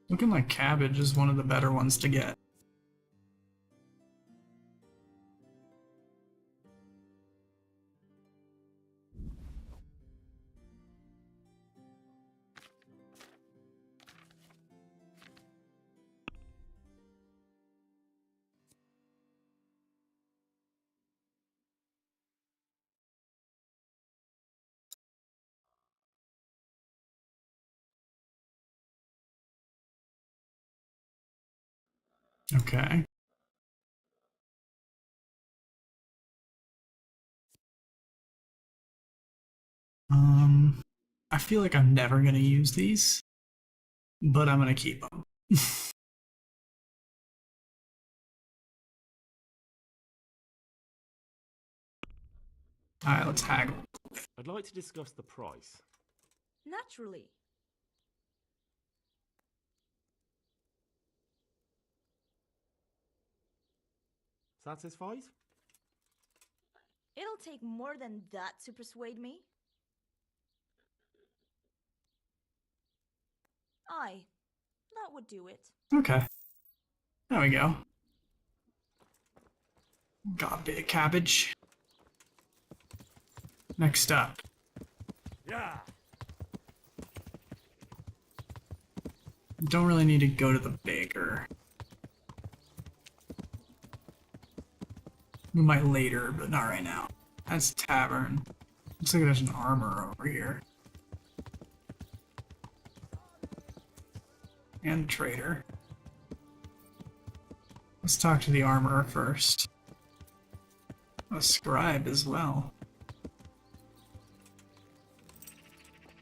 Looking like cabbage is one of the better ones to get. Okay. I feel like I'm never gonna use these, but I'm gonna keep them. Alright, let's haggle. I'd like to discuss the price. Naturally. Satisfied? It'll take more than that to persuade me. Aye, that would do it. Okay. There we go. Got a bit of cabbage. Next up. Yeah. Don't really need to go to the baker. We might later, but not right now. That's tavern. Looks like there's an armor over here. And trader. Let's talk to the armorer first. A scribe as well.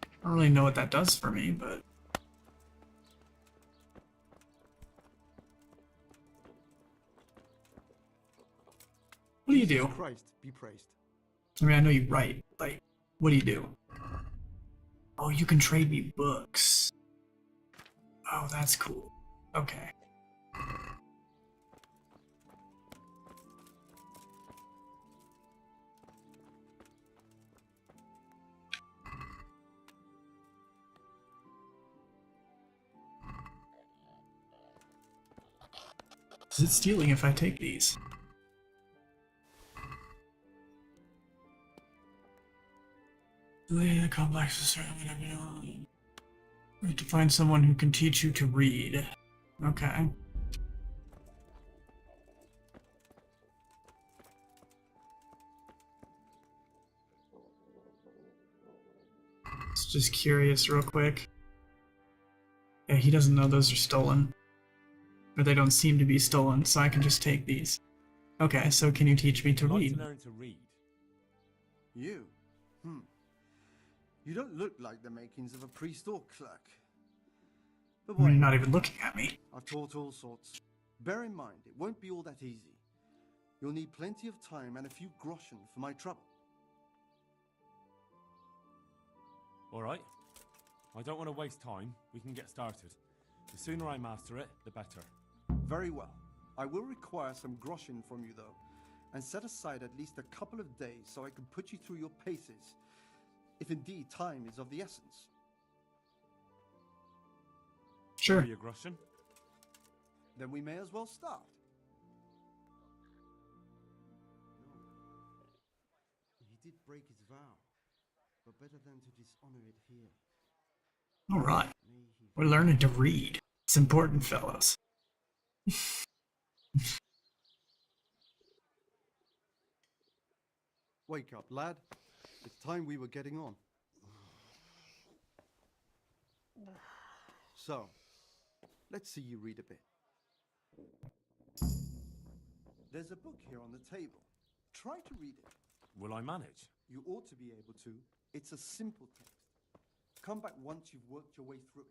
I don't really know what that does for me, but... What do you do? Christ be praised. I mean, I know you write. Like, what do you do? Oh, you can trade me books. Oh, that's cool. Okay. Is it stealing if I take these? The complex is to find someone who can teach you to read. Okay. Just curious real quick. Yeah, he doesn't know those are stolen. Or they don't seem to be stolen, so I can just take these. Okay, so can you teach me to I'd like read? to learn to read. You? You don't look like the makings of a priest or clerk. But You're not even looking at me. I've taught all sorts. Bear in mind, it won't be all that easy. You'll need plenty of time and a few groschen for my trouble. Alright. I don't want to waste time. We can get started. The sooner I master it, the better. Very well. I will require some groschen from you, though, and set aside at least a couple of days so I can put you through your paces, if indeed time is of the essence. Sure. Your groschen? Then we may as well start. He did break his vow, but better than to dishonor it here. Alright. We're learning to read. It's important, fellows. Wake up, lad. It's time we were getting on. So, let's see you read a bit. There's a book here on the table. Try to read it. Will I manage? You ought to be able to. It's a simple text. Come back once you've worked your way through it.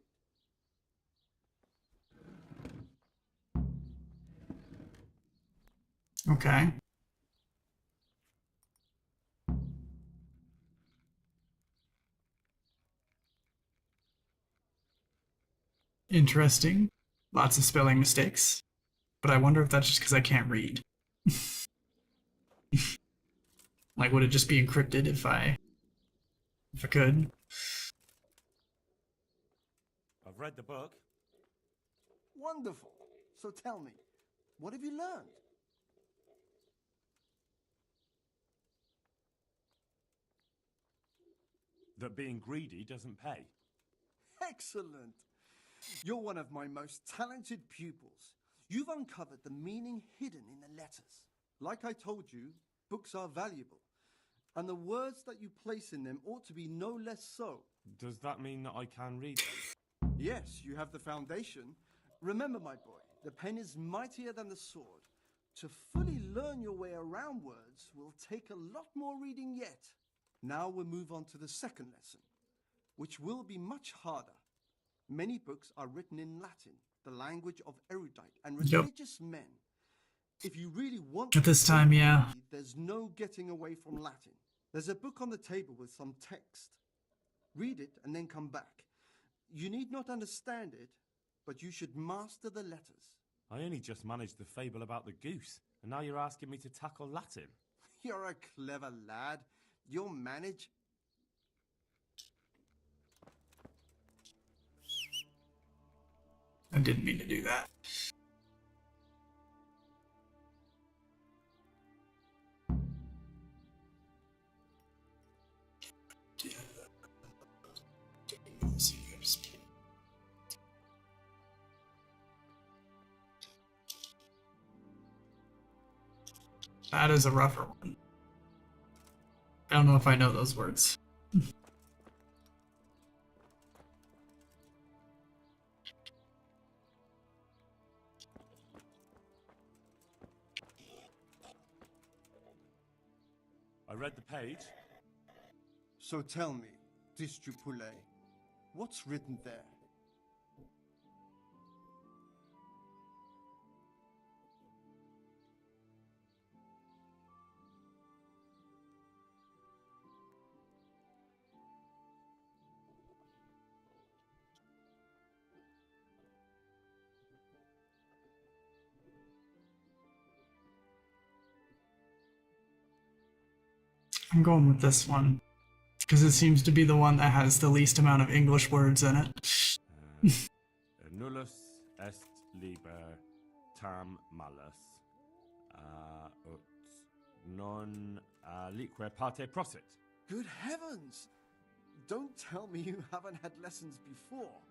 Okay. Interesting. Lots of spelling mistakes. But I wonder if that's just because I can't read. Like, would it just be encrypted if I could? I've read the book. Wonderful. So tell me, what have you learned? That being greedy doesn't pay. Excellent. You're one of my most talented pupils. You've uncovered the meaning hidden in the letters. Like I told you, books are valuable, and the words that you place in them ought to be no less so. Does that mean that I can read them? Yes, you have the foundation. Remember, my boy, the pen is mightier than the sword. To fully learn your way around words will take a lot more reading yet. Now we'll move on to the second lesson, which will be much harder. Many books are written in Latin, the language of erudite and religious men. If you really want at this time, yeah. There's no getting away from Latin. There's a book on the table with some text. Read it and then come back. You need not understand it, but you should master the letters. I only just managed the fable about the goose, and now you're asking me to tackle Latin. You're a clever lad. You'll manage. I didn't mean to do that. That is a rougher one. I don't know if I know those words. I read the page. So tell me, Distrupule, what's written there? I'm going with this one because it seems to be the one that has the least amount of English words in it. Nullus est liber tam malus, ut non lique parte prosit. Good heavens! Don't tell me you haven't had lessons before.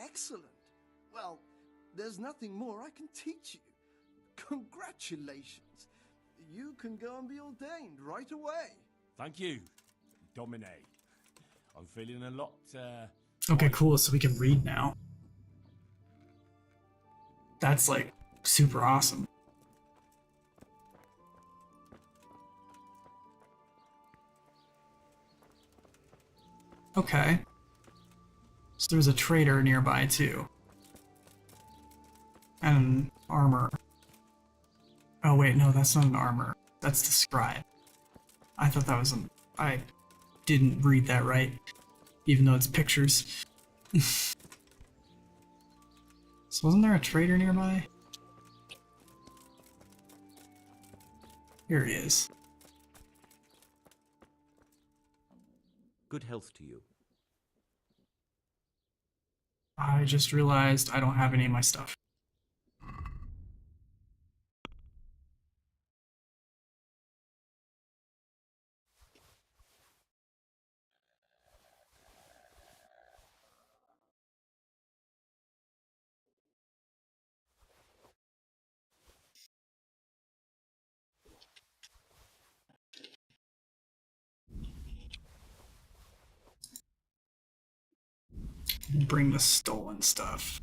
Excellent. Well, there's nothing more I can teach you. Congratulations. You can go and be ordained right away. Thank you, Domine. I'm feeling a lot, Okay, cool. So we can read now. That's like super awesome. Okay. So there's a trader nearby too. And armor. Oh wait, no, that's not an armor. That's the scribe. I thought that was an... I didn't read that right. Even though it's pictures. So wasn't there a trader nearby? Here he is. Good health to you. I just realized I don't have any of my stuff. Bring the stolen stuff.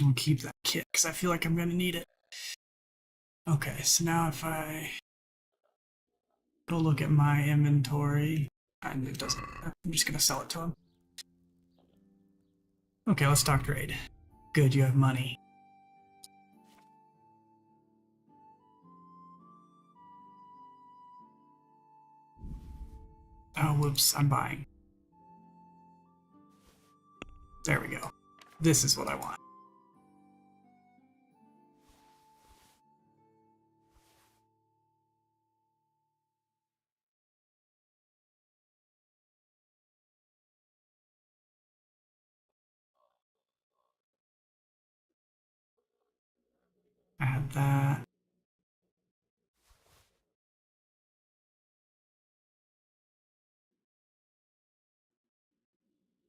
I'll keep that kit because I feel like I'm gonna need it. Okay, so now if I go look at my inventory, and it doesn't matter. I'm just gonna sell it to him. Okay, let's talk trade. Good, you have money. Oh, whoops, I'm buying. There we go. This is what I want. Add that.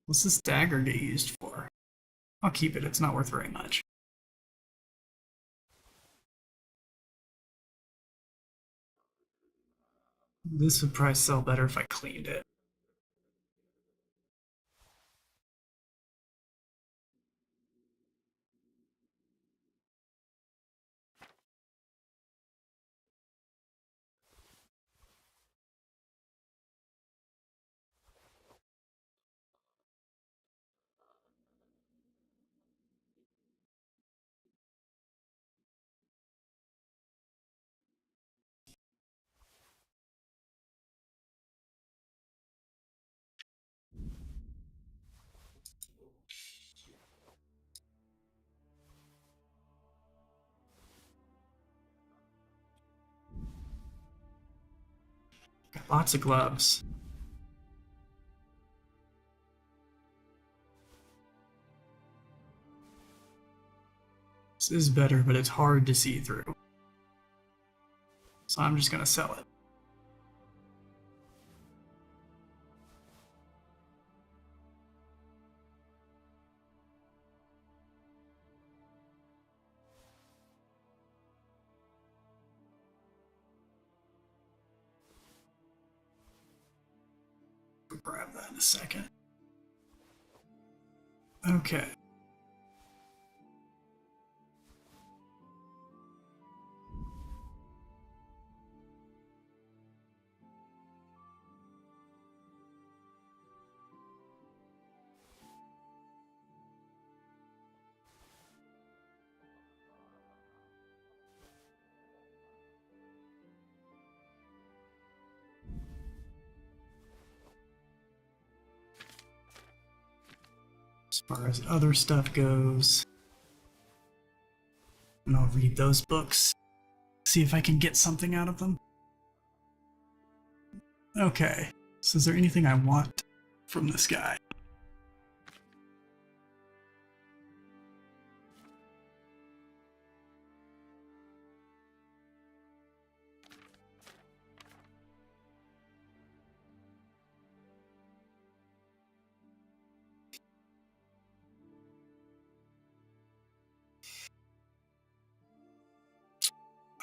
What's this dagger get used for? I'll keep it, it's not worth very much. This would probably sell better if I cleaned it. Got lots of gloves. This is better, but it's hard to see through. So I'm just gonna sell it. I'll grab that in a second. Okay. far as other stuff goes. And I'll read those books. See if I can get something out of them. Okay, so is there anything I want from this guy?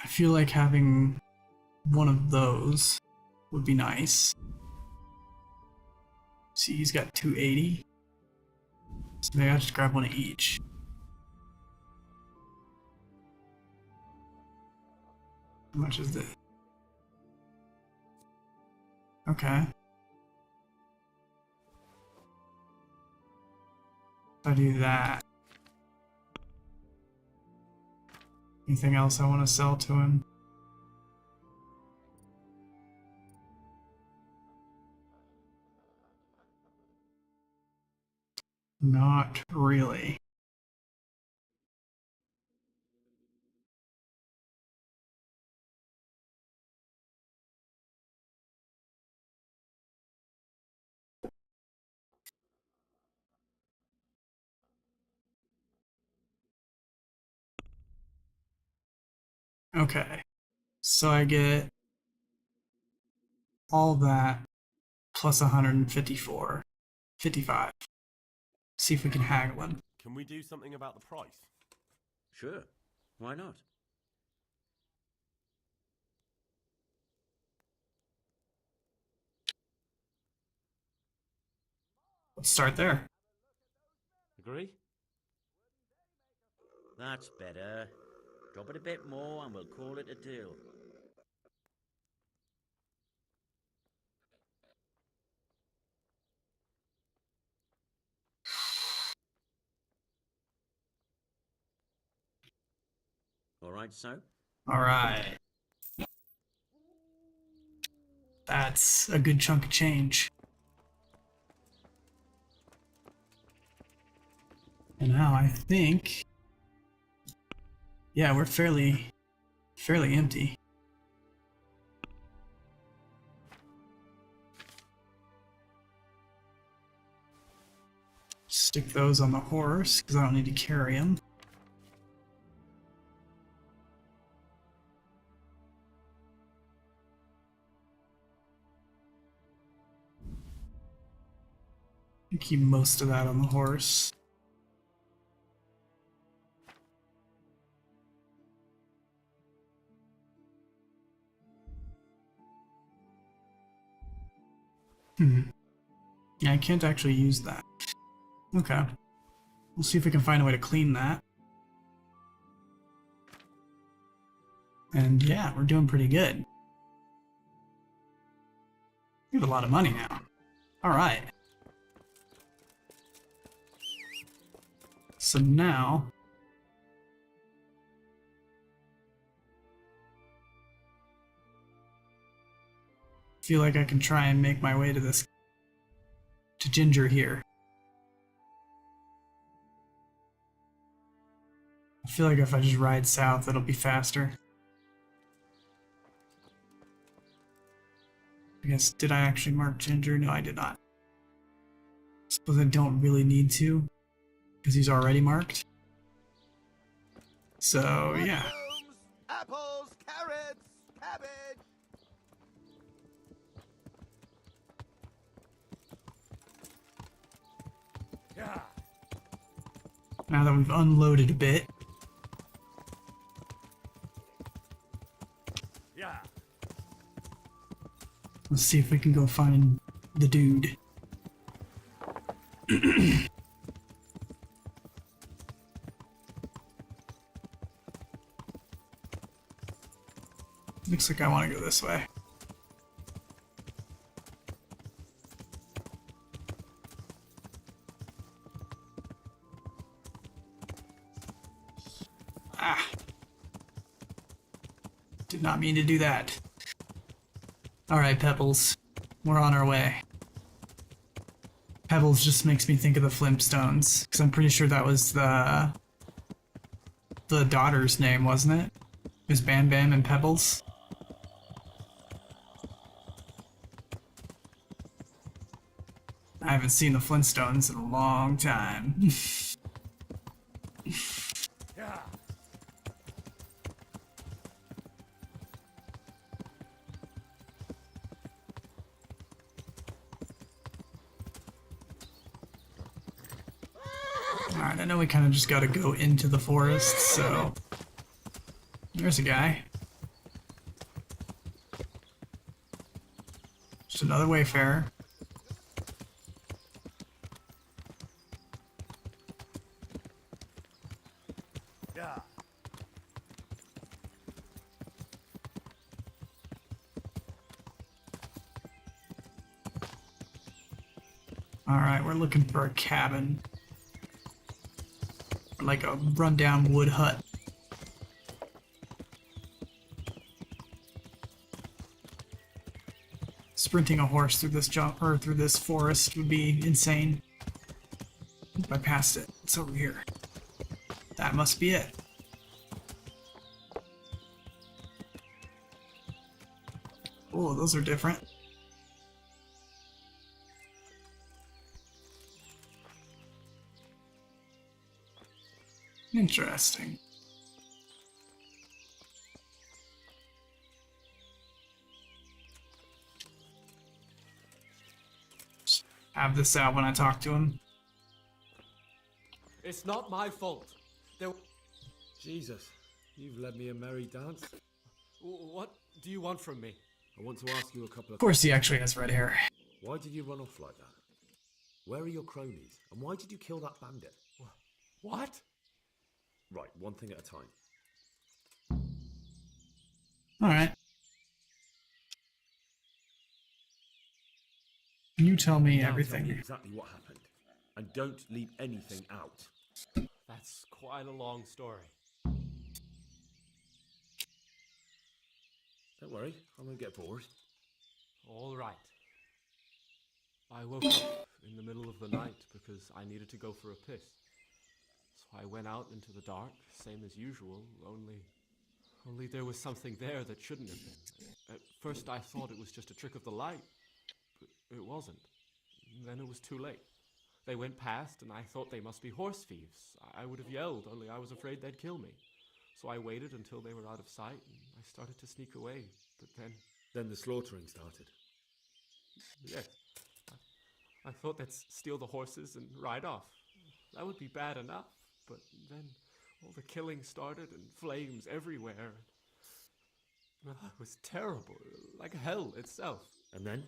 I feel like having one of those would be nice. See, he's got 280. So maybe I'll just grab one of each. How much is this? Okay. If I do that. Anything else I want to sell to him? Not really. Okay, so I get all that plus 154, 55. See if we can haggle him. Can we do something about the price? Sure. Why not? Let's start there. Agree? That's better. Drop it a bit more and we'll call it a deal. All right, so? All right. That's a good chunk of change. And now I think, yeah, we're fairly empty. Stick those on the horse because I don't need to carry them. Keep most of that on the horse. Yeah, I can't actually use that. Okay. We'll see if we can find a way to clean that. And yeah, we're doing pretty good. We have a lot of money now. Alright. So now... I feel like I can try and make my way to this... to Ginger here. I feel like if I just ride south, it'll be faster. I guess, did I actually mark Ginger? No, I did not. Suppose I don't really need to, because he's already marked. So, yeah. Apples, carrots, cabbage. Yeah. Now that we've unloaded a bit. Yeah. Let's see if we can go find the dude. Looks like I want to go this way. Ah. Did not mean to do that. Alright, Pebbles. We're on our way. Pebbles just makes me think of the Flintstones, because I'm pretty sure that was the daughter's name, wasn't it? It was Bam Bam and Pebbles. I haven't seen the Flintstones in a long time. Yeah. Alright, I know we kind of just gotta go into the forest, so... There's a guy. Just another wayfarer. Yeah. Alright, we're looking for a cabin. Like a rundown wood hut. Sprinting a horse through this through this forest would be insane. If I passed it, it's over here. That must be it. Oh, those are different. Interesting. Just have this out when I talk to him. It's not my fault. Jesus, you've led me a merry dance. What do you want from me? I want to ask you a couple of Of course he actually has red hair. Why did you run off like that? Where are your cronies? And why did you kill that bandit? What? Right, one thing at a time. Alright. You tell me Now everything. Tell me exactly what happened. And don't leave anything out. That's quite a long story. Don't worry, I won't get bored. All right. I woke up in the middle of the night because I needed to go for a piss. So I went out into the dark, same as usual, only there was something there that shouldn't have been. At first I thought it was just a trick of the light, but it wasn't. Then it was too late. They went past and I thought they must be horse thieves. I would have yelled, only I was afraid they'd kill me. So I waited until they were out of sight and I started to sneak away, but then... Then the slaughtering started. Yes. I thought they'd steal the horses and ride off. That would be bad enough, but then all the killing started and flames everywhere. It was terrible, like hell itself. And then?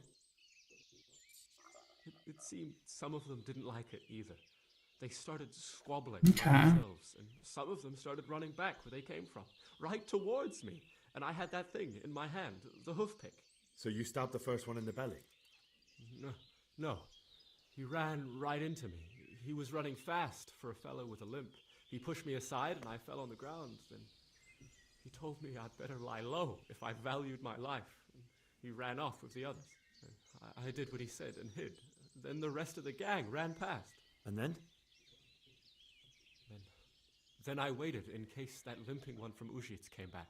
It seemed some of them didn't like it either. They started squabbling Okay. among themselves, and some of them started running back where they came from, right towards me. And I had that thing in my hand, the hoof pick. So you stabbed the first one in the belly? No. He ran right into me. He was running fast for a fellow with a limp. He pushed me aside and I fell on the ground. Then he told me I'd better lie low if I valued my life. He ran off with the others. I did what he said and hid. Then the rest of the gang ran past. And then? Then I waited in case that limping one from Ujits came back.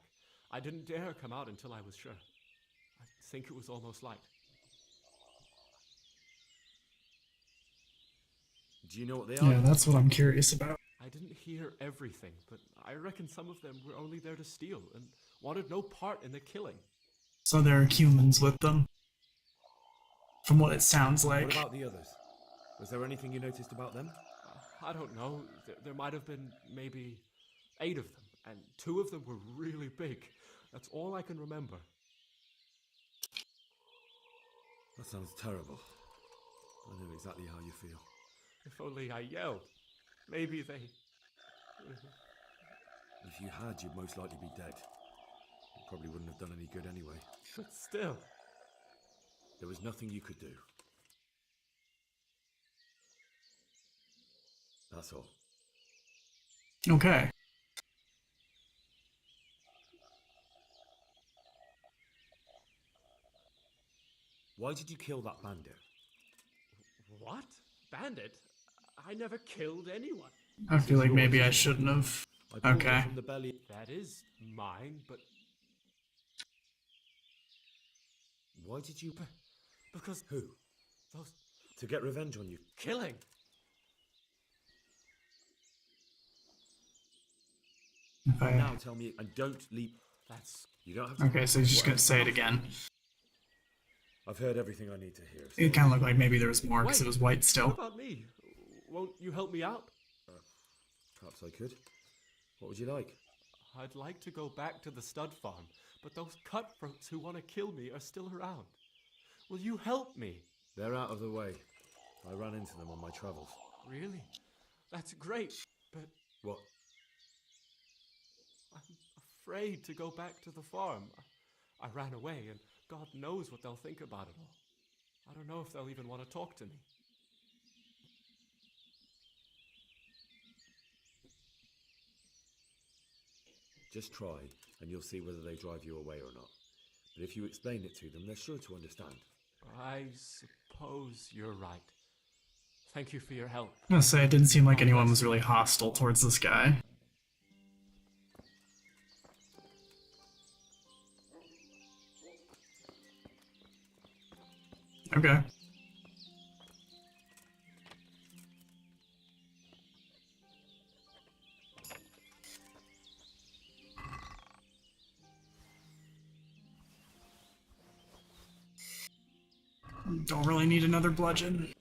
I didn't dare come out until I was sure. I think it was almost light. Do you know what they are? Yeah, that's what I'm curious about. I didn't hear everything, but I reckon some of them were only there to steal and wanted no part in the killing. So there are humans with them. From what it sounds like. What about the others? Was there anything you noticed about them? I don't know. There might have been maybe 8 of them, and 2 of them were really big. That's all I can remember. That sounds terrible. I know exactly how you feel. If only I yelled. Maybe they... If you had, you'd most likely be dead. It probably wouldn't have done any good anyway. But still... There was nothing you could do. That's all. Okay. Why did you kill that bandit? What? Bandit? I never killed anyone. I feel like maybe I shouldn't have. I pulled Okay. it from the belly. That is mine, but Why did you... because Who? those To get revenge on you. killing. If I... Now tell me, and don't leap. That's... You don't have to... Okay, so he's just gonna say it again. I've heard everything I need to hear. It kind of looked like maybe there was more because it was white What still. about me? Won't you help me out? Perhaps I could. What would you like? I'd like to go back to the stud farm, but those cutthroats who want to kill me are still around. Will you help me? They're out of the way. I ran into them on my travels. Really? That's great, but What? I'm afraid to go back to the farm. I ran away, and God knows what they'll think about it all. I don't know if they'll even want to talk to me. Just try, and you'll see whether they drive you away or not. But if you explain it to them, they're sure to understand. I suppose you're right. Thank you for your help. I'm gonna say it didn't seem like anyone was really hostile towards this guy. Okay. Don't really need another bludgeon.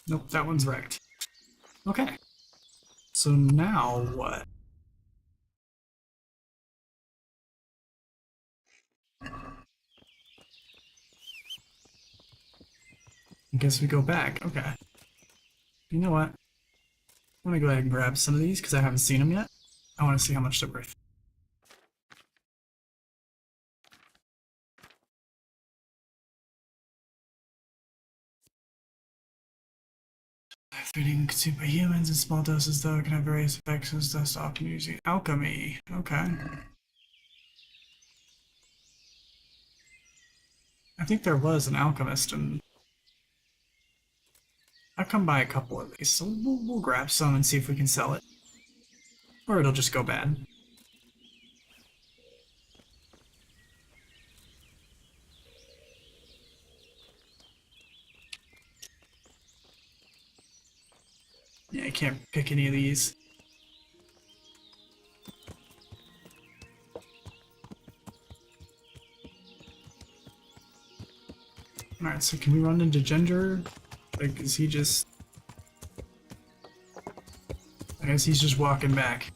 Nope, that one's wrecked. Okay. So now what? I guess we go back. Okay. You know what? I'm gonna go ahead and grab some of these because I haven't seen them yet. I want to see how much they're worth. Feeding consumed by humans in small doses, though, can have various effects as thus often using alchemy. Okay. I think there was an alchemist, and I've come by a couple of these, so we'll grab some and see if we can sell it. Or it'll just go bad. Yeah, I can't pick any of these. Alright, so can we run into Ginger? Like, is he just... I guess he's just walking back.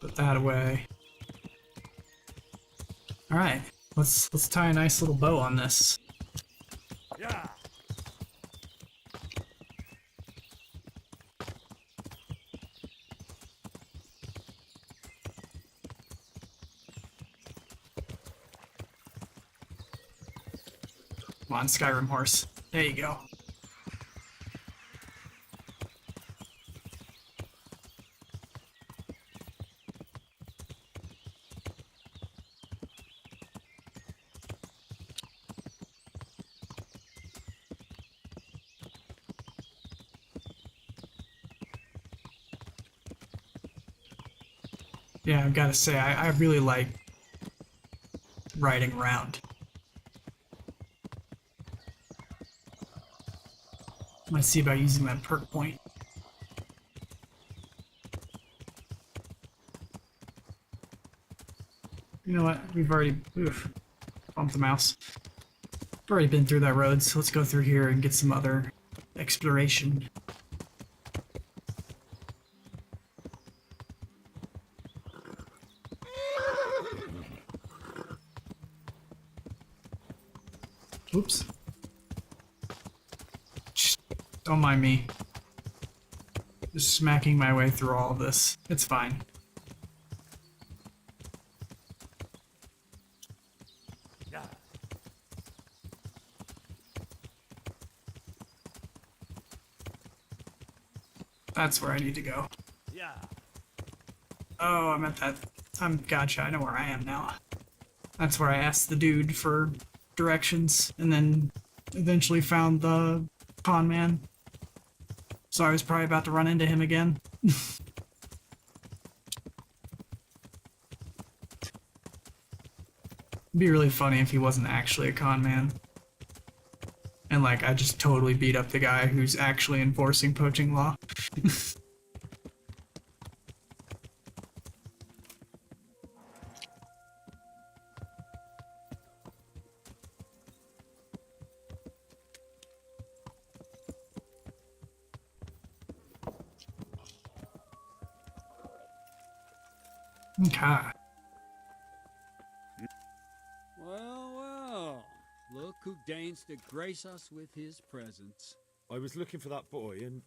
Put that away. Alright, let's tie a nice little bow on this. Yeah. Come on, Skyrim horse. There you go. Yeah, I've got to say, I really like riding around. Might see about using that perk point. You know what? We've already bumped the mouse. We've already been through that road, so let's go through here and get some other exploration. Oops. Don't mind me. Just smacking my way through all of this. It's fine. That's where I need to go. Yeah. Oh, I'm at that. Gotcha, I know where I am now. That's where I asked the dude for directions, and then eventually found the con man. So I was probably about to run into him again. It'd be really funny if he wasn't actually a con man. And like, I just totally beat up the guy who's actually enforcing poaching law. Okay. Well, look who deigns to grace us with his presence. I was looking for that boy and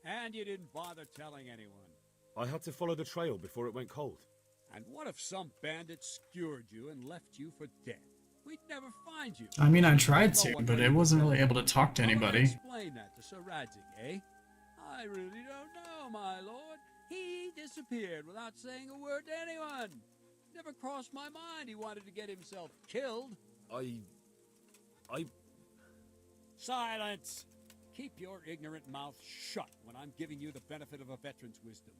And you didn't bother telling anyone. I had to follow the trail before it went cold. And what if some bandit skewered you and left you for dead? We'd never find you. I mean, I tried to, but I wasn't really able to talk to anybody. Explain that to Sir Ryzen, eh? I really don't know, my lord. He disappeared without saying a word to anyone. Never crossed my mind he wanted to get himself killed. Silence! Keep your ignorant mouth shut when I'm giving you the benefit of a veteran's wisdom.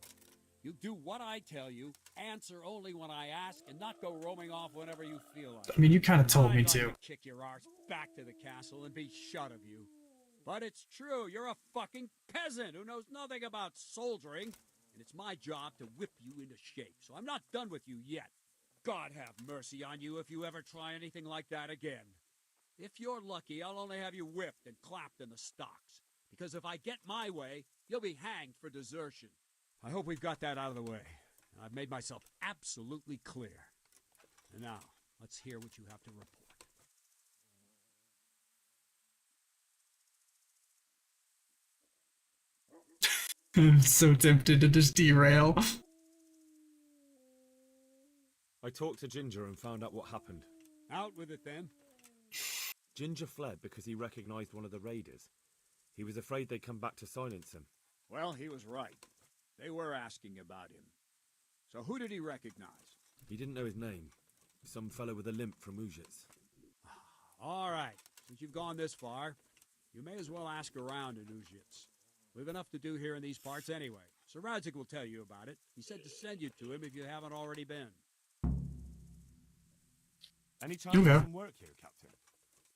You do what I tell you, answer only when I ask, and not go roaming off whenever you feel like it. I mean, you kind of told me I'd like to. Kick your arse back to the castle and be shut of you. But it's true, you're a fucking peasant who knows nothing about soldiering, and it's my job to whip you into shape, so I'm not done with you yet. God have mercy on you if you ever try anything like that again. If you're lucky, I'll only have you whipped and clapped in the stocks, because if I get my way, you'll be hanged for desertion. I hope we've got that out of the way. I've made myself absolutely clear. And now, let's hear what you have to report. I'm so tempted to just derail. I talked to Ginger and found out what happened. Out with it then. Ginger fled because he recognized one of the raiders. He was afraid they'd come back to silence him. Well, he was right. They were asking about him. So who did he recognize? He didn't know his name. Some fellow with a limp from Ujits. All right. Since you've gone this far, you may as well ask around in Ujits. We've enough to do here in these parts anyway. Sir Radzik will tell you about it. He said to send you to him if you haven't already been. Any chance you can work here, Captain?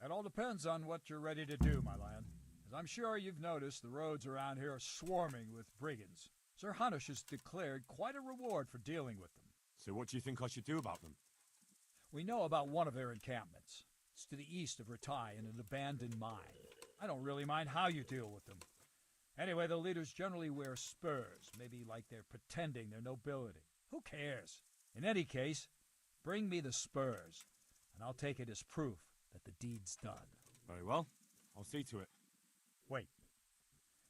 It all depends on what you're ready to do, my lad. As I'm sure you've noticed, the roads around here are swarming with brigands. Sir Hanush has declared quite a reward for dealing with them. So what do you think I should do about them? We know about one of their encampments. It's to the east of Ratai in an abandoned mine. I don't really mind how you deal with them. Anyway, the leaders generally wear spurs, maybe like they're pretending they're nobility. Who cares? In any case, bring me the spurs, and I'll take it as proof that the deed's done. Very well. I'll see to it. Wait.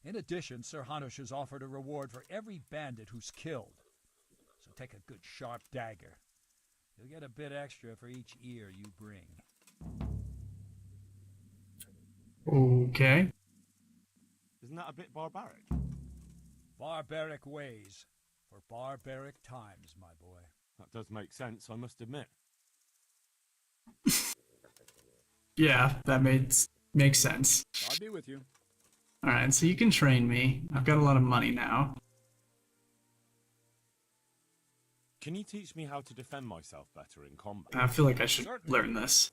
In addition, Sir Hanush has offered a reward for every bandit who's killed. So take a good sharp dagger. You'll get a bit extra for each ear you bring. Okay. Isn't that a bit barbaric? Barbaric ways for barbaric times, my boy. That does make sense, I must admit. Yeah, that makes sense. I'll be with you. Alright, so you can train me. I've got a lot of money now. Can you teach me how to defend myself better in combat? I feel like I should learn this.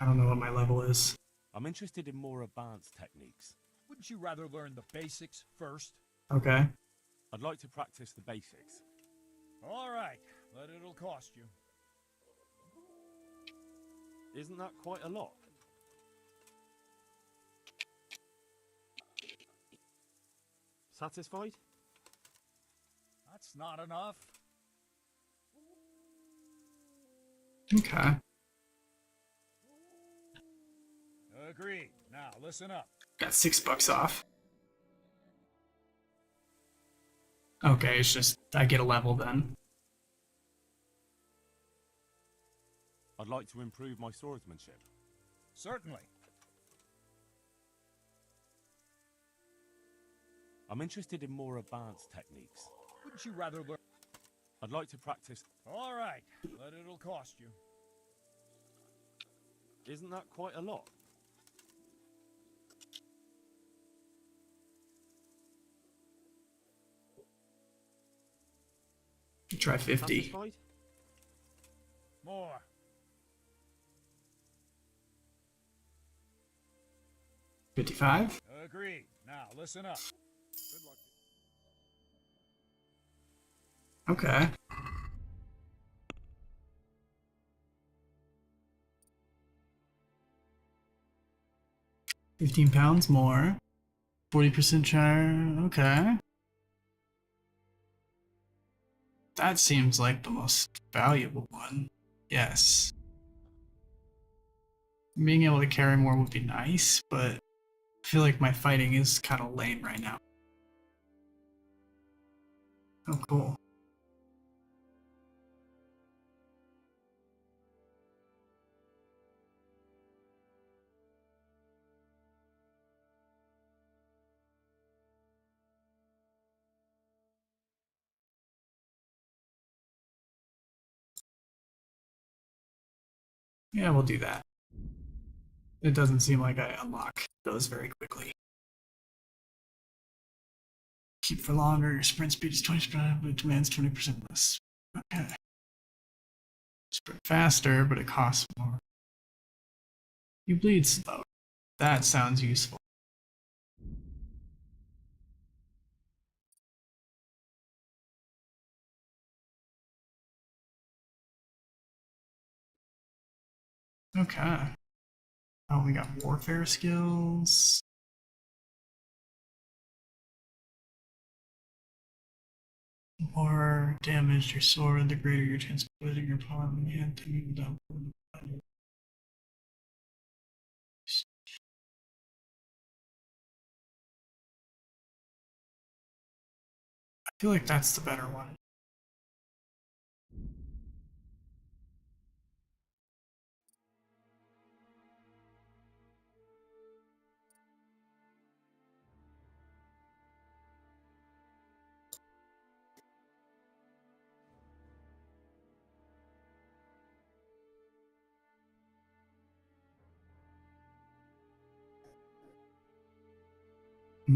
I don't know what my level is. I'm interested in more advanced techniques. Wouldn't you rather learn the basics first? Okay. I'd like to practice the basics. All right, but it'll cost you. Isn't that quite a lot? Satisfied? That's not enough. Okay. Agreed. Now, listen up. Got $6 off. Okay, it's just I get a level then. I'd like to improve my swordsmanship. Certainly. I'm interested in more advanced techniques. Wouldn't you rather learn? I'd like to practice... All right, but it'll cost you. Isn't that quite a lot? Try 50. Satisfied? More. $55? Agreed. Now, listen up. Good luck. Okay. £15 more. 40% share. Okay. That seems like the most valuable one. Yes. Being able to carry more would be nice, but I feel like my fighting is kind of lame right now. Oh, cool. Yeah, we'll do that. It doesn't seem like I unlock those very quickly. Keep for longer, your sprint speed is 20%, but it demands 20% less. Okay. Sprint faster, but it costs more. You bleed slow. That sounds useful. Okay. Oh, we got warfare skills. The more damage your sword, the greater your chance of putting your palm in your hand to move down. I feel like that's the better one.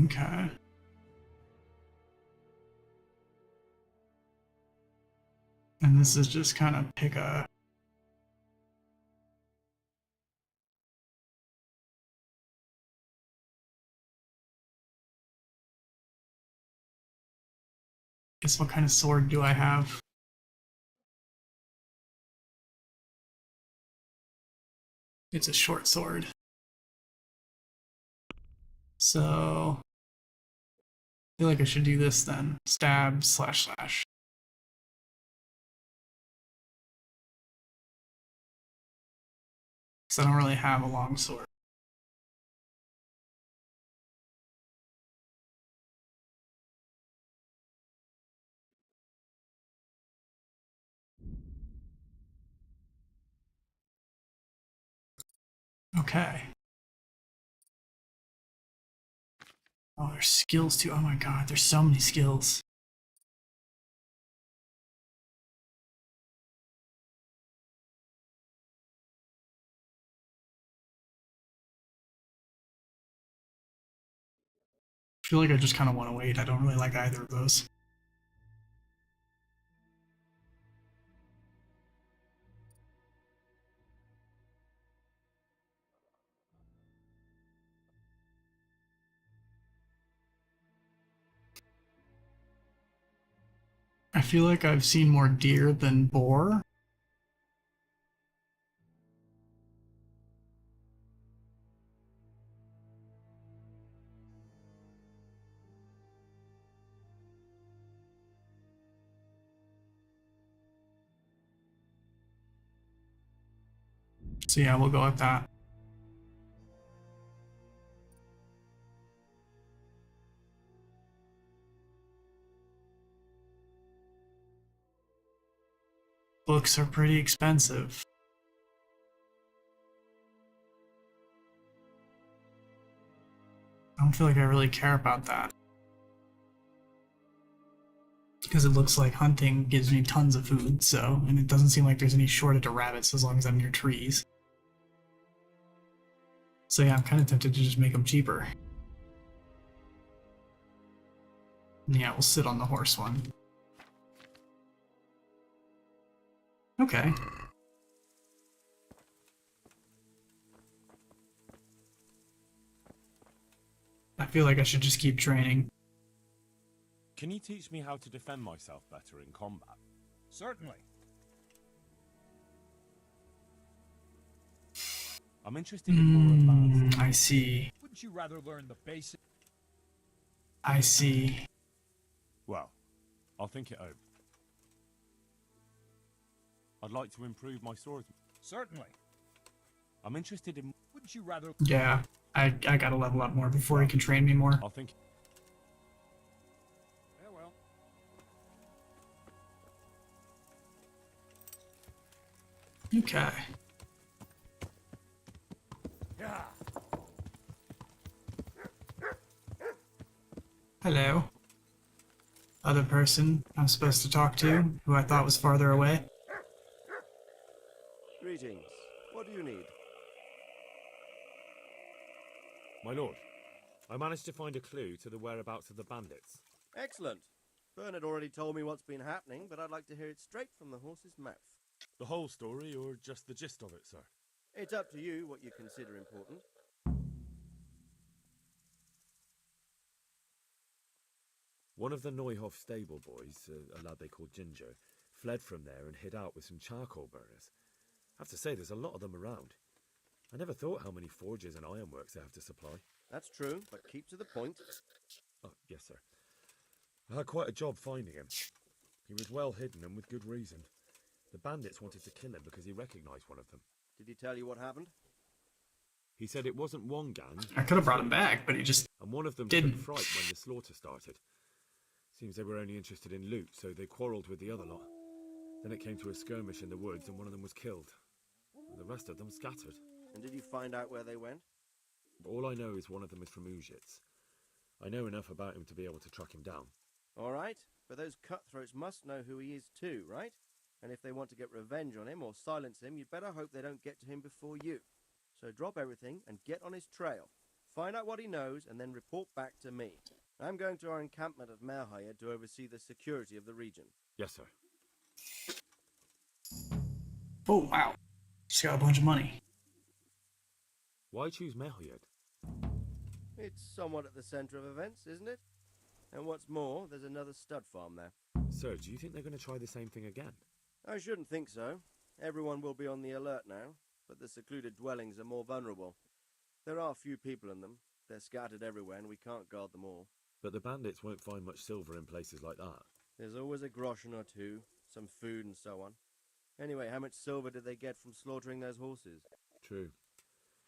Okay. And this is just kind of pick a... Guess what kind of sword do I have? It's a short sword. So... I feel like I should do this then. Stab, slash, slash. Because I don't really have a long sword. Okay. Oh, there's skills too. Oh my god, there's so many skills. I feel like I just kind of want to wait. I don't really like either of those. I feel like I've seen more deer than boar. So yeah, we'll go with that. Books are pretty expensive. don't feel like I really care about that. Because it looks like hunting gives me tons of food, so, and it doesn't seem like there's any shortage of rabbits as long as I'm near trees. So yeah, I'm kind of tempted to just make them cheaper. Yeah, we'll sit on the horse one. Okay. I feel like I should just keep training. Can you teach me how to defend myself better in combat? Certainly. I'm interested in more advanced. I see. Wouldn't you rather learn the basic? I see. Well, I'll think it over. I'd like to improve my swordsman. Certainly. I'm interested in... Wouldn't you rather... Yeah, I gotta level up more before he can train me more. I'll think... Farewell. Okay. Yeah. Hello. Other person I'm supposed to talk to, who I thought was farther away. Greetings. What do you need? My lord, I managed to find a clue to the whereabouts of the bandits. Excellent. Bernard already told me what's been happening, but I'd like to hear it straight from the horse's mouth. The whole story, or just the gist of it, sir? It's up to you what you consider important. One of the Neuhoff stable boys, a lad they called Ginger, fled from there and hid out with some charcoal burners. I have to say, there's a lot of them around. I never thought how many forges and ironworks they have to supply. That's true, but keep to the point. Oh, yes, sir. I had quite a job finding him. He was well hidden and with good reason. The bandits wanted to kill him because he recognized one of them. Did he tell you what happened? He said it wasn't one gang. I could have brought him back, but he just and one of them didn't. took fright when the slaughter started. Seems they were only interested in loot, so they quarrelled with the other lot. Then it came to a skirmish in the woods and one of them was killed. The rest of them scattered. And did you find out where they went? All I know is one of them is from Uzhitz. I know enough about him to be able to track him down. All right, but those cutthroats must know who he is too, right? And if they want to get revenge on him or silence him, you'd better hope they don't get to him before you. So drop everything and get on his trail. Find out what he knows and then report back to me. I'm going to our encampment at Merhayed to oversee the security of the region. Yes, sir. Oh, wow. Just got a bunch of money. Why choose Merhayed? It's somewhat at the centre of events, isn't it? And what's more, there's another stud farm there. Sir, do you think they're going to try the same thing again? I shouldn't think so. Everyone will be on the alert now, but the secluded dwellings are more vulnerable. There are few people in them. They're scattered everywhere and we can't guard them all. But the bandits won't find much silver in places like that. There's always a groschen or two, some food and so on. Anyway, how much silver did they get from slaughtering those horses? True.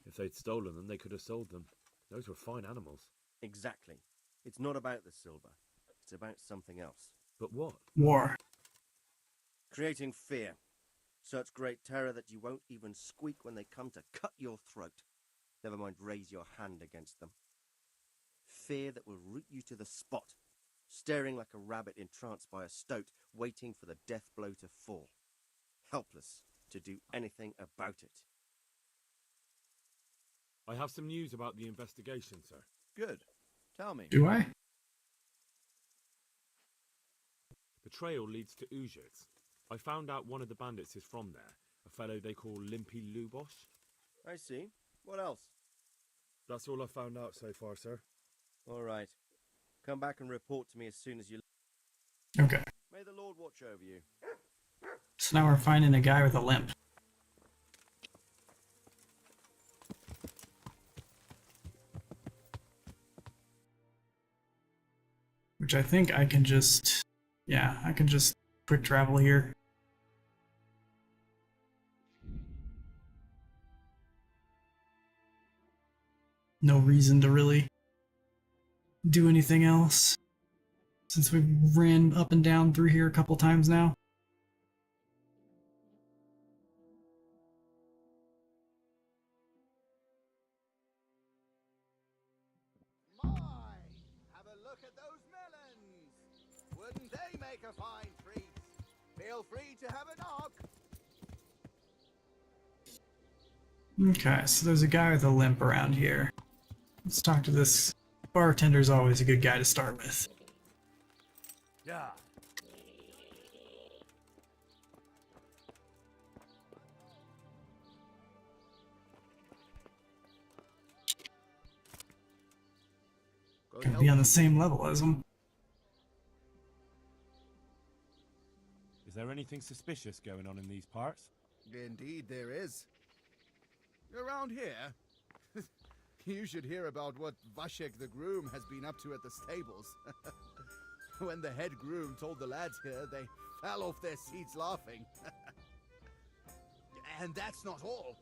If they'd stolen them, they could have sold them. Those were fine animals. Exactly. It's not about the silver. It's about something else. But what? War. Creating fear. Such great terror that you won't even squeak when they come to cut your throat. Never mind raise your hand against them. Fear that will root you to the spot, staring like a rabbit entranced by a stoat, waiting for the death blow to fall. Helpless to do anything about it. I have some news about the investigation, sir. Good. Tell me. Do I? The trail leads to Uzhitz. I found out one of the bandits is from there, a fellow they call Limpy Lubosh. I see. What else? That's all I found out so far, sir. All right. Come back and report to me as soon as you... Okay. May the Lord watch over you. So now we're finding a guy with a limp. Which I think I can just... Yeah, I can just quick travel here. No reason to really do anything else, since we ran up and down through here a couple times now. feel free to have a knock. Okay, so there's a guy with a limp around here. Let's talk to this. Bartender's always a good guy to start with. Yeah. Gonna be on the same level as him. Is there anything suspicious going on in these parts? Indeed there is. Around here, you should hear about what Vashek the groom has been up to at the stables. When the head groom told the lads here, they fell off their seats laughing. And that's not all.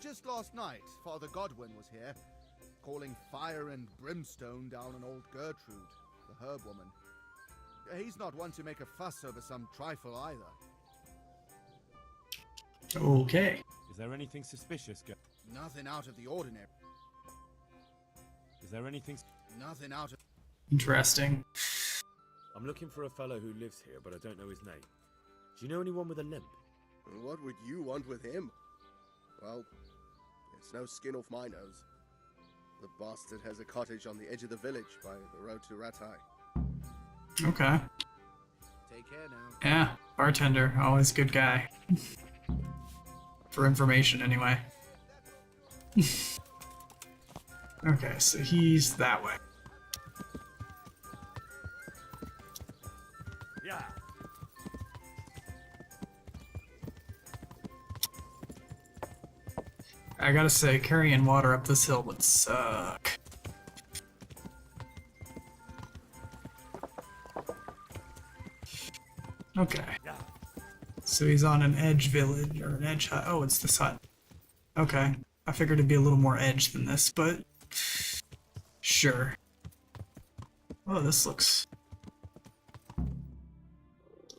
Just last night, Father Godwin was here, calling fire and brimstone down on old Gertrude, the herb woman. He's not one to make a fuss over some trifle either. Okay. Is there anything suspicious Nothing out of the ordinary. Is there anything... Nothing out of... Interesting. I'm looking for a fellow who lives here, but I don't know his name. Do you know anyone with a limp? What would you want with him? Well, it's no skin off my nose. The bastard has a cottage on the edge of the village by the road to Ratai. Okay. Take care now. Yeah, bartender, always good guy. For information, anyway. Okay, so he's that way. Yeah. I gotta say, carrying water up this hill would suck. Okay. So he's on an edge village, or an edge hut. Oh, it's this hut. Okay. I figured it'd be a little more edge than this, but... Sure. Oh, this looks...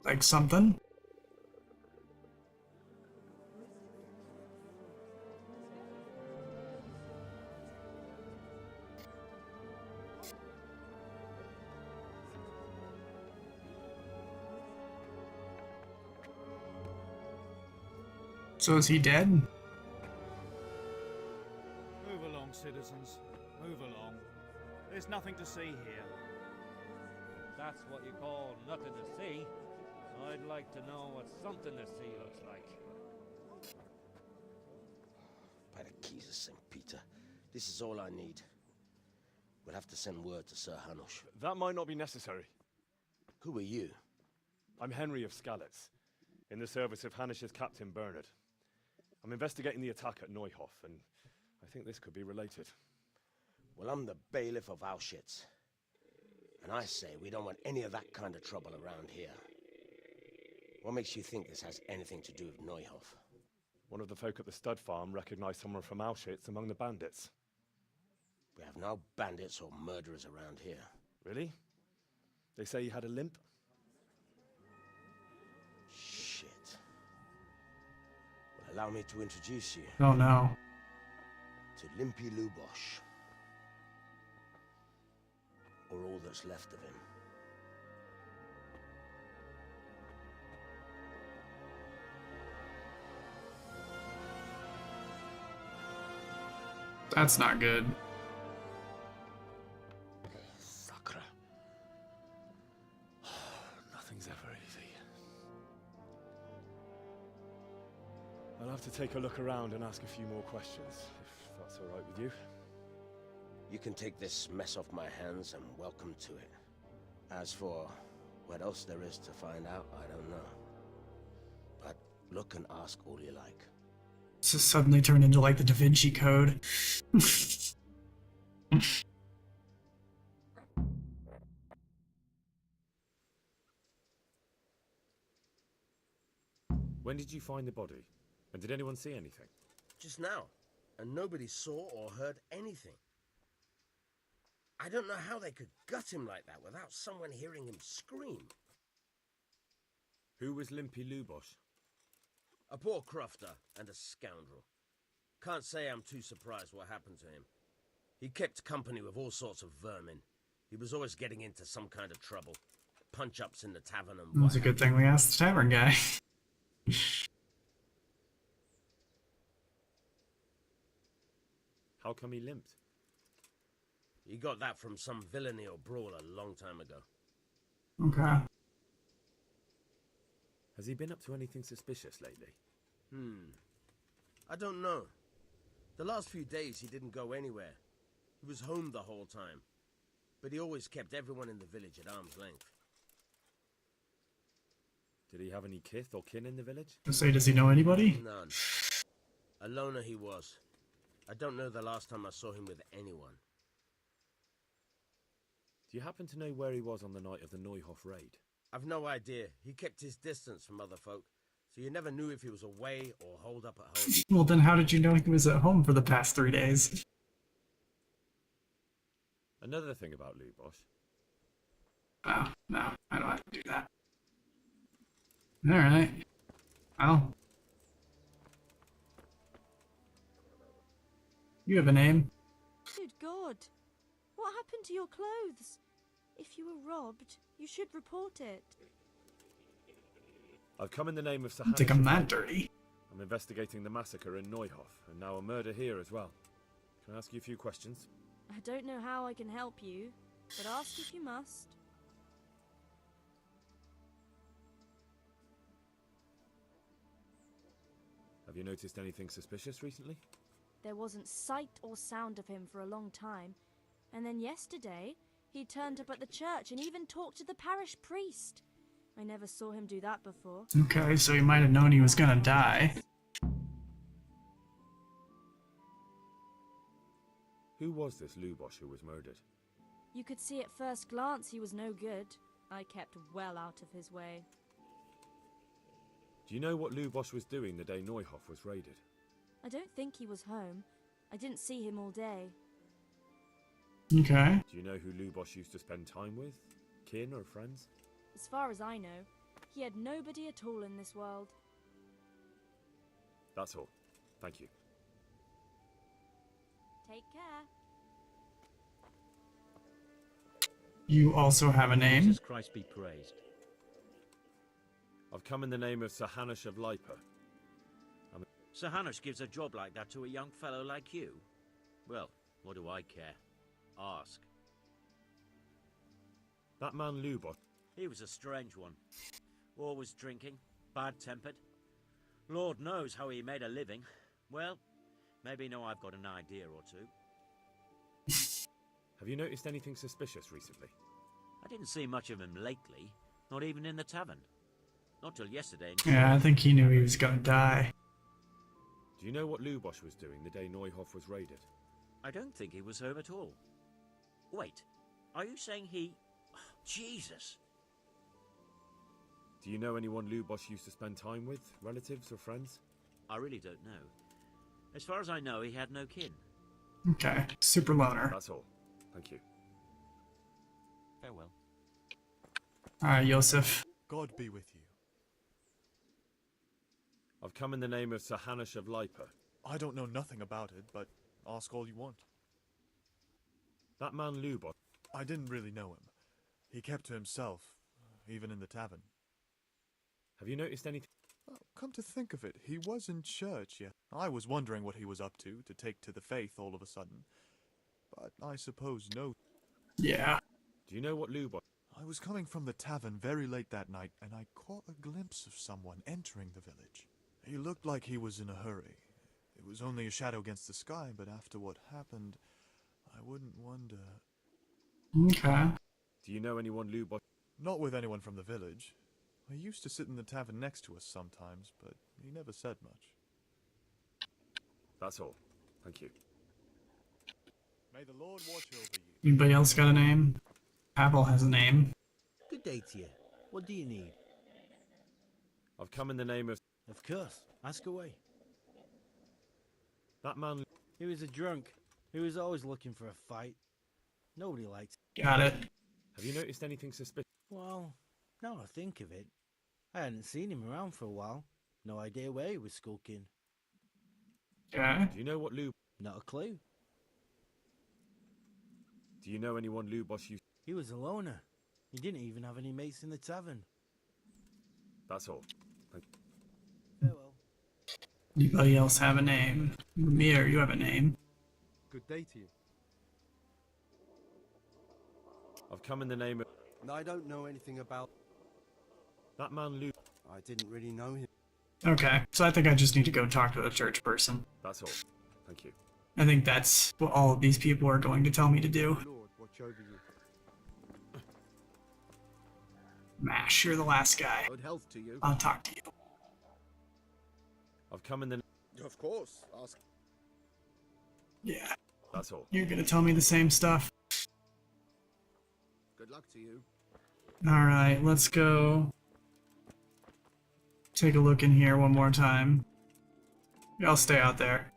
like something. So is he dead? Move along, citizens. Move along. There's nothing to see here. That's what you call nothing to see. I'd like to know what something to see looks like. By the keys of St. Peter, this is all I need. We'll have to send word to Sir Hanush. That might not be necessary. Who are you? I'm Henry of Skalitz, in the service of Hanush's Captain Bernard. I'm investigating the attack at Neuhof, and I think this could be related. Well, I'm the bailiff of Auschwitz. And I say we don't want any of that kind of trouble around here. What makes you think this has anything to do with Neuhof? One of the folk at the stud farm recognized someone from Auschwitz among the bandits. We have no bandits or murderers around here. Really? They say he had a limp? Shit. Well, allow me to introduce you. Oh no. To Limpy Lubosh. Or all that's left of him. That's not good. Sakra. Nothing's ever easy. I'll have to take a look around and ask a few more questions, if that's all right with you. You can take this mess off my hands and welcome to it. As for what else there is to find out, I don't know. But look and ask all you like. This has suddenly turned into like the Da Vinci Code. When did you find the body? And did anyone see anything? Just now. And nobody saw or heard anything. I don't know how they could gut him like that without someone hearing him scream. Who was Limpy Lubosh? A poor crofter and a scoundrel. Can't say I'm too surprised what happened to him. He kept company with all sorts of vermin. He was always getting into some kind of trouble. punch-ups in the tavern and It's a good thing we asked the tavern guy. How come he limped? He got that from some villainy or brawl a long time ago. Okay. Has he been up to anything suspicious lately? I don't know. The last few days he didn't go anywhere. He was home the whole time. But he always kept everyone in the village at arm's length. Did he have any kith or kin in the village? Say, does he know anybody? None. A loner he was. I don't know the last time I saw him with anyone. Do you happen to know where he was on the night of the Neuhof raid? I've no idea. He kept his distance from other folk, so you never knew if he was away or holed up at home. Well, then how did you know he was at home for the past 3 days? Another thing about Lubosh. Oh, no, I don't have to do that. Alright. Well. You have a name. Good God. What happened to your clothes? If you were robbed, you should report it. I've come in the name of I don't think I'm that dirty. I'm investigating the massacre in Neuhof, and now a murder here as well. Can I ask you a few questions? I don't know how I can help you, but ask if you must. Have you noticed anything suspicious recently? There wasn't sight or sound of him for a long time, and then yesterday he turned up at the church and even talked to the parish priest. I never saw him do that before. Okay, so he might have known he was gonna die. Who was this Lubosh who was murdered? You could see at first glance he was no good. I kept well out of his way. Do you know what Lubosh was doing the day Neuhof was raided? I don't think he was home. I didn't see him all day. Okay. Do you know who Lubosh used to spend time with? Kin or friends? As far as I know, he had nobody at all in this world. That's all. Thank you. Take care. You also have a name? Jesus Christ be praised. I've come in the name of Sir Hanush of Lipa. Sir Hanush gives a job like that to a young fellow like you? Well, what do I care? Ask. That man Lubosh. He was a strange one. Always drinking, bad-tempered. Lord knows how he made a living. Well, maybe now I've got an idea or two. Have you noticed anything suspicious recently? I didn't see much of him lately, not even in the tavern. Not till yesterday. Yeah, I think he knew he was gonna die. Do you know what Lubosh was doing the day Neuhof was raided? I don't think he was home at all. Wait, are you saying he... Oh, Jesus! Do you know anyone Lubosh used to spend time with? Relatives or friends? I really don't know. As far as I know, he had no kin. Okay, super loner. That's all. Thank you. Farewell. Alright, Yosef. God be with you. I've come in the name of Sir Hanush of Lipa. I don't know nothing about it, but ask all you want. That man Lubosh. I didn't really know him. He kept to himself, even in the tavern. Have you noticed anything? Well, come to think of it, he was in church yet. I was wondering what he was up to take to the faith all of a sudden. But I suppose no. Yeah. Do you know what Lubosh... I was coming from the tavern very late that night, and I caught a glimpse of someone entering the village. He looked like he was in a hurry. It was only a shadow against the sky, but after what happened, I wouldn't wonder... Okay. Do you know anyone Lubosh... Not with anyone from the village. He used to sit in the tavern next to us sometimes, but he never said much. That's all. Thank you. May the Lord watch over you. Anybody else got a name? Pavel has a name. Good day to you. What do you need? I've come in the name of... Of course. Ask away. That man... He was a drunk. He was always looking for a fight. Nobody likes it. Got it. Have you noticed anything suspicious? Well, now I think of it, I hadn't seen him around for a while. No idea where he was skulking. Okay. Do you know what Not a clue. Do you know anyone Lubosh used... He was a loner. He didn't even have any mates in the tavern. That's all. Thank Farewell. Anybody else have a name? Mir, you have a name. Good day to you. I've come in the name of... I don't know anything about... That man Luke. I didn't really know him. Okay, so I think I just need to go talk to the church person. That's all. Thank you. I think that's what all of these people are going to tell me to do. Lord, watch over you. Mash, you're the last guy. Good health to you. I'll talk to you. I've come in the... Of course. Ask. Yeah. That's all. You're gonna tell me the same stuff. Good luck to you. Alright, let's go take a look in here one more time. I'll stay out there.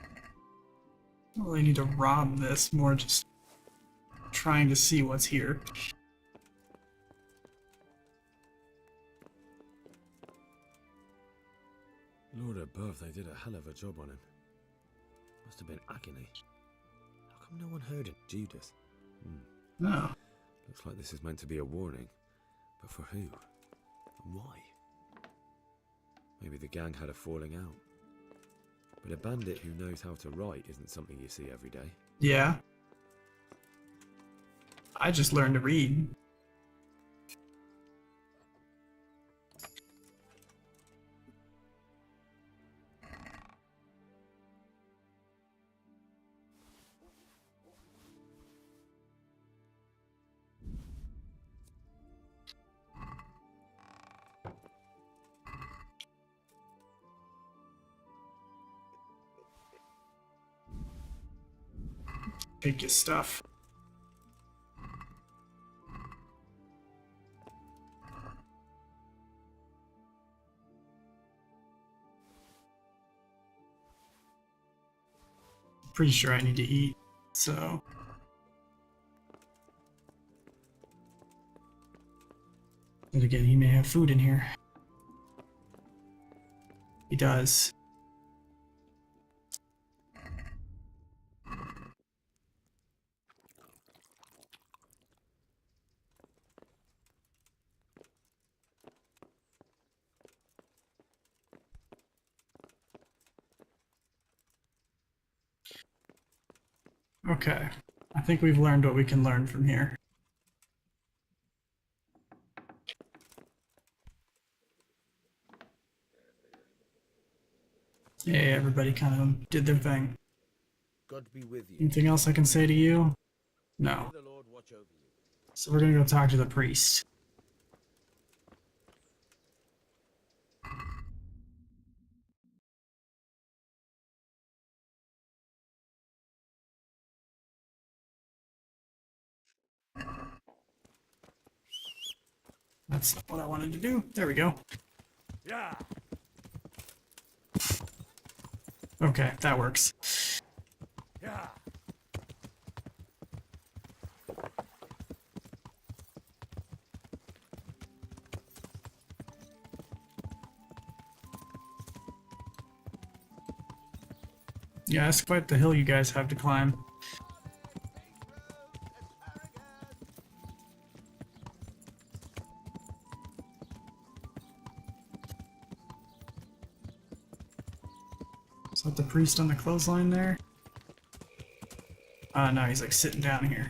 I don't really need to rob this, more just trying to see what's here. Lord above, they did a hell of a job on him. Must have been agony. How come no one heard it? Judas. No. Looks like this is meant to be a warning. But for who? And why? Maybe the gang had a falling out. But a bandit who knows how to write isn't something you see every day. Yeah. I just learned to read. Take your stuff. Pretty sure I need to eat, so. But again, he may have food in here. He does. Okay, I think we've learned what we can learn from here. Yeah, everybody kind of did their thing. God be with you. Anything else I can say to you? No. May the Lord watch over you. So we're gonna go talk to the priest. That's not what I wanted to do. There we go. Yeah. Okay, that works. Yeah. Yeah, it's quite the hill you guys have to climb. Is that the priest on the clothesline there? No, he's like sitting down here.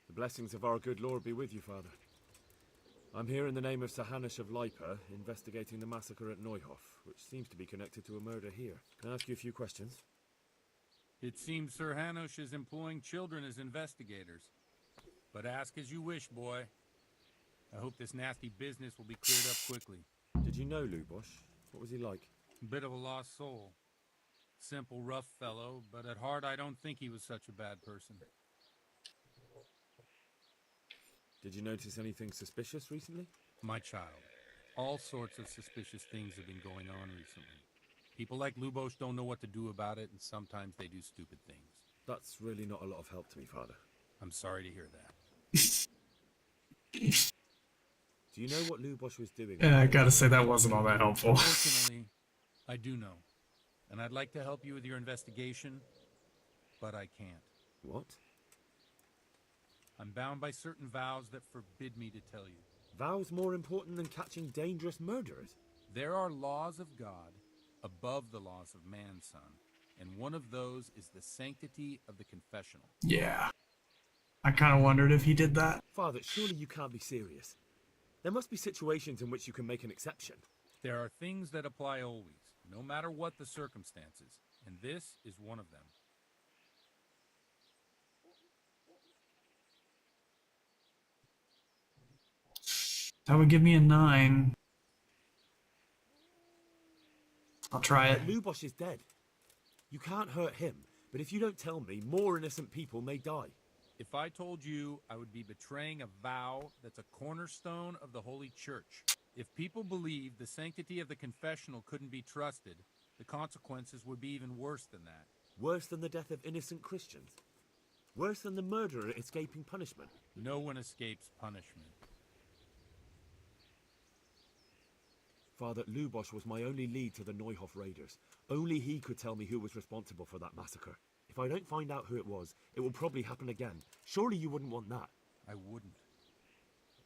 The blessings of our good Lord be with you, Father. I'm here in the name of Sir Hanush of Lipa, investigating the massacre at Neuhof, which seems to be connected to a murder here. Can I ask you a few questions? It seems Sir Hanush is employing children as investigators. But ask as you wish, boy. I hope this nasty business will be cleared up quickly. Did you know Lubosh? What was he like? Bit of a lost soul. Simple, rough fellow, but at heart I don't think he was such a bad person. Did you notice anything suspicious recently? My child, all sorts of suspicious things have been going on recently. People like Lubosh don't know what to do about it, and sometimes they do stupid things. That's really not a lot of help to me, Father. I'm sorry to hear that. Do you know what Lubosh was doing? Yeah, I gotta say that wasn't all that helpful. Fortunately, I do know. And I'd like to help you with your investigation, but I can't. What? I'm bound by certain vows that forbid me to tell you. Vows more important than catching dangerous murderers? There are laws of God above the laws of man, son. And one of those is the sanctity of the confessional. Yeah. I kind of wondered if he did that. Father, surely you can't be serious. There must be situations in which you can make an exception. There are things that apply always, no matter what the circumstances, and this is one of them. That would give me a 9. I'll try it. But Lubosh is dead. You can't hurt him, but if you don't tell me, more innocent people may die. If I told you, I would be betraying a vow that's a cornerstone of the Holy Church. If people believed the sanctity of the confessional couldn't be trusted, the consequences would be even worse than that. Worse than the death of innocent Christians? Worse than the murderer escaping punishment? No one escapes punishment. Father, Lubosh was my only lead to the Neuhof raiders. Only he could tell me who was responsible for that massacre. If I don't find out who it was, it will probably happen again. Surely you wouldn't want that. I wouldn't.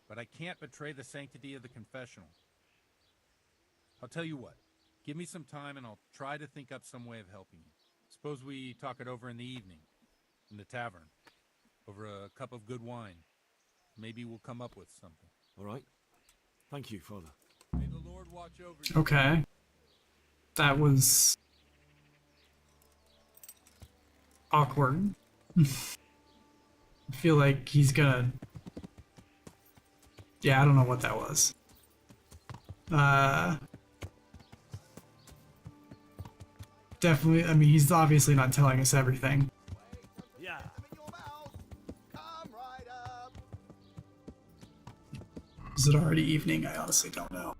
But I can't betray the sanctity of the confessional. I'll tell you what. Give me some time and I'll try to think up some way of helping you. Suppose we talk it over in the evening, in the tavern, over a cup of good wine. Maybe we'll come up with something. All right. Thank you, Father. May the Lord watch over you. Okay. That was awkward. I feel like he's gonna... Yeah, I don't know what that was. Definitely, I mean, he's obviously not telling us everything. Yeah. Is it already evening? I honestly don't know.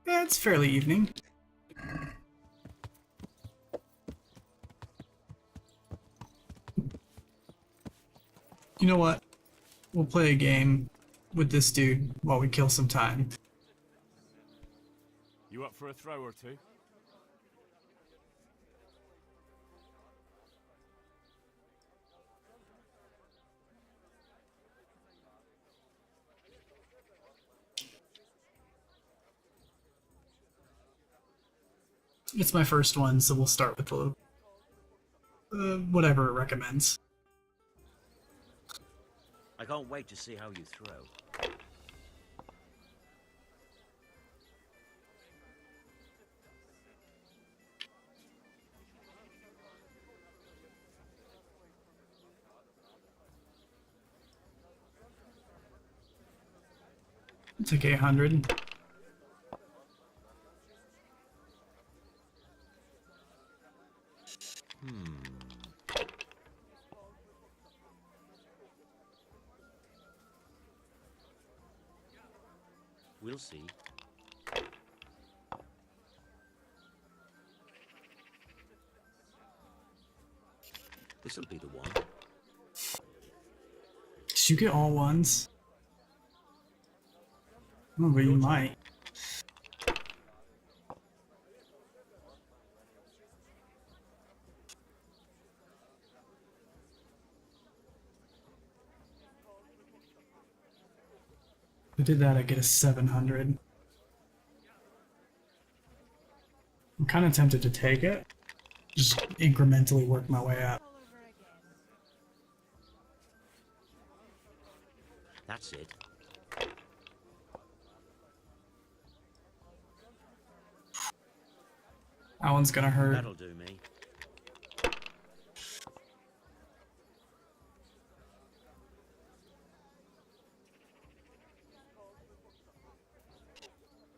Yeah, it's fairly evening. You know what? We'll play a game with this dude while we kill some time. You up for a throw or two? It's my first one, so we'll start with the whatever it recommends. I can't wait to see how you throw. I'll take 800. We'll see. This'll be the one. Did you get all ones? Oh, but you might. If I did that, I'd get a 700. I'm kind of tempted to take it. Just incrementally work my way up. That's it. That one's gonna hurt. That'll do me.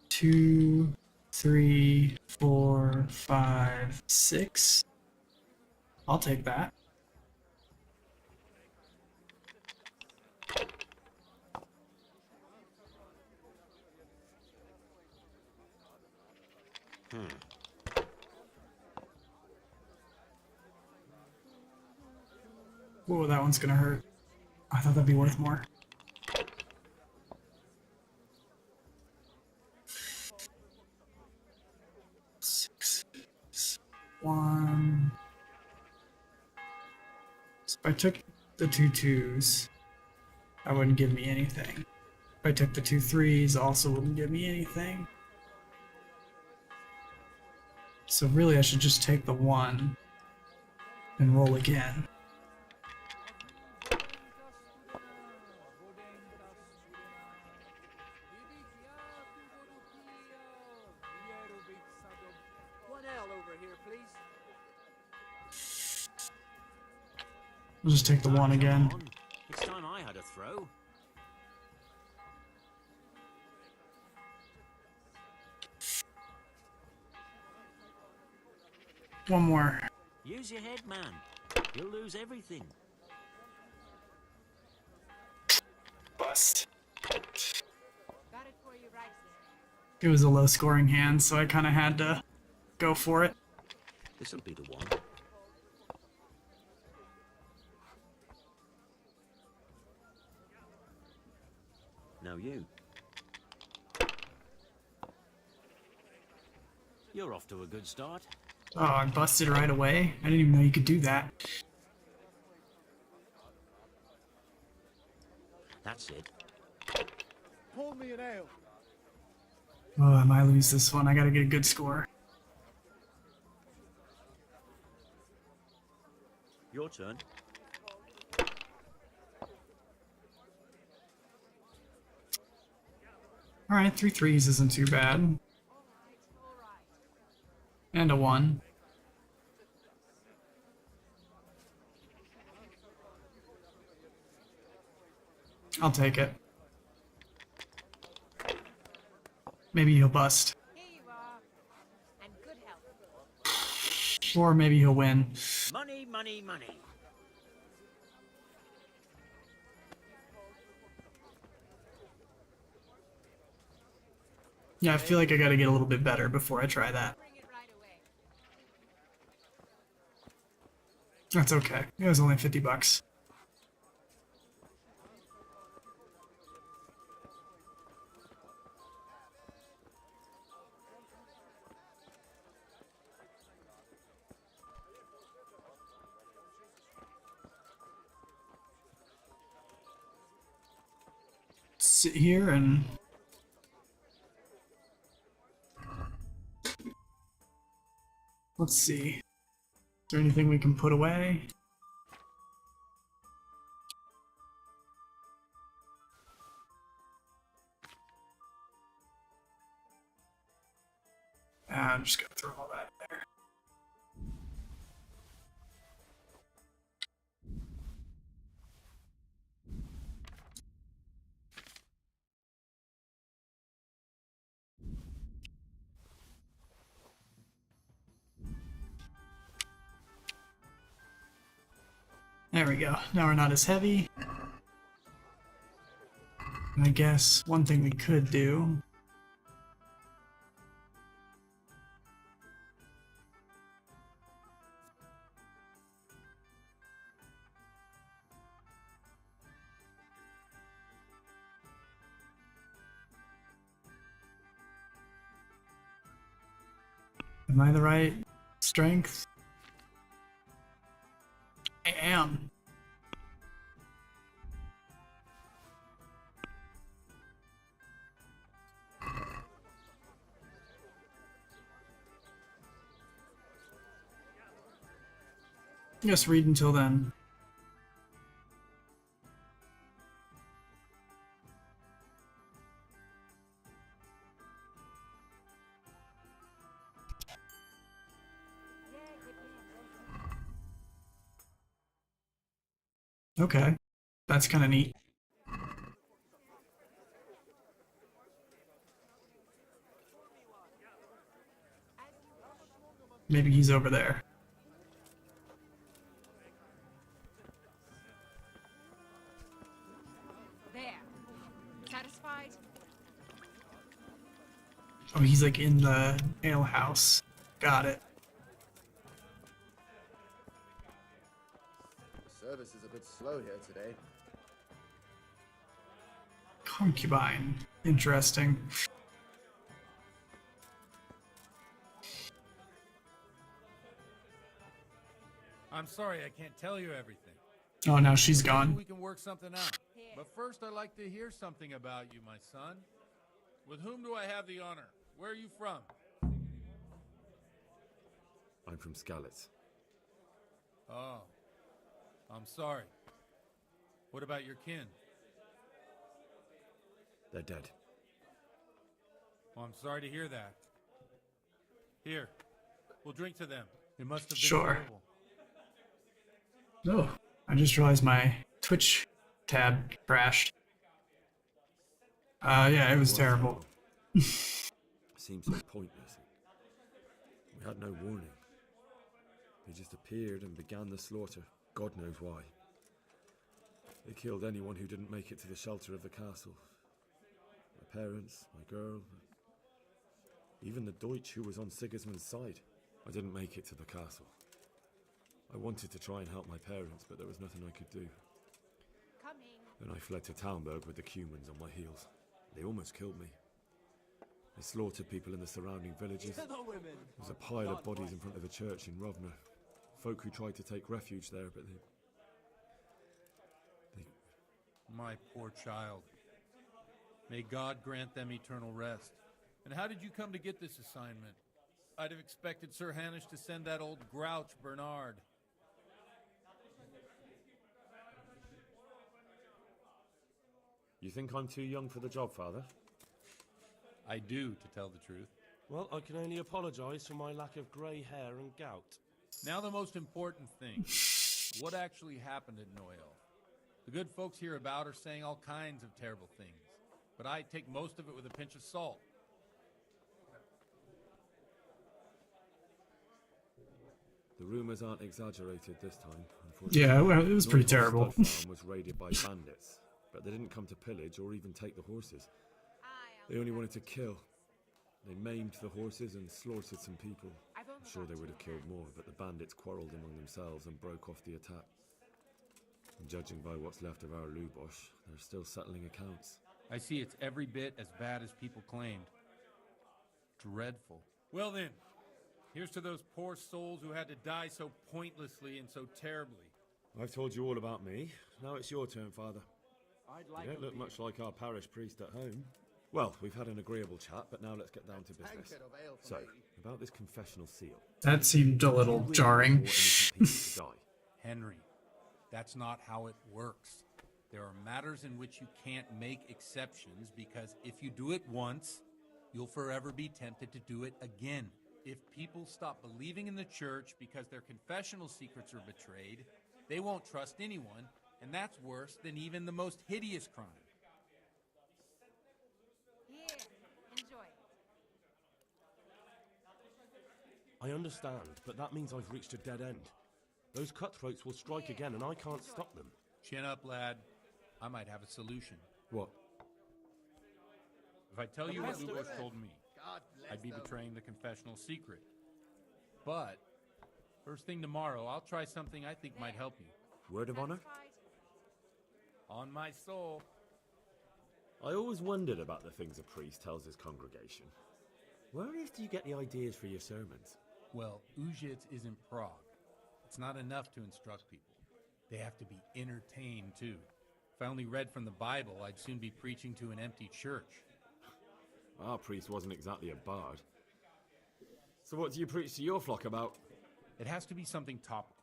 Two, 3, 4, 5, 6. I'll take that. Whoa, that one's gonna hurt. I thought that'd be worth more. Six, one. So if I took the 2 2s, that wouldn't give me anything. If I took the 2 3s, also wouldn't give me anything. So really I should just take the 1 and roll again. One L over here, please. I'll just take the 1 again. It's time I had a throw. One more. Use your head, man. You'll lose everything. Bust. Got it for you, Ryzen. It was a low scoring hand, so I kind of had to go for it. This'll be the one. Now you. You're off to a good start. Oh, I busted right away? I didn't even know you could do that. That's it. Pour me an ale. Oh, I might lose this one. I gotta get a good score. Your turn. Alright, 3 3s isn't too bad. And a 1. I'll take it. Maybe he'll bust. Here you are. And good health. Or maybe he'll win. Money, money, money. Yeah, I feel like I gotta get a little bit better before I try that. That's okay. It was only $50. Sit here and let's see. Is there anything we can put away? I'm just gonna throw all that there. There we go. Now we're not as heavy. And I guess one thing we could do Am I the right strength? I am. Just read until then. Okay, that's kind of neat. Maybe he's over there. There. Satisfied? Oh, he's like in the ale house. Got it. The service is a bit bit slow here today. Concubine. Interesting. I'm sorry I can't tell you everything. Oh, now she's Maybe gone. we can work something out. But first, I'd like to hear something about you, my son. With whom do I have the honor? Where are you from? I'm from Skalitz. Oh, I'm sorry. What about your kin? They're dead. Well, I'm sorry to hear that. Here, we'll drink to them. It must have been Sure. terrible. Oh, I just realized my Twitch tab crashed. Yeah, it was terrible. Seemed so pointless. We had no warning. They just appeared and began the slaughter. God knows why. They killed anyone who didn't make it to the shelter of the castle. My parents, my girl, even the Deutsch who was on Sigismund's side. I didn't make it to the castle. I wanted to try and help my parents, but there was nothing I could do. Then I fled to Talmberg with the Cumans on my heels. They almost killed me. They slaughtered people in the surrounding villages. There was a pile of bodies in front of the church in Rovna. Folk who tried to take refuge there, but they... My poor child. May God grant them eternal rest. And how did you come to get this assignment? I'd have expected Sir Hanish to send that old grouch, Bernard. You think I'm too young for the job, Father? I do, to tell the truth. Well, I can only apologise for my lack of grey hair and gout. Now the most important thing. What actually happened at Noel? The good folks hereabout are saying all kinds of terrible things, but I take most of it with a pinch of salt. The rumours aren't exaggerated this time, unfortunately. Yeah, well, it was pretty Norfolk terrible. Stud Farm was raided by bandits, but they didn't come to pillage or even take the horses. They only wanted to kill. They maimed the horses and slaughtered some people. I'm sure they would have killed more, but the bandits quarrelled among themselves and broke off the attack. And judging by what's left of our Lubosh, they're still settling accounts. I see it's every bit as bad as people claimed. Dreadful. Well then, here's to those poor souls who had to die so pointlessly and so terribly. I've told you all about me. Now it's your turn, Father. You don't look much like our parish priest at home. Well, we've had an agreeable chat, but now let's get down to business. So, about this confessional seal. That seemed a little jarring. Henry, that's not how it works. There are matters in which you can't make exceptions because if you do it once, you'll forever be tempted to do it again. If people stop believing in the church because their confessional secrets are betrayed, they won't trust anyone, and that's worse than even the most hideous crime. I understand, but that means I've reached a dead end. Those cutthroats will strike again, and I can't stop them. Chin up, lad. I might have a solution. What? If I tell you what Lubosh told me, I'd be betraying the confessional secret. But, first thing tomorrow, I'll try something I think might help you. Word of honor? On my soul. I always wondered about the things a priest tells his congregation. Where on earth do you get the ideas for your sermons? Well, Ujits isn't Prague. It's not enough to instruct people. They have to be entertained, too. If I only read from the Bible, I'd soon be preaching to an empty church. Our priest wasn't exactly a bard. So what do you preach to your flock about? It has to be something topical.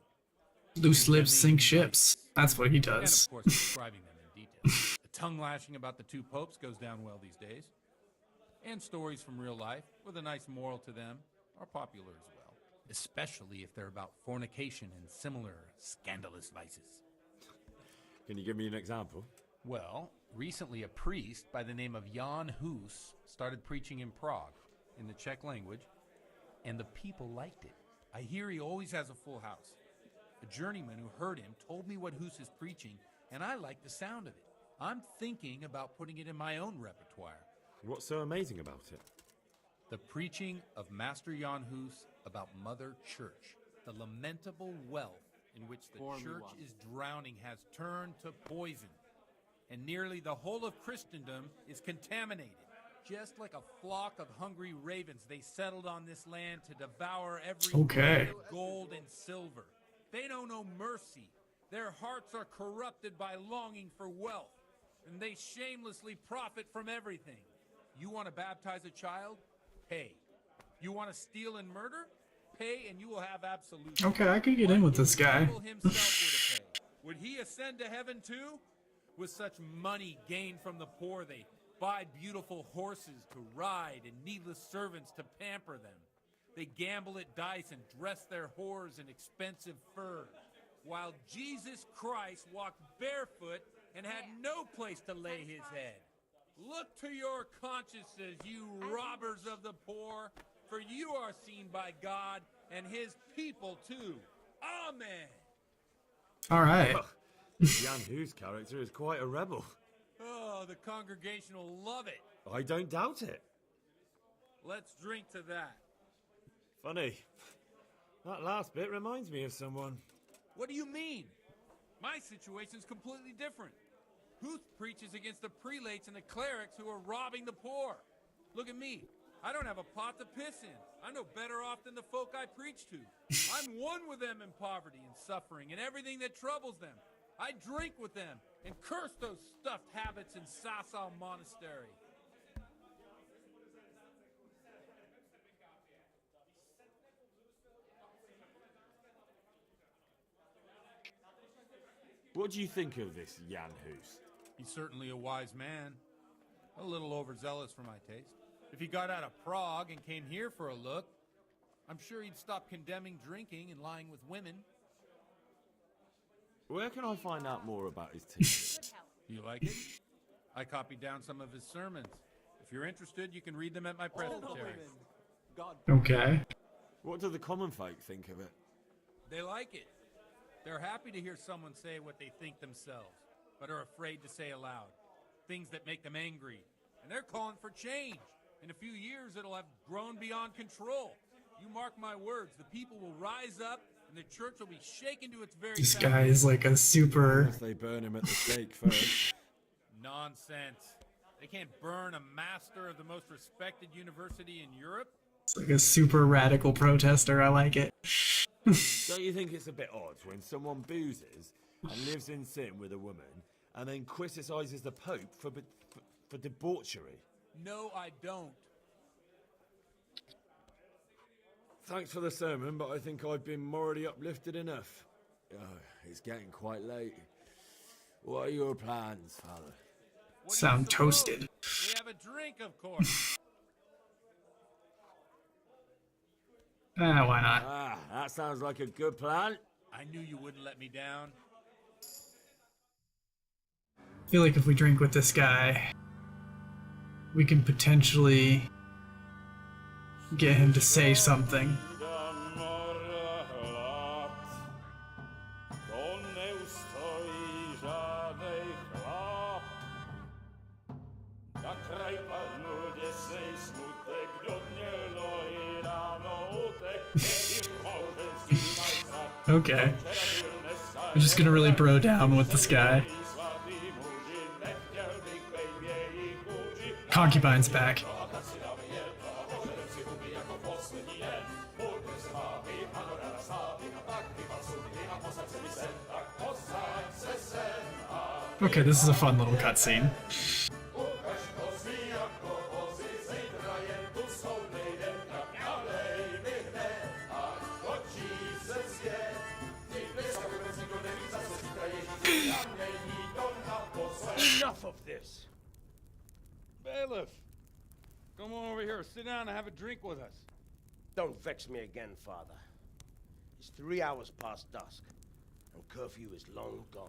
Loose lips sink ships. That's what he And does. of course, describing them in detail. The tongue lashing about the two popes goes down well these days. And stories from real life, with a nice moral to them, are popular as well. Especially if they're about fornication and similar scandalous vices. Can you give me an example? Well, recently a priest by the name of Jan Hus started preaching in Prague, in the Czech language, and the people liked it. I hear he always has a full house. A journeyman who heard him told me what Hus is preaching, and I like the sound of it. I'm thinking about putting it in my own repertoire. What's so amazing about it? The preaching of Master Jan Hus about Mother Church, the lamentable wealth in which the church is drowning has turned to poison, and nearly the whole of Christendom is contaminated. Just like a flock of hungry ravens, they settled on this land to devour every Okay. bit of gold and silver. They know no mercy. Their hearts are corrupted by longing for wealth, and they shamelessly profit from everything. You want to baptize a child? Pay. You want to steal and murder? Pay, and you will have absolution. Okay, I could get in with this guy. The devil himself would have paid. Would he ascend to heaven too? With such money gained from the poor, they buy beautiful horses to ride and needless servants to pamper them. They gamble at dice and dress their whores in expensive furs, while Jesus Christ walked barefoot and had no place to lay his head. Look to your consciences, you robbers of the poor, for you are seen by God and his people too. Amen. All right. Jan Hu's character is quite a rebel. Oh, the congregation will love it. I don't doubt it. Let's drink to that. Funny. That last bit reminds me of someone. What do you mean? My situation's completely different. Huth preaches against the prelates and the clerics who are robbing the poor. Look at me. I don't have a pot to piss in. I'm no better off than the folk I preach to. I'm one with them in poverty and suffering and everything that troubles them. I drink with them and curse those stuffed habits in Sasau Monastery. What do you think of this Jan Hus? He's certainly a wise man. A little overzealous for my taste. If he got out of Prague and came here for a look, I'm sure he'd stop condemning drinking and lying with women. Where can I find out more about his teaching? You like it? I copied down some of his sermons. If you're interested, you can read them at my presbytery. Okay. What do the common folk think of it? They like it. They're happy to hear someone say what they think themselves, but are afraid to say aloud. Things that make them angry. And they're calling for change. In a few years, it'll have grown beyond control. You mark my words, the people will rise up, and the church will be shaken to its very This guy is like a super... Unless they burn him at the stake first. Nonsense. They can't burn a master of the most respected university in Europe? It's like a super radical protester. I like it. Don't you think it's a bit odd when someone boozes and lives in sin with a woman and then criticizes the Pope for debauchery? No, I don't. Thanks for the sermon, but I think I've been morally uplifted enough. Oh, it's getting quite late. What are your plans, Father? Sound toasted. We have a drink, of course. Why not? Ah, that sounds like a good plan. I knew you wouldn't let me down. I feel like if we drink with this guy, we can potentially get him to say something. Okay. I'm just gonna really bro down with this guy. Concubine's back. Okay, this is a fun little cutscene. Enough of this! Bailiff! Come on over here, sit down and have a drink with us. Don't vex me again, Father. It's 3 hours past dusk, and curfew is long gone.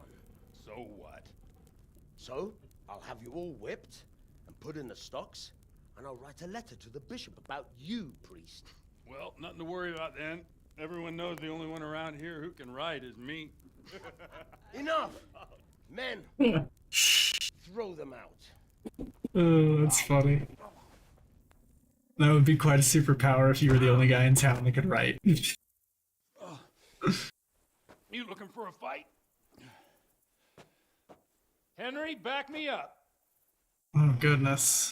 So what? So, I'll have you all whipped and put in the stocks, and I'll write a letter to the bishop about you, priest. Well, nothing to worry about then. Everyone knows the only one around here who can ride is me. Enough! Men! Throw them out. Oh, that's funny. That would be quite a superpower if you were the only guy in town that could write. You You looking for a fight? Henry, back me up. Oh, goodness.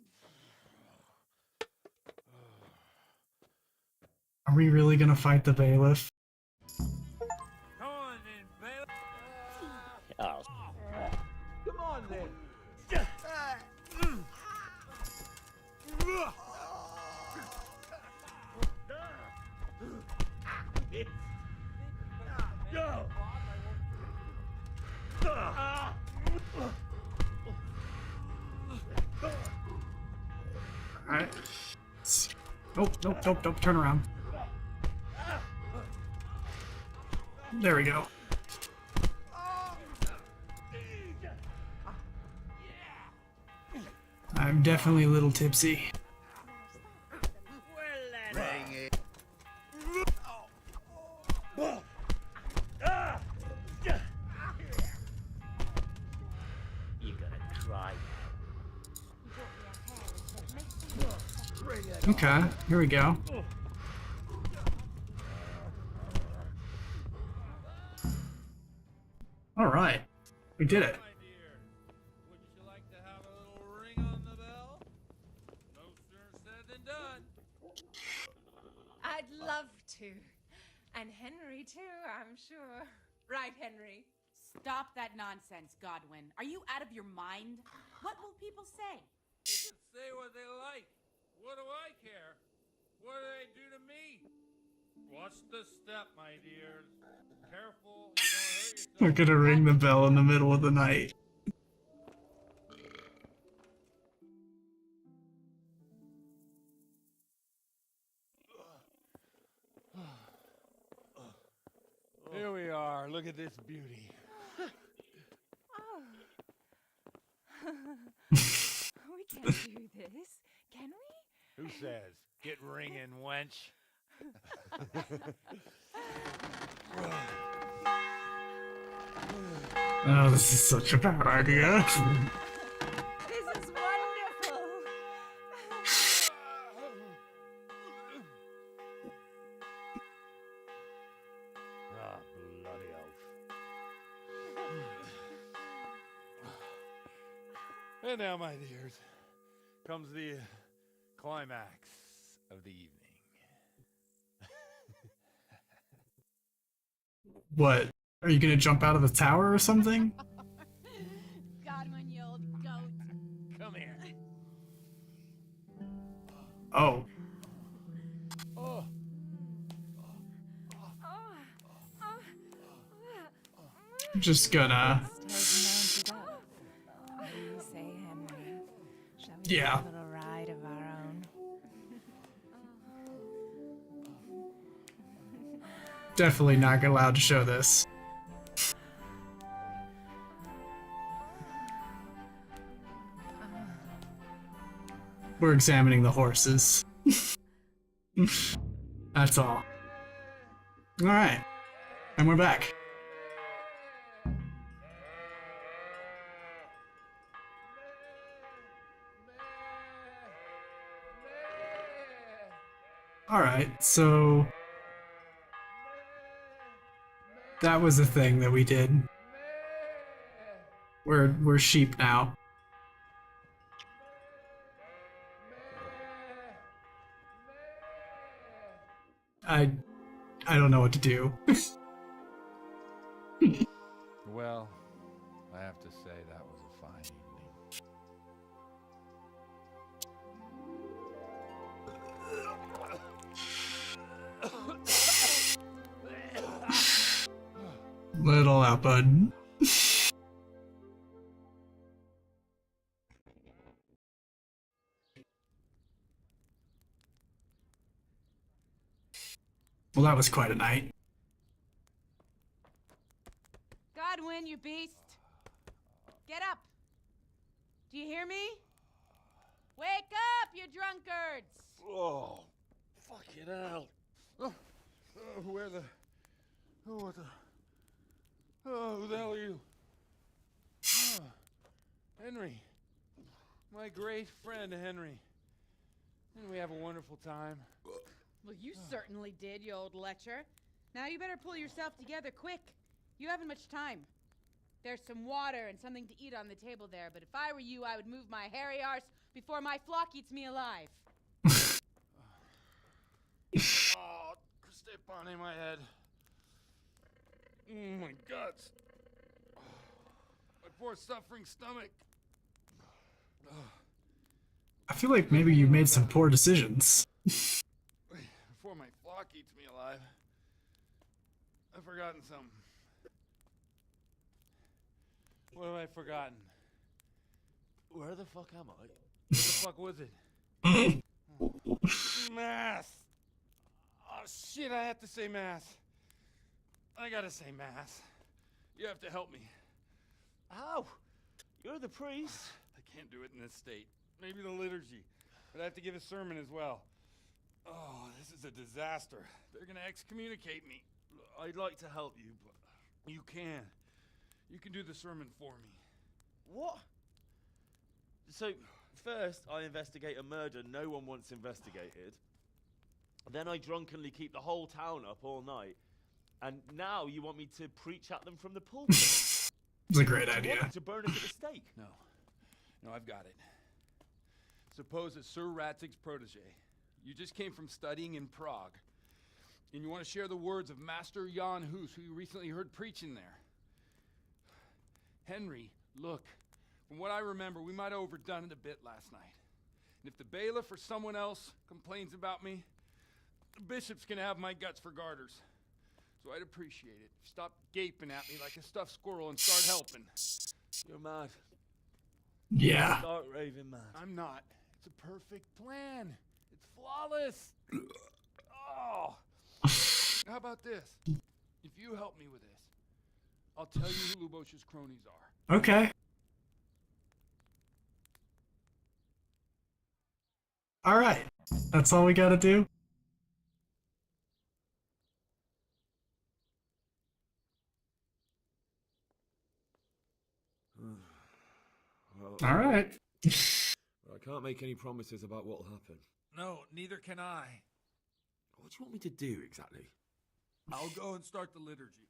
Are we really gonna fight the bailiff? Come on then, bailiff. Oh. Come on then. Alright. Nope, nope, nope, nope, turn around. There we go. I'm definitely a little tipsy. Dang it. You gotta try. Okay, here we go. Alright, we did it. I'd love to. And Henry, too, I'm sure. Right, Henry? Stop that nonsense, Godwin. Are you out of your mind? What will people say? They can say what they like. What do I care? What do they do to me? Watch the step, my dears. Careful, you don't hurt yourself. We're gonna ring the bell in the middle of the night. Here we are. Look at this beauty. We can't do this, can we? Who says? Get ringing, wench. Oh, this is such a bad idea. This is wonderful. Ah, bloody oath. And now, my dears, comes the climax of the evening. What? Are you gonna jump out of the tower or something? Godwin, you old goat. Come here. Oh. I'm just gonna... What do you say, Henry? Shall we Yeah. have a little ride of our own? Definitely not allowed to show this. We're examining the horses. That's all. Alright. And we're back. Alright, so... that was a thing that we did. We're sheep now. I don't know what to do. Well, I have to say that was a fine Little out, bud. Well, that was quite a night. Godwin, you beast. Get up. Do you hear me? Wake up, you drunkards. Oh, fucking hell. Where the... Oh, what the... Oh, who the hell are you? Henry. My great friend, Henry. Didn't we have a wonderful time? Well, you certainly did, you old lecher. Now you better pull yourself together quick. You haven't much time. There's some water and something to eat on the table there, but if I were you, I would move my hairy arse before my flock eats me alive. Oh, step on in my head. Oh, my guts. My poor suffering stomach. I feel like maybe you made some poor decisions. Before my flock eats me alive. I've forgotten something. What have I forgotten? Where the fuck am I? What the fuck was it? Mass! Oh shit, I have to say mass. I gotta say mass. You have to help me. How? You're the priest. I can't do it in this state. Maybe the liturgy. But I have to give a sermon as well. Oh, this is a disaster. They're gonna excommunicate me. I'd like to help you, but you can. You can do the sermon for me. What? So, first I investigate a murder no one wants investigated. Then I drunkenly keep the whole town up all night. And now you want me to preach at them from the pulpit? It's a great You want idea. me to burn us at the stake? No. No, I've got it. Suppose that Sir Ratzig's protege. You just came from studying in Prague. And you want to share the words of Master Jan Hus, who you recently heard preaching there. Henry, look. From what I remember, we might have overdone it a bit last night. And if the bailiff or someone else complains about me, the bishop's gonna have my guts for garters. So I'd appreciate it. Stop gaping at me like a stuffed squirrel and start helping. You're mad. Yeah. Start raving mad. I'm not. It's a perfect plan. It's flawless. Oh. How about this? If you help me with this, I'll tell you who Lubosh's cronies are. Okay. All right. That's all we gotta do. Well, All right. I can't make any promises about what'll happen. No, neither can I. What do you want me to do exactly? I'll go and start the liturgy.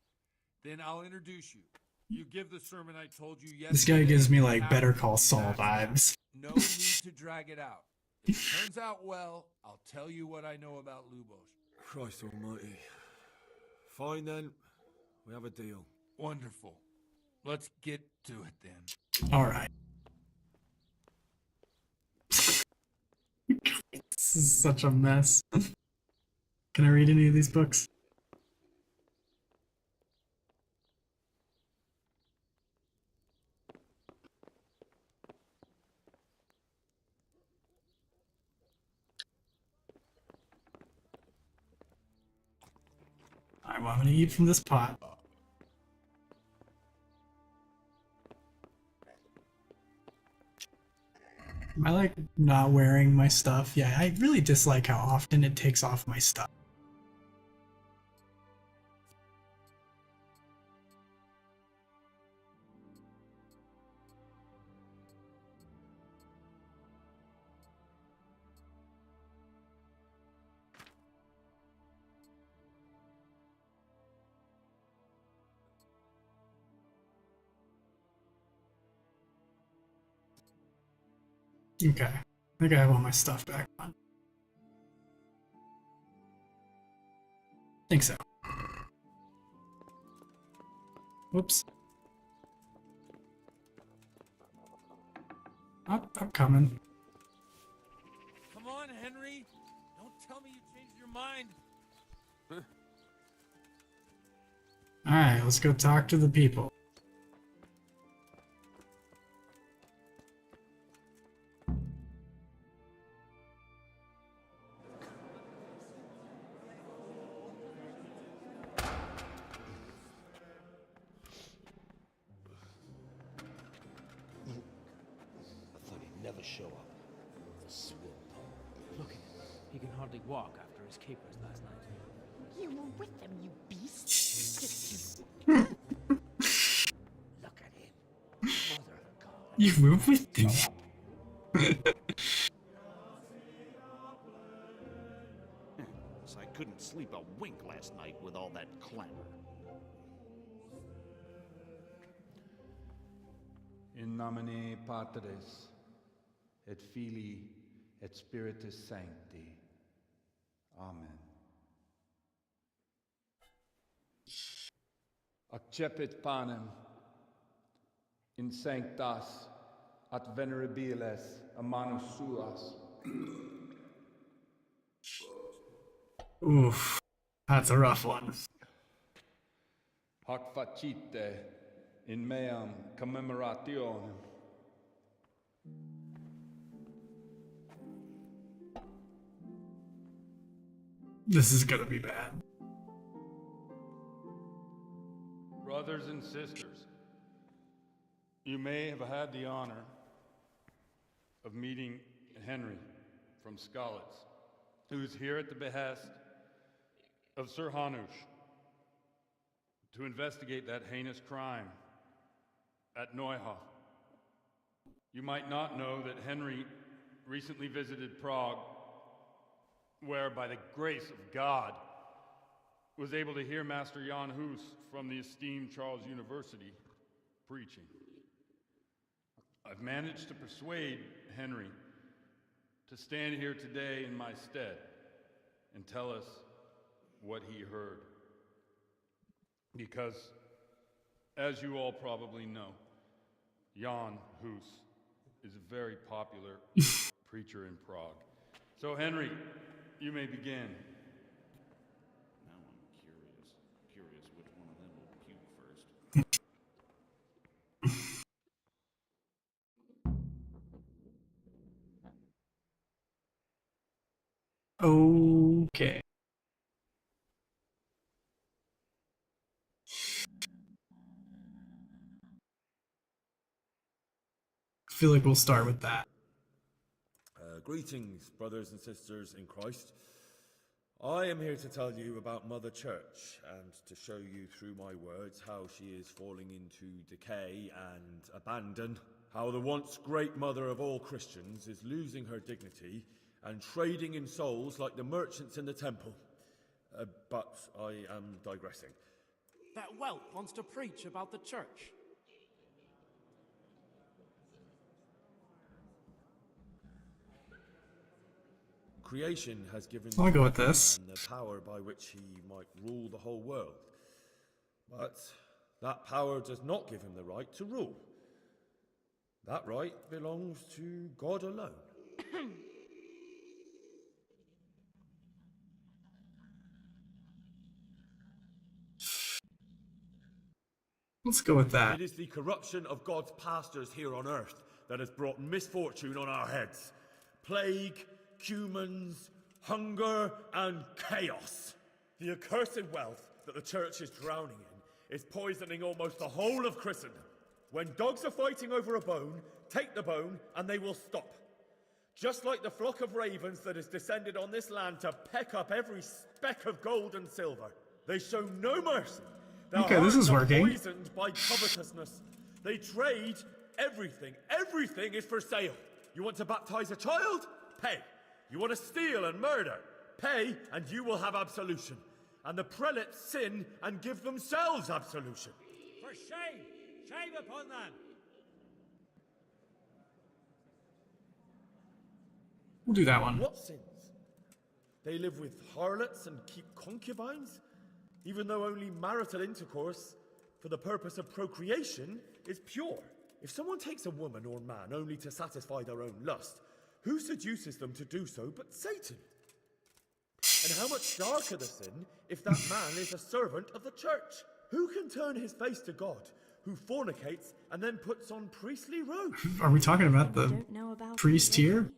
Then I'll introduce you. You give the sermon I told you yesterday. This guy gives me like Better Call Saul vibes. No need to drag it out. If it turns out well, I'll tell you what I know about Lubosh. Christ almighty. Fine then. We have a deal. Wonderful. Let's get to it then. All right. This is such a mess. Can I read any of these books? Alright, well, I'm gonna eat from this pot. I like not wearing my stuff. Yeah, I really dislike how often it takes off my stuff. Okay, I think I have all my stuff back on. Think so. Whoops. I'm coming. Come on, Henry. Don't tell me you changed your mind. Alright, let's go talk to the people. Never show up. The swimp. Look at him. He can hardly walk after his capers last night. You were with them, you beast. Look at him. Mother of God. You move with them. So I couldn't sleep a wink last night with all that clamor. In nomine Patris, et Filii, et Spiritus Sancti. Amen. Accepit panem in sanctas at venerabiles a manus suas. Oof, that's a rough one. Hoc facite in meam commemorationem. This is gonna be bad. Brothers and sisters, you may have had the honor of meeting Henry from Skalitz, who is here at the behest of Sir Hanush to investigate that heinous crime at Neuhof. You might not know that Henry recently visited Prague, where, by the grace of God, was able to hear Master Jan Hus from the esteemed Charles University preaching. I've managed to persuade Henry to stand here today in my stead and tell us what he heard. Because, as you all probably know, Jan Hus is a very popular preacher in Prague. So, Henry, you may begin. Now I'm curious which one of them will puke first. Okay. I feel like we'll start with that. Greetings, brothers and sisters in Christ. I am here to tell you about Mother Church and to show you through my words how she is falling into decay and abandon, how the once great mother of all Christians is losing her dignity and trading in souls like the merchants in the temple. But I am digressing. That whelp wants to preach about the church. Creation has given I'll go with this. man the power by which he might rule the whole world. But that power does not give him the right to rule. That right belongs to God alone. Let's go with that. It is the corruption of God's pastors here on earth that has brought misfortune on our heads. Plague, cumens, hunger, and chaos. The accursed wealth that the church is drowning in is poisoning almost the whole of Christendom. When dogs are fighting over a bone, take the bone and they will stop. Just like the flock of ravens that has descended on this land to peck up every speck of gold and silver. They show no mercy. Their Okay, this is hearts are working. poisoned by covetousness. They trade everything. Everything is for sale. You want to baptize a child? Pay. You want to steal and murder? Pay, and you will have absolution. And the prelates sin and give themselves absolution. For shame! Shame upon them! We'll do that one. What sins? They live with harlots and keep concubines? Even though only marital intercourse for the purpose of procreation is pure. If someone takes a woman or man only to satisfy their own lust, who seduces them to do so but Satan? And how much darker the sin if that man is a servant of the church? Who can turn his face to God, who fornicates and then puts on priestly robes? Are we talking about the priest here?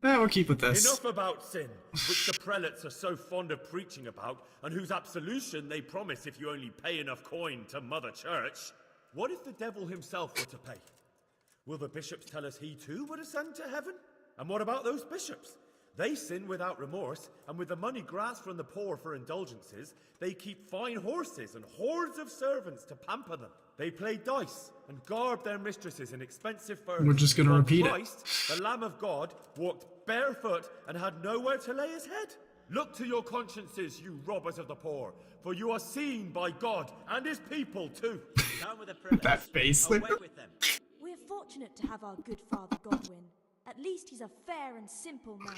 We'll keep with this. Enough about sin, which the prelates are so fond of preaching about, and whose absolution they promise if you only pay enough coin to Mother Church. What if the devil himself were to pay? Will the bishops tell us he too would ascend to heaven? And what about those bishops? They sin without remorse, and with the money grasped from the poor for indulgences, they keep fine horses and hordes of servants to pamper them. They play dice and garb their mistresses in expensive furs. We're just gonna While repeat it. Christ, the Lamb of God, walked barefoot and had nowhere to lay his head. Look to your consciences, you robbers of the poor, for you are seen by God and his people too. Down with the privilege. That face. Away with them. We're fortunate to have our good father Godwin. At least he's a fair and simple man.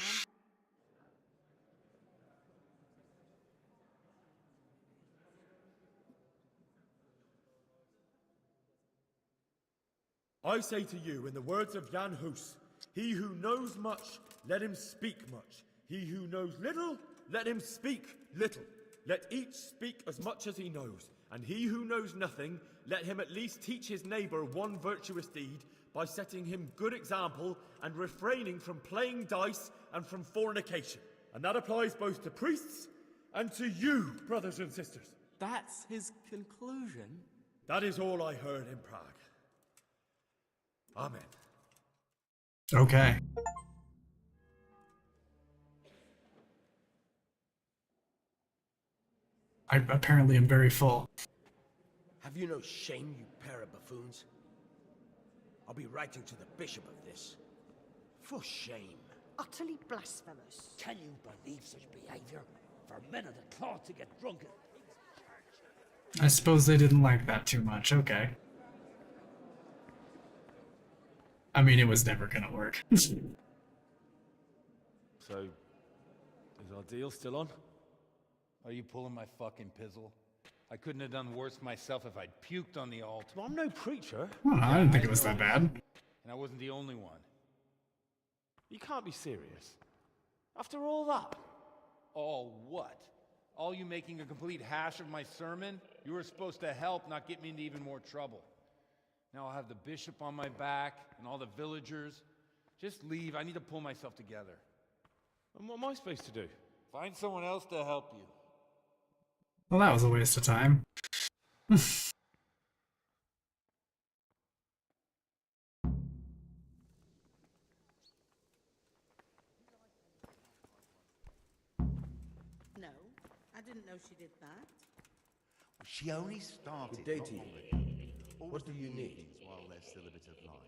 I say to you, in the words of Jan Hus, he who knows much, let him speak much. He who knows little, let him speak little. Let each speak as much as he knows. And he who knows nothing, let him at least teach his neighbour one virtuous deed by setting him good example and refraining from playing dice and from fornication. And that applies both to priests and to you, brothers and sisters. That's his conclusion? That is all I heard in Prague. Amen. Okay. I apparently am very full. Have you no shame, you pair of buffoons? I'll be writing to the bishop of this. For shame. Utterly blasphemous. Can you believe such behavior? For men of the cloth to get drunk at I suppose they didn't like that too much. Okay. I mean, it was never gonna work. So, is our deal still on? Are you pulling my fucking pizzle? I couldn't have done worse myself if I'd puked on the altar. Well, I'm no preacher. Well, I didn't think it was that bad. And I wasn't the only one. You can't be serious. After all that? All what? All you making a complete hash of my sermon? You were supposed to help, not get me into even more trouble. Now I'll have the bishop on my back and all the villagers. Just leave. I need to pull myself together. And what am I supposed to do? Find someone else to help you. Well, that was a waste of time. No, I didn't know she did that. She only started. Good day to you. What do you need? While there's still a bit of light.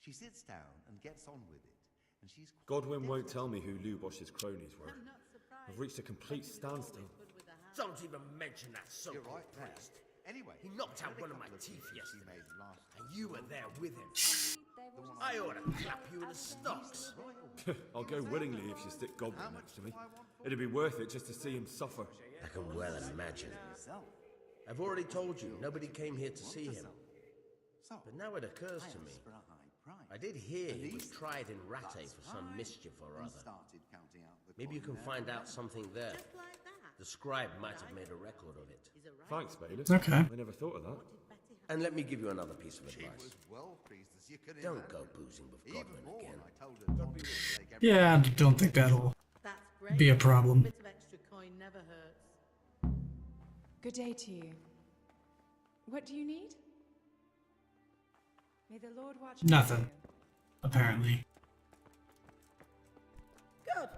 She sits down and gets on with it, and she's. Godwin won't tell me who Lubosh's cronies were. I've reached a complete standstill. Don't even mention that so-called priest. Anyway, he knocked out one of my teeth yesterday, and you were there with him. I ought to clap you in the stocks. I'll go willingly if you stick Godwin next to me. It'd be worth it just to see him suffer. I can well imagine. I've already told you, nobody came here to see him. But now it occurs to me. I did hear he was tried in Rattay for some mischief or other. Maybe you can find out something there. The scribe might have made a record of it. Thanks, bailiff. Okay. I never thought of that. And let me give you another piece of advice. Don't go boozing with Godwin again. Yeah, I don't think that'll be a problem. Bit of extra coin never hurts. Good day to you. What do you need? May the Lord watch over Nothing, you. apparently. Good.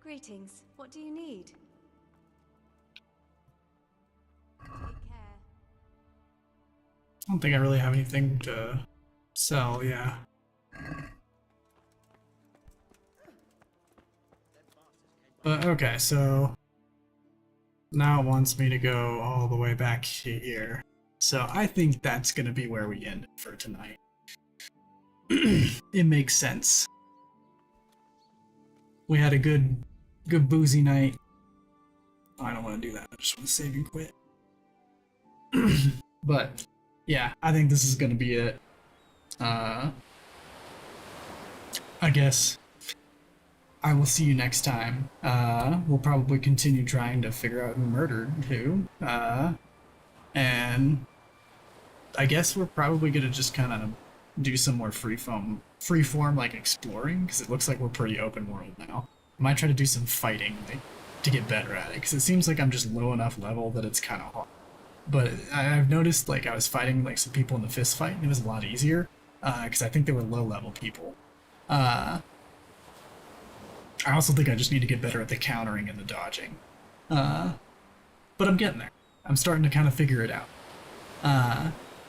Greetings. What do you need? Take care. I don't think I really have anything to sell, yeah. But okay, so now it wants me to go all the way back here. So I think that's gonna be where we end for tonight. It makes sense. We had a good boozy night. Oh, I don't want to do that. I just want to save and quit. But yeah, I think this is gonna be it. I guess I will see you next time. We'll probably continue trying to figure out who murdered who. And I guess we're probably gonna just kind of do some more freeform like exploring, because it looks like we're pretty open world now. I might try to do some fighting like, to get better at it, because it seems like I'm just low enough level that it's kind of hard. But I've noticed like I was fighting like some people in the fist fight, and it was a lot easier, because I think they were low level people. I also think I just need to get better at the countering and the dodging. But I'm getting there. I'm starting to kind of figure it out.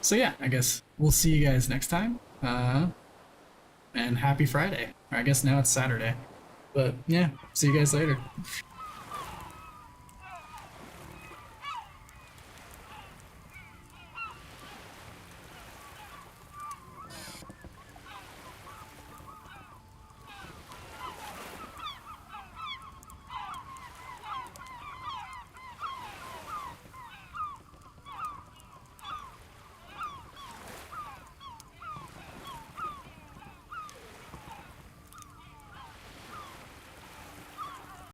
So yeah, I guess we'll see you guys next time. And happy Friday. Or I guess now it's Saturday. But yeah, see you guys later.